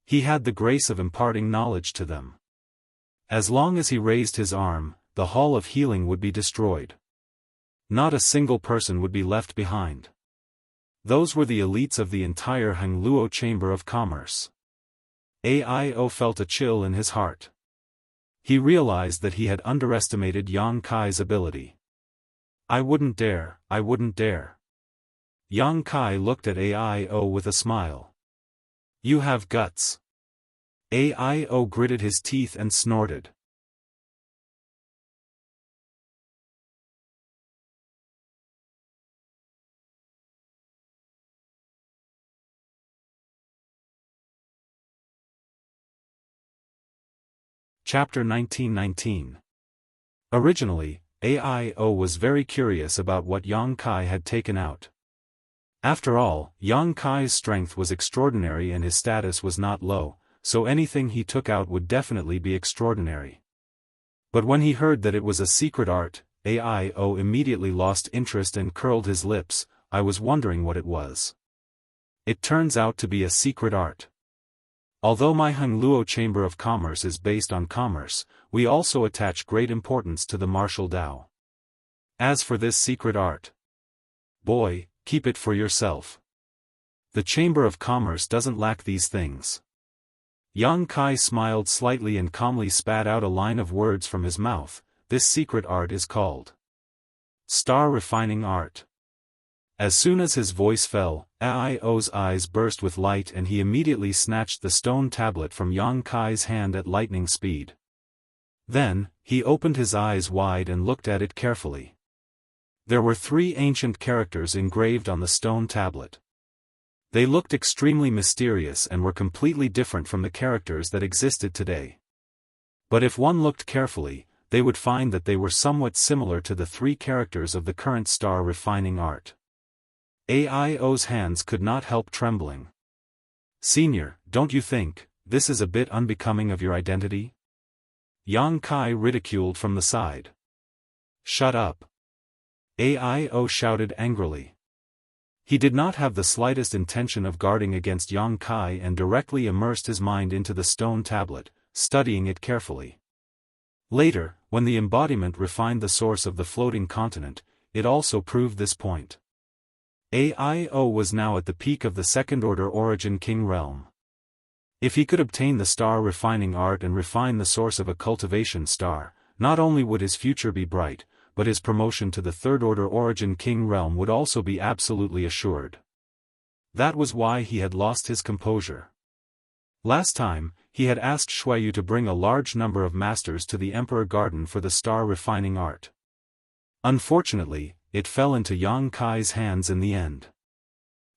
He had the grace of imparting knowledge to them. As long as he raised his arm, the Hall of Healing would be destroyed. Not a single person would be left behind. Those were the elites of the entire Hangluo Chamber of Commerce. Aio felt a chill in his heart. He realized that he had underestimated Yang Kai's ability. I wouldn't dare. Yang Kai looked at Aio with a smile. You have guts. Aio gritted his teeth and snorted. Chapter 1919. Originally, Aio was very curious about what Yang Kai had taken out. After all, Yang Kai's strength was extraordinary and his status was not low, so anything he took out would definitely be extraordinary. But when he heard that it was a secret art, Aio immediately lost interest and curled his lips. I was wondering what it was. It turns out to be a secret art. Although my Hangluo Chamber of Commerce is based on commerce, we also attach great importance to the martial Tao. As for this secret art, boy, keep it for yourself. The Chamber of Commerce doesn't lack these things. Yang Kai smiled slightly and calmly spat out a line of words from his mouth. This secret art is called Star Refining Art. As soon as his voice fell, Aio's eyes burst with light and he immediately snatched the stone tablet from Yang Kai's hand at lightning speed. Then, he opened his eyes wide and looked at it carefully. There were 3 ancient characters engraved on the stone tablet. They looked extremely mysterious and were completely different from the characters that existed today. But if one looked carefully, they would find that they were somewhat similar to the 3 characters of the current star refining art. Aio's hands could not help trembling. Senior, don't you think this is a bit unbecoming of your identity? Yang Kai ridiculed from the side. "Shut up!" Ao shouted angrily. He did not have the slightest intention of guarding against Yang Kai and directly immersed his mind into the stone tablet, studying it carefully. Later, when the embodiment refined the source of the floating continent, it also proved this point. Ao was now at the peak of the second-order origin king realm. If he could obtain the star refining art and refine the source of a cultivation star, not only would his future be bright, but his promotion to the third-order origin king realm would also be absolutely assured. That was why he had lost his composure. Last time, he had asked Shuiyu to bring a large number of masters to the Emperor Garden for the star refining art. Unfortunately, it fell into Yang Kai's hands in the end.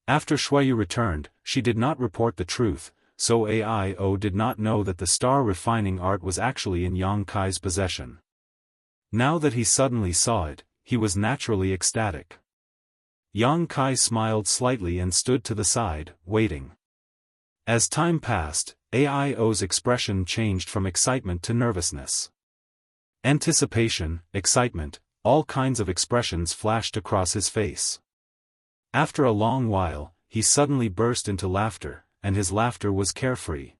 After Shuiyu returned, she did not report the truth, so Ao did not know that the star refining art was actually in Yang Kai's possession. Now that he suddenly saw it, he was naturally ecstatic. Yang Kai smiled slightly and stood to the side, waiting. As time passed, Ao's expression changed from excitement to nervousness. Anticipation, excitement, all kinds of expressions flashed across his face. After a long while, he suddenly burst into laughter, and his laughter was carefree.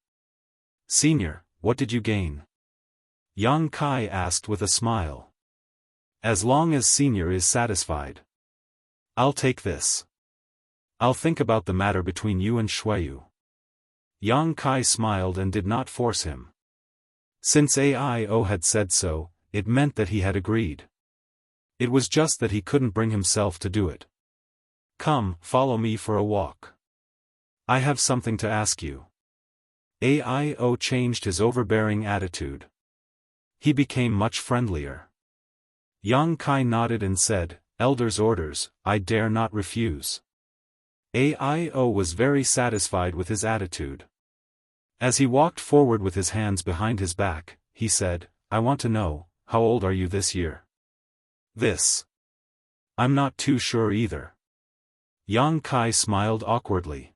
"Senior, what did you gain?" Yang Kai asked with a smile. "As long as Senior is satisfied. I'll take this. I'll think about the matter between you and Shuiyu." Yang Kai smiled and did not force him. Since Ao had said so, it meant that he had agreed. It was just that he couldn't bring himself to do it. "Come, follow me for a walk. I have something to ask you." Ao changed his overbearing attitude. He became much friendlier. Yang Kai nodded and said, "Elder's orders, I dare not refuse." Ao was very satisfied with his attitude. As he walked forward with his hands behind his back, he said, "I want to know, how old are you this year?" "I'm not too sure either." Yang Kai smiled awkwardly.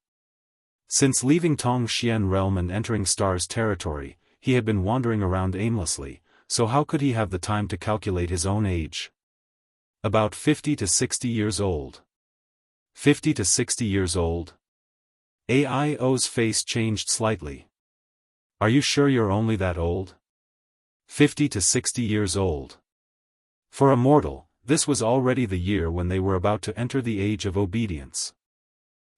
Since leaving Tongxian realm and entering Star's territory, he had been wandering around aimlessly, so how could he have the time to calculate his own age? About 50 to 60 years old. 50 to 60 years old? Ao's face changed slightly. "Are you sure you're only that old?" 50 to 60 years old. For a mortal, this was already the year when they were about to enter the age of obedience.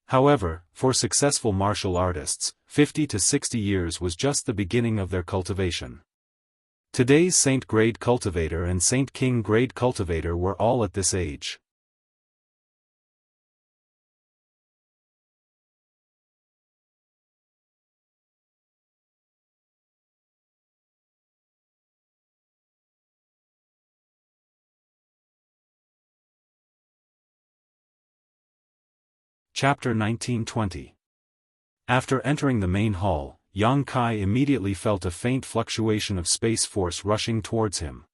However, for successful martial artists, 50 to 60 years was just the beginning of their cultivation. Today's Saint Grade Cultivator and Saint King Grade Cultivator were all at this age. Chapter 1920. After entering the main hall, Yang Kai immediately felt a faint fluctuation of space force rushing towards him.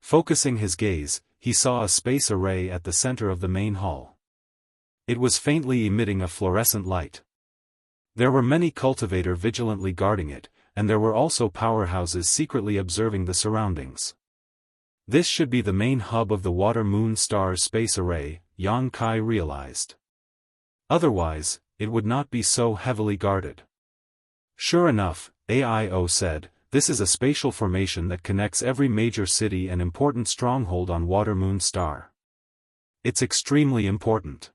Focusing his gaze, he saw a space array at the center of the main hall. It was faintly emitting a fluorescent light. There were many cultivators vigilantly guarding it, and there were also powerhouses secretly observing the surroundings. This should be the main hub of the Water Moon Stars space array, Yang Kai realized. Otherwise, it would not be so heavily guarded. Sure enough, Ao said, "This is a spatial formation that connects every major city and important stronghold on Water Moon Star. It's extremely important."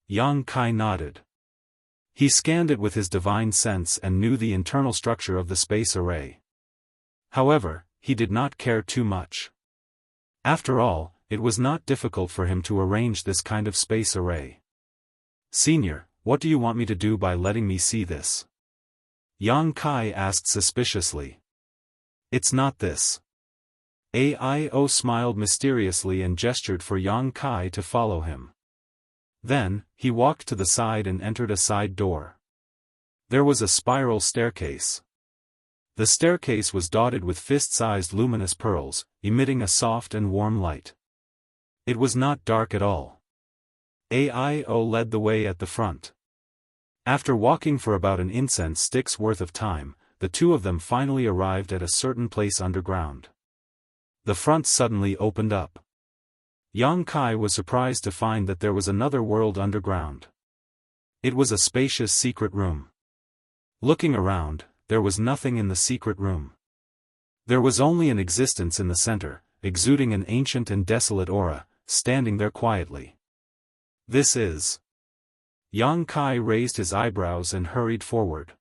Yang Kai nodded. He scanned it with his divine sense and knew the internal structure of the space array. However, he did not care too much. After all, it was not difficult for him to arrange this kind of space array. "Senior, what do you want me to do by letting me see this?" Yang Kai asked suspiciously. "It's not this." Ao smiled mysteriously and gestured for Yang Kai to follow him. Then, he walked to the side and entered a side door. There was a spiral staircase. The staircase was dotted with fist-sized luminous pearls, emitting a soft and warm light. It was not dark at all. Ao led the way at the front. After walking for about an incense stick's worth of time, the two of them finally arrived at a certain place underground. The front suddenly opened up. Yang Kai was surprised to find that there was another world underground. It was a spacious secret room. Looking around, there was nothing in the secret room. There was only an existence in the center, exuding an ancient and desolate aura, standing there quietly. This is... Yang Kai raised his eyebrows and hurried forward.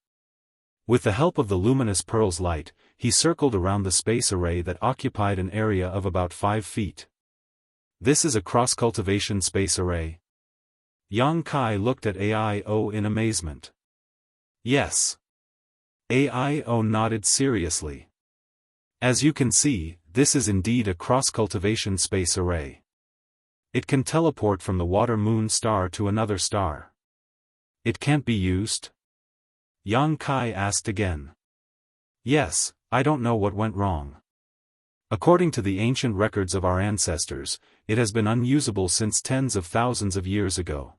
With the help of the luminous pearl's light, he circled around the space array that occupied an area of about 5 feet. This is a cross-cultivation space array. Yang Kai looked at AIO in amazement. Yes. AIO nodded seriously. As you can see, this is indeed a cross-cultivation space array. It can teleport from the water-moon star to another star. It can't be used? Yang Kai asked again. Yes, I don't know what went wrong. According to the ancient records of our ancestors, it has been unusable since tens of thousands of years ago.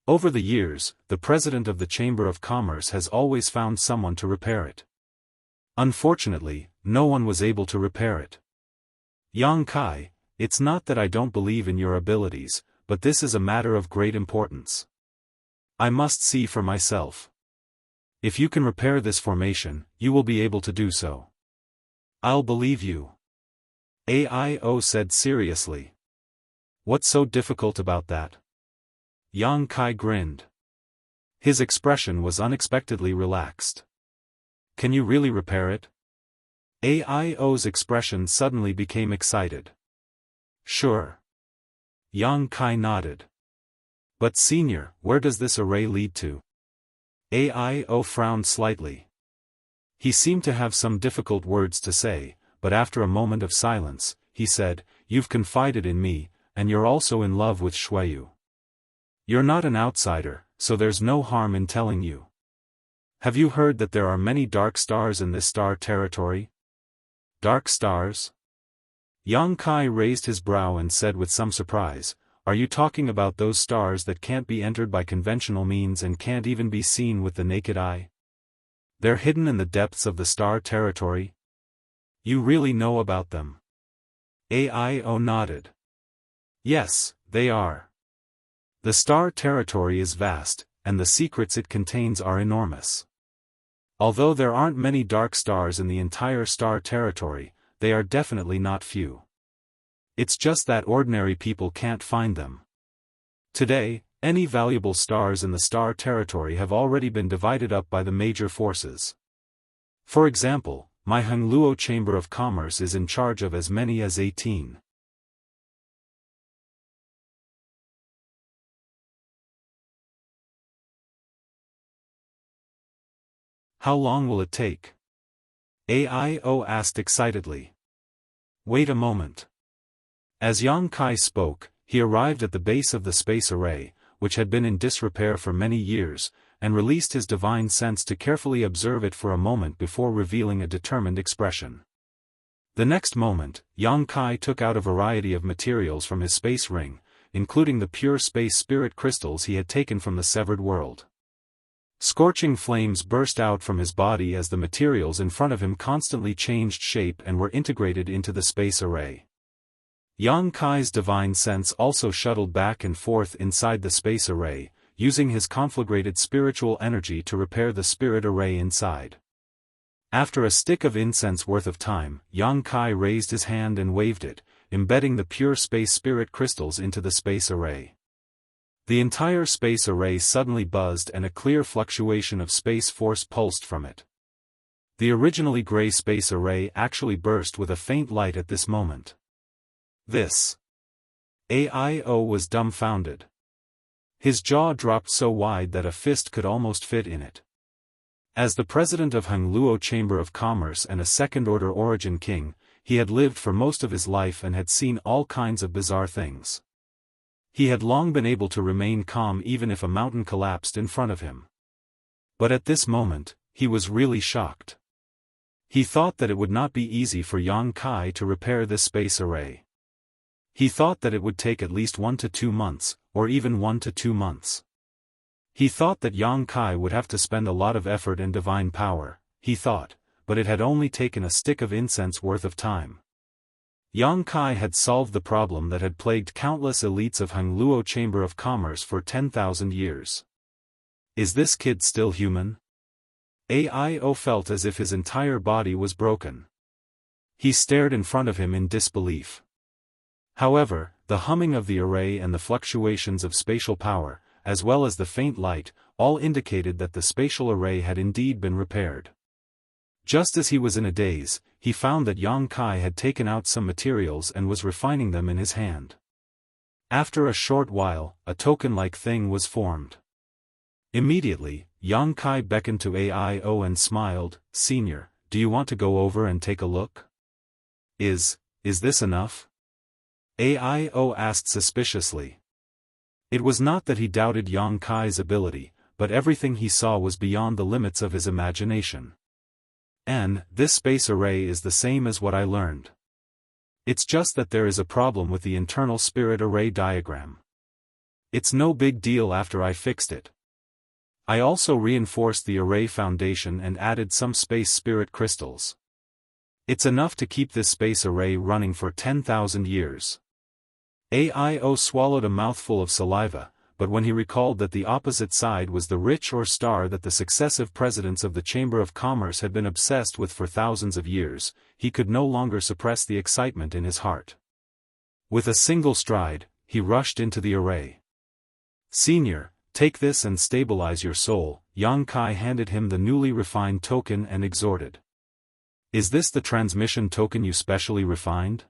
Over the years, the president of the Chamber of Commerce has always found someone to repair it. Unfortunately, no one was able to repair it. Yang Kai, it's not that I don't believe in your abilities, but this is a matter of great importance. I must see for myself. If you can repair this formation, you will be able to do so. I'll believe you. AIO said seriously. What's so difficult about that? Yang Kai grinned. His expression was unexpectedly relaxed. Can you really repair it? AIO's expression suddenly became excited. Sure. Yang Kai nodded. But senior, where does this array lead to? AIO frowned slightly. He seemed to have some difficult words to say, but after a moment of silence, he said, You've confided in me, and you're also in love with Shuiyu. You're not an outsider, so there's no harm in telling you. Have you heard that there are many dark stars in this star territory? Dark stars? Yang Kai raised his brow and said with some surprise, Are you talking about those stars that can't be entered by conventional means and can't even be seen with the naked eye? They're hidden in the depths of the star territory? You really know about them? AIO nodded. Yes, they are. The star territory is vast, and the secrets it contains are enormous. Although there aren't many dark stars in the entire star territory, they are definitely not few. It's just that ordinary people can't find them. Today, any valuable stars in the star territory have already been divided up by the major forces. For example, my Hengluo Chamber of Commerce is in charge of as many as 18. How long will it take? AIO asked excitedly. Wait a moment. As Yang Kai spoke, he arrived at the base of the space array, which had been in disrepair for many years, and released his divine sense to carefully observe it for a moment before revealing a determined expression. The next moment, Yang Kai took out a variety of materials from his space ring, including the pure space spirit crystals he had taken from the severed world. Scorching flames burst out from his body as the materials in front of him constantly changed shape and were integrated into the space array. Yang Kai's divine sense also shuttled back and forth inside the space array, using his conflagrated spiritual energy to repair the spirit array inside. After a stick of incense worth of time, Yang Kai raised his hand and waved it, embedding the pure space spirit crystals into the space array. The entire space array suddenly buzzed and a clear fluctuation of space force pulsed from it. The originally gray space array actually burst with a faint light at this moment. This. AIO was dumbfounded. His jaw dropped so wide that a fist could almost fit in it. As the president of Hengluo Chamber of Commerce and a second-order origin king, he had lived for most of his life and had seen all kinds of bizarre things. He had long been able to remain calm even if a mountain collapsed in front of him. But at this moment, he was really shocked. He thought that it would not be easy for Yang Kai to repair this space array. He thought that it would take at least 1 to 2 months, or even 1 to 2 months. He thought that Yang Kai would have to spend a lot of effort and divine power, he thought, but it had only taken a stick of incense worth of time. Yang Kai had solved the problem that had plagued countless elites of Hangluo Chamber of Commerce for 10,000 years. Is this kid still human? Ao felt as if his entire body was broken. He stared in front of him in disbelief. However, the humming of the array and the fluctuations of spatial power, as well as the faint light, all indicated that the spatial array had indeed been repaired. Just as he was in a daze, he found that Yang Kai had taken out some materials and was refining them in his hand. After a short while, a token-like thing was formed. Immediately, Yang Kai beckoned to Ao and smiled, "Senior, do you want to go over and take a look? Is this enough?" Ao asked suspiciously. It was not that he doubted Yang Kai's ability, but everything he saw was beyond the limits of his imagination. This space array is the same as what I learned. It's just that there is a problem with the internal spirit array diagram. It's no big deal after I fixed it. I also reinforced the array foundation and added some space spirit crystals. It's enough to keep this space array running for 10,000 years. Ao swallowed a mouthful of saliva, but when he recalled that the opposite side was the rich or star that the successive presidents of the Chamber of Commerce had been obsessed with for thousands of years, he could no longer suppress the excitement in his heart. With a single stride, he rushed into the array. "Senior, take this and stabilize your soul," Yang Kai handed him the newly refined token and exhorted. "Is this the transmission token you specially refined?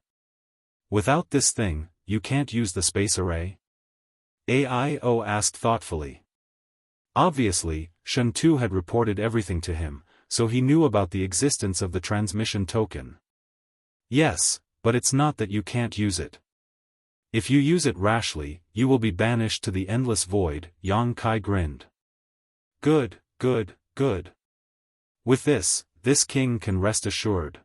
Without this thing, you can't use the space array?" Ao asked thoughtfully. Obviously, Shen Tu had reported everything to him, so he knew about the existence of the transmission token. "Yes, but it's not that you can't use it. If you use it rashly, you will be banished to the endless void," Yang Kai grinned. Good. With this king can rest assured."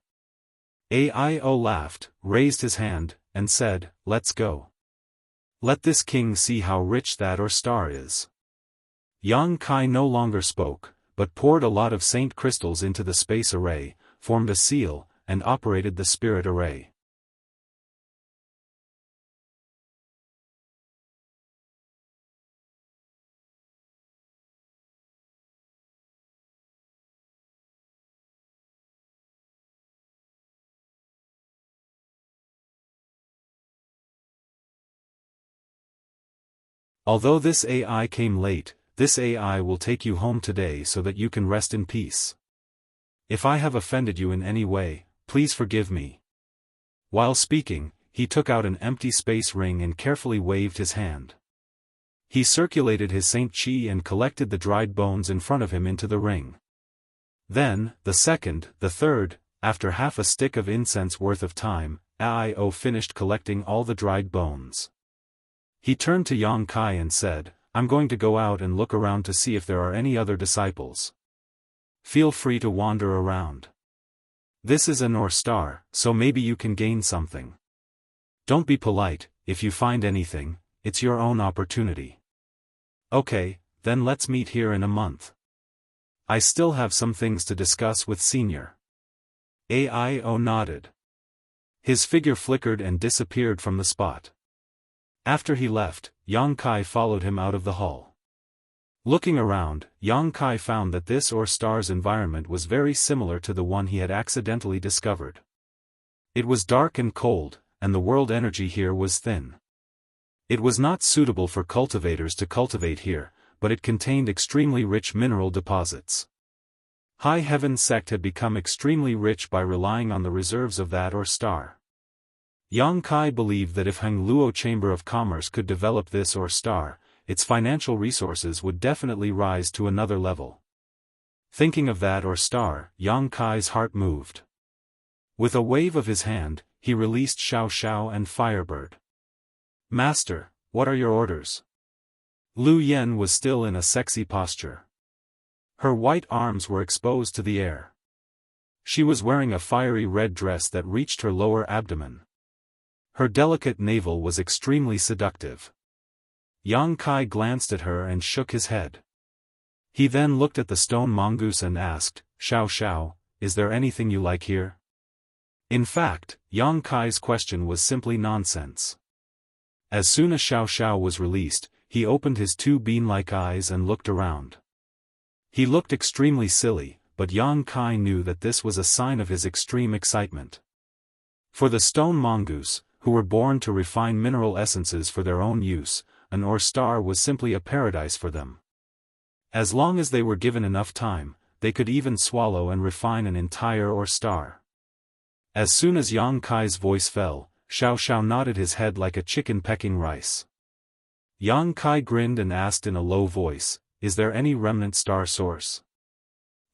Ao laughed, raised his hand, and said, "Let's go. Let this king see how rich that or star is." Yang Kai no longer spoke, but poured a lot of saint crystals into the space array, formed a seal, and operated the spirit array. Although this AI came late, this AI will take you home today so that you can rest in peace. If I have offended you in any way, please forgive me." While speaking, he took out an empty space ring and carefully waved his hand. He circulated his Saint Chi and collected the dried bones in front of him into the ring. Then, the second, the third, after half a stick of incense worth of time, Ao finished collecting all the dried bones. He turned to Yang Kai and said, "I'm going to go out and look around to see if there are any other disciples. Feel free to wander around. This is a North Star, so maybe you can gain something. Don't be polite, if you find anything, it's your own opportunity." "Okay, then let's meet here in a month. I still have some things to discuss with Senior." Ao nodded. His figure flickered and disappeared from the spot. After he left, Yang Kai followed him out of the hall. Looking around, Yang Kai found that this or star's environment was very similar to the one he had accidentally discovered. It was dark and cold, and the world energy here was thin. It was not suitable for cultivators to cultivate here, but it contained extremely rich mineral deposits. High Heaven sect had become extremely rich by relying on the reserves of that or star. Yang Kai believed that if Hangluo Chamber of Commerce could develop this or star, its financial resources would definitely rise to another level. Thinking of that or star, Yang Kai's heart moved. With a wave of his hand, he released Xiao Xiao and Firebird. "Master, what are your orders?" Lu Yen was still in a sexy posture. Her white arms were exposed to the air. She was wearing a fiery red dress that reached her lower abdomen. Her delicate navel was extremely seductive. Yang Kai glanced at her and shook his head. He then looked at the stone mongoose and asked, "Xiao Xiao, is there anything you like here?" In fact, Yang Kai's question was simply nonsense. As soon as Xiao Xiao was released, he opened his two bean-like eyes and looked around. He looked extremely silly, but Yang Kai knew that this was a sign of his extreme excitement. For the stone mongoose, who were born to refine mineral essences for their own use, an ore star was simply a paradise for them. As long as they were given enough time, they could even swallow and refine an entire ore star. As soon as Yang Kai's voice fell, Xiao Xiao nodded his head like a chicken pecking rice. Yang Kai grinned and asked in a low voice, "Is there any remnant star source?"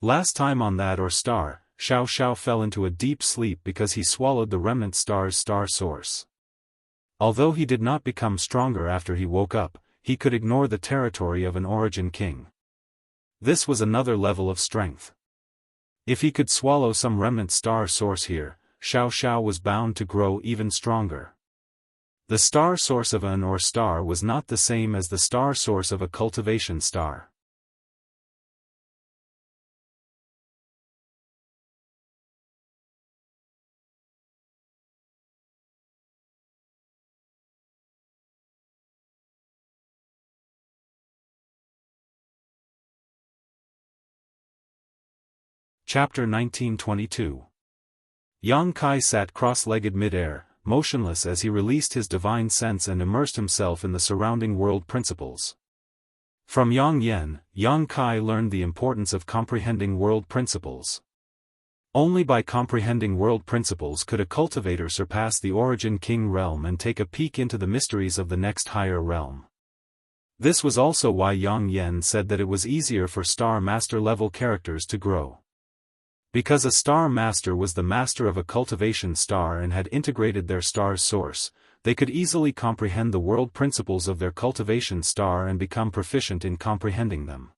Last time on that ore star, Xiao Xiao fell into a deep sleep because he swallowed the remnant star's star source. Although he did not become stronger after he woke up, he could ignore the territory of an origin king. This was another level of strength. If he could swallow some remnant star source here, Xiao Xiao was bound to grow even stronger. The star source of an ore star was not the same as the star source of a cultivation star. Chapter 1922. Yang Kai sat cross-legged mid-air, motionless as he released his divine sense and immersed himself in the surrounding world principles. From Yang Yen, Yang Kai learned the importance of comprehending world principles. Only by comprehending world principles could a cultivator surpass the origin king realm and take a peek into the mysteries of the next higher realm. This was also why Yang Yen said that it was easier for Star Master level characters to grow. Because a Star Master was the master of a cultivation star and had integrated their star's source, they could easily comprehend the world principles of their cultivation star and become proficient in comprehending them.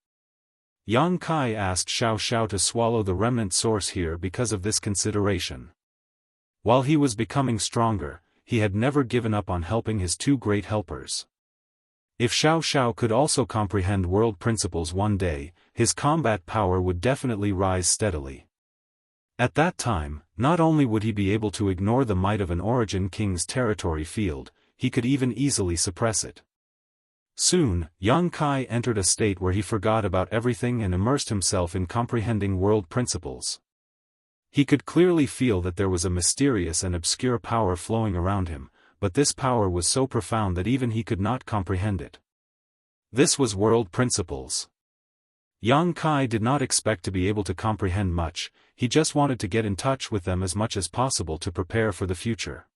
Yang Kai asked Xiao Xiao to swallow the remnant source here because of this consideration. While he was becoming stronger, he had never given up on helping his two great helpers. If Xiao Xiao could also comprehend world principles one day, his combat power would definitely rise steadily. At that time, not only would he be able to ignore the might of an origin king's territory field, he could even easily suppress it. Soon, Yang Kai entered a state where he forgot about everything and immersed himself in comprehending world principles. He could clearly feel that there was a mysterious and obscure power flowing around him, but this power was so profound that even he could not comprehend it. This was world principles. Yang Kai did not expect to be able to comprehend much, he just wanted to get in touch with them as much as possible to prepare for the future.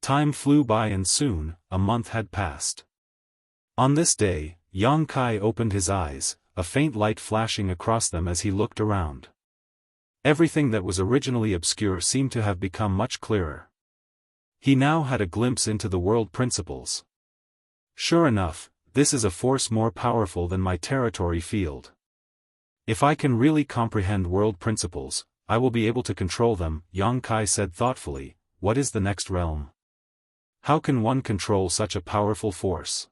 Time flew by and soon, a month had passed. On this day, Yang Kai opened his eyes, a faint light flashing across them as he looked around. Everything that was originally obscure seemed to have become much clearer. He now had a glimpse into the world principles. Sure enough, this is a force more powerful than my territory field. If I can really comprehend world principles, I will be able to control them, Yang Kai said thoughtfully. What is the next realm? How can one control such a powerful force?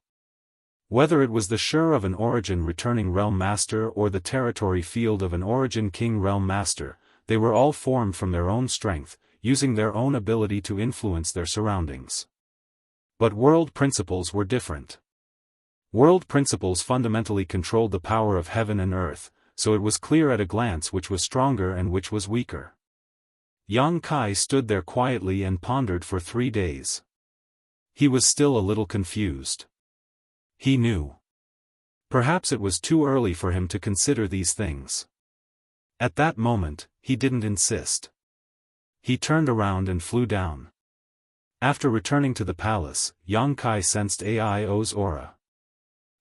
Whether it was the Shur of an origin returning realm master or the territory field of an origin king realm master, they were all formed from their own strength, using their own ability to influence their surroundings. But world principles were different. World principles fundamentally controlled the power of heaven and earth, so it was clear at a glance which was stronger and which was weaker. Yang Kai stood there quietly and pondered for 3 days. He was still a little confused. He knew. Perhaps it was too early for him to consider these things. At that moment, he didn't insist. He turned around and flew down. After returning to the palace, Yang Kai sensed Aio's aura.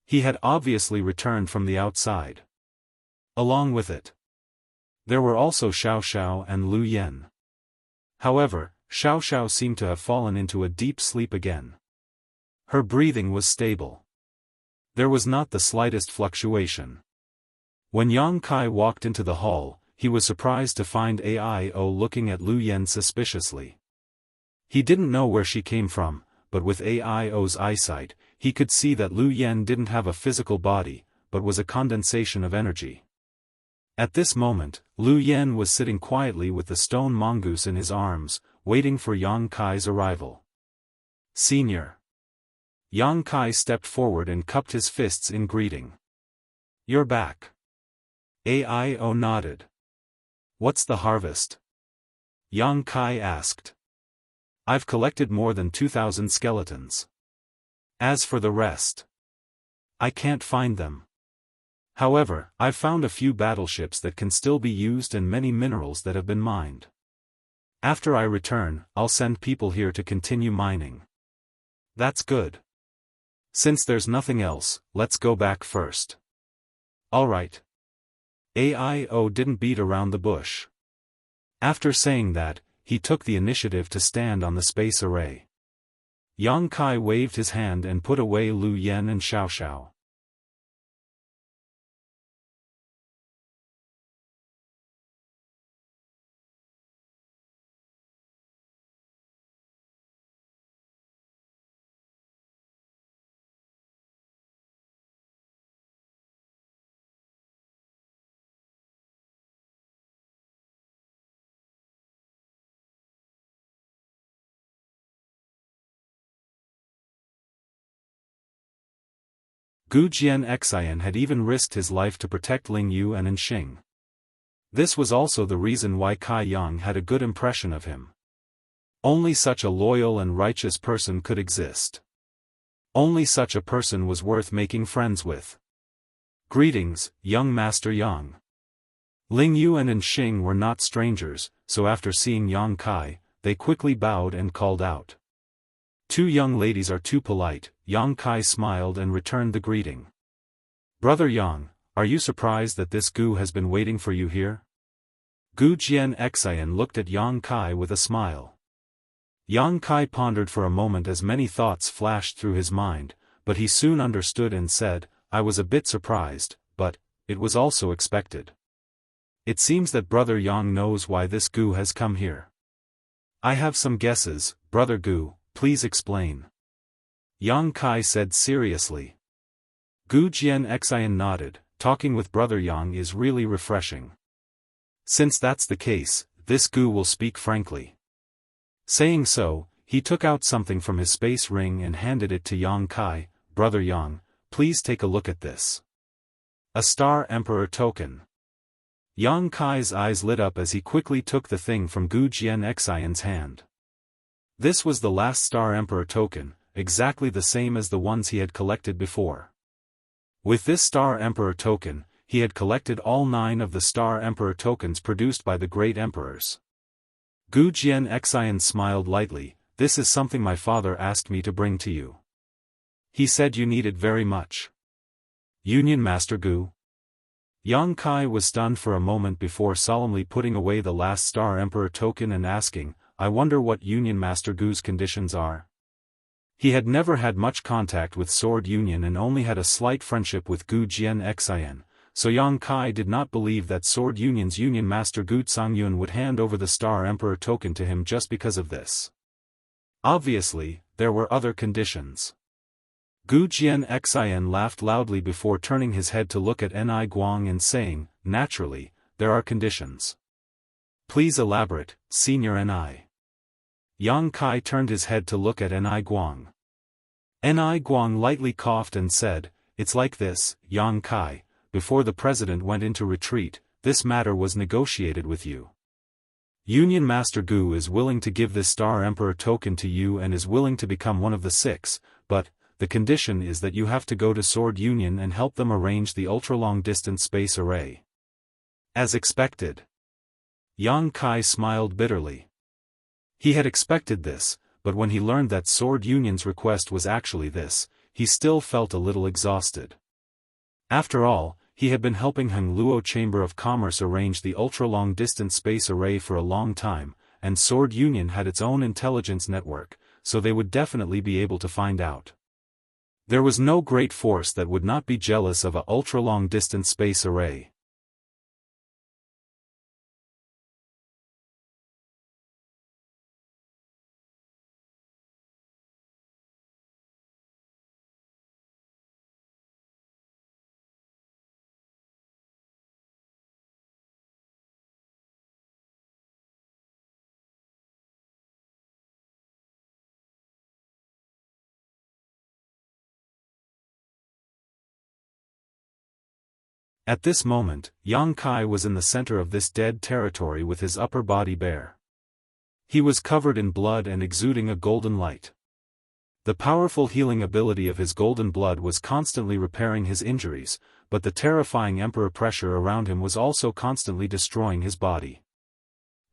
He had obviously returned from the outside. Along with it, there were also Xiao Xiao and Lu Yen. However, Xiao Xiao seemed to have fallen into a deep sleep again. Her breathing was stable. There was not the slightest fluctuation. When Yang Kai walked into the hall, he was surprised to find Aio looking at Lu Yen suspiciously. He didn't know where she came from, but with Aio's eyesight, he could see that Lu Yen didn't have a physical body, but was a condensation of energy. At this moment, Lu Yen was sitting quietly with the stone mongoose in his arms, waiting for Yang Kai's arrival. Senior. Yang Kai stepped forward and cupped his fists in greeting. You're back. Aio nodded. What's the harvest? Yang Kai asked. I've collected more than 2,000 skeletons. As for the rest, I can't find them. However, I've found a few battleships that can still be used and many minerals that have been mined. After I return, I'll send people here to continue mining. That's good. Since there's nothing else, let's go back first. Alright. Aio didn't beat around the bush. After saying that, he took the initiative to stand on the space array. Yang Kai waved his hand and put away Lu Yen and Xiao Xiao. Gu Jianxian had even risked his life to protect Ling Yu and Enxing. This was also the reason why Kai Yang had a good impression of him. Only such a loyal and righteous person could exist. Only such a person was worth making friends with. Greetings, young Master Yang. Ling Yu and Enxing were not strangers, so after seeing Yang Kai, they quickly bowed and called out. Two young ladies are too polite. Yang Kai smiled and returned the greeting. Brother Yang, are you surprised that this Gu has been waiting for you here? Gu Jianxian looked at Yang Kai with a smile. Yang Kai pondered for a moment as many thoughts flashed through his mind, but he soon understood and said, I was a bit surprised, but it was also expected. It seems that Brother Yang knows why this Gu has come here. I have some guesses, Brother Gu, please explain. Yang Kai said seriously. Gu Jianxian nodded, talking with Brother Yang is really refreshing. Since that's the case, this Gu will speak frankly. Saying so, he took out something from his space ring and handed it to Yang Kai. Brother Yang, please take a look at this. A Star Emperor token. Yang Kai's eyes lit up as he quickly took the thing from Gu Jianxian's hand. This was the last Star Emperor token, exactly the same as the ones he had collected before. With this Star Emperor token, he had collected all 9 of the Star Emperor tokens produced by the great emperors. Gu Jianxian smiled lightly, this is something my father asked me to bring to you. He said you need it very much. Union Master Gu. Yang Kai was stunned for a moment before solemnly putting away the last Star Emperor token and asking, I wonder what Union Master Gu's conditions are. He had never had much contact with Sword Union and only had a slight friendship with Gu Jianxian, so Yang Kai did not believe that Sword Union's Union Master Gu Tsangyun would hand over the Star Emperor token to him just because of this. Obviously, there were other conditions. Gu Jianxian laughed loudly before turning his head to look at Ni Guang and saying, naturally, there are conditions. Please elaborate, Senior Ni. Yang Kai turned his head to look at Ni Guang. Ni Guang lightly coughed and said, it's like this, Yang Kai, before the president went into retreat, this matter was negotiated with you. Union Master Gu is willing to give this Star Emperor token to you and is willing to become one of the 6, but the condition is that you have to go to Sword Union and help them arrange the ultra-long-distance space array. As expected. Yang Kai smiled bitterly. He had expected this, but when he learned that Sword Union's request was actually this, he still felt a little exhausted. After all, he had been helping Heng Luo Chamber of Commerce arrange the ultra-long-distance space array for a long time, and Sword Union had its own intelligence network, so they would definitely be able to find out. There was no great force that would not be jealous of a ultra-long-distance space array. At this moment, Yang Kai was in the center of this dead territory with his upper body bare. He was covered in blood and exuding a golden light. The powerful healing ability of his golden blood was constantly repairing his injuries, but the terrifying emperor pressure around him was also constantly destroying his body.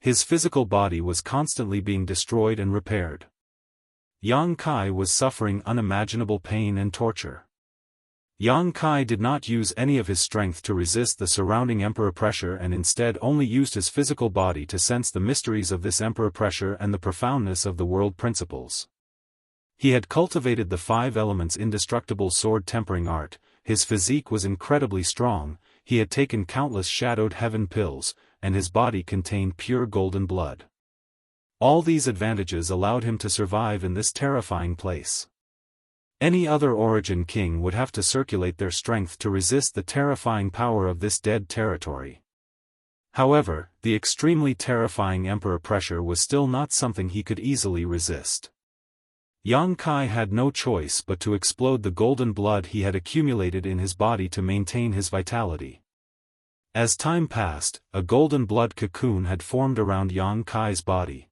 His physical body was constantly being destroyed and repaired. Yang Kai was suffering unimaginable pain and torture. Yang Kai did not use any of his strength to resist the surrounding emperor pressure and instead only used his physical body to sense the mysteries of this emperor pressure and the profoundness of the world principles. He had cultivated the 5 elements indestructible sword tempering art, his physique was incredibly strong, he had taken countless shadowed heaven pills, and his body contained pure golden blood. All these advantages allowed him to survive in this terrifying place. Any other origin king would have to circulate their strength to resist the terrifying power of this dead territory. However, the extremely terrifying emperor pressure was still not something he could easily resist. Yang Kai had no choice but to explode the golden blood he had accumulated in his body to maintain his vitality. As time passed, a golden blood cocoon had formed around Yang Kai's body.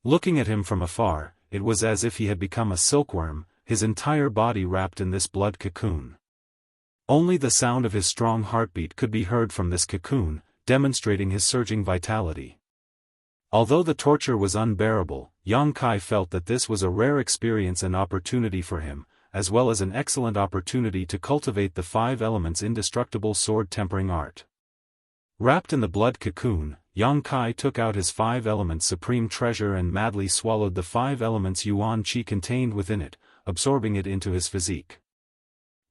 Looking at him from afar, it was as if he had become a silkworm, his entire body wrapped in this blood cocoon. Only the sound of his strong heartbeat could be heard from this cocoon, demonstrating his surging vitality. Although the torture was unbearable, Yang Kai felt that this was a rare experience and opportunity for him, as well as an excellent opportunity to cultivate the 5 elements indestructible sword tempering art. Wrapped in the blood cocoon, Yang Kai took out his 5 elements supreme treasure and madly swallowed the 5 elements yuan qi contained within it, absorbing it into his physique.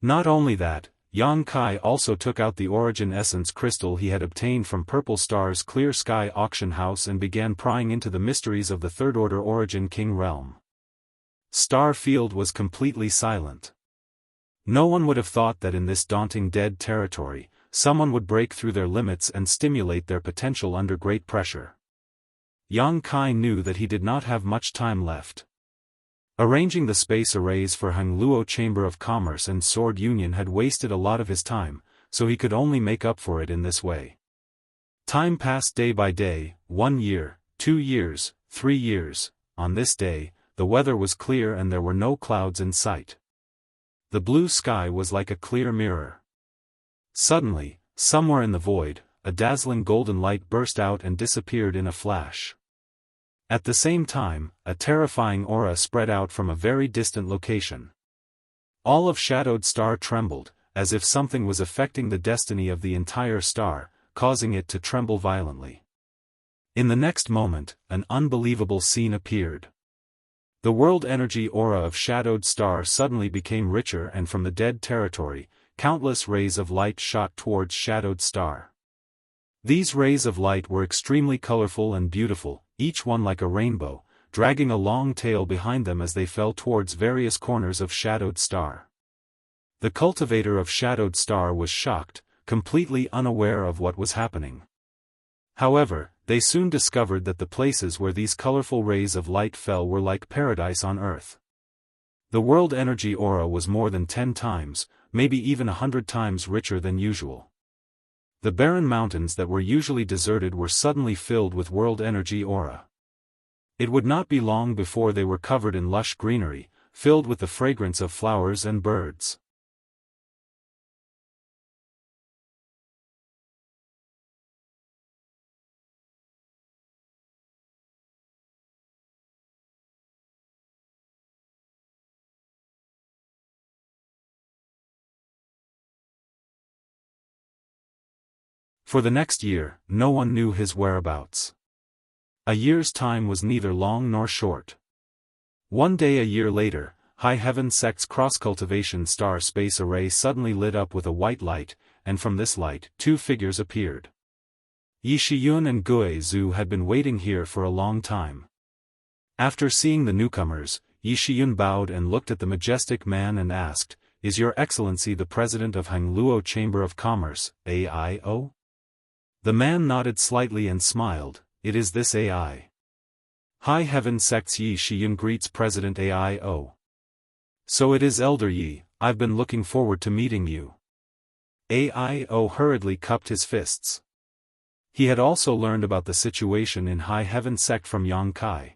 Not only that, Yang Kai also took out the origin essence crystal he had obtained from Purple Star's Clear Sky auction house and began prying into the mysteries of the Third Order Origin King realm. Star Field was completely silent. No one would have thought that in this daunting dead territory, someone would break through their limits and stimulate their potential under great pressure. Yang Kai knew that he did not have much time left. Arranging the space arrays for Hangluo Chamber of Commerce and Sword Union had wasted a lot of his time, so he could only make up for it in this way. Time passed day by day, 1 year, 2 years, 3 years. On this day, the weather was clear and there were no clouds in sight. The blue sky was like a clear mirror. Suddenly, somewhere in the void, a dazzling golden light burst out and disappeared in a flash. At the same time, a terrifying aura spread out from a very distant location. All of Shadowed Star trembled, as if something was affecting the destiny of the entire star, causing it to tremble violently. In the next moment, an unbelievable scene appeared. The world energy aura of Shadowed Star suddenly became richer and from the dead territory, countless rays of light shot towards Shadowed Star. These rays of light were extremely colorful and beautiful, each one like a rainbow, dragging a long tail behind them as they fell towards various corners of Shadowed Star. The cultivator of Shadowed Star was shocked, completely unaware of what was happening. However, they soon discovered that the places where these colorful rays of light fell were like paradise on Earth. The world energy aura was more than 10 times, maybe even 100 times richer than usual. The barren mountains that were usually deserted were suddenly filled with world energy aura. It would not be long before they were covered in lush greenery, filled with the fragrance of flowers and birds. For the next year, no one knew his whereabouts. A year's time was neither long nor short. One day a year later, High Heaven Sect's cross-cultivation star space array suddenly lit up with a white light, and from this light, 2 figures appeared. Yi Shiyun and Gue Zhu had been waiting here for a long time. After seeing the newcomers, Yi Shiyun bowed and looked at the majestic man and asked, "Is Your Excellency the President of Hangluo Chamber of Commerce, AIO?" The man nodded slightly and smiled, "It is this AI. High Heaven Sect's Yi Shiyun greets President AIO. "So it is Elder Yi, I've been looking forward to meeting you." Aio hurriedly cupped his fists. He had also learned about the situation in High Heaven sect from Yang Kai.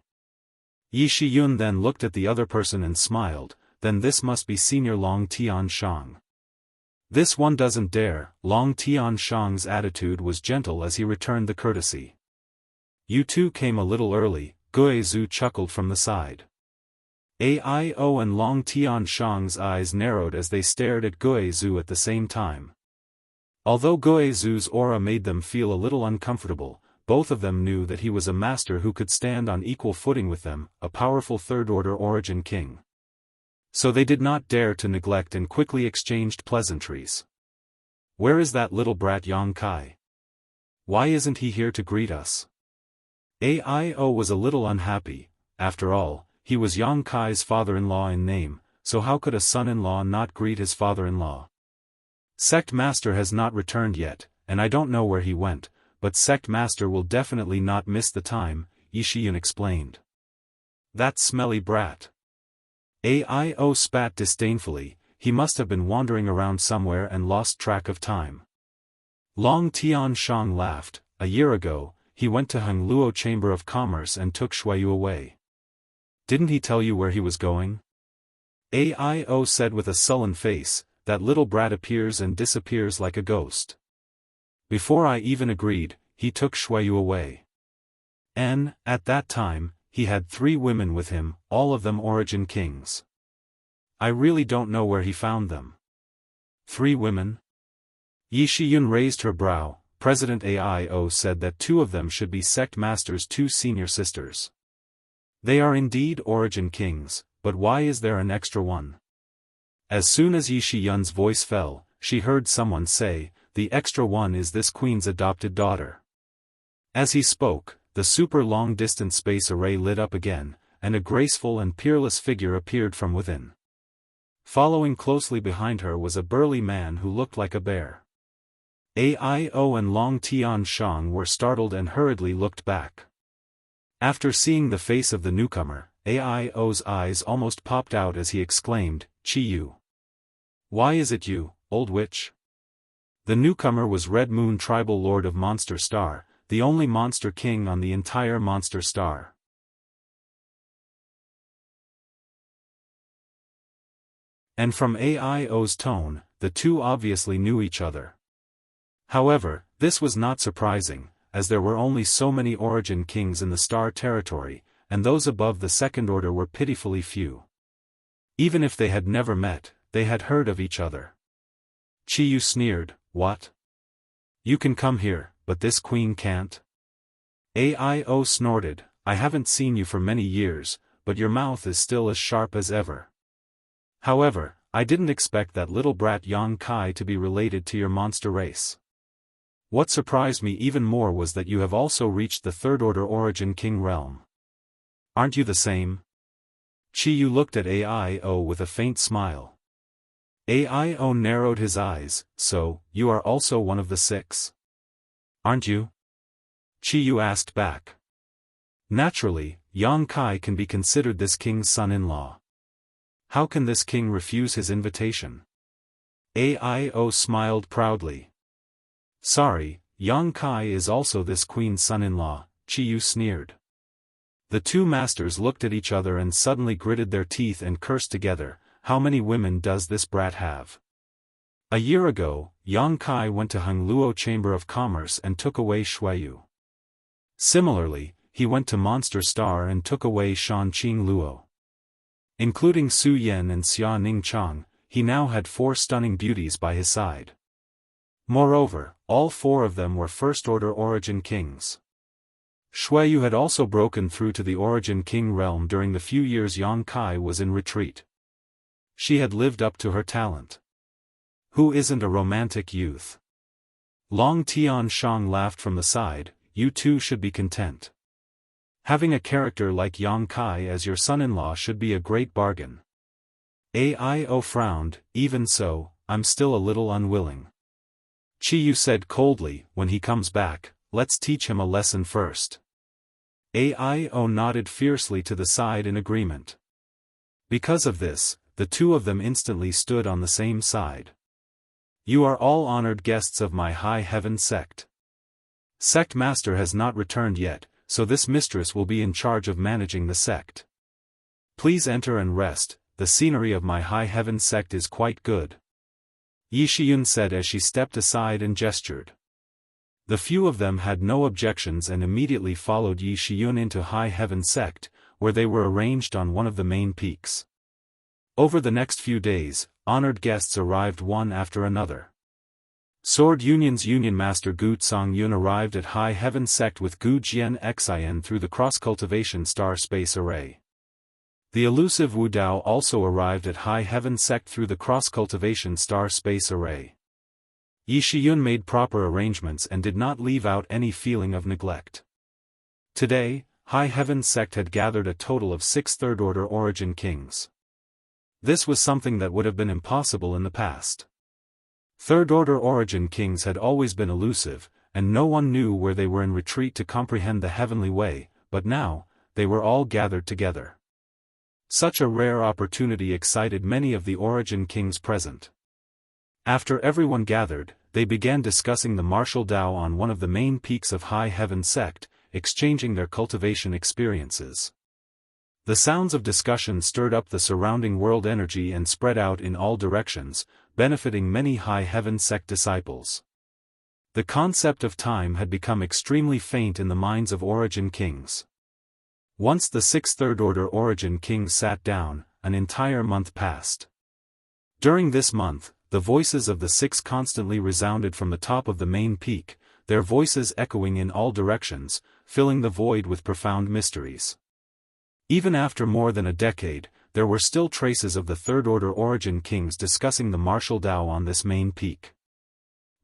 Yi Shiyun then looked at the other person and smiled, then this must be Senior Long Tianshang. This one doesn't dare. Long Tianshang's attitude was gentle as he returned the courtesy. You two came a little early, Guizhu chuckled from the side. Aio and Long Tianshang's eyes narrowed as they stared at Guizhu at the same time. Although Guizhu's aura made them feel a little uncomfortable, both of them knew that he was a master who could stand on equal footing with them, a powerful third-order origin king. So they did not dare to neglect and quickly exchanged pleasantries. Where is that little brat Yang Kai? Why isn't he here to greet us? Aio was a little unhappy. After all, he was Yang Kai's father-in-law in name, so how could a son-in-law not greet his father-in-law? Sect Master has not returned yet, and I don't know where he went, but Sect Master will definitely not miss the time, Yi Shiyun explained. That smelly brat. Aio spat disdainfully, he must have been wandering around somewhere and lost track of time. Long Tianshang laughed. A year ago, he went to Hengluo Chamber of Commerce and took Shuiyu away. Didn't he tell you where he was going? Aio said with a sullen face, that little brat appears and disappears like a ghost. Before I even agreed, he took Shuiyu away. At that time, he had 3 women with him, all of them origin kings. I really don't know where he found them. 3 women? Yi Shiyun raised her brow. President Aio said that 2 of them should be Sect Master's 2 senior sisters. They are indeed origin kings, but why is there an extra one? As soon as Yi Shiyun's voice fell, she heard someone say, the extra one is this queen's adopted daughter. As he spoke, the super long-distance space array lit up again, and a graceful and peerless figure appeared from within. Following closely behind her was a burly man who looked like a bear. Aio and Long Tianshang were startled and hurriedly looked back. After seeing the face of the newcomer, Aio's eyes almost popped out as he exclaimed, Chi-Yu. Why is it you, old witch? The newcomer was Red Moon Tribal Lord of Monster Star, the only monster king on the entire Monster Star. And from Aio's tone, the two obviously knew each other. However, this was not surprising, as there were only so many origin kings in the Star Territory, and those above the Second Order were pitifully few. Even if they had never met, they had heard of each other. Chi-Yu sneered, what? You can come here, but this queen can't? Aio snorted, I haven't seen you for many years, but your mouth is still as sharp as ever. However, I didn't expect that little brat Yang Kai to be related to your monster race. What surprised me even more was that you have also reached the Third Order Origin King realm. Aren't you the same? Chi-Yu looked at Aio with a faint smile. Aio narrowed his eyes, so, you are also one of the 6? Aren't you? Chi-Yu asked back. Naturally, Yang Kai can be considered this king's son-in-law. How can this king refuse his invitation? Aio smiled proudly. Sorry, Yang Kai is also this queen's son-in-law, Chi-Yu sneered. The 2 masters looked at each other and suddenly gritted their teeth and cursed together, how many women does this brat have? A year ago, Yang Kai went to Hengluo Chamber of Commerce and took away Shuiyu. Similarly, he went to Monster Star and took away Shanqing Luo. Including Su Yan and Xia Ning Chang, he now had 4 stunning beauties by his side. Moreover, all 4 of them were First-Order Origin Kings. Shuiyu had also broken through to the Origin King realm during the few years Yang Kai was in retreat. She had lived up to her talent. Who isn't a romantic youth? Long Tianshang laughed from the side, you two should be content. Having a character like Yang Kai as your son-in-law should be a great bargain. Aio frowned, even so, I'm still a little unwilling. Chi-Yu said coldly, when he comes back, let's teach him a lesson first. Aio nodded fiercely to the side in agreement. Because of this, the 2 of them instantly stood on the same side. You are all honored guests of my high heaven sect. Sect master has not returned yet, so this mistress will be in charge of managing the sect. Please enter and rest, the scenery of my high heaven sect is quite good. Yi Shiyun said as she stepped aside and gestured. The few of them had no objections and immediately followed Yi Shiyun into high heaven sect, where they were arranged on one of the main peaks. Over the next few days, honored guests arrived one after another. Sword Union's Union Master Gu Tsang-yun arrived at High Heaven Sect with Gu Jianxian through the cross-cultivation star space array. The elusive Wu Dao also arrived at High Heaven Sect through the cross-cultivation star space array. Yi Shiyun made proper arrangements and did not leave out any feeling of neglect. Today, High Heaven Sect had gathered a total of 6 third-order origin kings. This was something that would have been impossible in the past. Third-order origin kings had always been elusive, and no one knew where they were in retreat to comprehend the heavenly way, but now, they were all gathered together. Such a rare opportunity excited many of the origin kings present. After everyone gathered, they began discussing the martial Dao on one of the main peaks of High Heaven Sect, exchanging their cultivation experiences. The sounds of discussion stirred up the surrounding world energy and spread out in all directions, benefiting many High Heaven Sect disciples. The concept of time had become extremely faint in the minds of origin kings. Once the 6 third-order origin kings sat down, an entire month passed. During this month, the voices of the 6 constantly resounded from the top of the main peak, their voices echoing in all directions, filling the void with profound mysteries. Even after more than a decade, there were still traces of the third-order origin kings discussing the martial Dao on this main peak.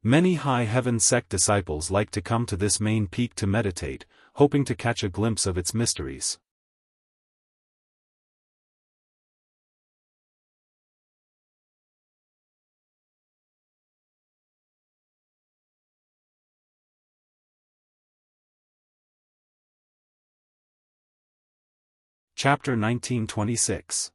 Many High Heaven Sect disciples liked to come to this main peak to meditate, hoping to catch a glimpse of its mysteries. Chapter 1926.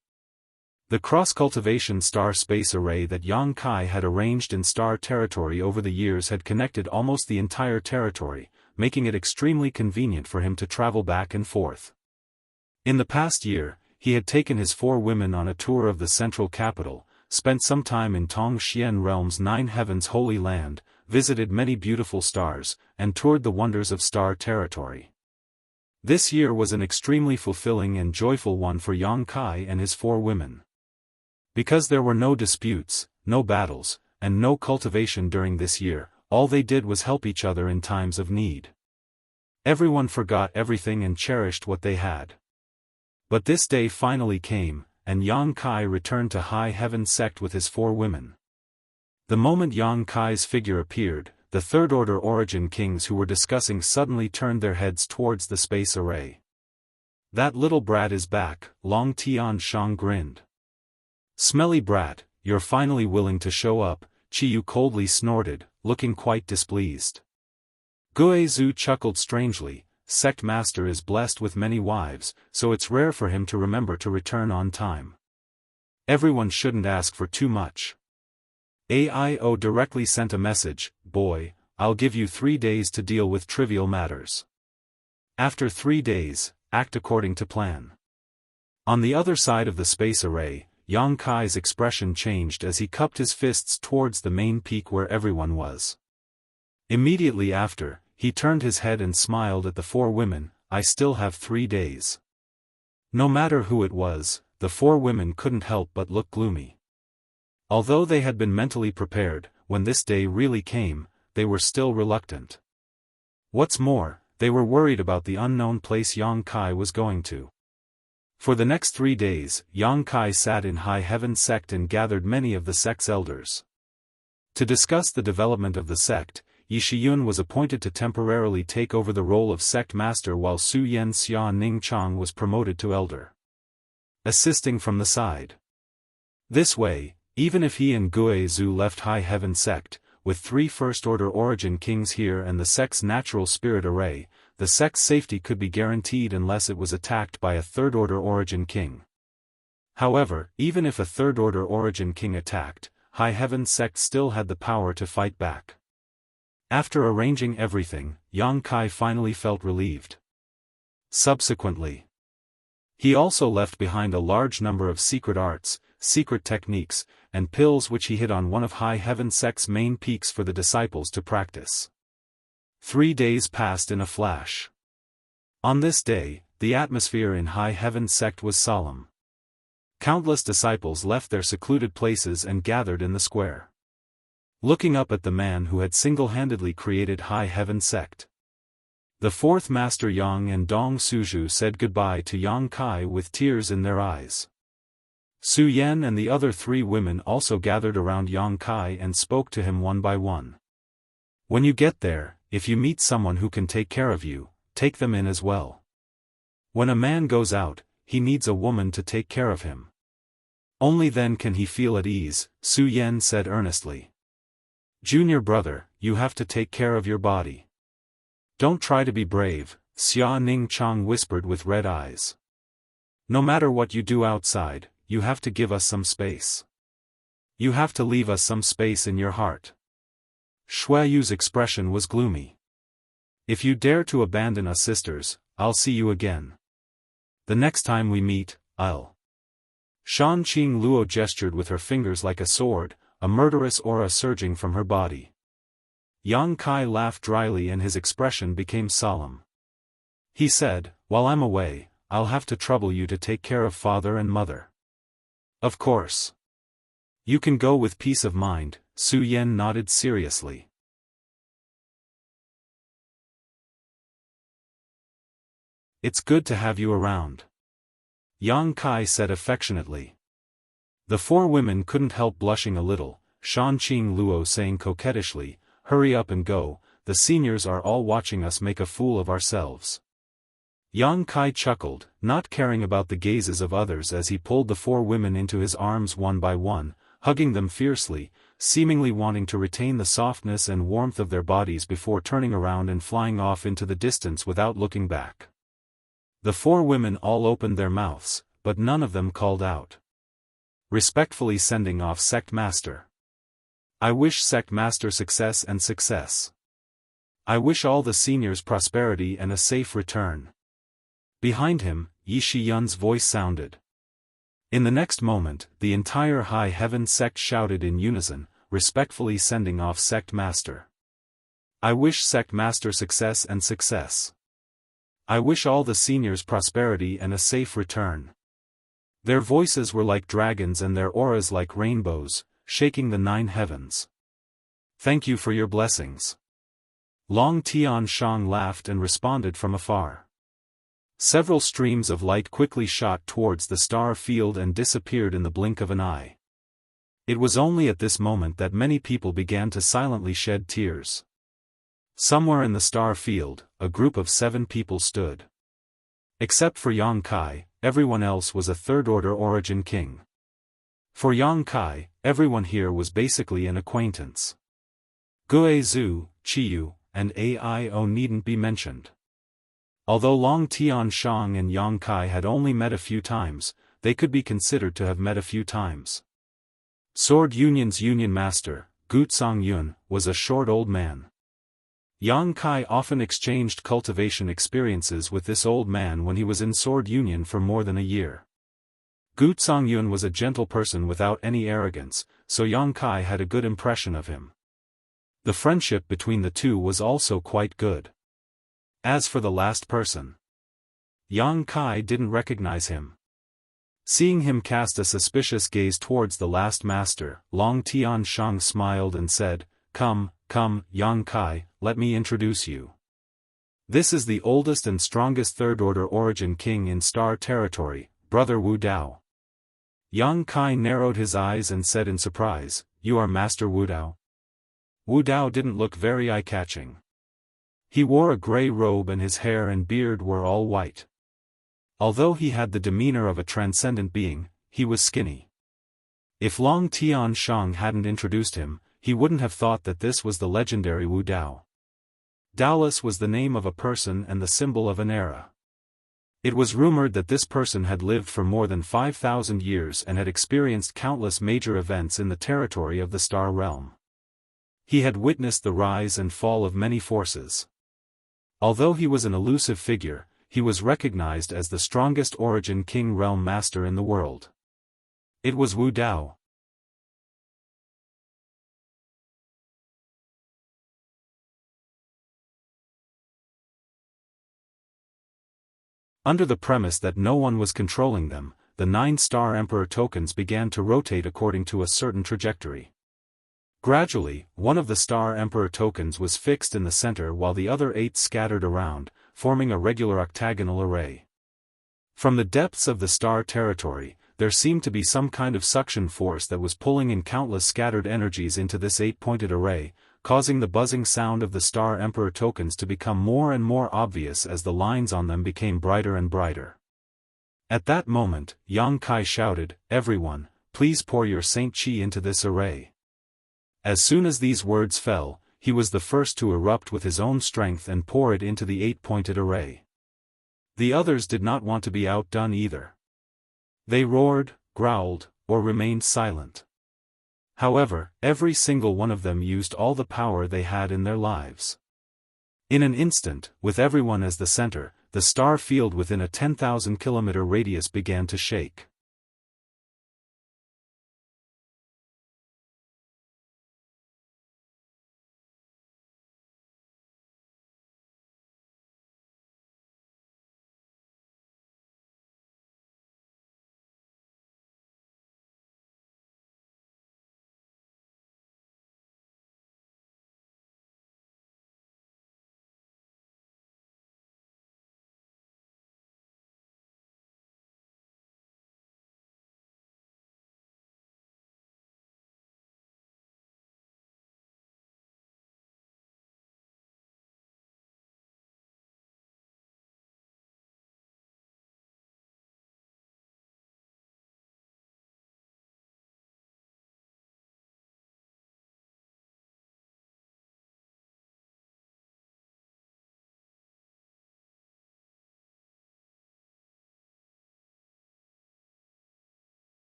The cross-cultivation star space array that Yang Kai had arranged in star territory over the years had connected almost the entire territory, making it extremely convenient for him to travel back and forth. In the past year, he had taken his 4 women on a tour of the central capital, spent some time in Tongxian Realm's 9 Heavens Holy Land, visited many beautiful stars, and toured the wonders of star territory. This year was an extremely fulfilling and joyful one for Yang Kai and his 4 women. Because there were no disputes, no battles, and no cultivation during this year, all they did was help each other in times of need. Everyone forgot everything and cherished what they had. But this day finally came, and Yang Kai returned to High Heaven Sect with his 4 women. The moment Yang Kai's figure appeared, the third-order origin kings who were discussing suddenly turned their heads towards the space array. "That little brat is back," Long Tian Shang grinned. "Smelly brat, you're finally willing to show up," Chiyu coldly snorted, looking quite displeased. Gue Zhu chuckled strangely, "Sect master is blessed with many wives, so it's rare for him to remember to return on time. Everyone shouldn't ask for too much." AIO directly sent a message, "Boy, I'll give you 3 days to deal with trivial matters. After 3 days, act according to plan." On the other side of the space array, Yang Kai's expression changed as he cupped his fists towards the main peak where everyone was. Immediately after, he turned his head and smiled at the 4 women, "I still have 3 days." No matter who it was, the 4 women couldn't help but look gloomy. Although they had been mentally prepared, when this day really came, they were still reluctant. What's more, they were worried about the unknown place Yang Kai was going to. For the next 3 days, Yang Kai sat in High Heaven Sect and gathered many of the sect's elders. To discuss the development of the sect, Yi Shiyun was appointed to temporarily take over the role of sect master while Su Yen Xia Ning Chang was promoted to elder, assisting from the side. This way, even if he and Gue Zhu left High Heaven Sect, with 3 first-order origin kings here and the sect's natural spirit array, the sect's safety could be guaranteed unless it was attacked by a third-order origin king. However, even if a third-order origin king attacked, High Heaven sect still had the power to fight back. After arranging everything, Yang Kai finally felt relieved. Subsequently, he also left behind a large number of secret arts, secret techniques, and pills which he hid on one of High Heaven sect's main peaks for the disciples to practice. 3 days passed in a flash. On this day, the atmosphere in High Heaven sect was solemn. Countless disciples left their secluded places and gathered in the square, looking up at the man who had single-handedly created High Heaven sect. The fourth master Yang and Dong Suju said goodbye to Yang Kai with tears in their eyes. Su Yan and the other 3 women also gathered around Yang Kai and spoke to him one by one. When you get there, if you meet someone who can take care of you, take them in as well. When a man goes out, he needs a woman to take care of him. Only then can he feel at ease, Su Yan said earnestly. Junior brother, you have to take care of your body. Don't try to be brave, Xia Ning Chang whispered with red eyes. No matter what you do outside, you have to give us some space. You have to leave us some space in your heart. Shui Yu's expression was gloomy. If you dare to abandon us sisters, I'll see you again. The next time we meet, I'll. Shan Qing Luo gestured with her fingers like a sword, a murderous aura surging from her body. Yang Kai laughed dryly and his expression became solemn. He said, while I'm away, I'll have to trouble you to take care of father and mother. Of course. You can go with peace of mind, Su Yan nodded seriously. It's good to have you around, Yang Kai said affectionately. The 4 women couldn't help blushing a little, Shan Qing Luo saying coquettishly, hurry up and go, the seniors are all watching us make a fool of ourselves. Yang Kai chuckled, not caring about the gazes of others as he pulled the 4 women into his arms one by one, hugging them fiercely, seemingly wanting to retain the softness and warmth of their bodies before turning around and flying off into the distance without looking back. The 4 women all opened their mouths, but none of them called out. Respectfully sending off Sect Master. I wish Sect Master success and success. I wish all the seniors prosperity and a safe return. Behind him, Yi Shiyun's voice sounded. In the next moment, the entire High Heaven sect shouted in unison, respectfully sending off Sect Master. I wish Sect Master success and success. I wish all the seniors prosperity and a safe return. Their voices were like dragons and their auras like rainbows, shaking the 9 heavens. Thank you for your blessings. Long Tian Shang laughed and responded from afar. Several streams of light quickly shot towards the star field and disappeared in the blink of an eye. It was only at this moment that many people began to silently shed tears. Somewhere in the star field, a group of 7 people stood. Except for Yang Kai, everyone else was a third-order origin king. For Yang Kai, everyone here was basically an acquaintance. Gue Zhu, Qiyu, and Aio needn't be mentioned. Although Long Tian Shang and Yang Kai had only met a few times, they could be considered to have met a few times. Sword Union's Union Master, Gutsang Yun, was a short old man. Yang Kai often exchanged cultivation experiences with this old man when he was in Sword Union for more than a year. Gutsang Yun was a gentle person without any arrogance, so Yang Kai had a good impression of him. The friendship between the two was also quite good. As for the last person, Yang Kai didn't recognize him. Seeing him cast a suspicious gaze towards the last master, Long Tian Shang smiled and said, Come, Yang Kai, let me introduce you. This is the oldest and strongest third-order origin king in Star Territory, Brother Wu Dao. Yang Kai narrowed his eyes and said in surprise, You are Master Wu Dao? Wu Dao didn't look very eye-catching. He wore a grey robe and his hair and beard were all white. Although he had the demeanor of a transcendent being, he was skinny. If Long Tian Shang hadn't introduced him, he wouldn't have thought that this was the legendary Wu Dao. Daoist was the name of a person and the symbol of an era. It was rumored that this person had lived for more than 5,000 years and had experienced countless major events in the territory of the Star Realm. He had witnessed the rise and fall of many forces. Although he was an elusive figure, he was recognized as the strongest Origin King Realm Master in the world. It was Wu Dao. Under the premise that no one was controlling them, the 9-star Emperor tokens began to rotate according to a certain trajectory. Gradually, one of the Star Emperor tokens was fixed in the center while the other 8 scattered around, forming a regular octagonal array. From the depths of the star territory, there seemed to be some kind of suction force that was pulling in countless scattered energies into this 8-pointed array, causing the buzzing sound of the Star Emperor tokens to become more and more obvious as the lines on them became brighter and brighter. At that moment, Yang Kai shouted, "Everyone, please pour your Saint Qi into this array." As soon as these words fell, he was the first to erupt with his own strength and pour it into the 8-pointed array. The others did not want to be outdone either. They roared, growled, or remained silent. However, every single one of them used all the power they had in their lives. In an instant, with everyone as the center, the star field within a 10,000-kilometer radius began to shake.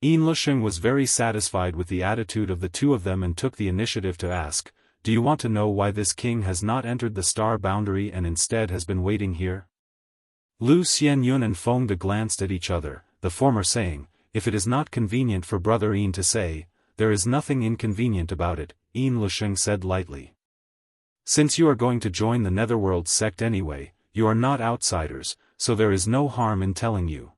Lusheng was very satisfied with the attitude of the two of them and took the initiative to ask, "Do you want to know why this king has not entered the star boundary and instead has been waiting here?" Lu Xianyun and Feng De glanced at each other, the former saying, "If it is not convenient for Brother Yin to say, there is nothing inconvenient about it," Lusheng said lightly. "Since you are going to join the Netherworld sect anyway, you are not outsiders, so there is no harm in telling you.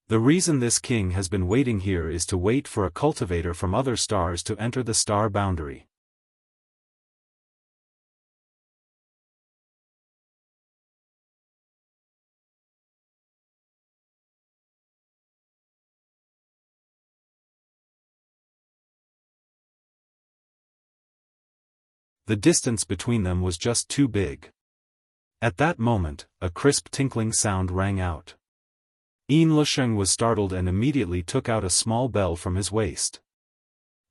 The reason this king has been waiting here is to wait for a cultivator from other stars to enter the star boundary." The distance between them was just too big. At that moment, a crisp tinkling sound rang out. Lusheng was startled and immediately took out a small bell from his waist.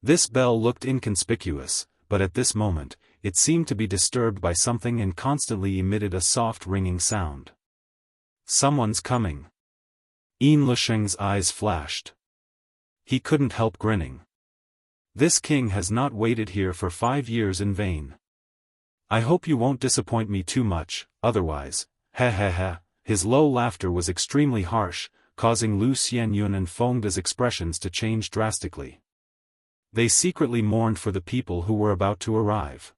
This bell looked inconspicuous, but at this moment, it seemed to be disturbed by something and constantly emitted a soft ringing sound. "Someone's coming." Lusheng's eyes flashed. He couldn't help grinning. This king has not waited here for 5 years in vain. "I hope you won't disappoint me too much, otherwise, ha ha ha." His low laughter was extremely harsh, causing Lu Xianyun and Feng De's expressions to change drastically. They secretly mourned for the people who were about to arrive.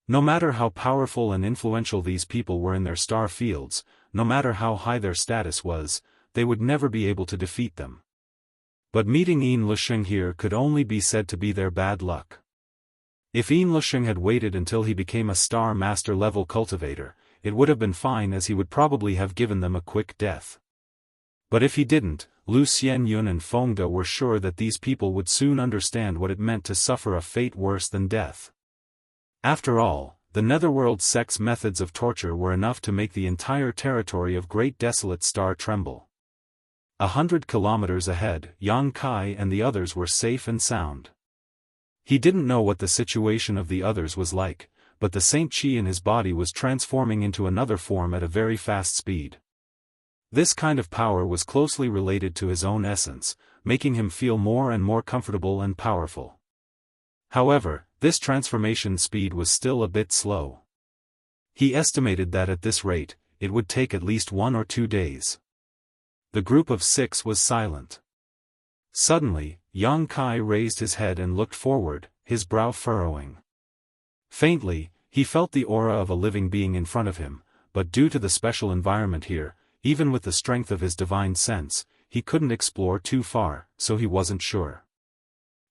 No matter how powerful and influential these people were in their star fields, no matter how high their status was, they would never be able to defeat them. But meeting Lusheng here could only be said to be their bad luck. If Lusheng had waited until he became a Star Master level cultivator, it would have been fine as he would probably have given them a quick death. But if he didn't, Lu Xianyun and Feng De were sure that these people would soon understand what it meant to suffer a fate worse than death. After all, the Netherworld sect's methods of torture were enough to make the entire territory of Great Desolate Star tremble. 100 kilometers ahead, Yang Kai and the others were safe and sound. He didn't know what the situation of the others was like, but the Saint Chi in his body was transforming into another form at a very fast speed. This kind of power was closely related to his own essence, making him feel more and more comfortable and powerful. However, this transformation speed was still a bit slow. He estimated that at this rate, it would take at least 1 or 2 days. The group of 6 was silent. Suddenly, Yang Kai raised his head and looked forward, his brow furrowing. Faintly, he felt the aura of a living being in front of him, but due to the special environment here, even with the strength of his divine sense, he couldn't explore too far, so he wasn't sure.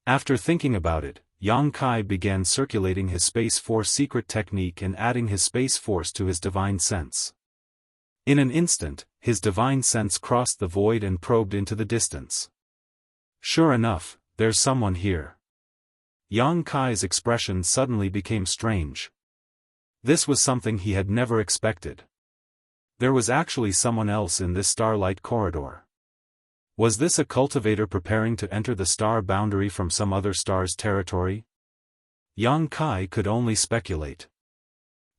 After thinking about it, Yang Kai began circulating his Space Force secret technique and adding his Space Force to his divine sense. In an instant, his divine sense crossed the void and probed into the distance. Sure enough, there's someone here. Yang Kai's expression suddenly became strange. This was something he had never expected. There was actually someone else in this starlight corridor. Was this a cultivator preparing to enter the star boundary from some other star's territory? Yang Kai could only speculate.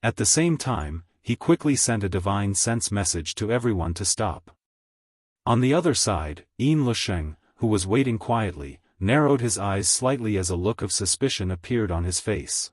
At the same time, he quickly sent a divine sense message to everyone to stop. On the other side, Yin Lusheng, who was waiting quietly, narrowed his eyes slightly as a look of suspicion appeared on his face.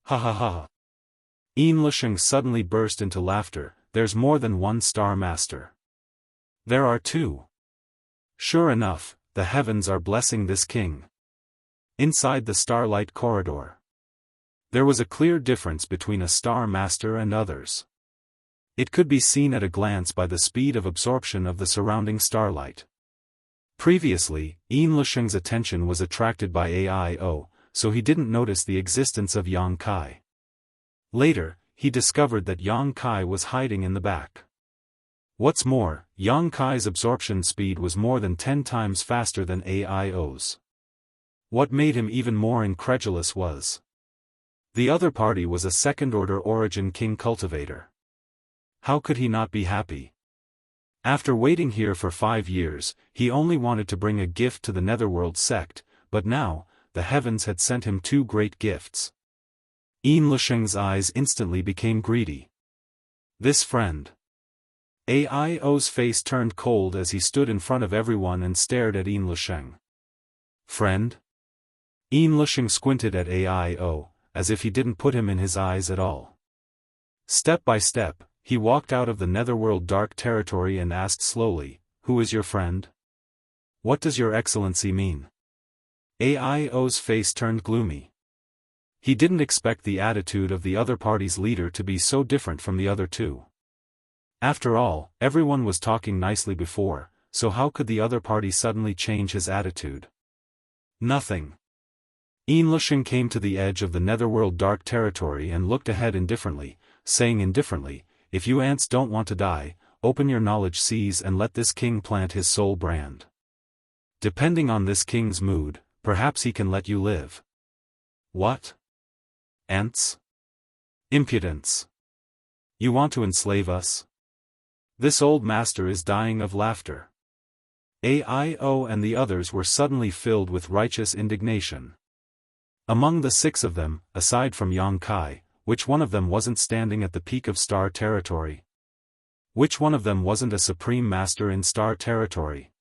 Ha ha ha. Yin Lusheng suddenly burst into laughter. There's more than one Star Master. There are 2. Sure enough, the heavens are blessing this king. Inside the starlight corridor, there was a clear difference between a Star Master and others. It could be seen at a glance by the speed of absorption of the surrounding starlight. Previously, Yin Lusheng's attention was attracted by AIO, so he didn't notice the existence of Yang Kai. Later, he discovered that Yang Kai was hiding in the back. What's more, Yang Kai's absorption speed was more than 10 times faster than AIO's. What made him even more incredulous was the other party was a second-order origin king cultivator. How could he not be happy? After waiting here for 5 years, he only wanted to bring a gift to the Netherworld sect, but now, the heavens had sent him 2 great gifts. Yin Lusheng's eyes instantly became greedy. This friend. AIO's face turned cold as he stood in front of everyone and stared at Yin Lusheng. Friend? Yin Lusheng squinted at AIO, as if he didn't put him in his eyes at all. Step by step, he walked out of the Netherworld dark territory and asked slowly, "Who is your friend? What does your excellency mean?" AIO's face turned gloomy. He didn't expect the attitude of the other party's leader to be so different from the other 2. After all, everyone was talking nicely before, so how could the other party suddenly change his attitude? Nothing. Yin Lusheng came to the edge of the Netherworld dark territory and looked ahead indifferently, saying indifferently, "If you ants don't want to die, open your knowledge seas and let this king plant his soul brand. Depending on this king's mood, perhaps he can let you live." What? Ants? Impudence. You want to enslave us? This old master is dying of laughter. AIO and the others were suddenly filled with righteous indignation. Among the 6 of them, aside from Yang Kai, which one of them wasn't standing at the peak of star territory? Which one of them wasn't a supreme master in star territory?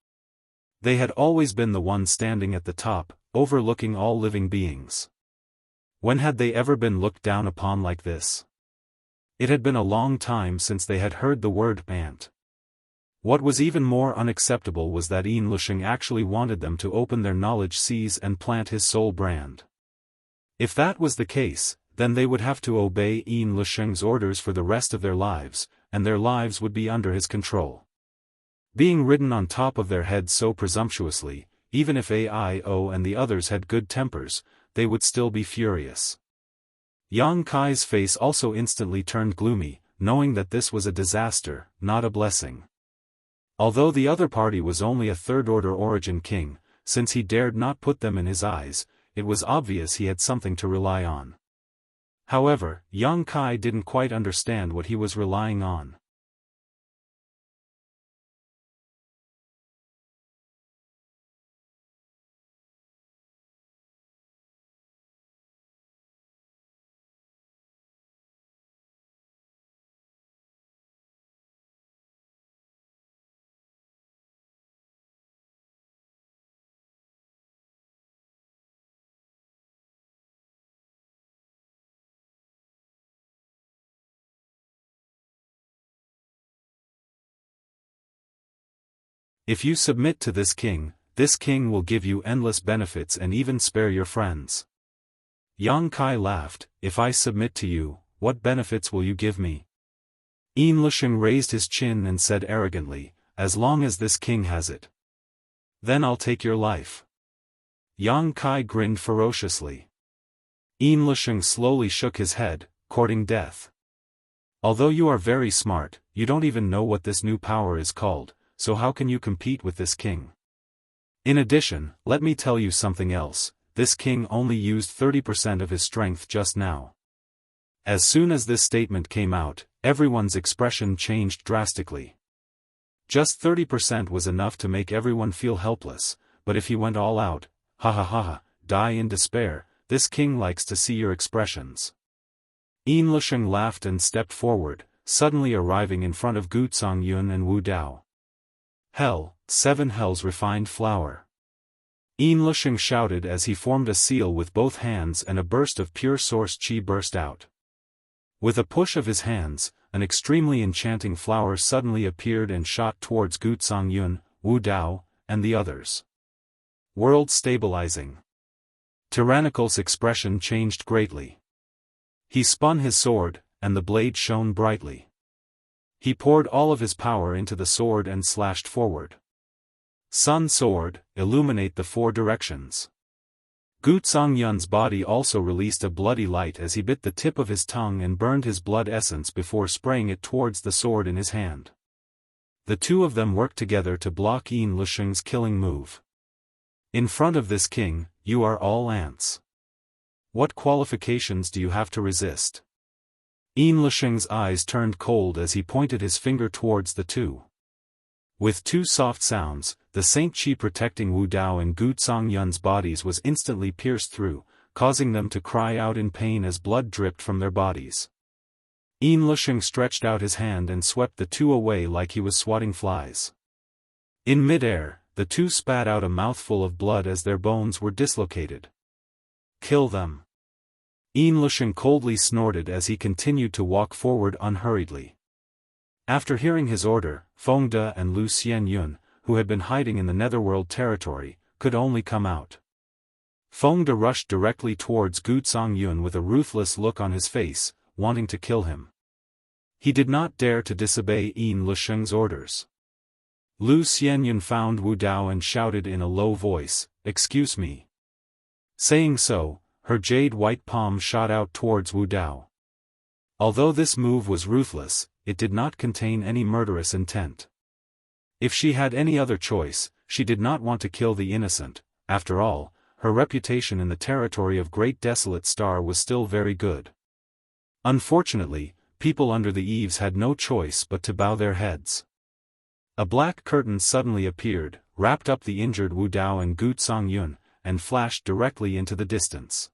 They had always been the one standing at the top, overlooking all living beings. When had they ever been looked down upon like this? It had been a long time since they had heard the word ant. What was even more unacceptable was that Yin Lusheng actually wanted them to open their knowledge seas and plant his soul brand. If that was the case, then they would have to obey Yin Lisheng's orders for the rest of their lives, and their lives would be under his control. Being ridden on top of their heads so presumptuously, even if Aio and the others had good tempers, they would still be furious. Yang Kai's face also instantly turned gloomy, knowing that this was a disaster, not a blessing. Although the other party was only a third-order origin king, since he dared not put them in his eyes, it was obvious he had something to rely on. However, Yang Kai didn't quite understand what he was relying on. If you submit to this king will give you endless benefits and even spare your friends. Yang Kai laughed, if I submit to you, what benefits will you give me? Yin Lisheng raised his chin and said arrogantly, as long as this king has it. Then I'll take your life. Yang Kai grinned ferociously. Yin Lisheng slowly shook his head, courting death. Although you are very smart, you don't even know what this new power is called. So how can you compete with this king? In addition, let me tell you something else, this king only used 30% of his strength just now. As soon as this statement came out, everyone's expression changed drastically. Just 30% was enough to make everyone feel helpless, but if he went all out, ha ha ha ha, die in despair, this king likes to see your expressions. Yin Lisheng laughed and stepped forward, suddenly arriving in front of Gu Zongyun and Wu Dao. Hell, 7 hells refined flour. Yin Lisheng shouted as he formed a seal with both hands and a burst of pure source qi burst out. With a push of his hands, an extremely enchanting flower suddenly appeared and shot towards Gu Zongyun, Wu Dao, and the others. World stabilizing. Tyrannical's expression changed greatly. He spun his sword, and the blade shone brightly. He poured all of his power into the sword and slashed forward. Sun Sword, illuminate the 4 directions. Gu Zongyun's body also released a bloody light as he bit the tip of his tongue and burned his blood essence before spraying it towards the sword in his hand. The two of them worked together to block Yin Lisheng's killing move. In front of this king, you are all ants. What qualifications do you have to resist? Yin Lisheng's eyes turned cold as he pointed his finger towards the two. With 2 soft sounds, the Saint Qi protecting Wu Dao and Gu Zongyun's bodies was instantly pierced through, causing them to cry out in pain as blood dripped from their bodies. Yin Lisheng stretched out his hand and swept the two away like he was swatting flies. In mid-air, the two spat out a mouthful of blood as their bones were dislocated. Kill them. Yin Lisheng coldly snorted as he continued to walk forward unhurriedly. After hearing his order, Feng De and Lu Xianyun, who had been hiding in the netherworld territory, could only come out. Feng De rushed directly towards Gu Zongyun with a ruthless look on his face, wanting to kill him. He did not dare to disobey Yin Lisheng's orders. Lu Xianyun found Wu Dao and shouted in a low voice, "Excuse me." Saying so, her jade-white palm shot out towards Wu Dao. Although this move was ruthless, it did not contain any murderous intent. If she had any other choice, she did not want to kill the innocent. After all, her reputation in the territory of Great Desolate Star was still very good. Unfortunately, people under the eaves had no choice but to bow their heads. A black curtain suddenly appeared, wrapped up the injured Wu Dao and Gu Zongyun, and flashed directly into the distance.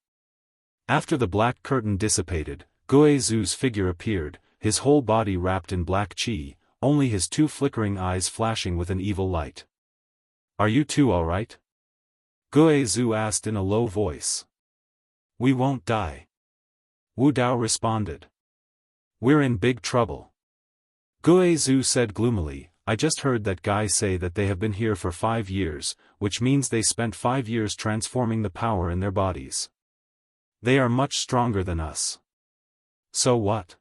After the black curtain dissipated, Gue Zu's figure appeared, his whole body wrapped in black qi, only his two flickering eyes flashing with an evil light. "Are you two all right?" Gue Zu asked in a low voice. "We won't die." Wu Dao responded. "We're in big trouble." Gue Zu said gloomily, "I just heard that guy say that they have been here for 5 years, which means they spent 5 years transforming the power in their bodies." They are much stronger than us. So what?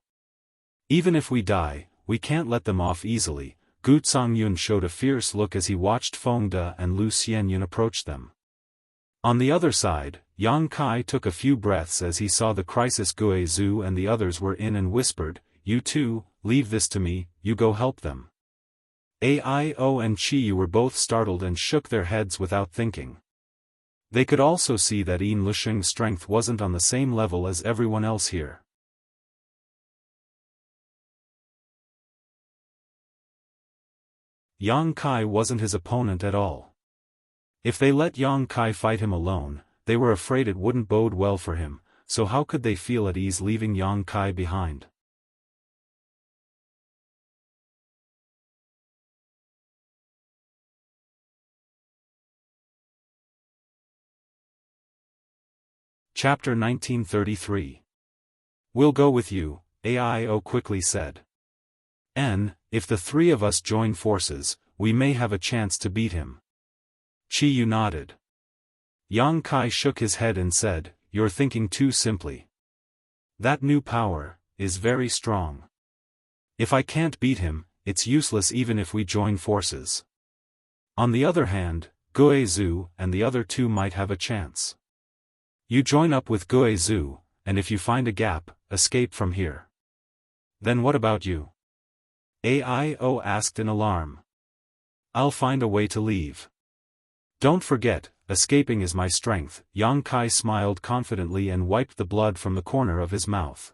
Even if we die, we can't let them off easily. Gu Zongyun showed a fierce look as he watched Fengde and Lu Xianyun approach them. On the other side, Yang Kai took a few breaths as he saw the crisis. Gue Zhu and the others were in and whispered, "You two, leave this to me, you go help them." Aio and Chi were both startled and shook their heads without thinking. They could also see that Yin Lusheng's strength wasn't on the same level as everyone else here. Yang Kai wasn't his opponent at all. If they let Yang Kai fight him alone, they were afraid it wouldn't bode well for him, so how could they feel at ease leaving Yang Kai behind? Chapter 1933. "We'll go with you," Aio quickly said. If the three of us join forces, we may have a chance to beat him." Chiyu nodded. Yang Kai shook his head and said, "You're thinking too simply. That new power is very strong. If I can't beat him, it's useless even if we join forces. On the other hand, Gue Zhu and the other two might have a chance. You join up with Gue Zhu, and if you find a gap, escape from here." "Then what about you?" Aio asked in alarm. "I'll find a way to leave. Don't forget, escaping is my strength." Yang Kai smiled confidently and wiped the blood from the corner of his mouth.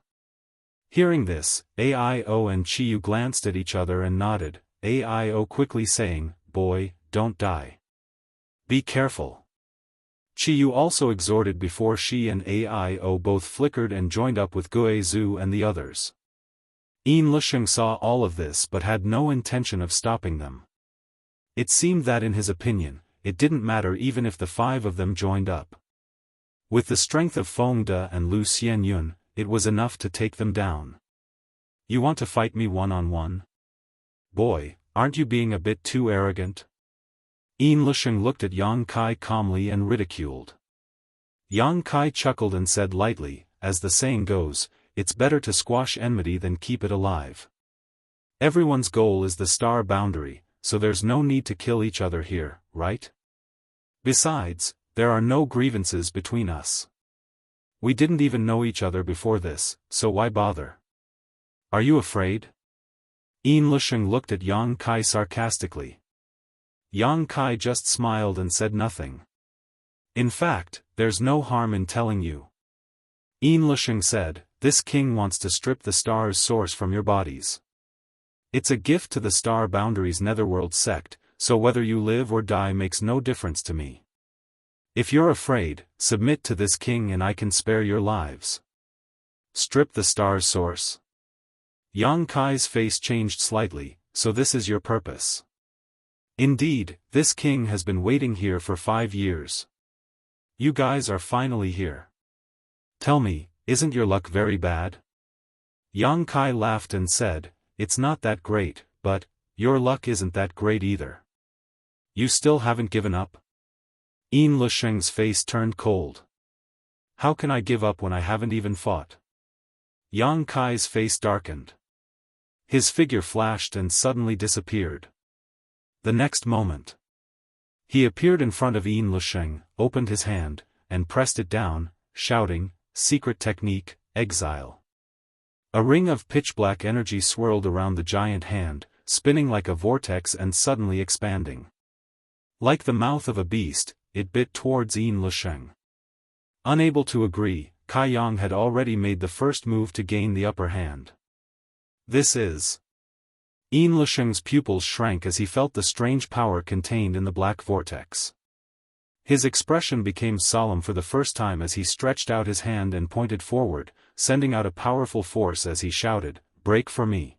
Hearing this, Aio and Chiyu glanced at each other and nodded, Aio quickly saying, "Boy, don't die. Be careful." Chiyu also exhorted before she and Aio both flickered and joined up with Gue Zhu and the others. Yin Lusheng saw all of this but had no intention of stopping them. It seemed that in his opinion, it didn't matter even if the five of them joined up. With the strength of Fengde and Lu Xianyun, it was enough to take them down. "You want to fight me one-on-one? Boy, aren't you being a bit too arrogant?" Yin Lusheng looked at Yang Kai calmly and ridiculed. Yang Kai chuckled and said lightly, "As the saying goes, it's better to squash enmity than keep it alive. Everyone's goal is the star boundary, so there's no need to kill each other here, right? Besides, there are no grievances between us. We didn't even know each other before this, so why bother? Are you afraid?" Yin Lusheng looked at Yang Kai sarcastically. Yang Kai just smiled and said nothing. "In fact, there's no harm in telling you," Yin Lusheng said. "This king wants to strip the star's source from your bodies. It's a gift to the Star Boundaries Netherworld sect, so whether you live or die makes no difference to me. If you're afraid, submit to this king and I can spare your lives." "Strip the star's source?" Yang Kai's face changed slightly. "So this is your purpose?" "Indeed, this king has been waiting here for 5 years. You guys are finally here. Tell me, isn't your luck very bad?" Yang Kai laughed and said, "It's not that great, but your luck isn't that great either. You still haven't given up?" Yin Lusheng's face turned cold. "How can I give up when I haven't even fought?" Yang Kai's face darkened. His figure flashed and suddenly disappeared. The next moment, he appeared in front of Yin Lusheng, opened his hand, and pressed it down, shouting, "Secret technique, exile." A ring of pitch-black energy swirled around the giant hand, spinning like a vortex and suddenly expanding. Like the mouth of a beast, it bit towards Yin Lusheng. Unable to agree, Kai Yang had already made the first move to gain the upper hand. "This is..." Yin Lusheng's pupils shrank as he felt the strange power contained in the black vortex. His expression became solemn for the first time as he stretched out his hand and pointed forward, sending out a powerful force as he shouted, "Break for me!"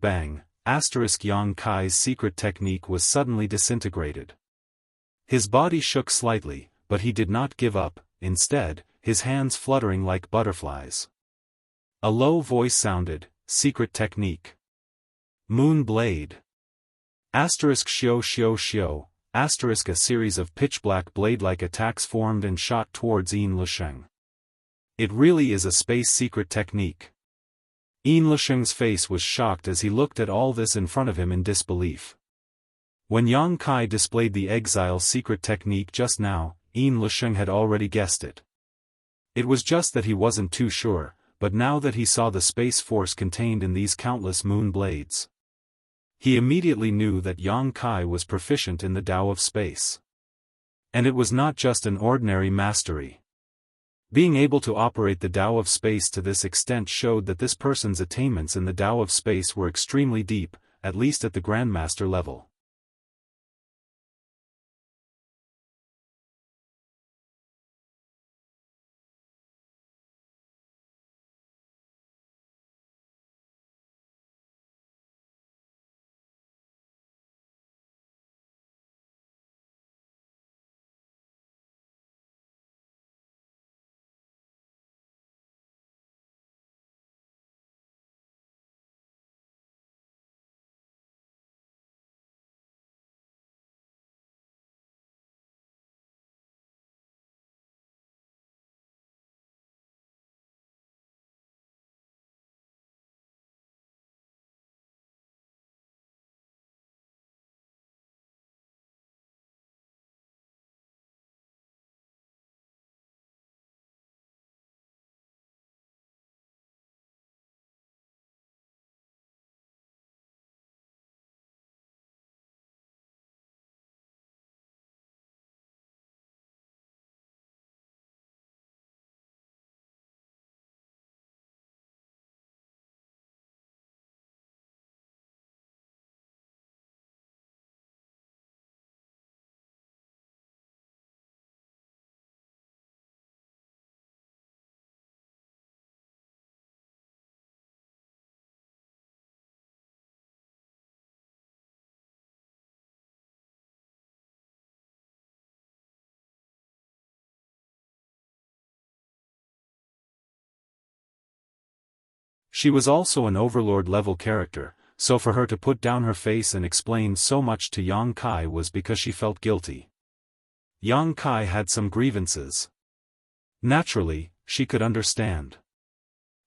Bang, Yang Kai's secret technique was suddenly disintegrated. His body shook slightly, but he did not give up, instead, his hands fluttering like butterflies. A low voice sounded, "Secret technique. Moon Blade." Xio. A series of pitch-black blade-like attacks formed and shot towards Yin Lusheng. It really is a space secret technique. Yin Lisheng's face was shocked as he looked at all this in front of him in disbelief. When Yang Kai displayed the exile secret technique just now, Yin Lisheng had already guessed it. It was just that he wasn't too sure, but now that he saw the space force contained in these countless moon blades, he immediately knew that Yang Kai was proficient in the Tao of space. And it was not just an ordinary mastery. Being able to operate the Tao of space to this extent showed that this person's attainments in the Tao of space were extremely deep, at least at the Grandmaster level. She was also an overlord-level character, so for her to put down her face and explain so much to Yang Kai was because she felt guilty. Yang Kai had some grievances. Naturally, she could understand.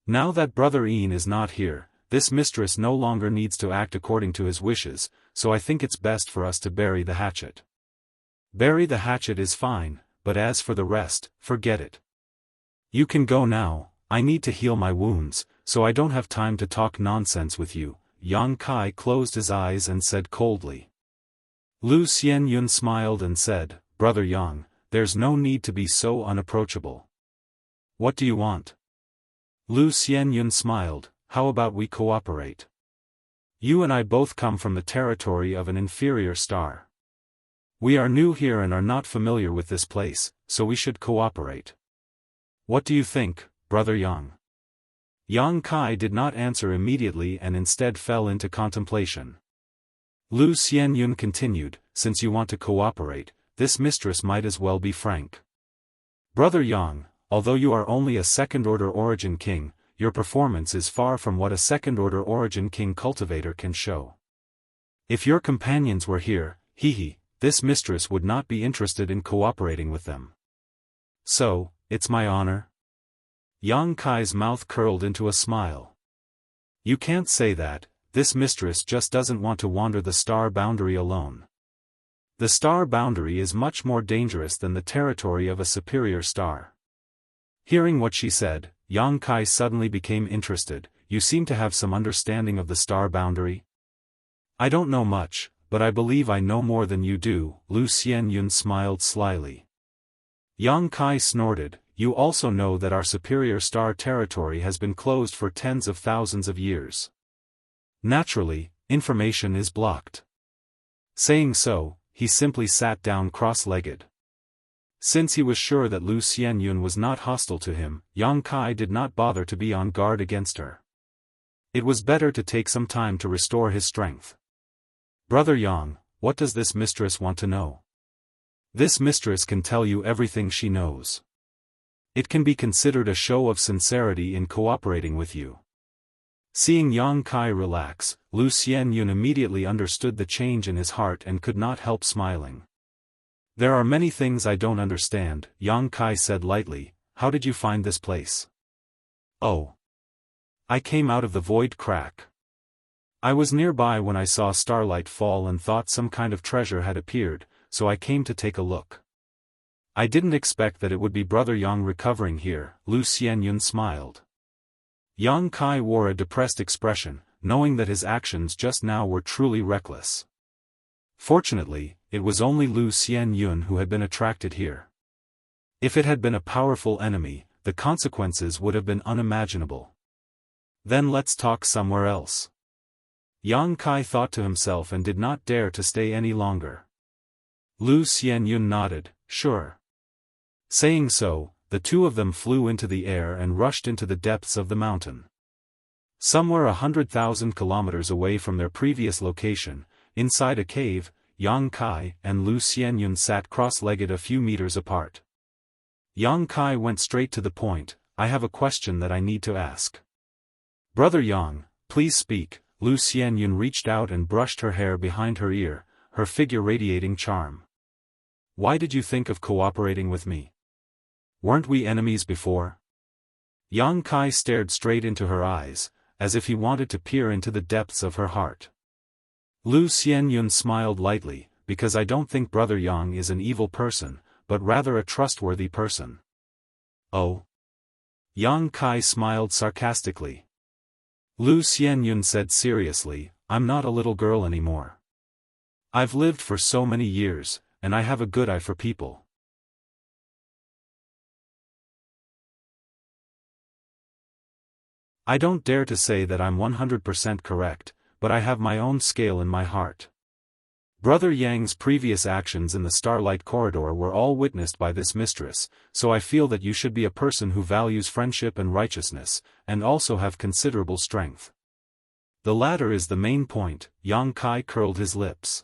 Now that Brother Yin is not here, this mistress no longer needs to act according to his wishes, so I think it's best for us to bury the hatchet. Bury the hatchet is fine, but as for the rest, forget it. You can go now. I need to heal my wounds, so I don't have time to talk nonsense with you. Yang Kai closed his eyes and said coldly. Lu Xianyun smiled and said, Brother Yang, there's no need to be so unapproachable. What do you want? Lu Xianyun smiled, how about we cooperate? You and I both come from the territory of an inferior star. We are new here and are not familiar with this place, so we should cooperate. What do you think, Brother Yang? Yang Kai did not answer immediately and instead fell into contemplation. Lu Xianyun continued, since you want to cooperate, this mistress might as well be frank. Brother Yang, although you are only a second-order origin king, your performance is far from what a second-order origin king cultivator can show. If your companions were here, this mistress would not be interested in cooperating with them. So, it's my honor? Yang Kai's mouth curled into a smile. You can't say that, this mistress just doesn't want to wander the star boundary alone. The star boundary is much more dangerous than the territory of a superior star. Hearing what she said, Yang Kai suddenly became interested. You seem to have some understanding of the star boundary? I don't know much, but I believe I know more than you do, Lu Xianyun smiled slyly. Yang Kai snorted. You also know that our superior star territory has been closed for tens of thousands of years. Naturally, information is blocked. Saying so, he simply sat down cross-legged. Since he was sure that Lu Xianyun was not hostile to him, Yang Kai did not bother to be on guard against her. It was better to take some time to restore his strength. Brother Yang, what does this mistress want to know? This mistress can tell you everything she knows. It can be considered a show of sincerity in cooperating with you. Seeing Yang Kai relax, Lu Xianyun immediately understood the change in his heart and could not help smiling. There are many things I don't understand, Yang Kai said lightly. how did you find this place? Oh. I came out of the void crack. I was nearby when I saw starlight fall and thought some kind of treasure had appeared, so I came to take a look. I didn't expect that it would be Brother Yang recovering here, Lu Xianyun smiled. Yang Kai wore a depressed expression, knowing that his actions just now were truly reckless. Fortunately, it was only Lu Xianyun who had been attracted here. If it had been a powerful enemy, the consequences would have been unimaginable. Then let's talk somewhere else. Yang Kai thought to himself and did not dare to stay any longer. Lu Xianyun nodded, sure. Saying so, the two of them flew into the air and rushed into the depths of the mountain. Somewhere 100,000 kilometers away from their previous location, inside a cave, Yang Kai and Lu Xianyun sat cross-legged a few meters apart. Yang Kai went straight to the point, I have a question that I need to ask. Brother Yang, please speak. Lu Xianyun reached out and brushed her hair behind her ear, her figure radiating charm. Why did you think of cooperating with me? Weren't we enemies before? Yang Kai stared straight into her eyes, as if he wanted to peer into the depths of her heart. Lu Xianyun smiled lightly, because I don't think Brother Yang is an evil person, but rather a trustworthy person. Oh? Yang Kai smiled sarcastically. Lu Xianyun said seriously, I'm not a little girl anymore. I've lived for so many years, and I have a good eye for people. I don't dare to say that I'm 100% correct, but I have my own scale in my heart. Brother Yang's previous actions in the Starlight Corridor were all witnessed by this mistress, so I feel that you should be a person who values friendship and righteousness, and also have considerable strength. The latter is the main point. Yang Kai curled his lips.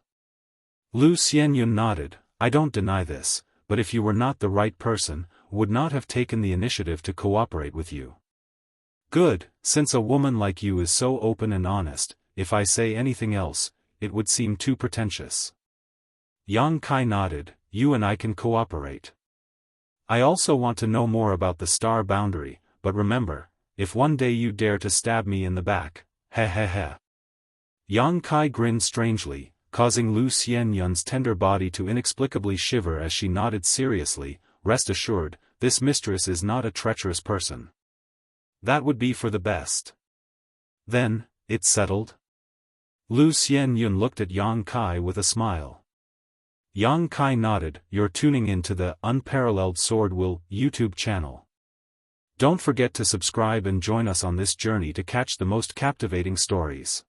Lu Xianyun nodded, I don't deny this, but if you were not the right person, would not have taken the initiative to cooperate with you. Good, since a woman like you is so open and honest, if I say anything else, it would seem too pretentious. Yang Kai nodded, you and I can cooperate. I also want to know more about the star boundary, but remember, if one day you dare to stab me in the back, heh heh heh. Yang Kai grinned strangely, causing Lu Xianyun's tender body to inexplicably shiver as she nodded seriously, rest assured, this mistress is not a treacherous person. That would be for the best. Then, it's settled? Lu Xianyun looked at Yang Kai with a smile. Yang Kai nodded, you're tuning in to the Unparalleled SwordWill YouTube channel. Don't forget to subscribe and join us on this journey to catch the most captivating stories.